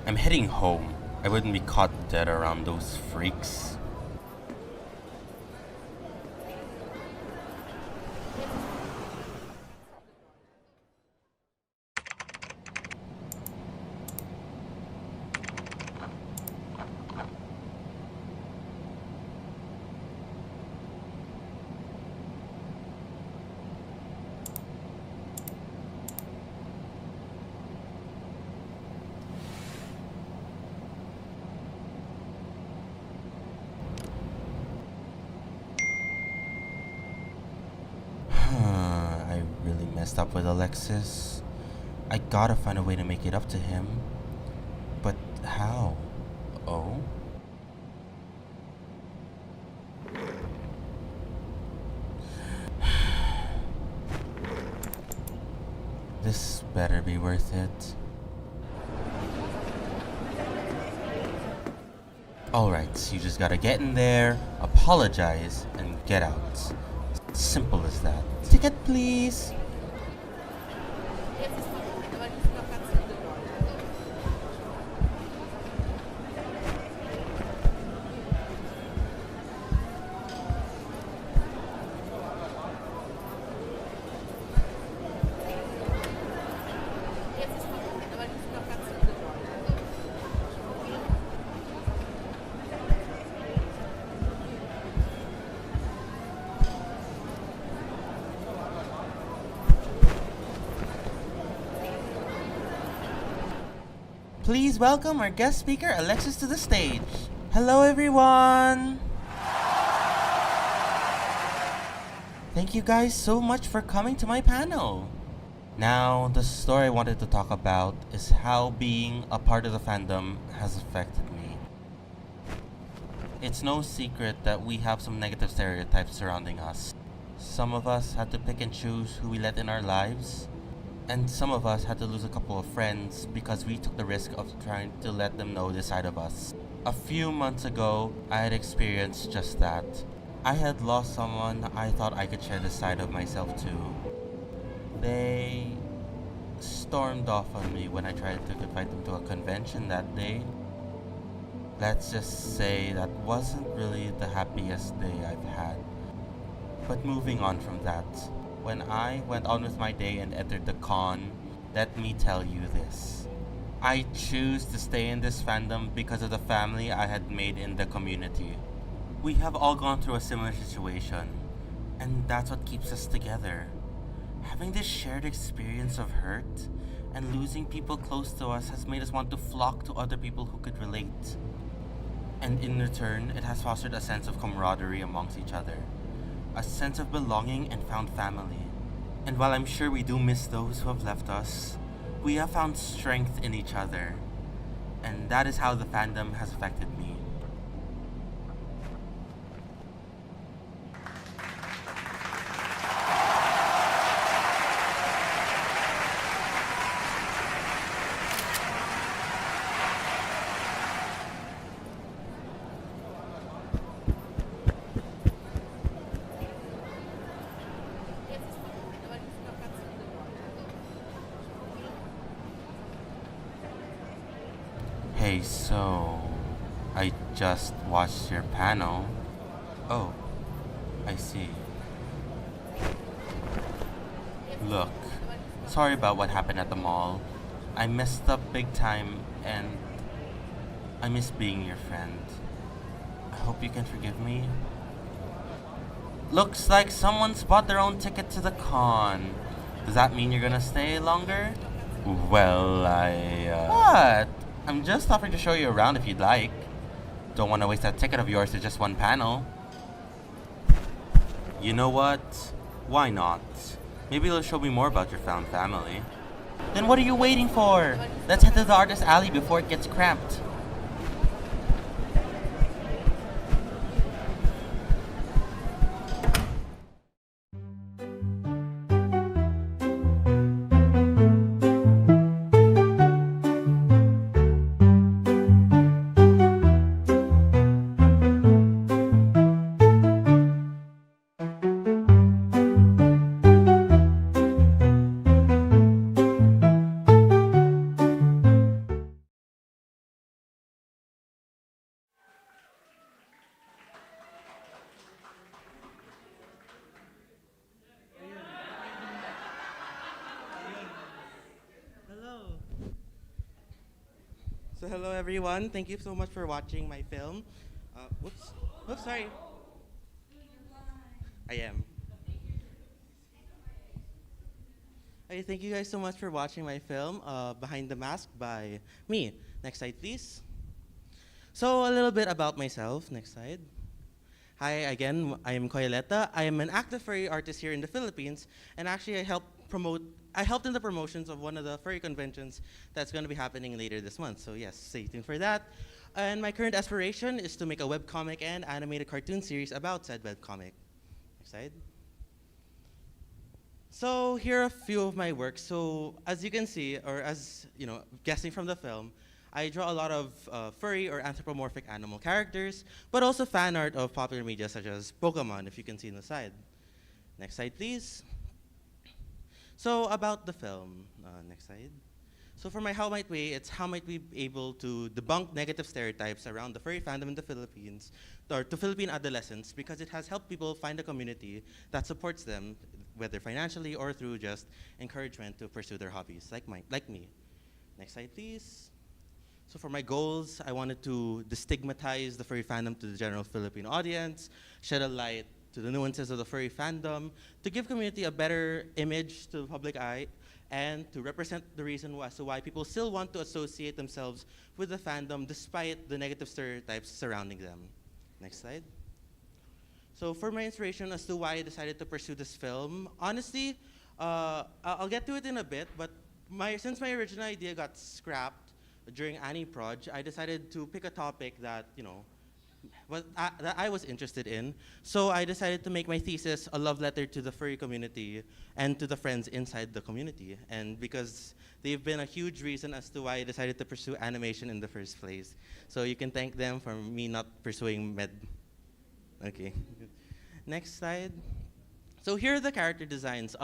I'm heading home. I wouldn't be caught dead around those freaks. I really messed up with Alexis. I gotta find a way to make it up to him. But how? Oh? This better be worth it. Alright, so you just gotta get in there, apologize, and get out. Simple as that. Ticket, please. Please welcome our guest speaker, Alexis, to the stage. Hello, everyone! Thank you guys so much for coming to my panel. Now, the story I wanted to talk about is how being a part of the fandom has affected me. It's no secret that we have some negative stereotypes surrounding us. Some of us had to pick and choose who we let in our lives. And some of us had to lose a couple of friends because we took the risk of trying to let them know this side of us. A few months ago, I had experienced just that. I had lost someone I thought I could share this side of myself to. They stormed off on me when I tried to invite them to a convention that day. Let's just say that wasn't really the happiest day I've had. But moving on from that, when I went on with my day and entered the con, let me tell you this. I choose to stay in this fandom because of the family I had made in the community. We have all gone through a similar situation, and that's what keeps us together. Having this shared experience of hurt and losing people close to us has made us want to flock to other people who could relate. And in return, it has fostered a sense of camaraderie amongst each other. A sense of belonging and found family. And while I'm sure we do miss those who have left us, we have found strength in each other. And that is how the fandom has affected me. Hey, so I just watched your panel. Oh, I see. Look, sorry about what happened at the mall. I messed up big time and I miss being your friend. I hope you can forgive me. Looks like someone's bought their own ticket to the con. Does that mean you're gonna stay longer? Well, What? I'm just offering to show you around if you'd like. Don't want to waste that ticket of yours to just one panel. You know what? Why not? Maybe it'll show me more about your found family. Then what are you waiting for? Let's head to the artist alley before it gets cramped. So hello everyone, thank you so much for watching my film. Whoops, sorry. I am. Hey, thank you guys so much for watching my film, Behind the Mask by me. Next slide, please. So a little bit about myself, next slide. Hi again, I am Aleta. I am an active furry artist here in the Philippines, and actually I helped in the promotions of one of the furry conventions that's going to be happening later this month. So yes, stay tuned for that. And my current aspiration is to make a webcomic and animated cartoon series about said webcomic. Next slide. So here are a few of my works. So as you can see, or as you know, guessing from the film, I draw a lot of furry or anthropomorphic animal characters, but also fan art of popular media such as Pokemon, if you can see on the side. Next slide, please. So about the film, next slide. So for my How Might We, it's how might we be able to debunk negative stereotypes around the furry fandom in the Philippines, or to Philippine adolescents, because it has helped people find a community that supports them, whether financially or through just encouragement to pursue their hobbies, like me. Next slide, please. So for my goals, I wanted to destigmatize the furry fandom to the general Philippine audience, shed a light to the nuances of the furry fandom, to give community a better image to the public eye, and to represent the reason as to why people still want to associate themselves with the fandom despite the negative stereotypes surrounding them. Next slide. So for my inspiration as to why I decided to pursue this film, honestly, I'll get to it in a bit, but since my original idea got scrapped during AniProj, I decided to pick a topic that, that I was interested in. So I decided to make my thesis a love letter to the furry community and to the friends inside the community. And because they've been a huge reason as to why I decided to pursue animation in the first place. So you can thank them for me not pursuing med. Okay. Next slide. So here are the character designs.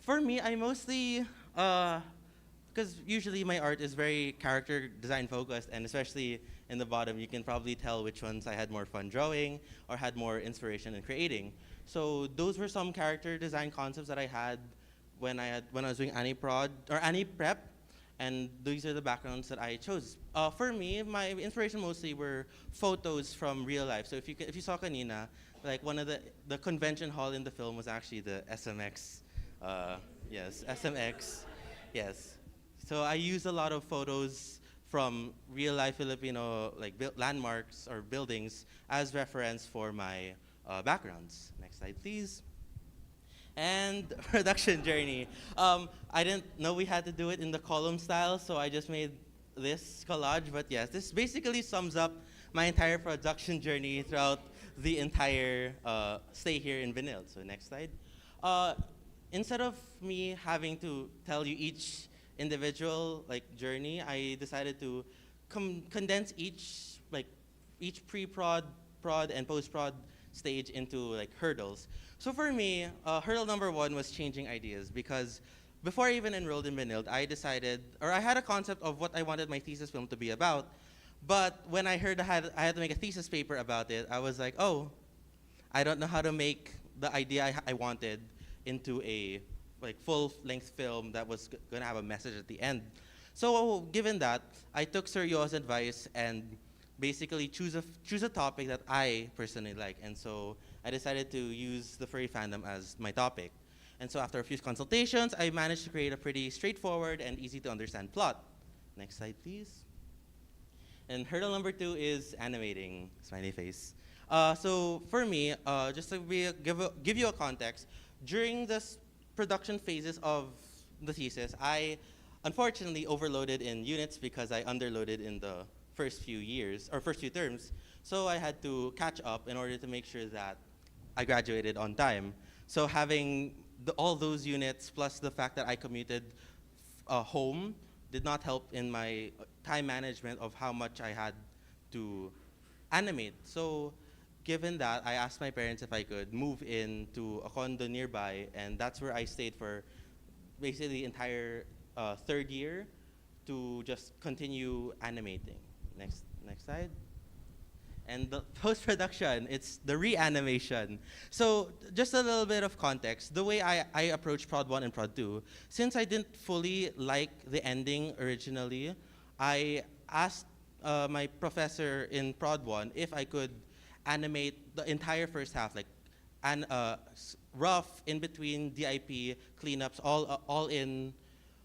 For me, I mostly, because usually my art is very character design focused, and especially in the bottom, you can probably tell which ones I had more fun drawing or had more inspiration in creating. So those were some character design concepts that I had when I was doing AniProd or AniPrep, and these are the backgrounds that I chose. For me, my inspiration mostly were photos from real life. So if you saw kanina, like one of the convention hall in the film was actually the SMX. Yes, SMX. Yes. So I used a lot of photos from real life Filipino landmarks or buildings as reference for my backgrounds. Next slide, please. And production journey. I didn't know we had to do it in the column style, so I just made this collage. But yes, this basically sums up my entire production journey throughout the entire stay here in Benilde. So next slide. Instead of me having to tell you each individual journey, I decided to condense each pre-prod, prod, and post-prod stage into hurdles. So for me, hurdle number one was changing ideas, because before I even enrolled in Benilde, I had a concept of what I wanted my thesis film to be about. But when I heard I had to make a thesis paper about it, I was like, oh, I don't know how to make the idea I wanted into a like full-length film that was gonna have a message at the end. So given that, I took Sir Yo's advice and basically choose a topic that I personally like. And so I decided to use the furry fandom as my topic. And so after a few consultations, I managed to create a pretty straightforward and easy to understand plot. Next slide, please. And hurdle number 2 is animating, smiley face. So for me, just to give you a context, during the production phases of the thesis, I unfortunately overloaded in units because I underloaded in the first few years, or first few terms. So I had to catch up in order to make sure that I graduated on time. So having all those units plus the fact that I commuted home did not help in my time management of how much I had to animate. So given that, I asked my parents if I could move into a condo nearby, and that's where I stayed for basically the entire third year to just continue animating. Next slide. And the post-production, it's the reanimation. So just a little bit of context, the way I approached Prod 1 and Prod 2, since I didn't fully like the ending originally, I asked my professor in Prod 1 if I could animate the entire first half, like rough in between DIP cleanups, all in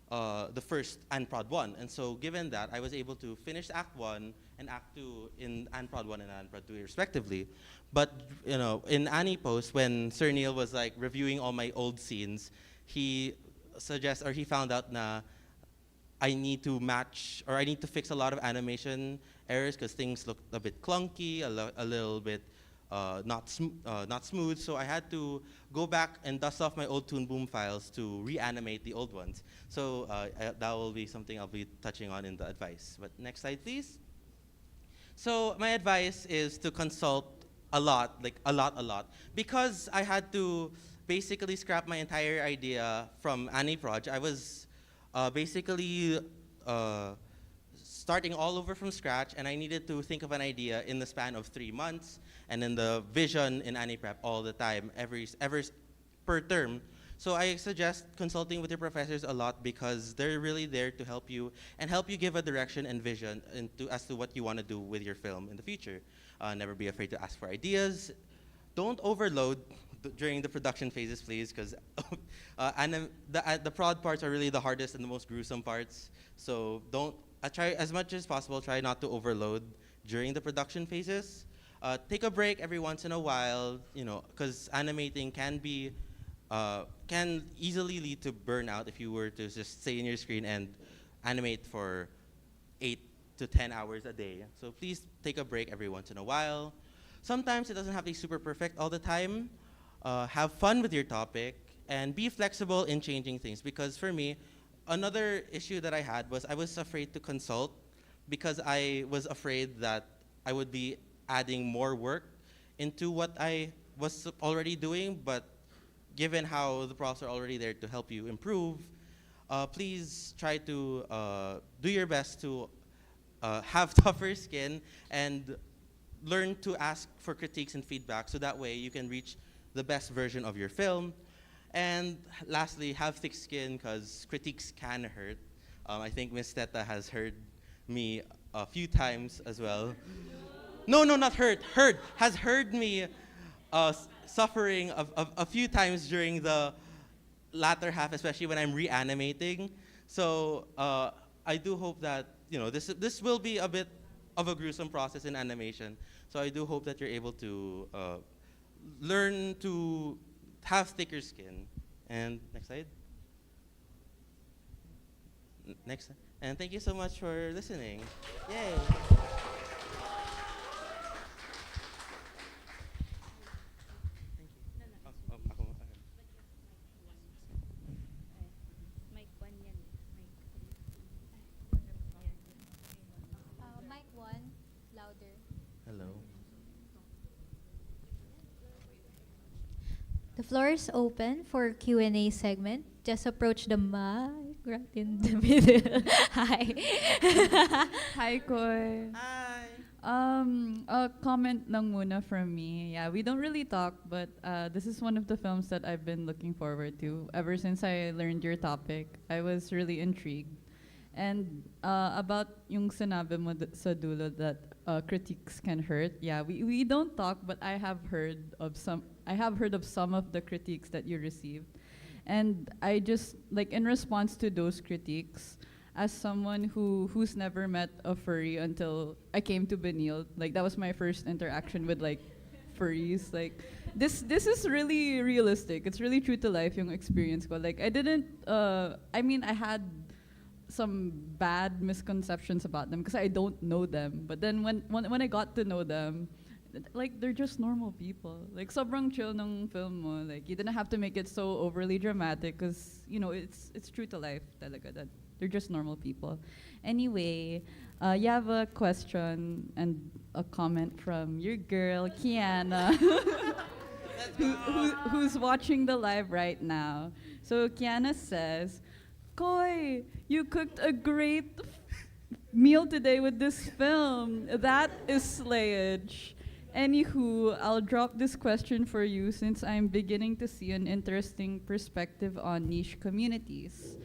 the first and Prod 1. And so given that, I was able to finish Act 1 and Act 2 in Prod 1 and Prod 2 respectively. But in Annie Post, when Sir Neil was like reviewing all my old scenes, he found out na I need to match, or I need to fix a lot of animation errors because things looked a bit clunky, a little bit not smooth. So I had to go back and dust off my old Toon Boom files to reanimate the old ones. So that will be something I'll be touching on in the advice. But next slide, please. So my advice is to consult a lot, because I had to basically scrap my entire idea from Annie Proj. I was basically starting all over from scratch, and I needed to think of an idea in the span of 3 months, and in the vision in Annie Prep all the time, every per term. So I suggest consulting with your professors a lot because they're really there to help you and help you give a direction and vision as to what you want to do with your film in the future. Never be afraid to ask for ideas. Don't overload during the production phases, please, because the prod parts are really the hardest and the most gruesome parts. So try as much as possible, try not to overload during the production phases. Take a break every once in a while, because animating can easily lead to burnout if you were to just stay in your screen and animate for 8 to 10 hours a day. So please take a break every once in a while. Sometimes it doesn't have to be super perfect all the time. Have fun with your topic and be flexible in changing things, because for me, another issue that I had was I was afraid to consult because I was afraid that I would be adding more work into what I was already doing. But given how the profs are already there to help you improve, please try to do your best to have tougher skin and learn to ask for critiques and feedback, so that way you can reach the best version of your film. And lastly, have thick skin, because critiques can hurt. I think Miss Teta has heard me a few times as well. No, not hurt. Has heard me suffering a few times during the latter half, especially when I'm reanimating. So I do hope that this will be a bit of a gruesome process in animation. So I do hope that you're able to learn to have thicker skin. And next slide. Next. And thank you so much for listening. Yay. Mic 1, louder. Hello. The floor is open for Q&A segment. Just approach the mic right in the middle. Hi. Hi, Koy. Hi. A comment lang muna from me. Yeah, we don't really talk, but this is one of the films that I've been looking forward to ever since I learned your topic. I was really intrigued. And about yung sinabi mo sa dulo that critiques can hurt. Yeah, we don't talk, but I have heard of some of the critiques that you received. And I just like in response to those critiques, as someone who's never met a furry until I came to Benilde, like that was my first interaction with like furries. Like this is really realistic. It's really true to life yung experience ko. Like I didn't I mean I had some bad misconceptions about them because I don't know them. But then when I got to know them, like they're just normal people. Like sobrang chill ng film mo. Like you didn't have to make it so overly dramatic because you know it's true to life talaga that they're just normal people. Anyway, you have a question and a comment from your girl Kiana, who's watching the live right now. So Kiana says, "Koy, you cooked a great meal today with this film. That is slayage." Anywho, I'll drop this question for you since I'm beginning to see an interesting perspective on niche communities.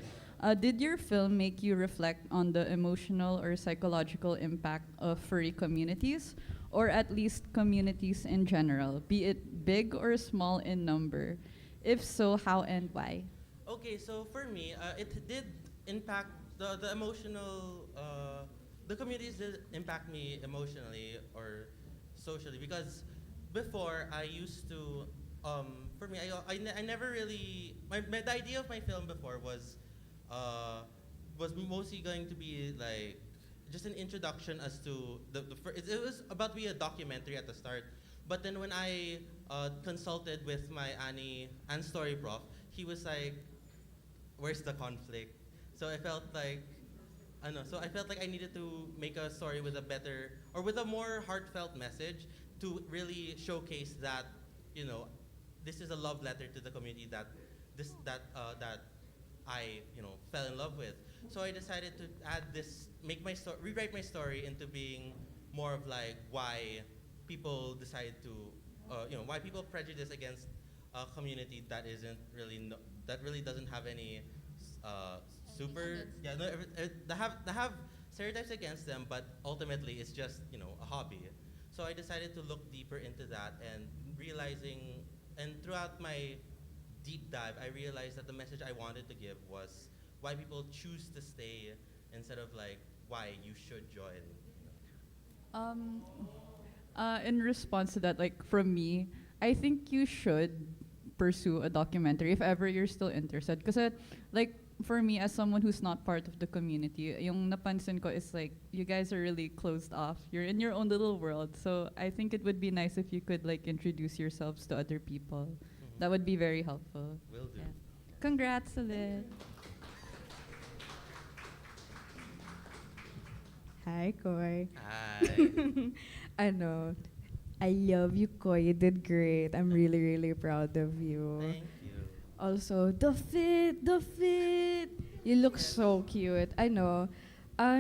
Did your film make you reflect on the emotional or psychological impact of furry communities, or at least communities in general, be it big or small in number? If so, how and why? Okay, so for me, it did impact the emotional, the communities did impact me emotionally or socially because before I used to, for me, I never really, the idea of my film before was mostly going to be like just an introduction as to it was about to be a documentary at the start. But then when I consulted with my Anne story prof, he was like, where's the conflict? So I felt like, I don't know, so I felt like I needed to make a story with a better, or with a more heartfelt message to really showcase that, you know, this is a love letter to the community that I, you know, fell in love with. So I decided to add this, rewrite my story into being more of like why people decide to, you know, why people prejudice against a community that isn't really, that really doesn't have any they have stereotypes against them, but ultimately it's just, you know, a hobby. So I decided to look deeper into that and realizing, and throughout my deep dive, I realized that the message I wanted to give was why people choose to stay instead of like why you should join. In response to that, like from me, I think you should pursue a documentary if ever you're still interested. Because like for me, as someone who's not part of the community, yung napansin ko is like you guys are really closed off. You're in your own little world. So I think it would be nice if you could like introduce yourselves to other people. That would be very helpful. Will do. Yeah. Congrats, Salle. Hi, Koy. Hi. I know. I love you, Koy. You did great. I'm really, really proud of you. Thank you. Also, the fit. You look so cute. I know.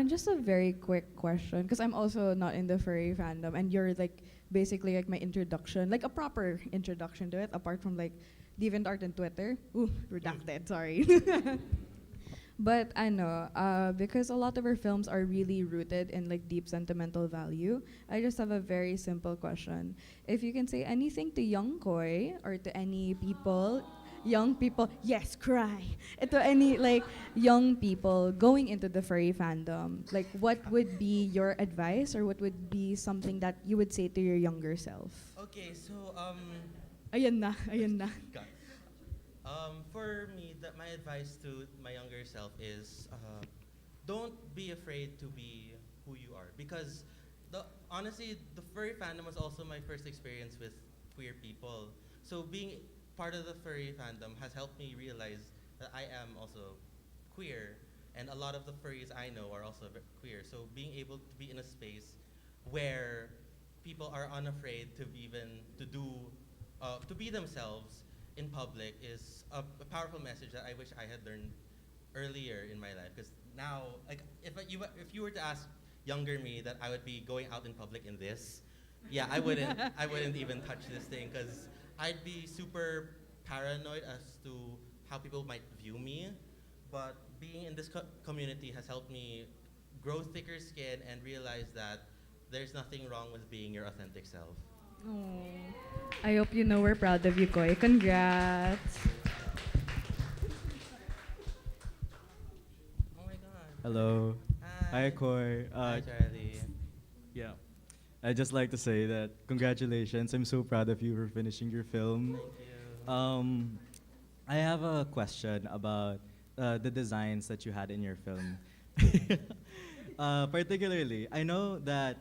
Just a very quick question, because I'm also not in the furry fandom, and you're like basically like my introduction, like a proper introduction to it, apart from like DeviantArt and Twitter. Ooh, redacted, sorry. But I know, because a lot of our films are really rooted in like deep sentimental value, I just have a very simple question. If you can say anything to young Koy or to any people, young people, yes, cry, to any like young people going into the furry fandom, like what would be your advice or what would be something that you would say to your younger self? Okay, so Ayan na. For me, my advice to my younger self is don't be afraid to be who you are, because honestly, the furry fandom was also my first experience with queer people. So being part of the furry fandom has helped me realize that I am also queer, and a lot of the furries I know are also queer. So being able to be in a space where people are unafraid to be themselves in public is a powerful message that I wish I had learned earlier in my life. Because now, like, if you were to ask younger me that I would be going out in public in this, yeah, I wouldn't even touch this thing because I'd be super paranoid as to how people might view me. But being in this community has helped me grow thicker skin and realize that there's nothing wrong with being your authentic self. I hope you know we're proud of you, Koy. Congrats. Oh my god. Hello. Hi. Hi, Koy. Hi, Charlie. Yeah. I'd just like to say that congratulations. I'm so proud of you for finishing your film. Thank you. I have a question about the designs that you had in your film. Particularly, I know that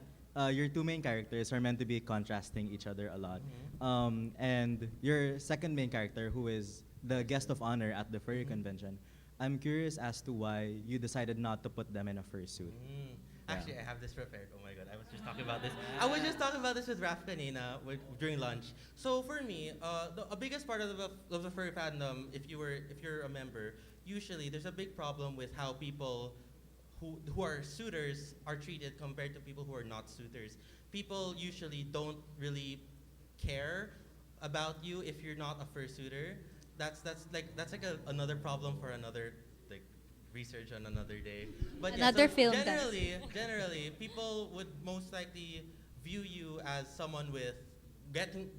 your two main characters are meant to be contrasting each other a lot. And your second main character, who is the guest of honor at the furry convention, I'm curious as to why you decided not to put them in a fursuit. Actually, I have this prepared. Oh my god, I was just talking about this. I was just talking about this with Raph kanina during lunch. So for me, the biggest part of the furry fandom, if you're a member, usually there's a big problem with how people who are suitors are treated compared to people who are not suitors. People usually don't really care about you if you're not a fursuiter. That's like another problem for another like research on another day. But Another yeah, so film generally, people would most likely view you as someone with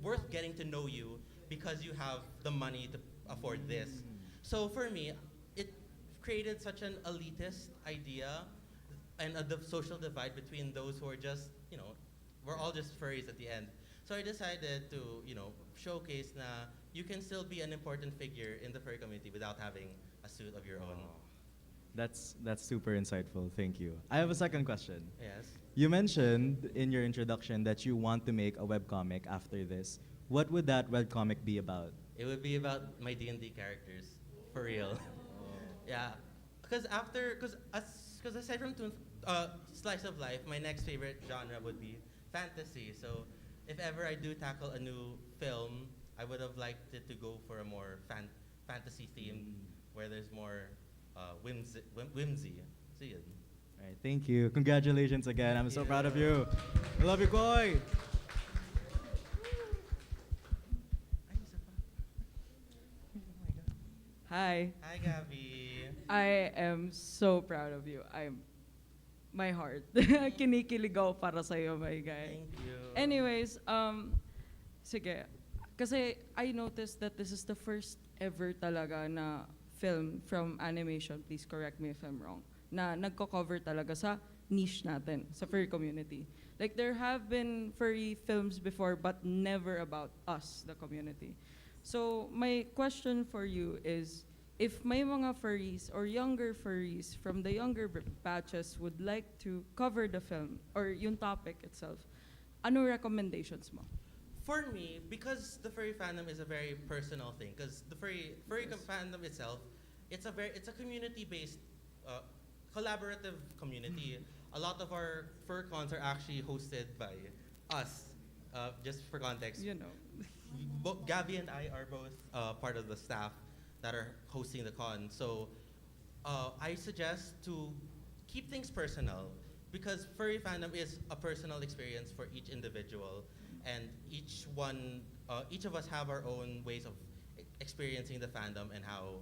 worth getting to know you because you have the money to afford this. So for me, it created such an elitist idea and a social divide between those who are just, we're all just furries at the end. So I decided to, showcase na you can still be an important figure in the furry community without having a suit of your own. That's super insightful. Thank you. I have a second question. Yes. You mentioned in your introduction that you want to make a webcomic after this. What would that webcomic be about? It would be about my D&D characters, for real. Yeah, because aside from slice of life, my next favorite genre would be fantasy. So if ever I do tackle a new film, I would have liked it to go for a more fantasy theme where there's more whimsy. So yun. All right, thank you. Congratulations again. I'm so proud of you. I love you, Koy. Hi. Hi, Gabby. I am so proud of you. My heart. Kinikilig ako para sa'yo, my guy. Thank you. Anyways, sige. Kasi I noticed that this is the first ever talaga na film from Animation, please correct me if I'm wrong, na nagko-cover talaga sa niche natin, sa furry community. Like, there have been furry films before, but never about us, the community. So, my question for you is, if may mga furries or younger furries from the younger batches would like to cover the film or yung topic itself, ano recommendations mo? For me, because the furry fandom is a very personal thing, because the furry fandom itself, it's a community-based, collaborative community. A lot of our fur cons are actually hosted by us. Just for context, Gabby and I are both part of the staff that are hosting the con. So I suggest to keep things personal, because furry fandom is a personal experience for each individual, and each of us have our own ways of experiencing the fandom and how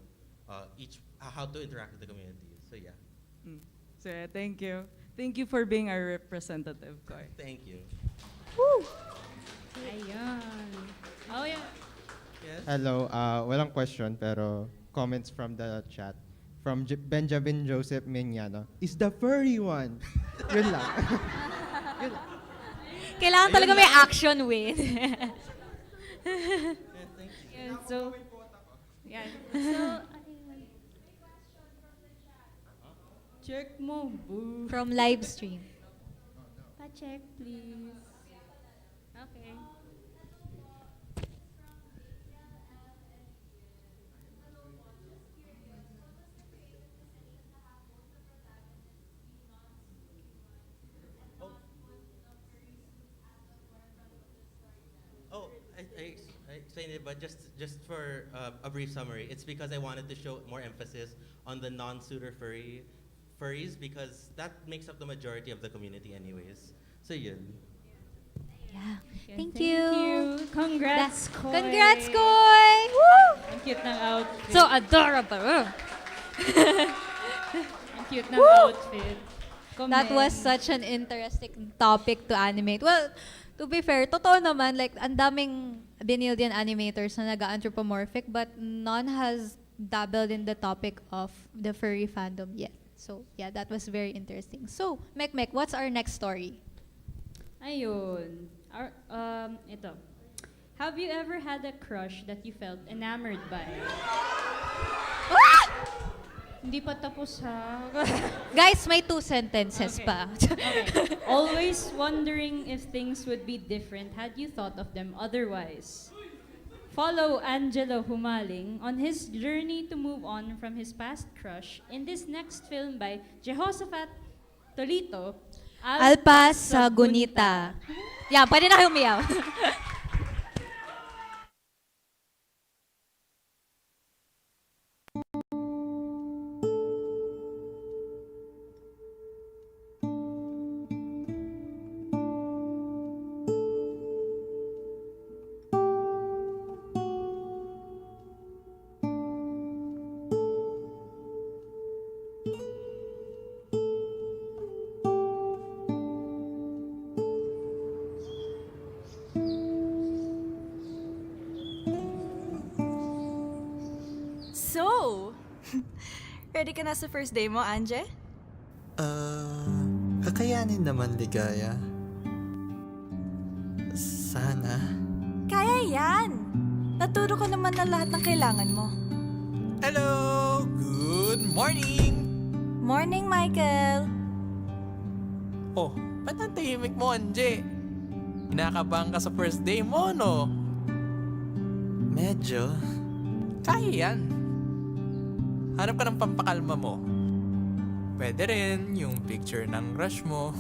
to interact with the community. So yeah. So thank you. Thank you for being our representative, Koy. Thank you. Woo! Ayan. Oh yeah. Yes? Hello, walang question pero comments from the chat. From Benjamin Joseph Mignano, is the furry one. Yun lang. Yun lang. Kailangan talaga may action with. Yeah, so, yeah. So, check mo, boo. From live stream. Pa-check, please. Okay. I explained it, but just for a brief summary, it's because I wanted to show more emphasis on the non-suitor furry furries because that makes up the majority of the community anyways. So yun. Yeah. Okay, Thank thank you. Congrats, Koy. Congrats, Koy! Woo! Ang cute ng outfit. So adorable. Ang cute ng Woo! outfit. That was such an interesting topic to animate. Well, to be fair, totoo naman, like, ang daming Benildean animators na nag-anthropomorphic, but none has dabbled in the topic of the furry fandom yet. So, yeah, that was very interesting. So, Mek, what's our next story? Ayun. Ito. Have you ever had a crush that you felt enamored by? Hindi pa tapos ha. Guys, may 2 sentences Okay. pa. Okay. Always wondering if things would be different had you thought of them otherwise. Follow Angelo Humaling on his journey to move on from his past crush in this next film by Jeho Tolito, Alpas sa Gunita. Yeah, pwede na kayo umiyaw. So, ready ka na sa first day mo, Anje? Kakayanin naman, Ligaya. Sana. Kaya yan! Naturo ko naman na lahat ng kailangan mo. Hello! Good morning! Morning, Michael! Oh, ba't ang tahimik mo, Anje? Kinakabahan ka sa first day mo, no? Medyo. Kaya yan. Hanap ka ng pampakalma mo. Pwede rin yung picture ng crush mo.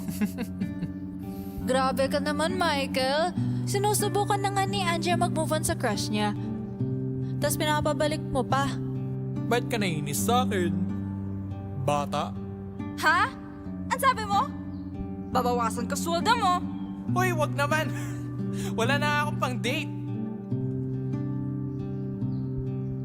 Grabe ka naman, Michael. Sinusubukan na nga ni Anje mag-move on sa crush niya. Tapos pinapabalik mo pa. Ba't ka nainis sa akin? Bata? Ha? Ang sabi mo? Babawasan ka sweldo mo. Uy, wag naman. Wala na akong pang date.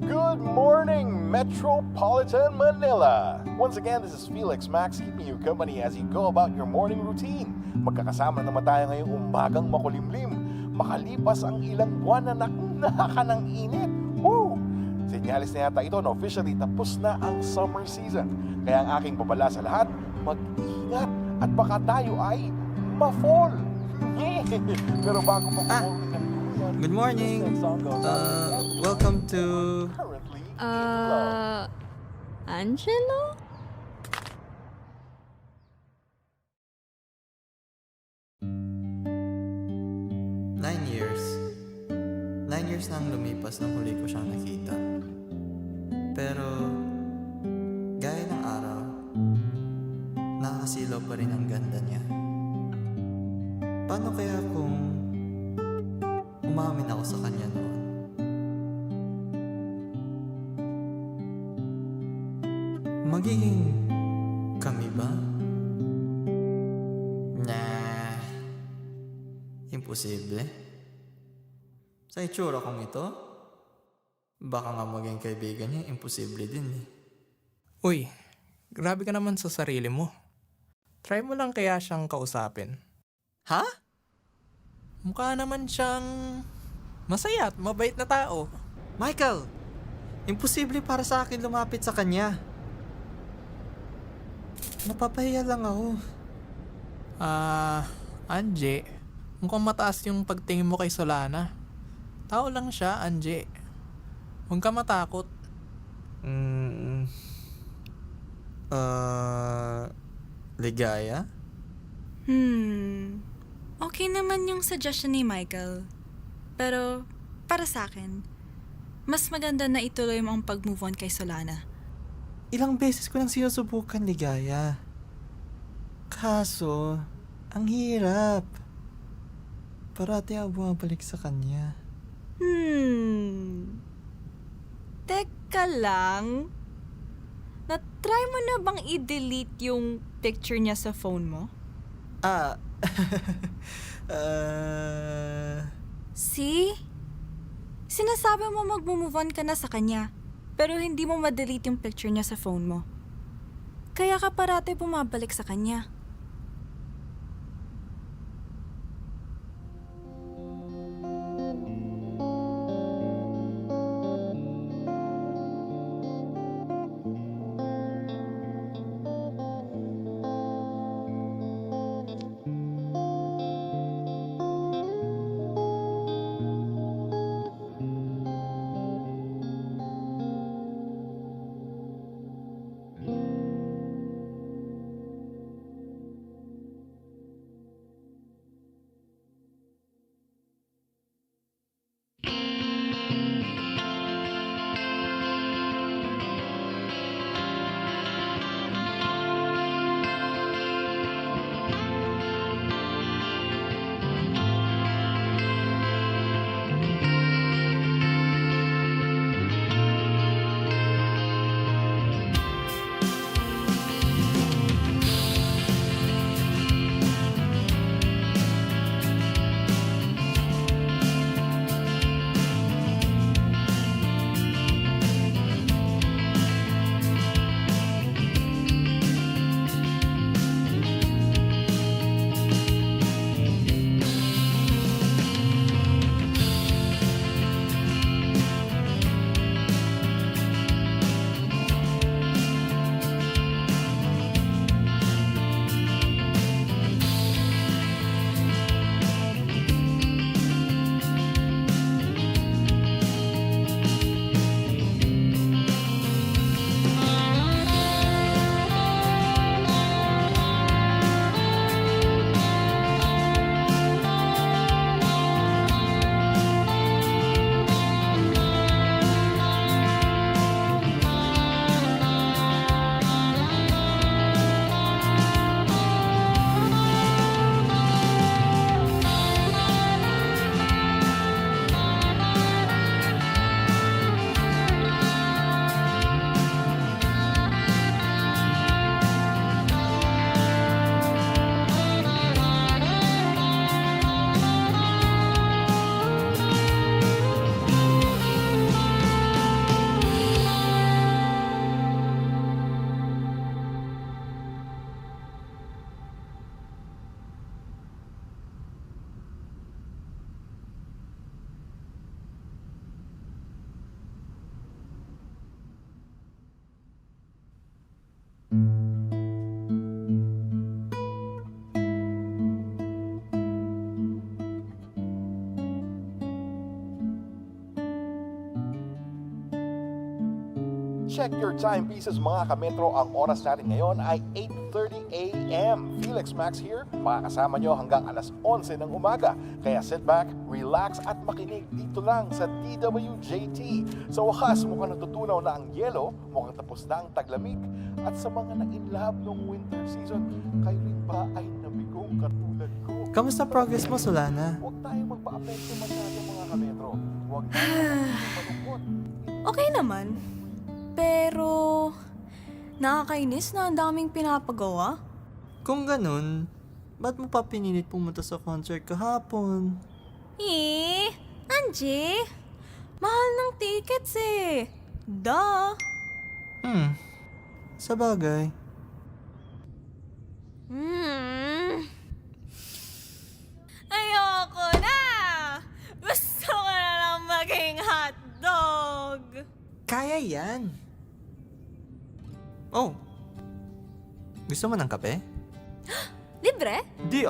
Good morning, Metropolitan Manila! Once again, this is Felix Max keeping you company as you go about your morning routine. Magkakasama naman tayo ngayong umagang makulimlim. Makalipas ang ilang buwan na nakaka ng init. Woo! Sinyalis na yata ito na officially tapos na ang summer season. Kaya ang aking babala sa lahat, mag-ingat at baka tayo ay ma-fall. Pero bago pa Good morning. Welcome to... Angelo? Nine years. 9 years na ang lumipas nang huli ko siyang nakita. Pero, gaya ng araw, nakakasilaw pa rin ang ganda niya. Paano kaya kung umamin ako sa kanya noon? Magiging kami ba? Nah, imposible. Sa itsura kong ito, baka nga maging kaibigan niya, imposible din eh. Uy, grabe ka naman sa sarili mo. Try mo lang kaya siyang kausapin. Ha? Mukha naman siyang masaya at mabait na tao. Michael, imposible para sa akin lumapit sa kanya. Napapahiya lang ako. Anje, mukhang mataas yung pagtingin mo kay Solana. Tao lang siya, Anje. Huwag ka matakot. Ligaya? Okay naman yung suggestion ni Michael. Pero, para sa akin, mas maganda na ituloy mo ang pag-move on kay Solana. Ilang beses ko nang sinusubukan, Ligaya. Kaso, ang hirap. Parati ako bumabalik sa kanya. Teka lang. Na-try mo na bang i-delete yung picture niya sa phone mo? See? Sinasabi mo mag-move on ka na sa kanya, pero hindi mo ma-delete yung picture niya sa phone mo. Kaya ka parati bumabalik sa kanya. Check your timepieces mga kametro. Ang oras natin ngayon ay 8:30 a.m. Felix Max here. Makakasama nyo hanggang alas 11 ng umaga. Kaya sit back, relax at makinig dito lang sa DWJT. Sa wakas, mukhang natutunaw na ang yelo, mukhang tapos na ang taglamig. At sa mga na-inlove ng winter season, kayo rin ba ay nabigong katulad ko? Kamusta progress mo, Solana? Huwag tayong magpa-apekto masyado mga kametro. Huwag tayong malungkot. Okay naman. Pero, nakakainis na ang daming pinapagawa. Kung ganun, ba't mo pa pinilit pumunta sa concert kahapon? Angie, mahal ng tickets eh. Duh. Sabagay. Ayoko na! Gusto ko na lang maging hotdog! Kaya yan. Oh, gusto mo ng kape? Libre? Di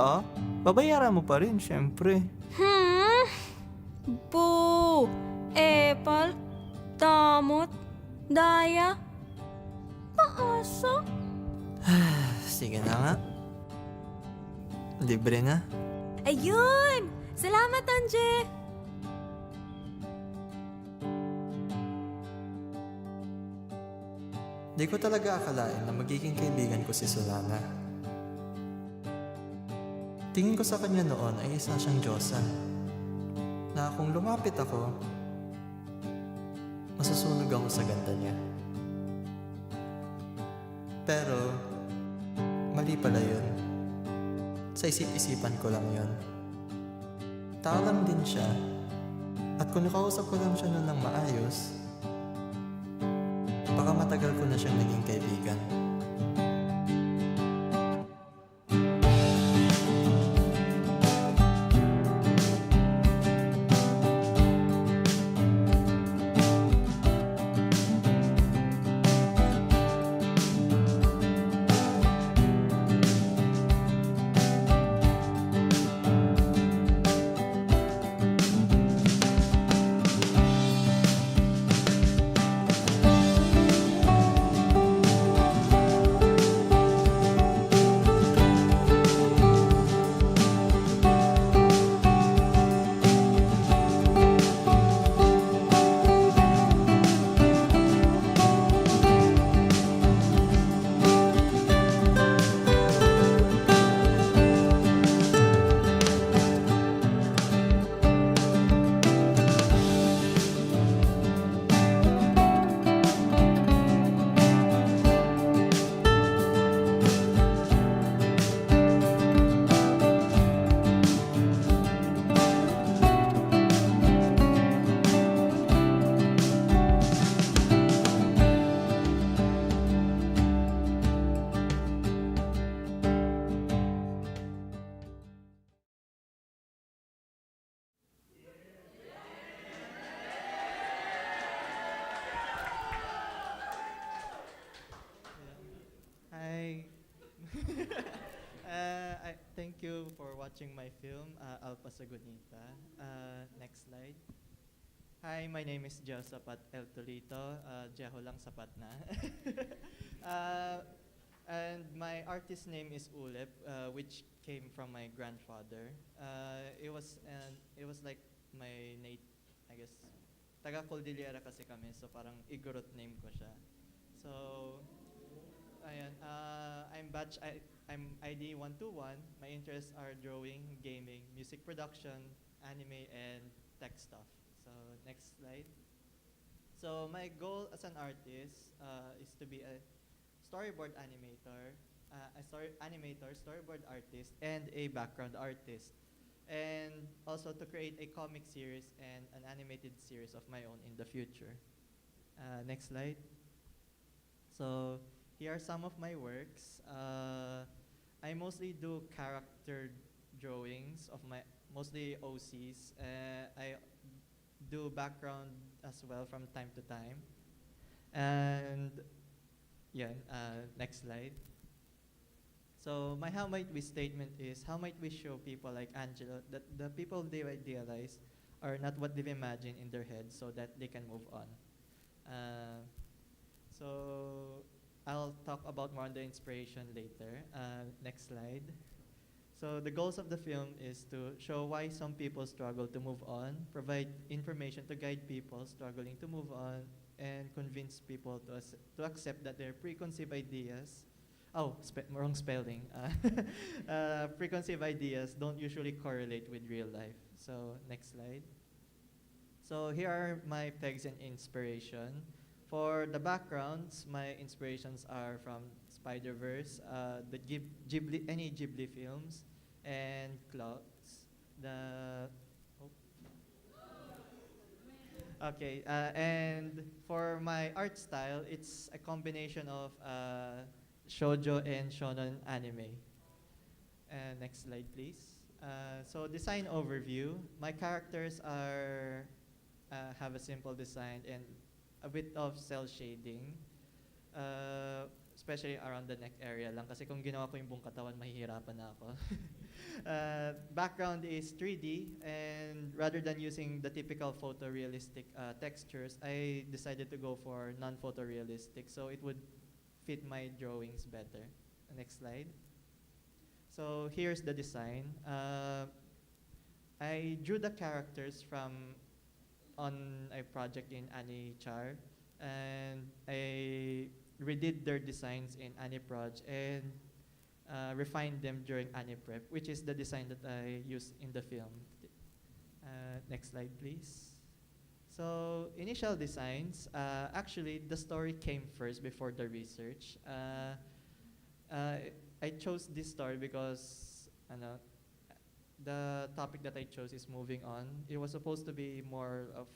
babayaran mo pa rin, syempre. Boo! Epal? Damot? Daya? Paasa? Sige na nga. Libre na. Ayun! Salamat, Anje! Di ko talaga akalain na magiging kaibigan ko si Solana. Tingin ko sa kanya noon ay isa siyang Diyosa. Na kung lumapit ako, masusunog ako sa ganda niya. Pero, mali pala yun. Sa isip-isipan ko lang yun. Tao lang din siya. At kung nakausap ko lang siya nun ng maayos, baka matagal ko na siyang naging kaibigan. Thank you for watching my film, Alpa Sagunita. Next slide. Hi, my name is Jeho Tolito. Jeho lang sapat na. And my artist name is Ulep, which came from my grandfather. It was like my I guess, taga Cordillera kasi kami, so parang Igorot name ko siya. So, ayan, I'm ID 121. My interests are drawing, gaming, music production, anime, and tech stuff. So, next slide. So, my goal as an artist is to be a storyboard animator, storyboard artist, and a background artist. And also to create a comic series and an animated series of my own in the future. Next slide. So here are some of my works. I mostly do character drawings of mostly OCs. I do background as well from time to time. And yeah, next slide. So my how might we statement is, how might we show people like Angela that the people they idealize are not what they've imagined in their heads, so that they can move on. So I'll talk about more on the inspiration later. Next slide. So the goals of the film is to show why some people struggle to move on, provide information to guide people struggling to move on, and convince people to accept that their preconceived ideas wrong spelling. Preconceived ideas don't usually correlate with real life. So next slide. So here are my pegs and inspiration. For the backgrounds, my inspirations are from Spider-Verse, the any Ghibli films, and clocks. Okay, and for my art style, it's a combination of shoujo and shonen anime. Next slide, please. So design overview. My characters have a simple design and a bit of cell shading, especially around the neck area lang. Kasi kung ginawa ko yung buong katawan, mahihirapan na ako. Background is 3D, and rather than using the typical photorealistic textures, I decided to go for non-photorealistic, so it would fit my drawings better. Next slide. So here's the design. I drew the characters on a project in AniChar, and I redid their designs in AniProj and refined them during AniPrep, which is the design that I used in the film. Next slide, please. So initial designs, actually the story came first before the research. I chose this story because the topic that I chose is moving on. It was supposed to be more of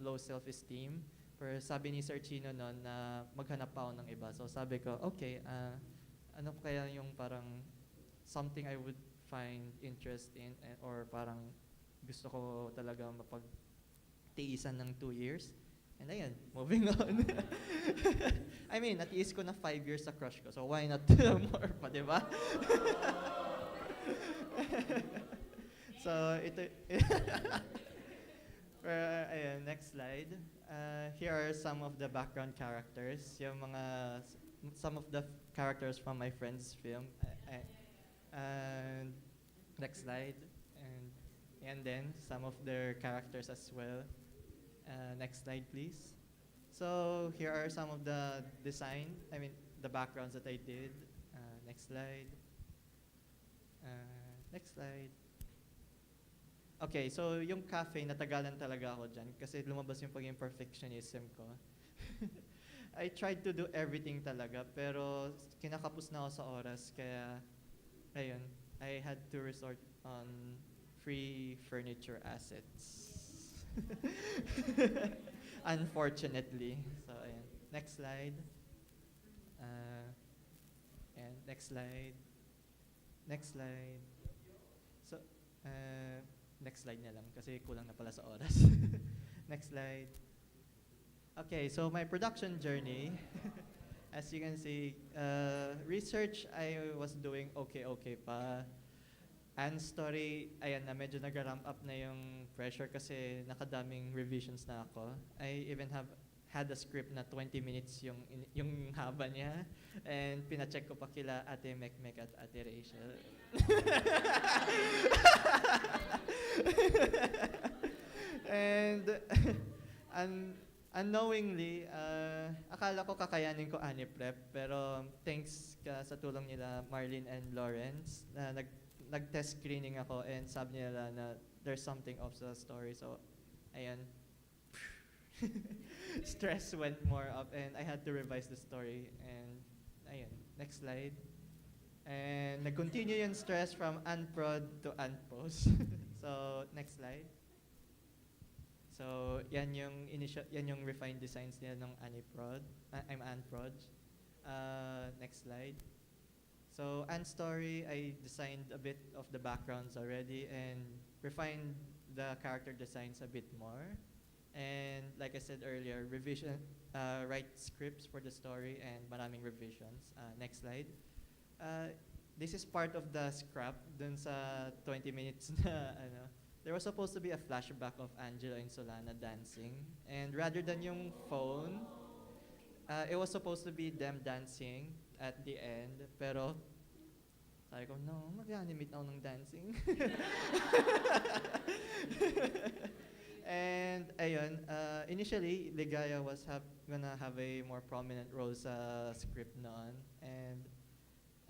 low self-esteem. Pero sabi ni Sir Chino noon na maghanap pa ako ng iba. So sabi ko, okay, ano kaya yung parang something I would find interest in or parang gusto ko talaga mapagtiisan ng 2 years. And ayun, moving on. I mean, natiis ko na 5 years sa crush ko. So why not more pa, di ba? So ito ayun, next slide. Here are some of the background characters. Some of the characters from my friend's film. And next slide. And then some of their characters as well. Next slide, please. So here are some of the the backgrounds that I did. Next slide. Next slide. Okay, so yung cafe, natagalan talaga ako dyan kasi lumabas yung pagiging perfectionism ko. I tried to do everything talaga pero kinakapos na ako sa oras kaya ayun, I had to resort on free furniture assets. Unfortunately. So ayun, next slide. And next slide. Next slide. So next slide na lang kasi kulang na pala sa oras. Next slide. Okay, so my production journey. As you can see, research I was doing okay pa. And story, ayan na, medyo nag-ramp up na yung pressure kasi nakadaming revisions na ako. I even had a script na 20 minutes yung haba niya. And pina-check ko pa kila Ate Mekmek at Ate Rachel. And unknowingly, akala ko kakayanin ko Ani-Prep, pero thanks sa tulong nila Marlene and Lawrence, nag-test screening ako and sabi nila na there's something off sa story. So, ayan. Stress went more up and I had to revise the story. And, ayan. Next slide. And nag-continue yung stress from unprod to unpost. So, next slide. So, yan yung refined designs nila ng unprod. Next slide. So, story, I designed a bit of the backgrounds already and refined the character designs a bit more. And like I said earlier, write scripts for the story and maraming revisions. Next slide. This is part of the scrap dun sa 20 minutes na there was supposed to be a flashback of Angela and Solana dancing. And rather than yung phone, it was supposed to be them dancing at the end. Pero sabi ko, no, mag-animate na ako ng dancing. And ayun, initially, Ligaya was gonna have a more prominent role sa script noon. And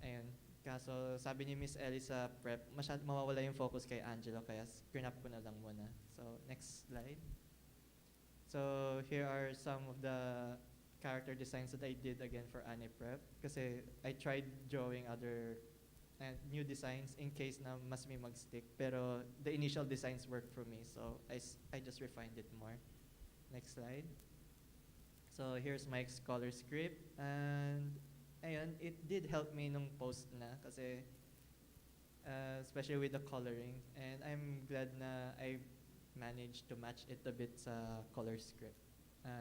ayun, kaso sabi ni Miss Ellie sa prep, mawawala yung focus kay Angelo, kaya screen up ko na lang muna. So, next slide. So, here are some of the character designs that I did again for Ani-Prep. Kasi I tried drawing other new designs in case na mas may mag-stick. Pero the initial designs worked for me, so I just refined it more. Next slide. So, here's my scholar script. And ayun, it did help me nung post na kasi especially with the coloring, and I'm glad na I managed to match it a bit sa color script.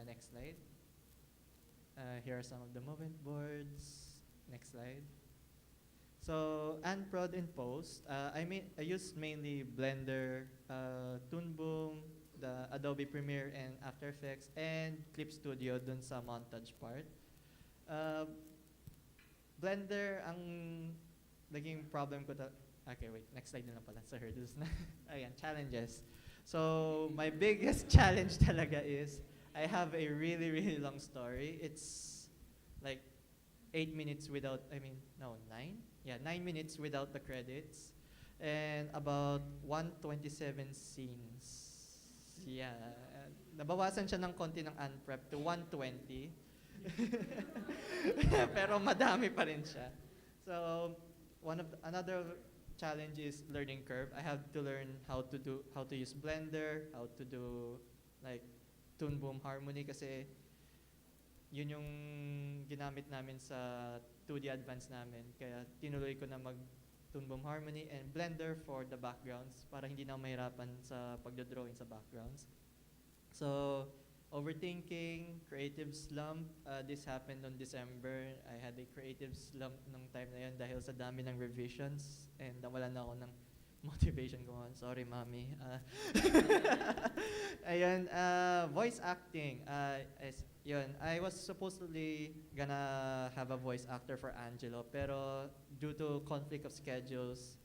Next slide. Here are some of the movement boards. Next slide. So, prod and post. I used mainly Blender, Toon Boom, the Adobe Premiere and After Effects, and Clip Studio dun sa montage part. Blender, ang naging problem ko okay, wait, next slide na lang pala sa hurdles na. Ayan, challenges. So, my biggest challenge talaga is, I have a really, really long story. It's like 8 minutes without, 9? Yeah, 9 minutes without the credits. And about 127 scenes. Yeah, nabawasan siya ng konti ng unprep to 120. Pero madami pa rin siya. So another challenge is learning curve. I have to learn how to use Blender, how to do like tune boom harmony kasi yun yung ginamit namin sa 2D advance namin. Kaya tinuloy ko na mag tune boom harmony and Blender for the backgrounds para hindi na ako mahirapan sa pagdodrawing sa backgrounds. So overthinking, creative slump. This happened on December. I had a creative slump nung time na yun dahil sa dami ng revisions and nawalan na ako ng motivation ko. Sorry, mommy. Ayun, voice acting. Yun, I was supposedly gonna have a voice actor for Angelo, pero due to conflict of schedules,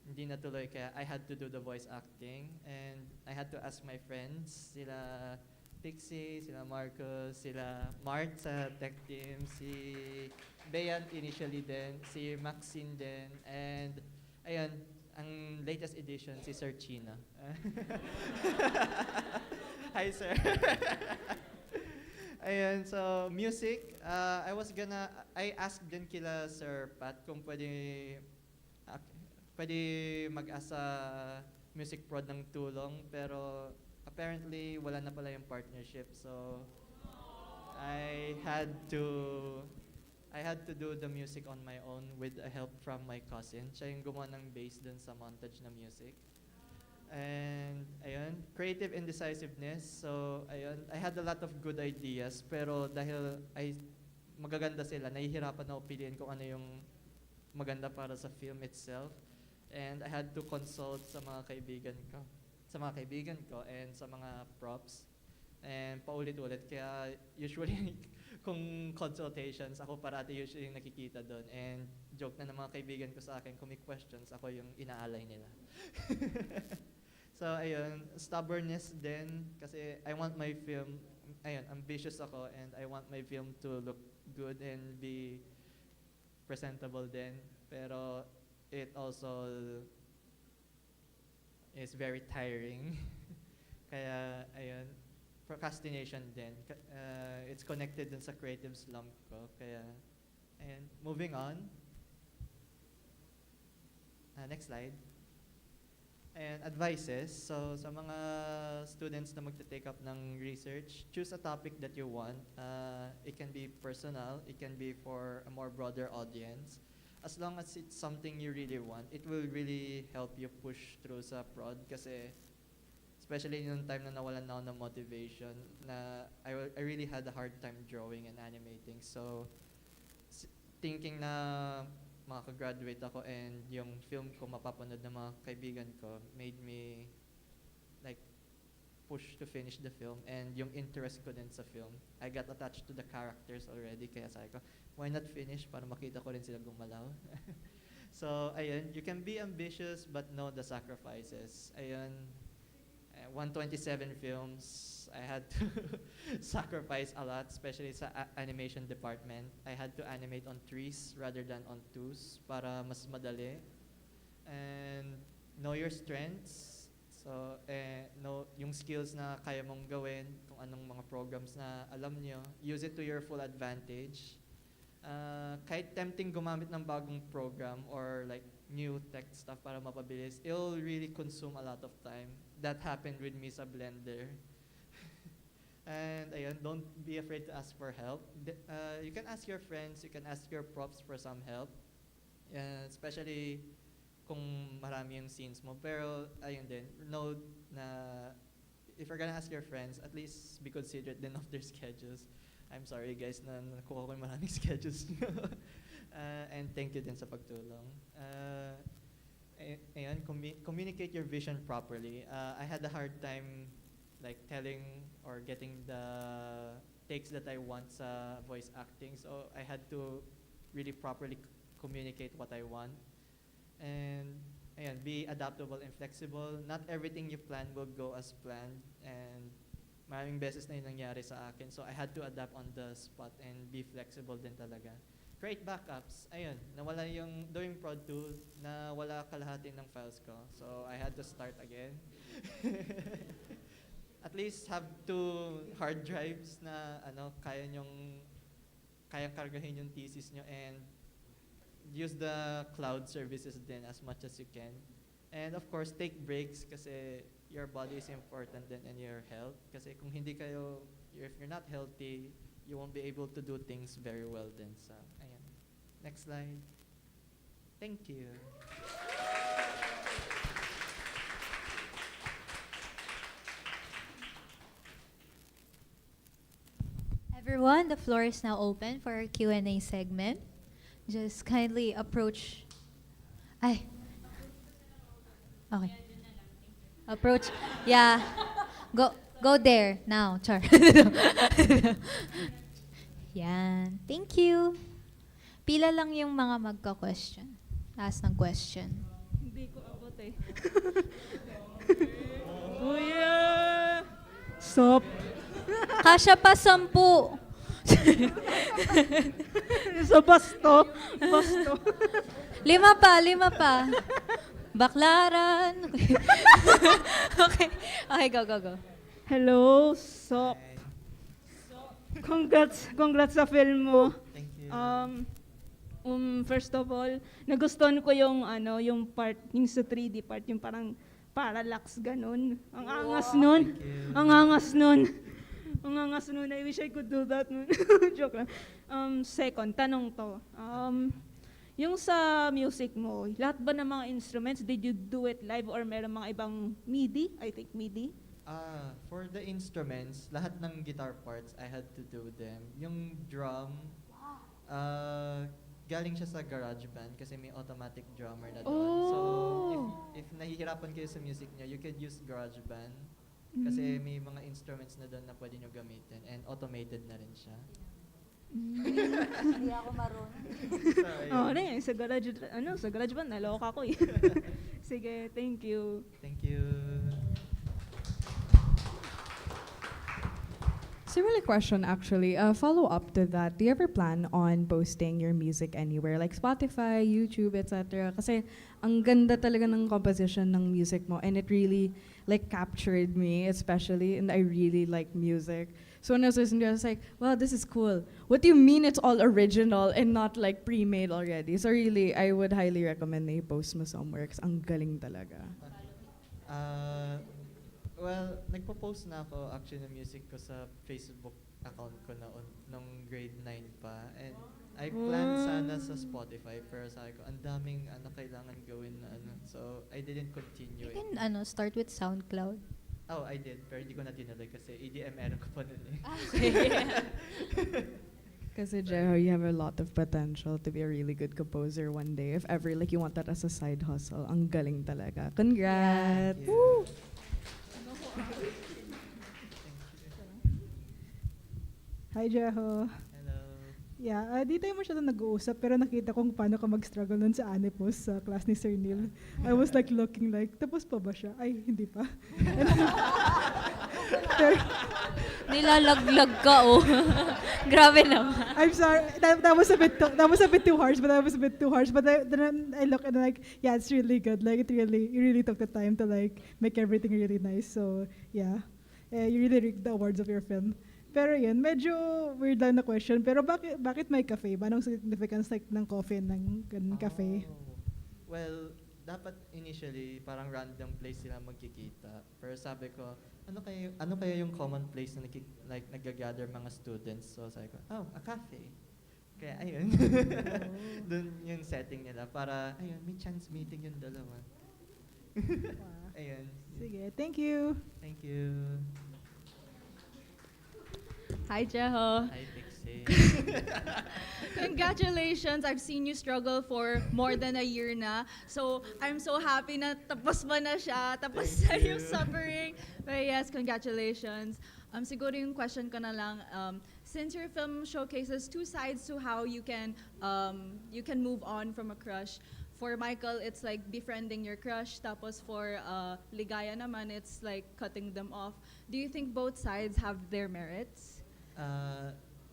hindi natuloy kaya I had to do the voice acting and I had to ask my friends, sila Pixie, sila Marcos, sila Mart sa tech team, si Bea initially din, si Maxine din, and ayun, ang latest edition, si Sir China. Hi, sir. Ayun, so music, I asked din kila Sir Pat kung pwede mag-asa music prod ng tulong, pero apparently wala na pala yung partnership, so I had to do the music on my own with a help from my cousin. Siya yung gumawa ng bass dun sa montage na music. And ayun, creative indecisiveness. So ayun, I had a lot of good ideas, pero dahil magaganda sila, nahihirapan ako piliin kung ano yung maganda para sa film itself. And I had to consult sa mga kaibigan ko and sa mga props and paulit-ulit, kaya usually kung consultations ako parati usually yung nakikita doon, and joke na ng mga kaibigan ko sa akin kung may questions ako yung inaalay nila. So ayun, stubbornness din kasi I want my film, ayun, ambitious ako and I want my film to look good and be presentable din, pero it also is very tiring. Kaya, ayun, procrastination din. It's connected dun sa creative slump ko. Kaya, ayun, moving on. Next slide. And advices. So, sa mga students na magta-take up ng research, choose a topic that you want. It can be personal. It can be for a more broader audience. As long as it's something you really want, it will really help you push through sa prod kasi especially yung time na nawalan na ako ng motivation na I really had a hard time drawing and animating. So thinking na makakagraduate ako and yung film ko mapapanood ng mga kaibigan ko made me like push to finish the film, and yung interest ko din sa film, I got attached to the characters already, kaya sabi ko, why not finish para makita ko rin sila gumalaw. So ayun, you can be ambitious but know the sacrifices. Ayun, 127 films, I had to sacrifice a lot, especially sa animation department. I had to animate on 3s rather than on 2s para mas madali. And know your strengths. So, know yung skills na kaya mong gawin, kung anong mga programs na alam nyo, use it to your full advantage. Kahit tempting gumamit ng bagong program or like new tech stuff para mapabilis, it'll really consume a lot of time. That happened with me sa Blender. And ayun, don't be afraid to ask for help. You can ask your friends, you can ask your props for some help. Especially kung marami yung scenes mo. Pero, ayun din, know na if you're gonna ask your friends, at least be considerate din of their schedules. I'm sorry guys na nakuha ko yung maraming schedules nyo. And thank you din sa pagtulong. Ayun, communicate your vision properly. I had a hard time like telling or getting the takes that I want sa voice acting. So, I had to really properly communicate what I want. And ayan, be adaptable and flexible. Not everything you plan will go as planned, and maraming beses na yun nangyari sa akin. So I had to adapt on the spot and be flexible din talaga. Create backups. Ayun, nawala yung doing prod 2, nawala kalahati ng files ko. So I had to start again. At least have 2 hard drives na kayang kargahin yung thesis nyo, and use the cloud services din as much as you can. And of course, take breaks kasi your body is important din and your health. Kasi kung hindi kayo, if you're not healthy, you won't be able to do things very well then. So, ayan. Next slide. Thank you. Everyone, the floor is now open for our Q&A segment. Just kindly approach. Ay. Okay. Approach. Yeah. Go there now, Char. Yan. Thank you. Pila lang yung mga magka-question. Ask ng question. Hindi ko abot eh. Kuya! Stop. Kasya pa 10. Sa basto. Basto. 5 pa. Baklaran. Okay. Okay, go. Hello, Sok. Congrats sa film mo. Thank you. First of all, nagustuhan ko yung yung part, yung sa 3D part, yung parang parallax ganun. Ang angas nun. Ang angas nun. Ang angas nun. I wish I could do that nun. Joke lang. Second, tanong to. Yung sa music mo, lahat ba ng mga instruments, did you do it live or meron mga ibang MIDI? I think MIDI. For the instruments, lahat ng guitar parts, I had to do them. Yung drum, galing siya sa GarageBand kasi may automatic drummer na doon. So, if nahihirapan kayo sa music niyo, you could use GarageBand kasi may mga instruments na doon na pwede nyo gamitin and automated na rin siya. Hindi ako marunong. Sa GarageBand, naloka ko eh. Sige, thank you. Thank you. Similar question actually. Follow up to that. Do you ever plan on posting your music anywhere like Spotify, YouTube, etc.? Kasi ang ganda talaga ng composition ng music mo and it really like captured me especially and I really like music. So when I was listening to it, I was like, wow, this is cool. What do you mean it's all original and not like pre-made already? So really, I would highly recommend na i-post mo somewhere kasi ang galing talaga. Well, nagpo-post na ako actually ng music ko sa Facebook account ko nung grade 9 pa. And I planned sana sa Spotify pero sabi ko, ang daming kailangan gawin na So, I didn't continue. You can start with SoundCloud. Oh, I did. Pero hindi ko na tinuloy kasi EDM era ko pa nun eh. Okay. Kasi Jeho, you have a lot of potential to be a really good composer one day. If ever like you want that as a side hustle, ang galing talaga. Congrats! Woo! Hi, Jeho. Hello. Yeah, di tayo masyado nag-uusap pero nakita kong paano ka mag-struggle nun sa Anipos sa class ni Sir Neil. I was like looking like, tapos pa ba siya? Ay, hindi pa. Nilalaglag ka, oh. Grabe naman. I'm sorry. That was a bit too harsh, but then I look and I'm like, yeah, it's really good. Like you really took the time to like make everything really nice. So yeah, you really reaped the awards of your film. Pero yun, medyo weird lang na question. Pero bakit may cafe? Ba anong significance like ng coffee ng cafe? Well, dapat initially parang random place sila magkikita. Pero sabi ko, ano kaya yung common place na nag-gather mga students? So sabi ko, a cafe. Kaya ayun. Doon yung setting nila para ayun, may chance meeting yung dalawa. Ayun. Sige, thank you. Thank you. Hi, Jeho. Hi, Pixie. Congratulations. I've seen you struggle for more than a year na. So, I'm so happy na tapos mo na siya. Tapos na yung suffering. But yes, congratulations. Siguro yung question ko na lang, since your film showcases two sides to how you can move on from a crush. For Michael, it's like befriending your crush. Tapos for Ligaya naman, it's like cutting them off. Do you think both sides have their merits?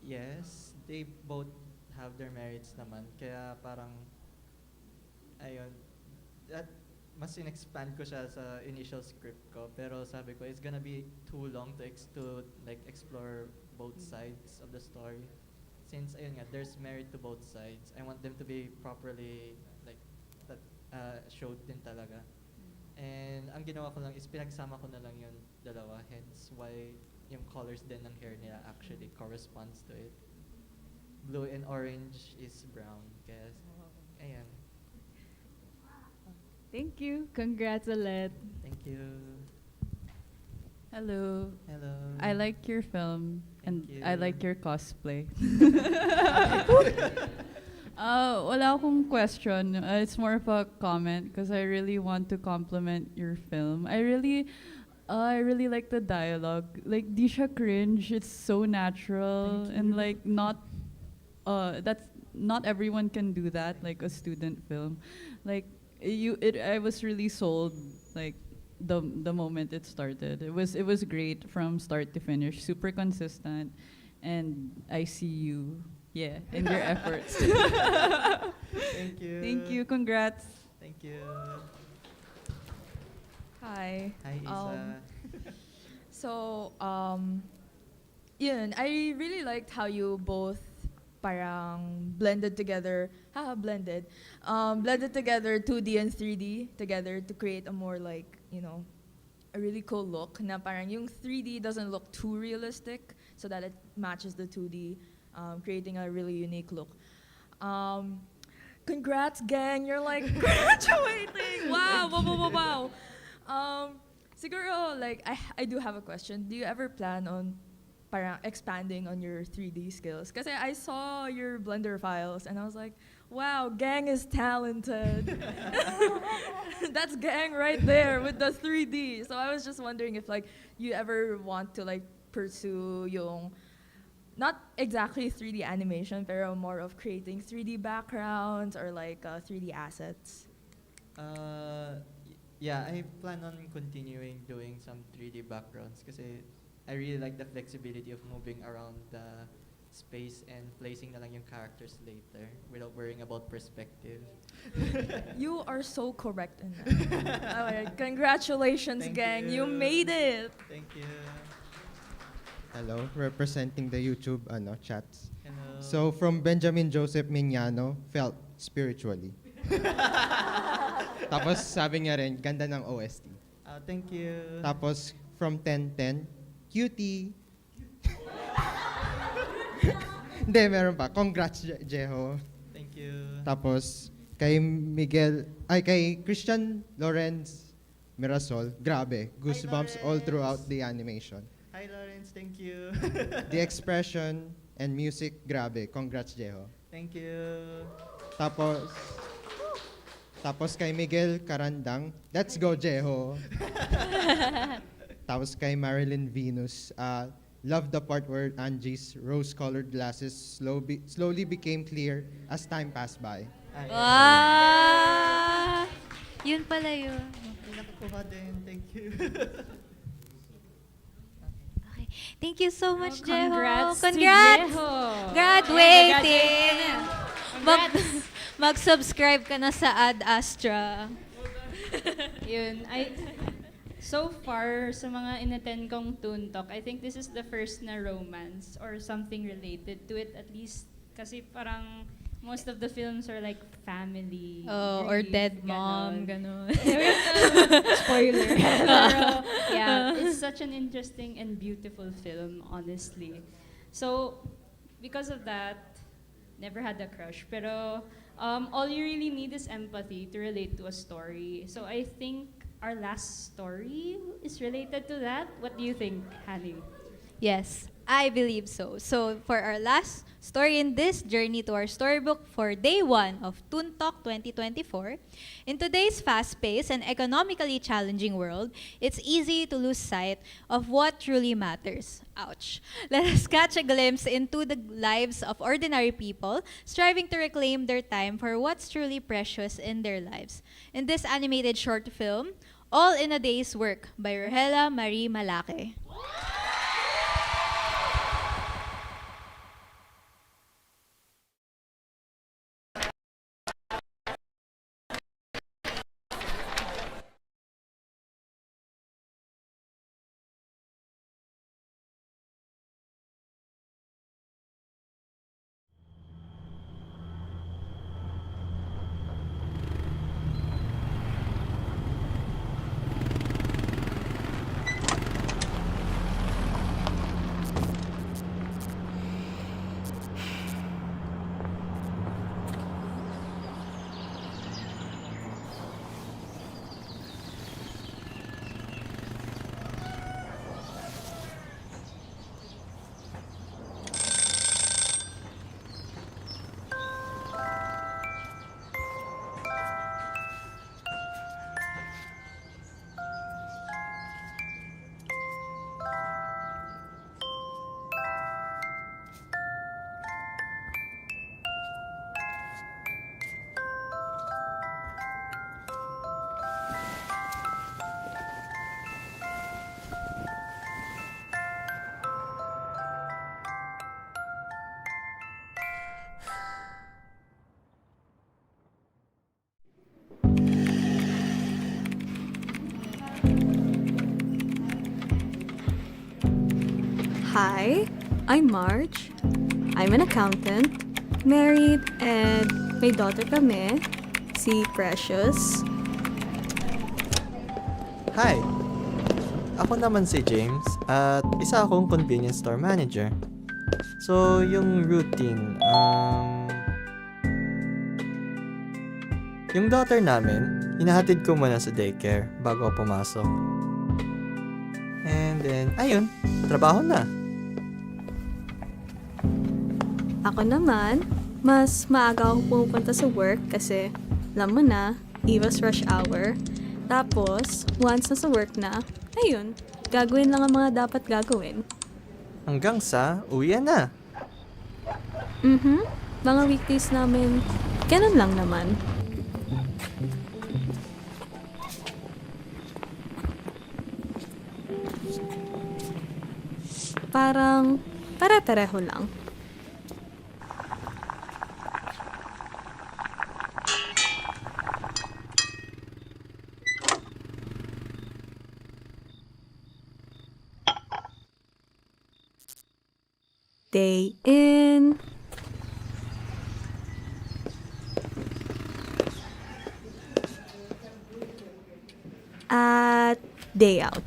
Yes, they both have their merits naman. Kaya parang, ayun, mas in-expand ko siya sa initial script ko. Pero sabi ko, it's gonna be too long to explore both sides of the story. since ayun nga, there's merit to both sides, I want them to be properly like that showed din talaga. And ang ginawa ko lang is pinagsama ko na lang yung dalawa, hence why yung colors din ng hair nila actually corresponds to it. Blue and orange is brown, guys. Ayan. Thank you. Congrats, Aleta. Thank you. Hello. Hello. I like your film and Thank you. I like your cosplay. Wala akong question. It's more of a comment because I really want to compliment your film. I really like the dialogue. Like, di siya cringe. It's so natural and like not. That's not everyone can do that. Like a student film, like I was really sold. Like the moment it started, it was great from start to finish. Super consistent, and I see you. Yeah, in your efforts. Thank you. Thank you. Congrats. Thank you. Hi. Hi, Isa. Yun, I really liked how you both parang blended together, blended together 2D and 3D together to create a more like, a really cool look na parang yung 3D doesn't look too realistic so that it matches the 2D, creating a really unique look. Congrats, gang, you're like graduating! Wow, wow, wow, wow, wow. Siguro, like, I do have a question. Do you ever plan on parang expanding on your 3D skills? Kasi I saw your Blender files and I was like, wow, gang is talented. That's gang right there with the 3D. So I was just wondering if like you ever want to like pursue yung not exactly 3D animation, pero more of creating 3D backgrounds or like 3D assets. Yeah, I plan on continuing doing some 3D backgrounds kasi I really like the flexibility of moving around the space and placing na lang yung characters later without worrying about perspective. You are so correct in that. Alright, congratulations, Thank gang. you. You made it. Thank you. Hello, representing the YouTube chats. Hello. So from Benjamin Joseph Mignano, felt spiritually. Tapos sabi niya rin, ganda ng OST. Thank you. Tapos from 1010, cutie. Hindi, meron pa. Congrats, Jeho. Thank you. Tapos kay Christian Lorenz Mirasol, grabe. Goosebumps all throughout the animation. Hi, Lawrence. Thank you. The expression and music, grabe. Congrats, Jeho. Thank you. Tapos kay Miguel Carandang, let's go, Jeho. Tapos kay Marilyn Venus, love the part where Angie's rose-colored glasses slowly became clear as time passed by. Wow! Yun pala yun. Nakukuha din. Thank you. Thank you so much, Jeho. Congrats to Congrats! Jeho. Graduating! Congrats. Mag-subscribe ka na sa Ad Astra. Yun. So far, sa mga inattend kong ToonTalk, I think this is the first na romance or something related to it, at least. Kasi parang most of the films are like family. Oh, or dead mom, ganon. Spoiler. Pero, yeah, it's such an interesting and beautiful film, honestly. So, because of that, never had a crush. Pero, all you really need is empathy to relate to a story. So I think our last story is related to that. What do you think, Hani? Yes, I believe so. So for our last story in this journey to our storybook for day 1 of ToonTalk 2024, in today's fast-paced and economically challenging world, it's easy to lose sight of what truly matters. Ouch. Let us catch a glimpse into the lives of ordinary people striving to reclaim their time for what's truly precious in their lives. In this animated short film, All in a Day's Work by Rogela Marie Malaque. Hi, I'm Marge. I'm an accountant, married, and may daughter kami, si Precious. Hi! Ako naman si James at isa akong convenience store manager. So, yung routine, yung daughter namin, hinahatid ko muna sa daycare bago ako pumasok. And then, ayun, trabaho na. Ako naman, mas maaga ako pumupunta sa work kasi, alam mo na, Eva's rush hour. Tapos, once nasa work na, ayun, gagawin lang ang mga dapat gagawin. Hanggang sa uwian na. Mga weekdays namin, ganun lang naman. Parang pare-pareho lang. Day in. At day out.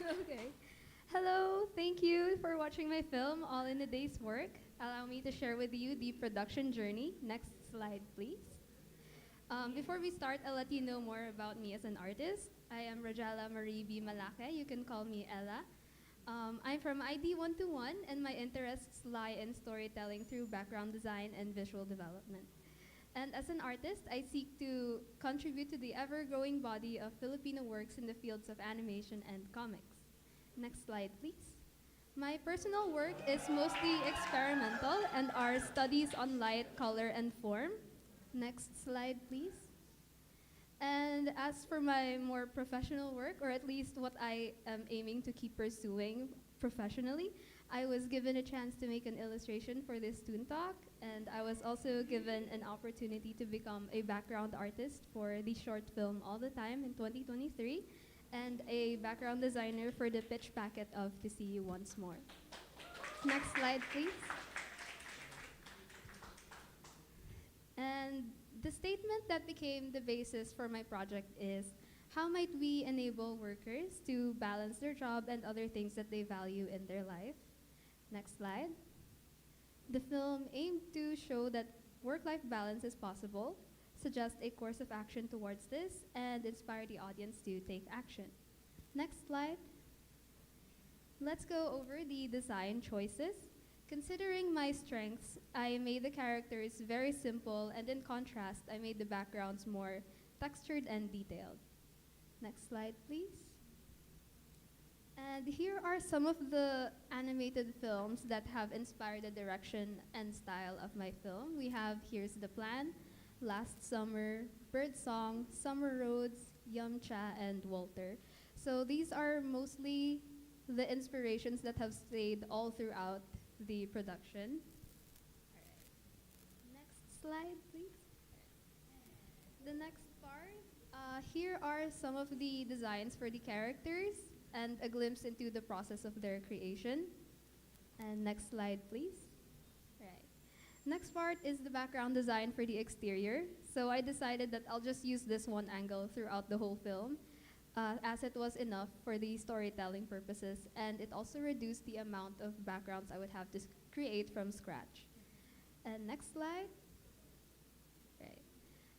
Okay. Hello, thank you for watching my film, All in a Day's Work. Allow me to share with you the production journey. Next slide, please. Before we start, I'll let you know more about me as an artist. I am Rogela Marie B. Malaque. You can call me Ella. I'm from ID 121, and my interests lie in storytelling through background design and visual development. And as an artist, I seek to contribute to the ever-growing body of Filipino works in the fields of animation and comics. Next slide, please. My personal work is mostly experimental and are studies on light, color, and form. Next slide, please. And as for my more professional work, or at least what I am aiming to keep pursuing professionally, I was given a chance to make an illustration for this ToonTalk, and I was also given an opportunity to become a background artist for the short film All the Time in 2023, and a background designer for the pitch packet of To See You Once More. Next slide, please. And the statement that became the basis for my project is, how might we enable workers to balance their job and other things that they value in their life? Next slide. The film aimed to show that work-life balance is possible, suggest a course of action towards this, and inspire the audience to take action. Next slide. Let's go over the design choices. Considering my strengths, I made the characters very simple, and in contrast, I made the backgrounds more textured and detailed. Next slide, please. And here are some of the animated films that have inspired the direction and style of my film. We have Here's the Plan, Last Summer, Birdsong, Summer Roads, Yamcha, and Walter. So these are mostly the inspirations that have stayed all throughout the production. All right. Next slide, please. The next part, here are some of the designs for the characters and a glimpse into the process of their creation. And next slide, please. Right. Next part is the background design for the exterior. So I decided that I'll just use this one angle throughout the whole film, as it was enough for the storytelling purposes, and it also reduced the amount of backgrounds I would have to create from scratch. And next slide. Right.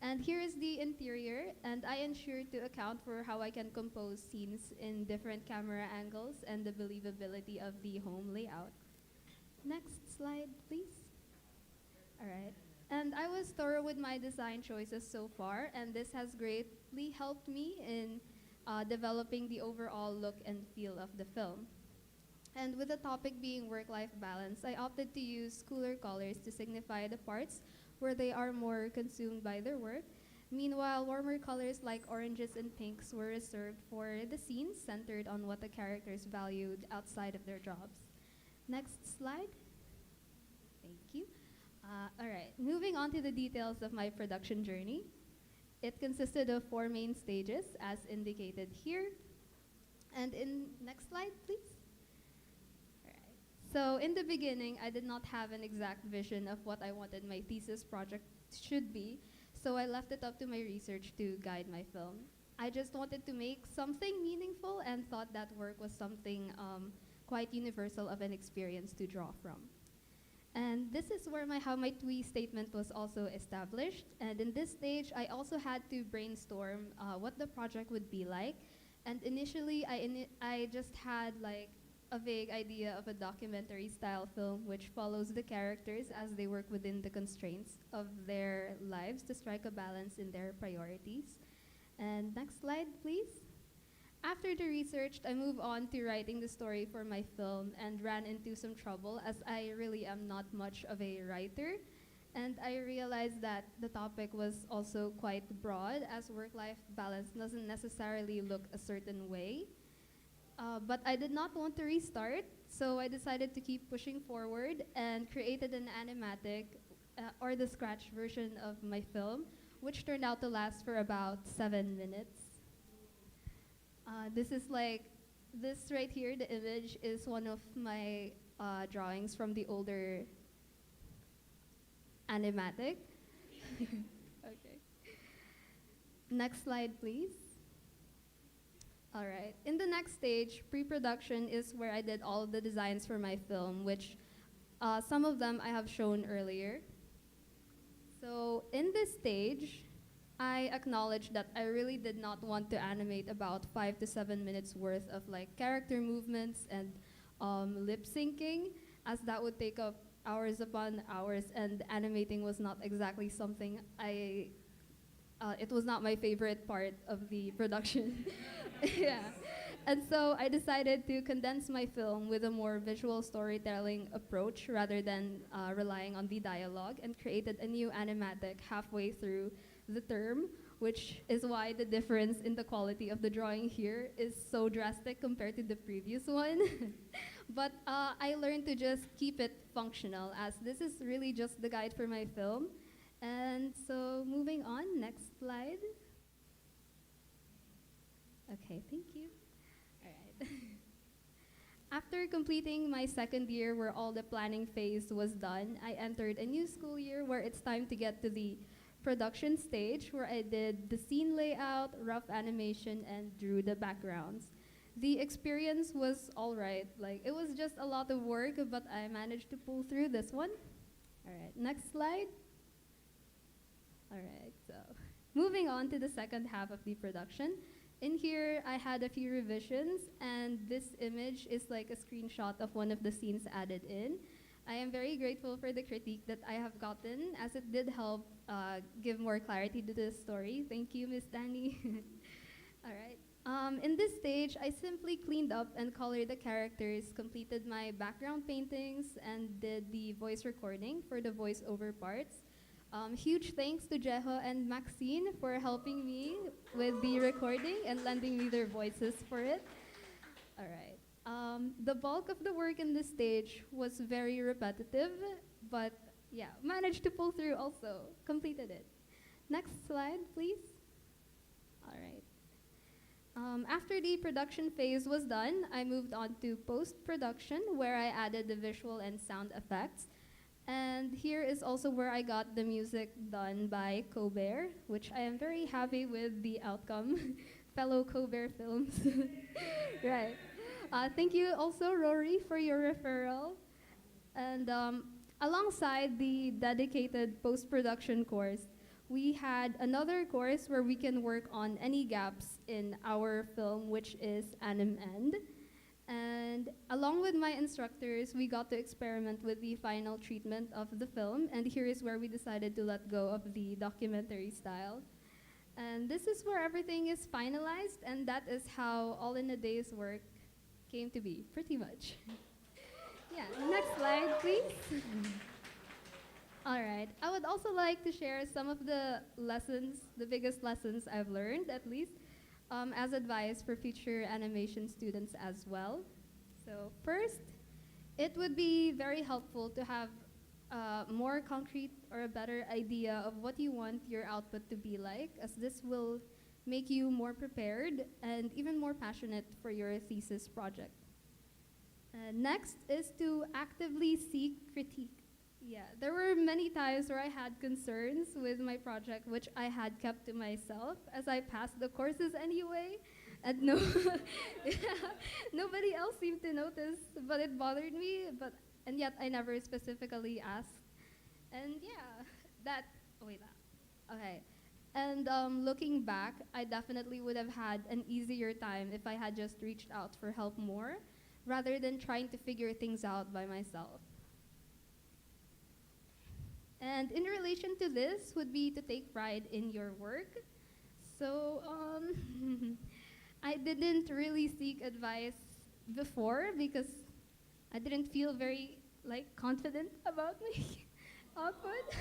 And here is the interior, and I ensured to account for how I can compose scenes in different camera angles and the believability of the home layout. Next slide, please. All right. And I was thorough with my design choices so far, and this has greatly helped me in developing the overall look and feel of the film. And with the topic being work-life balance, I opted to use cooler colors to signify the parts where they are more consumed by their work. Meanwhile, warmer colors like oranges and pinks were reserved for the scenes centered on what the characters valued outside of their jobs. Next slide. Thank you. All right, moving on to the details of my production journey. It consisted of 4 main stages, as indicated here. And next slide, please. All right. So in the beginning, I did not have an exact vision of what I wanted my thesis project should be, so I left it up to my research to guide my film. I just wanted to make something meaningful and thought that work was something quite universal of an experience to draw from. And this is where how my TWE statement was also established. And in this stage, I also had to brainstorm what the project would be like. And initially, I just had like a vague idea of a documentary style film which follows the characters as they work within the constraints of their lives to strike a balance in their priorities. And next slide, please. After the research, I moved on to writing the story for my film and ran into some trouble as I really am not much of a writer. And I realized that the topic was also quite broad, as work-life balance doesn't necessarily look a certain way. But I did not want to restart, so I decided to keep pushing forward and created an animatic or the scratch version of my film, which turned out to last for about 7 minutes. This is like, this right here, the image is one of my drawings from the older animatic. Okay. Next slide, please. All right. In the next stage, pre-production is where I did all of the designs for my film, which some of them I have shown earlier. So in this stage, I acknowledged that I really did not want to animate about 5 to 7 minutes worth of like character movements and lip syncing, as that would take up hours upon hours, and animating was not exactly something it was not my favorite part of the production. Yeah. And so I decided to condense my film with a more visual storytelling approach rather than relying on the dialogue, and created a new animatic halfway through the term, which is why the difference in the quality of the drawing here is so drastic compared to the previous one. But I learned to just keep it functional, as this is really just the guide for my film. And so moving on, next slide. Okay, thank you. All right. After completing my second year where all the planning phase was done, I entered a new school year where it's time to get to the production stage, where I did the scene layout, rough animation, and drew the backgrounds. The experience was all right. Like, it was just a lot of work, but I managed to pull through this one. All right, next slide. All right, so moving on to the second half of the production. In here, I had a few revisions, and this image is like a screenshot of one of the scenes added in. I am very grateful for the critique that I have gotten, as it did help give more clarity to the story. Thank you, Miss Danny. All right. In this stage, I simply cleaned up and colored the characters, completed my background paintings, and did the voice recording for the voiceover parts. Huge thanks to Jeho and Maxine for helping me with the recording and lending me their voices for it. All right. The bulk of the work in this stage was very repetitive, but yeah, managed to pull through also, completed it. Next slide, please. All right. After the production phase was done, I moved on to post-production, where I added the visual and sound effects. And here is also where I got the music done by Cobear, which I am very happy with the outcome. Fellow Cobear Films. Right. Thank you also, Rory, for your referral. And alongside the dedicated post-production course, we had another course where we can work on any gaps in our film, which is Anim End. And along with my instructors, we got to experiment with the final treatment of the film, and here is where we decided to let go of the documentary style. And this is where everything is finalized, and that is how All in a Day's work came to be, pretty much. Yeah, next slide, please. All right, I would also like to share some of the lessons, the biggest lessons I've learned, at least, as advice for future animation students as well. So first, it would be very helpful to have more concrete or a better idea of what you want your output to be like, as this will make you more prepared and even more passionate for your thesis project. Next is to actively seek critique. Yeah, there were many times where I had concerns with my project, which I had kept to myself, as I passed the courses anyway, and nobody else seemed to notice, but it bothered me, and yet I never specifically asked. And yeah, okay. And looking back, I definitely would have had an easier time if I had just reached out for help more, rather than trying to figure things out by myself. And in relation to this would be to take pride in your work. So I didn't really seek advice before because I didn't feel very confident about my output.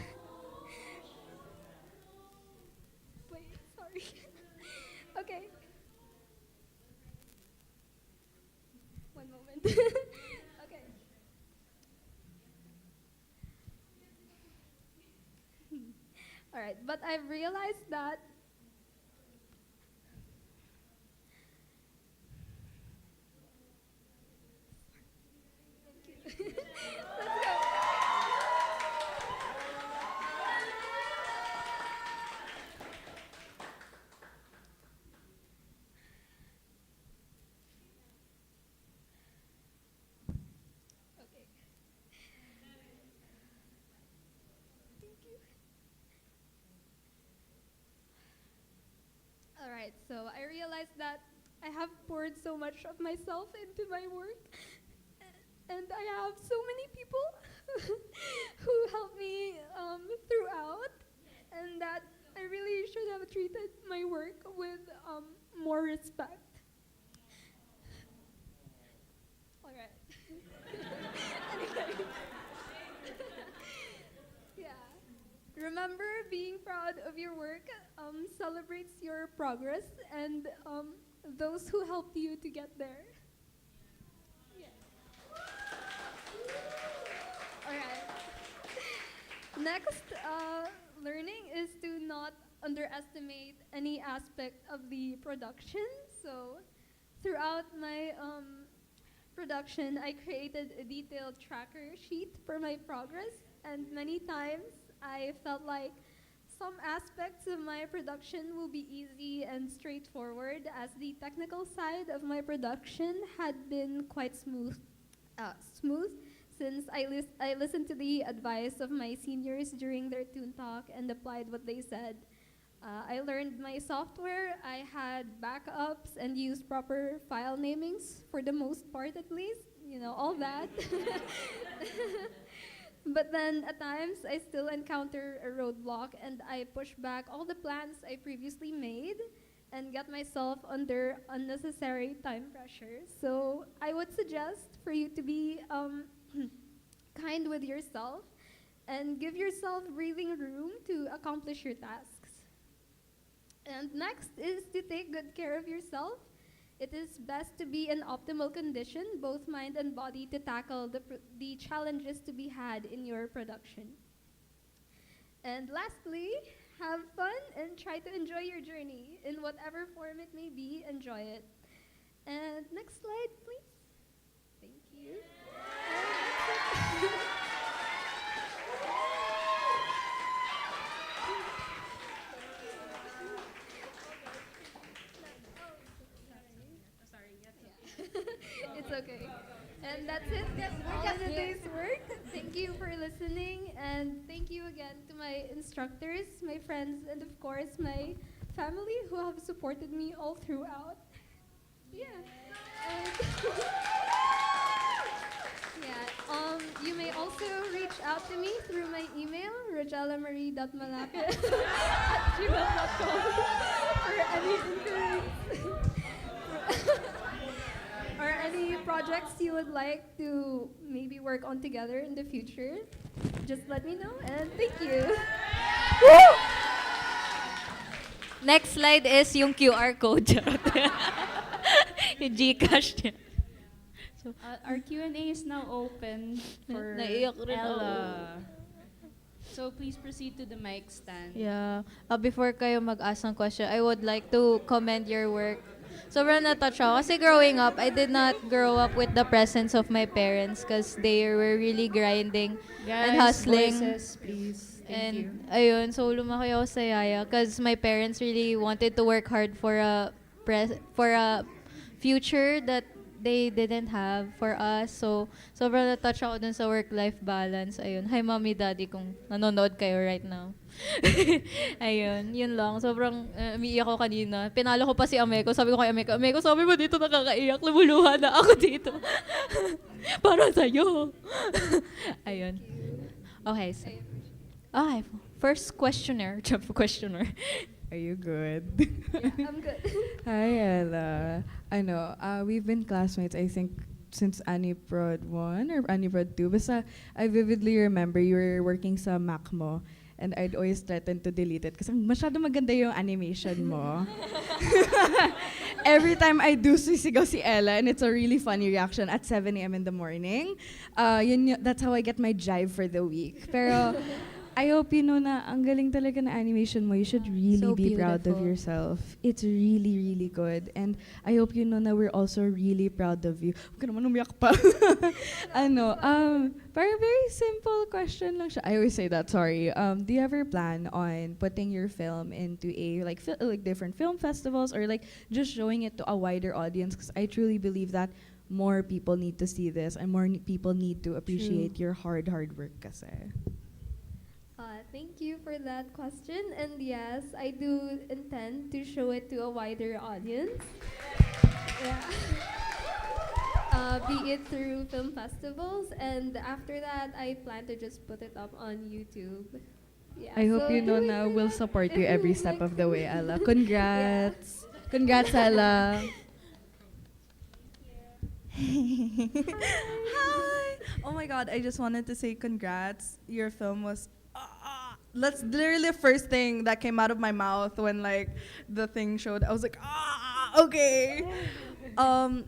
Wait, sorry. Okay. One moment. Okay. All right, but I've realized that Let's go. Okay. Thank you. All right, so I realized that I have poured so much of myself into my work, and I have so many people who helped me throughout, and that I really should have treated my work with more respect. All right. Anyway. Yeah. Remember, being proud of your work celebrates your progress and those who helped you to get there. Yeah. All right. Next, learning is to not underestimate any aspect of the production. So, throughout my production, I created a detailed tracker sheet for my progress, and many times I felt like some aspects of my production will be easy and straightforward, as the technical side of my production had been quite smooth since I listened to the advice of my seniors during their ToonTalk and applied what they said. I learned my software, I had backups, and used proper file namings for the most part, at least, all that. But then at times I still encounter a roadblock, and I push back all the plans I previously made and get myself under unnecessary time pressure. So I would suggest for you to be kind with yourself and give yourself breathing room to accomplish your tasks. And next is to take good care of yourself. It is best to be in optimal condition, both mind and body, to tackle the challenges to be had in your production. And lastly, have fun and try to enjoy your journey. In whatever form it may be, enjoy it. And next slide, please. Thank you. It's okay. And that's it. All in a day's work. Thank you for listening, and thank you again to my instructors, my friends, and of course my family who have supported me all throughout. Yeah. You may also reach out to me through my email, rogelamarie.malaque@gmail.com for any inquiries. Or any projects you would like to maybe work on together in the future, just let me know, and thank you. Next slide is yung QR code. Yung Gcash niya. So, our Q&A is now open for Naiyak rin Ella. So please proceed to the mic stand. Yeah. Before kayo mag-ask ng question, I would like to commend your work. Sobrang na-touch ako. Kasi growing up, I did not grow up with the presence of my parents because they were really grinding and hustling. Voices, please. Thank you. Ayun, so lumaki ako sa yaya because my parents really wanted to work hard for a future that they didn't have for us. So, sobrang na-touch ako dun sa work-life balance. Ayun. Hi, mommy, daddy, kung nanonood kayo right now. Ayun, yun lang. Sobrang umiiyak ako kanina. Pinalo ko pa si Ame ko. Sabi ko kay Ame ko, sabi mo dito nakakaiyak. Lumuluha na ako dito. Para sa'yo. Ayun. Okay. So, okay. First questioner. Are you good? Yeah, I'm good. Hi, Ella. We've been classmates, I think, since Aniprod 1 or Aniprod 2. Basta, I vividly remember you were working sa Mac mo, and I'd always threaten to delete it kasi masyado maganda yung animation mo. Every time I do sisigaw si Ella, and it's a really funny reaction at 7 a.m. in the morning. That's how I get my jive for the week. Pero, I hope you know na ang galing talaga na animation mo. You should really So be proud of beautiful. yourself. It's really, really good. And I hope you know na we're also really proud of you. Huwag ka naman umiyak pa. Parang very simple question lang siya. I always say that, sorry. Do you ever plan on putting your film into a like different film festivals or like just showing it to a wider audience? Because I truly believe that more people need to see this and more people need to appreciate your hard work kasi. Thank you for that question. And yes, I do intend to show it to a wider audience. Yeah. be it through film festivals, and after that, I plan to just put it up on YouTube. Yeah, I hope so you know do it na for we'll that. support you every step of the way, Ella. Congrats. Congrats, Ella. Hi! Oh my god, I just wanted to say congrats. Your film was. That's literally the first thing that came out of my mouth when like the thing showed. I was like, okay.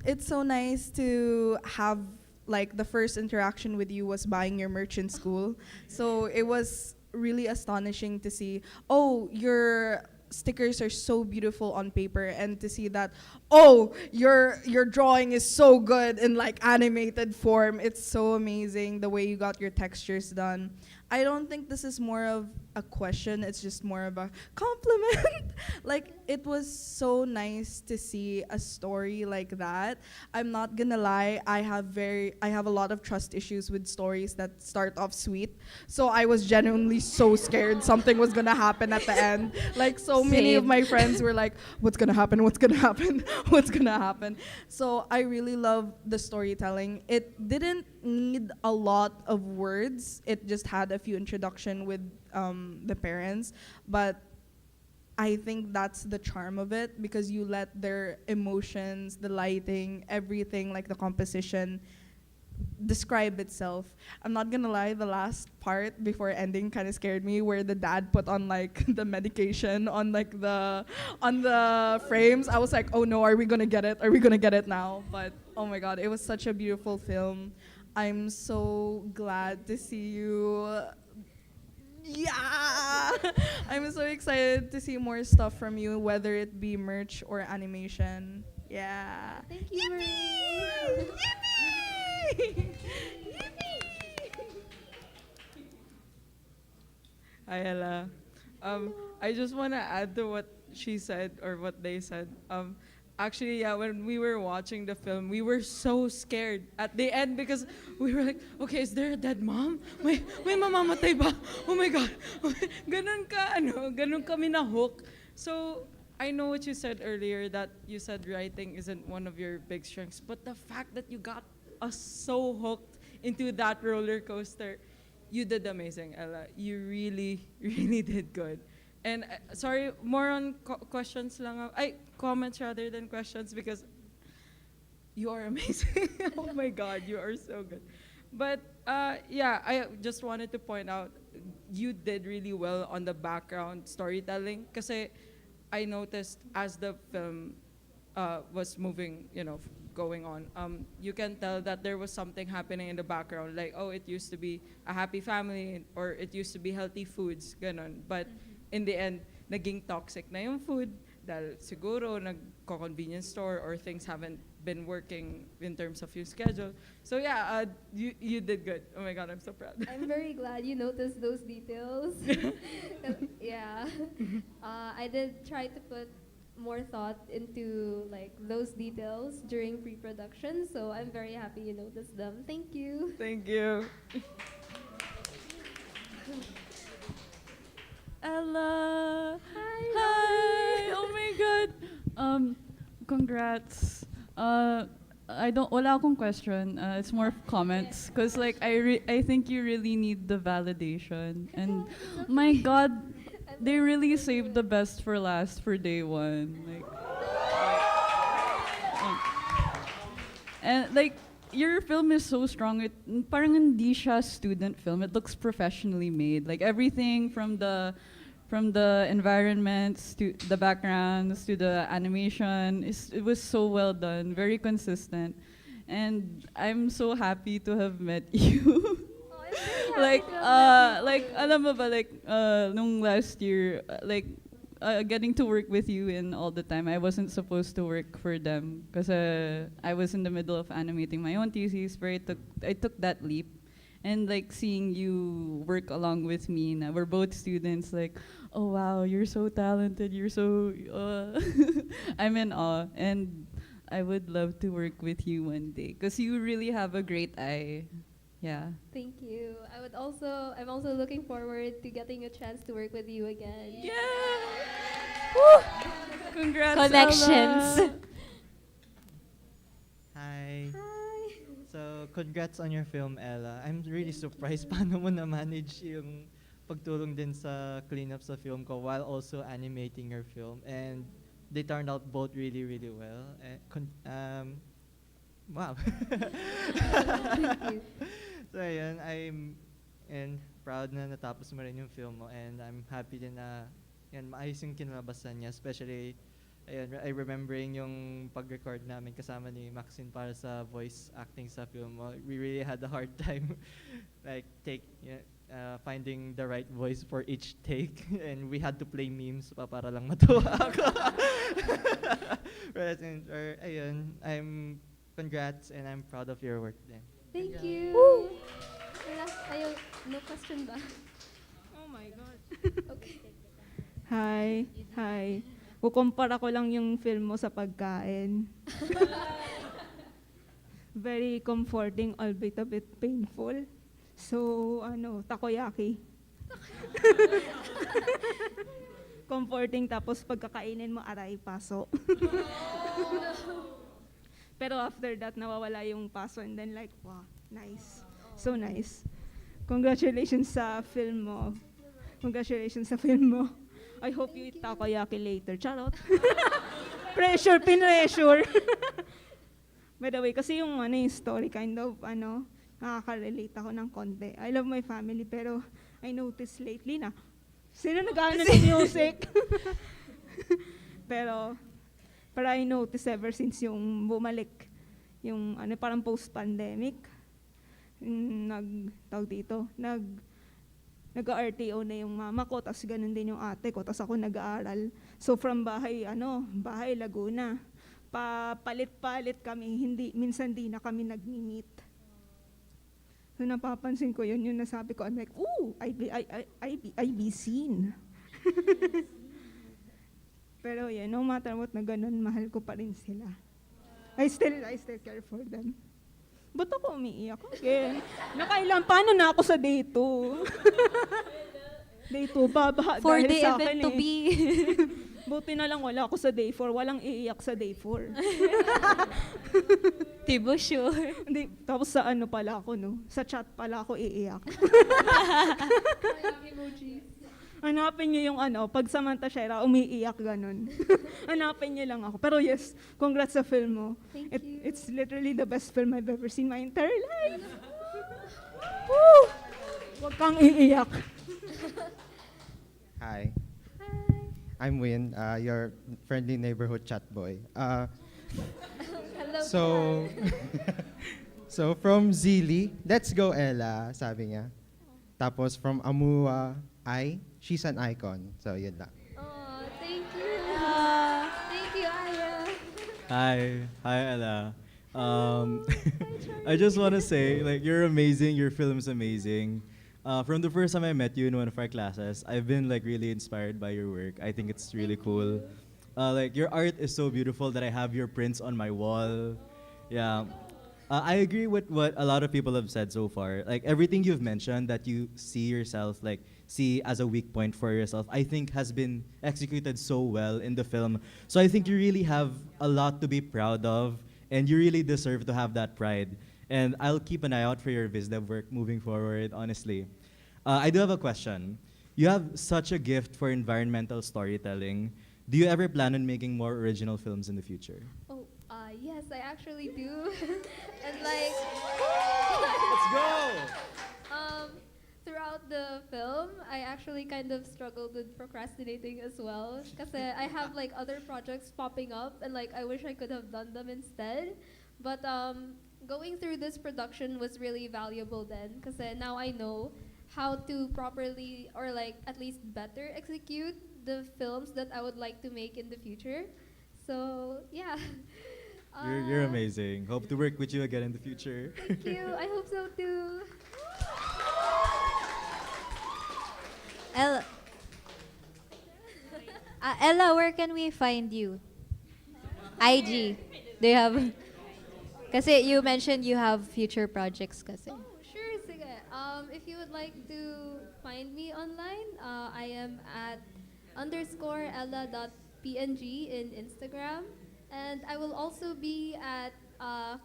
It's so nice to have like the first interaction with you was buying your merch in school. So it was really astonishing to see, oh, your stickers are so beautiful on paper, and to see that, oh, your drawing is so good in like animated form. It's so amazing the way you got your textures done. I don't think this is more of a question, it's just more of a compliment. Like, it was so nice to see a story like that. I'm not gonna lie, I have a lot of trust issues with stories that start off sweet. So I was genuinely so scared something was gonna happen at the end. Like, so many of Same. my friends were like, what's gonna happen, what's gonna happen, what's gonna happen. So I really love the storytelling. It didn't need a lot of words. It just had a few introduction with the parents, but I think that's the charm of it, because you let their emotions, the lighting, everything, like the composition, describe itself. I'm not gonna lie, the last part before ending kind of scared me, where the dad put on like the medication on like the frames. I was like, oh no, are we gonna get it? Are we gonna get it now? But oh my god, it was such a beautiful film. I'm so glad to see you. Yeah! I'm so excited to see more stuff from you, whether it be merch or animation. Yeah. Thank you, Hi, Ella. I just want to add to what she said or what they said. Actually, yeah, when we were watching the film, we were so scared at the end because we were like, okay, is there a dead mom? May mamamatay ba? Oh my God. Ganun kami na hook. So, I know what you said earlier, that you said writing isn't one of your big strengths, but the fact that you got us so hooked into that roller coaster, you did amazing, Ella. You really, really did good. And sorry, more on questions lang. Comments rather than questions, because you are amazing. Oh my God, you are so good. But yeah, I just wanted to point out, you did really well on the background storytelling. Kasi I noticed as the film was moving, going on, you can tell that there was something happening in the background. Like, oh, it used to be a happy family, or it used to be healthy foods, ganon. But in the end, naging toxic na yung food dahil siguro nagko-convenience store or things haven't been working in terms of your schedule. So yeah, you did good. Oh my God, I'm so proud. I'm very glad you noticed those details. Yeah. I did try to put more thought into like those details during pre-production, so I'm very happy you noticed them. Thank you. Thank you. Ella. Hi. Oh my God. Congrats. Wala akong question. It's more of comments, cause like I think you really need the validation, and my God, they really saved the best for last for day one. And like, your film is so strong. Parang hindi siya student film. It looks professionally made. Like everything from the environments to the backgrounds to the animation, it was so well done, very consistent. And I'm so happy to have met you. Alam mo ba, nung last year, getting to work with you and all the time, I wasn't supposed to work for them because I was in the middle of animating my own thesis, where I took that leap. And like seeing you work along with me, na we're both students, like, oh wow, you're so talented, you're so, I'm in awe. And I would love to work with you one day, because you really have a great eye. Yeah. Thank you. I'm also looking forward to getting a chance to work with you again. Yeah. Woo! Congrats, Connections. Ella. Hi. Hi. So, congrats on your film, Ella. I'm really surprised paano mo na-manage yung pagtulong din sa cleanup sa film ko while also animating your film. And they turned out both really, really well. Wow. So, ayun, I'm proud na natapos mo rin yung film mo. And I'm happy din na maayos yung kinalabasan niya. Especially, I remembering yung pag-record namin kasama ni Maxine para sa voice acting sa film mo. We really had a hard time like finding the right voice for each take, and we had to play memes pa para lang matuwa ako. Ayun, congrats and I'm proud of your work then. Thank you. No question ba? Oh my God. Okay. Hi. Kukumpara ko lang yung film mo sa pagkain. Very comforting, albeit a bit painful. So, takoyaki. Comforting, tapos pagkakainin mo, aray, paso. Pero after that, nawawala yung paso and then like, wow, nice. So nice. Congratulations sa film mo. I hope you eat takoyaki later. Charot. Pressure. By the way, kasi yung story kind of, nakaka-relate ako ng konti. I love my family, pero I noticed lately na, sino nag-ano ng music? pero I noticed ever since yung bumalik, yung parang post-pandemic, nag-RTO na yung mama ko, tas ganun din yung ate ko, tas ako nag-aaral. So from bahay Laguna, papalit-palit kami, minsan di na kami nag-meet. So napapansin ko yun, yung nasabi ko, I'm like, ooh, I be seen. Pero no matter what na ganun, mahal ko pa rin sila. I still care for them. Ba't ako umiiyak? Okay. Paano na ako sa day 2? Day 2, babaha For dahil the sa event akin to be. Buti na lang wala ako sa day 4, walang iiyak sa day 4. Tibo sure. Hindi, tapos sa pala ako, sa chat pala ako iiyak. Hanapin niyo yung pag Samantha Shera, umiiyak ganun. Hanapin niyo lang ako. Pero yes, congrats sa film mo. Thank you. It's literally the best film I've ever seen my entire life. Woo! Huwag kang iiyak. Hi. I'm Win, your friendly neighborhood chat boy. Hello. So from Zili, let's go Ella, sabi niya. Tapos from Amua, she's an icon. So yun lang. Oh, thank you. Thank you, Aya. Hi, Ella. I just want to say, you're amazing. Your film's amazing. From the first time I met you in one of our classes, I've been really inspired by your work. I think it's really cool. Your art is so beautiful that I have your prints on my wall. Yeah. I agree with what a lot of people have said so far. Everything you've mentioned that you see yourself, see as a weak point for yourself, I think has been executed so well in the film. So I think you really have a lot to be proud of, and you really deserve to have that pride. And I'll keep an eye out for your VisDev work moving forward, honestly. I do have a question. You have such a gift for environmental storytelling. Do you ever plan on making more original films in the future? Oh, yes, I actually do. And Let's go! Throughout the film, I actually kind of struggled with procrastinating as well. Because I have other projects popping up, and I wish I could have done them instead. But going through this production was really valuable then, because now I know how to properly, or at least better execute the films that I would like to make in the future. So yeah. You're amazing. Hope to work with you again in the future. Thank you. I hope so too. Ella, where can we find you? IG. Do you have? Kasi you mentioned you have future projects kasi. Oh, sure, sige. If you would like to find me online, I am at _ella.png in Instagram. And I will also be at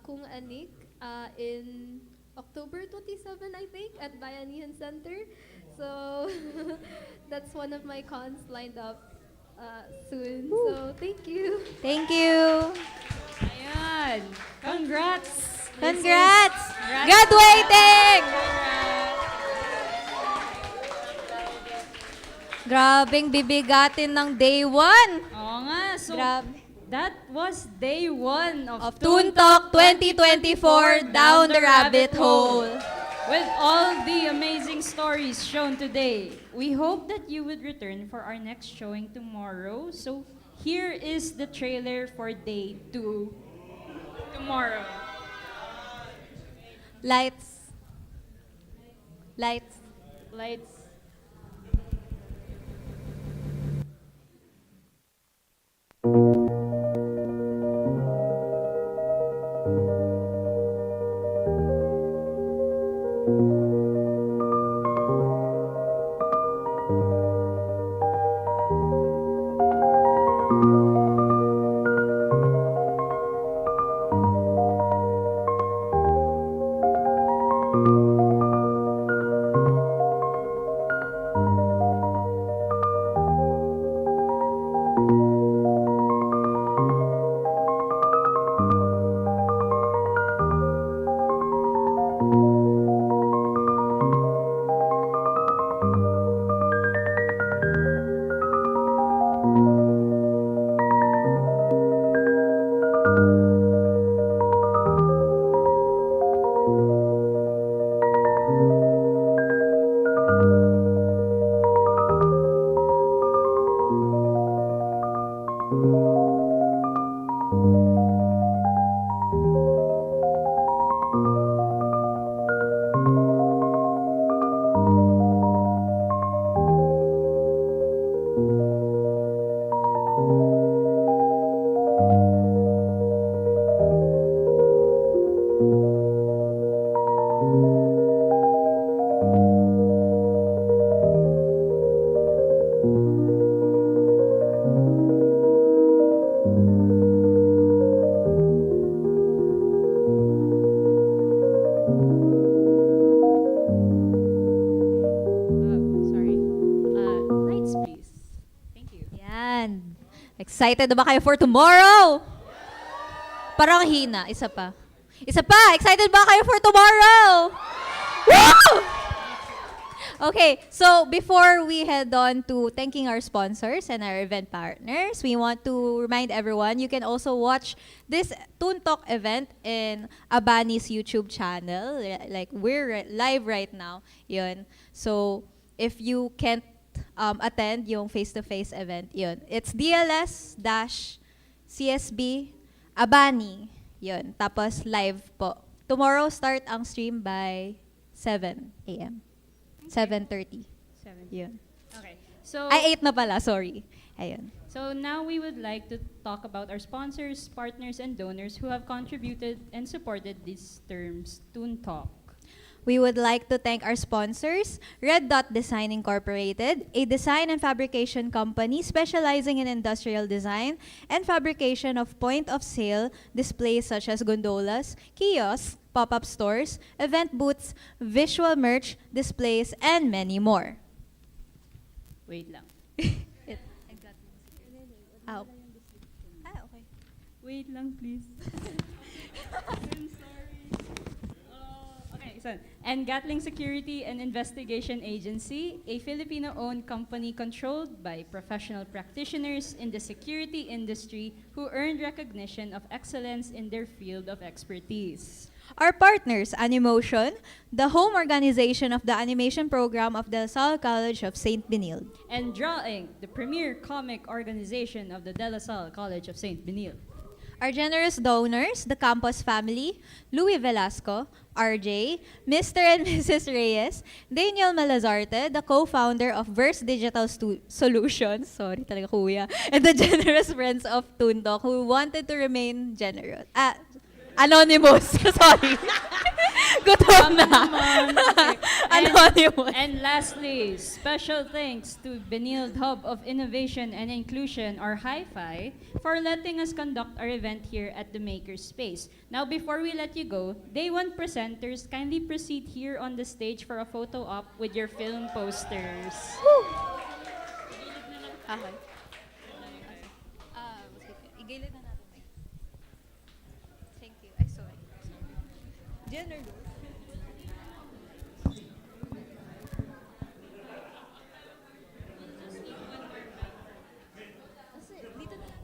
Kung Anik in October 27, I think, at Bayanihan Center. So that's one of my cons lined up soon. So thank you. Thank you. Ayan. Congrats. Congrats. Graduating. Grabing bibigatin ng day 1. Oo nga. So, Grabe. that was day 1 of ToonTalk 2024 Down the Rabbit Hole. With all the amazing stories shown today, we hope that you would return for our next showing tomorrow. So here is the trailer for day 2 tomorrow. Lights. Lights. Lights. Lights, please. Thank you. Yan. Excited na ba kayo for tomorrow? Parang hina. Isa pa. Isa pa! Excited ba kayo for tomorrow? Woo! Okay, so before we head on to thanking our sponsors and our event partners, we want to remind everyone you can also watch this ToonTalk event in Abani's YouTube channel. Like, we're live right now. Yun. So, if you can't attend yung face-to-face event, yun. It's DLS-CSB Abani. Yun. Tapos, live po. Tomorrow, start ang stream by 7 a.m. 7:30. 7. Yun. Okay. So Ay, 8 na pala. Sorry. Ayun. So now we would like to talk about our sponsors, partners, and donors who have contributed and supported these terms, ToonTalk. We would like to thank our sponsors, Red Dot Design Incorporated, a design and fabrication company specializing in industrial design and fabrication of point-of-sale displays such as gondolas, kiosks, pop-up stores, event booths, visual merch, displays, and many more. Wait lang. Ow. Okay. Wait lang, please. I'm sorry. Okay, so, and Gatling Security, an investigation agency, a Filipino-owned company controlled by professional practitioners in the security industry who earned recognition of excellence in their field of expertise. Our partners, Animotion, the home organization of the animation program of the Salle College of St. Benilde. And Drawing, the premier comic organization of the De La Salle College of St. Benilde. Our generous donors, the Campos family, Louis Velasco, RJ, Mr. and Mrs. Reyes, Daniel Malazarte, the co-founder of Verse Digital Solutions, sorry talaga kuya, and the generous friends of ToonTalk who wanted to remain generous. Anonymous, sorry. Gutom na. Okay. And Hollywood. And lastly, special thanks to Benilde Hub of Innovation and Inclusion, or HIFI, for letting us conduct our event here at the Makerspace. Now, before we let you go, Day 1 presenters, kindly proceed here on the stage for a photo op with your film posters. Okay. Igilid na natin. Thank you. Ay, sorry. Diyan or doon? Dito na lang.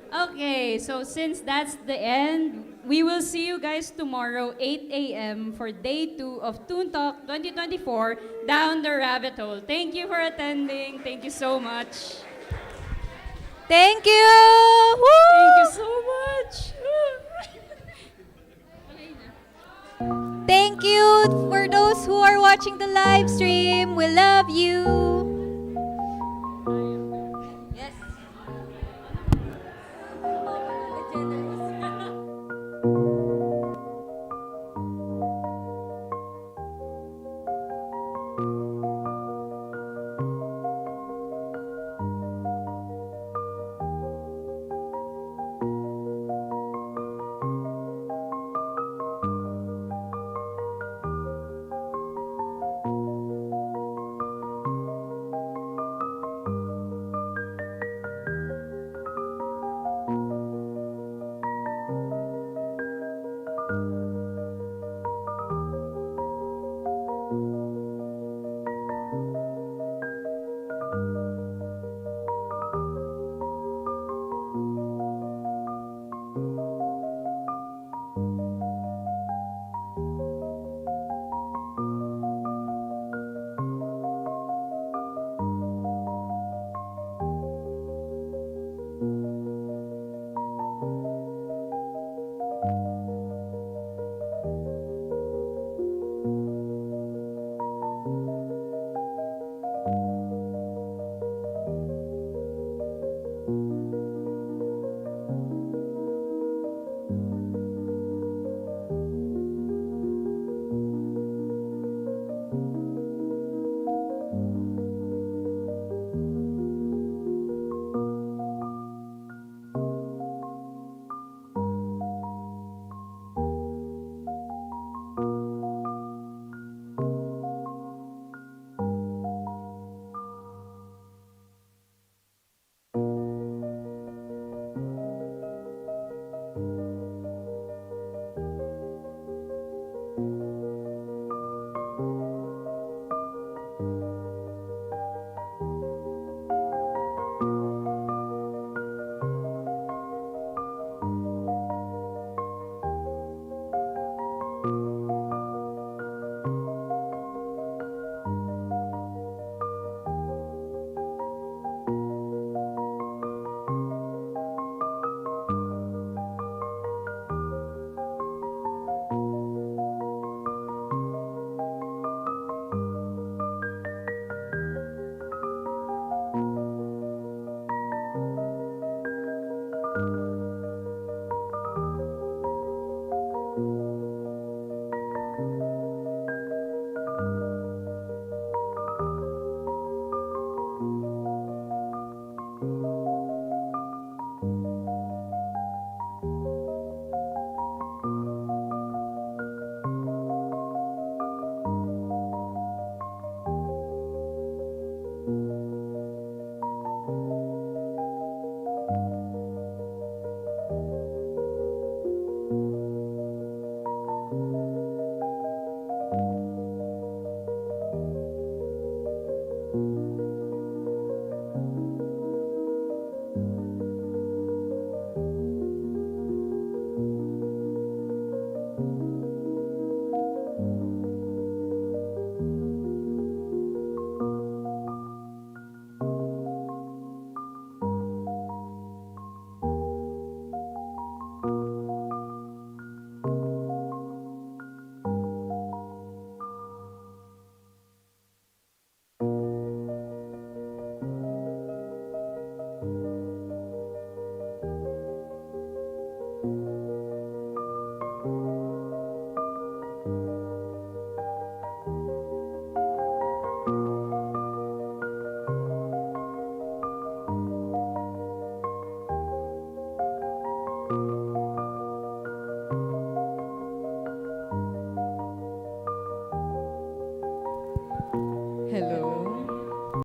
Okay, so since that's the end, we will see you guys tomorrow, 8 a.m. for Day 2 of ToonTalk 2024, Down the Rabbit Hole. Thank you for attending. Thank you so much. Thank you! Woo! Thank you so much. Thank you for those who are watching the live stream. We love you.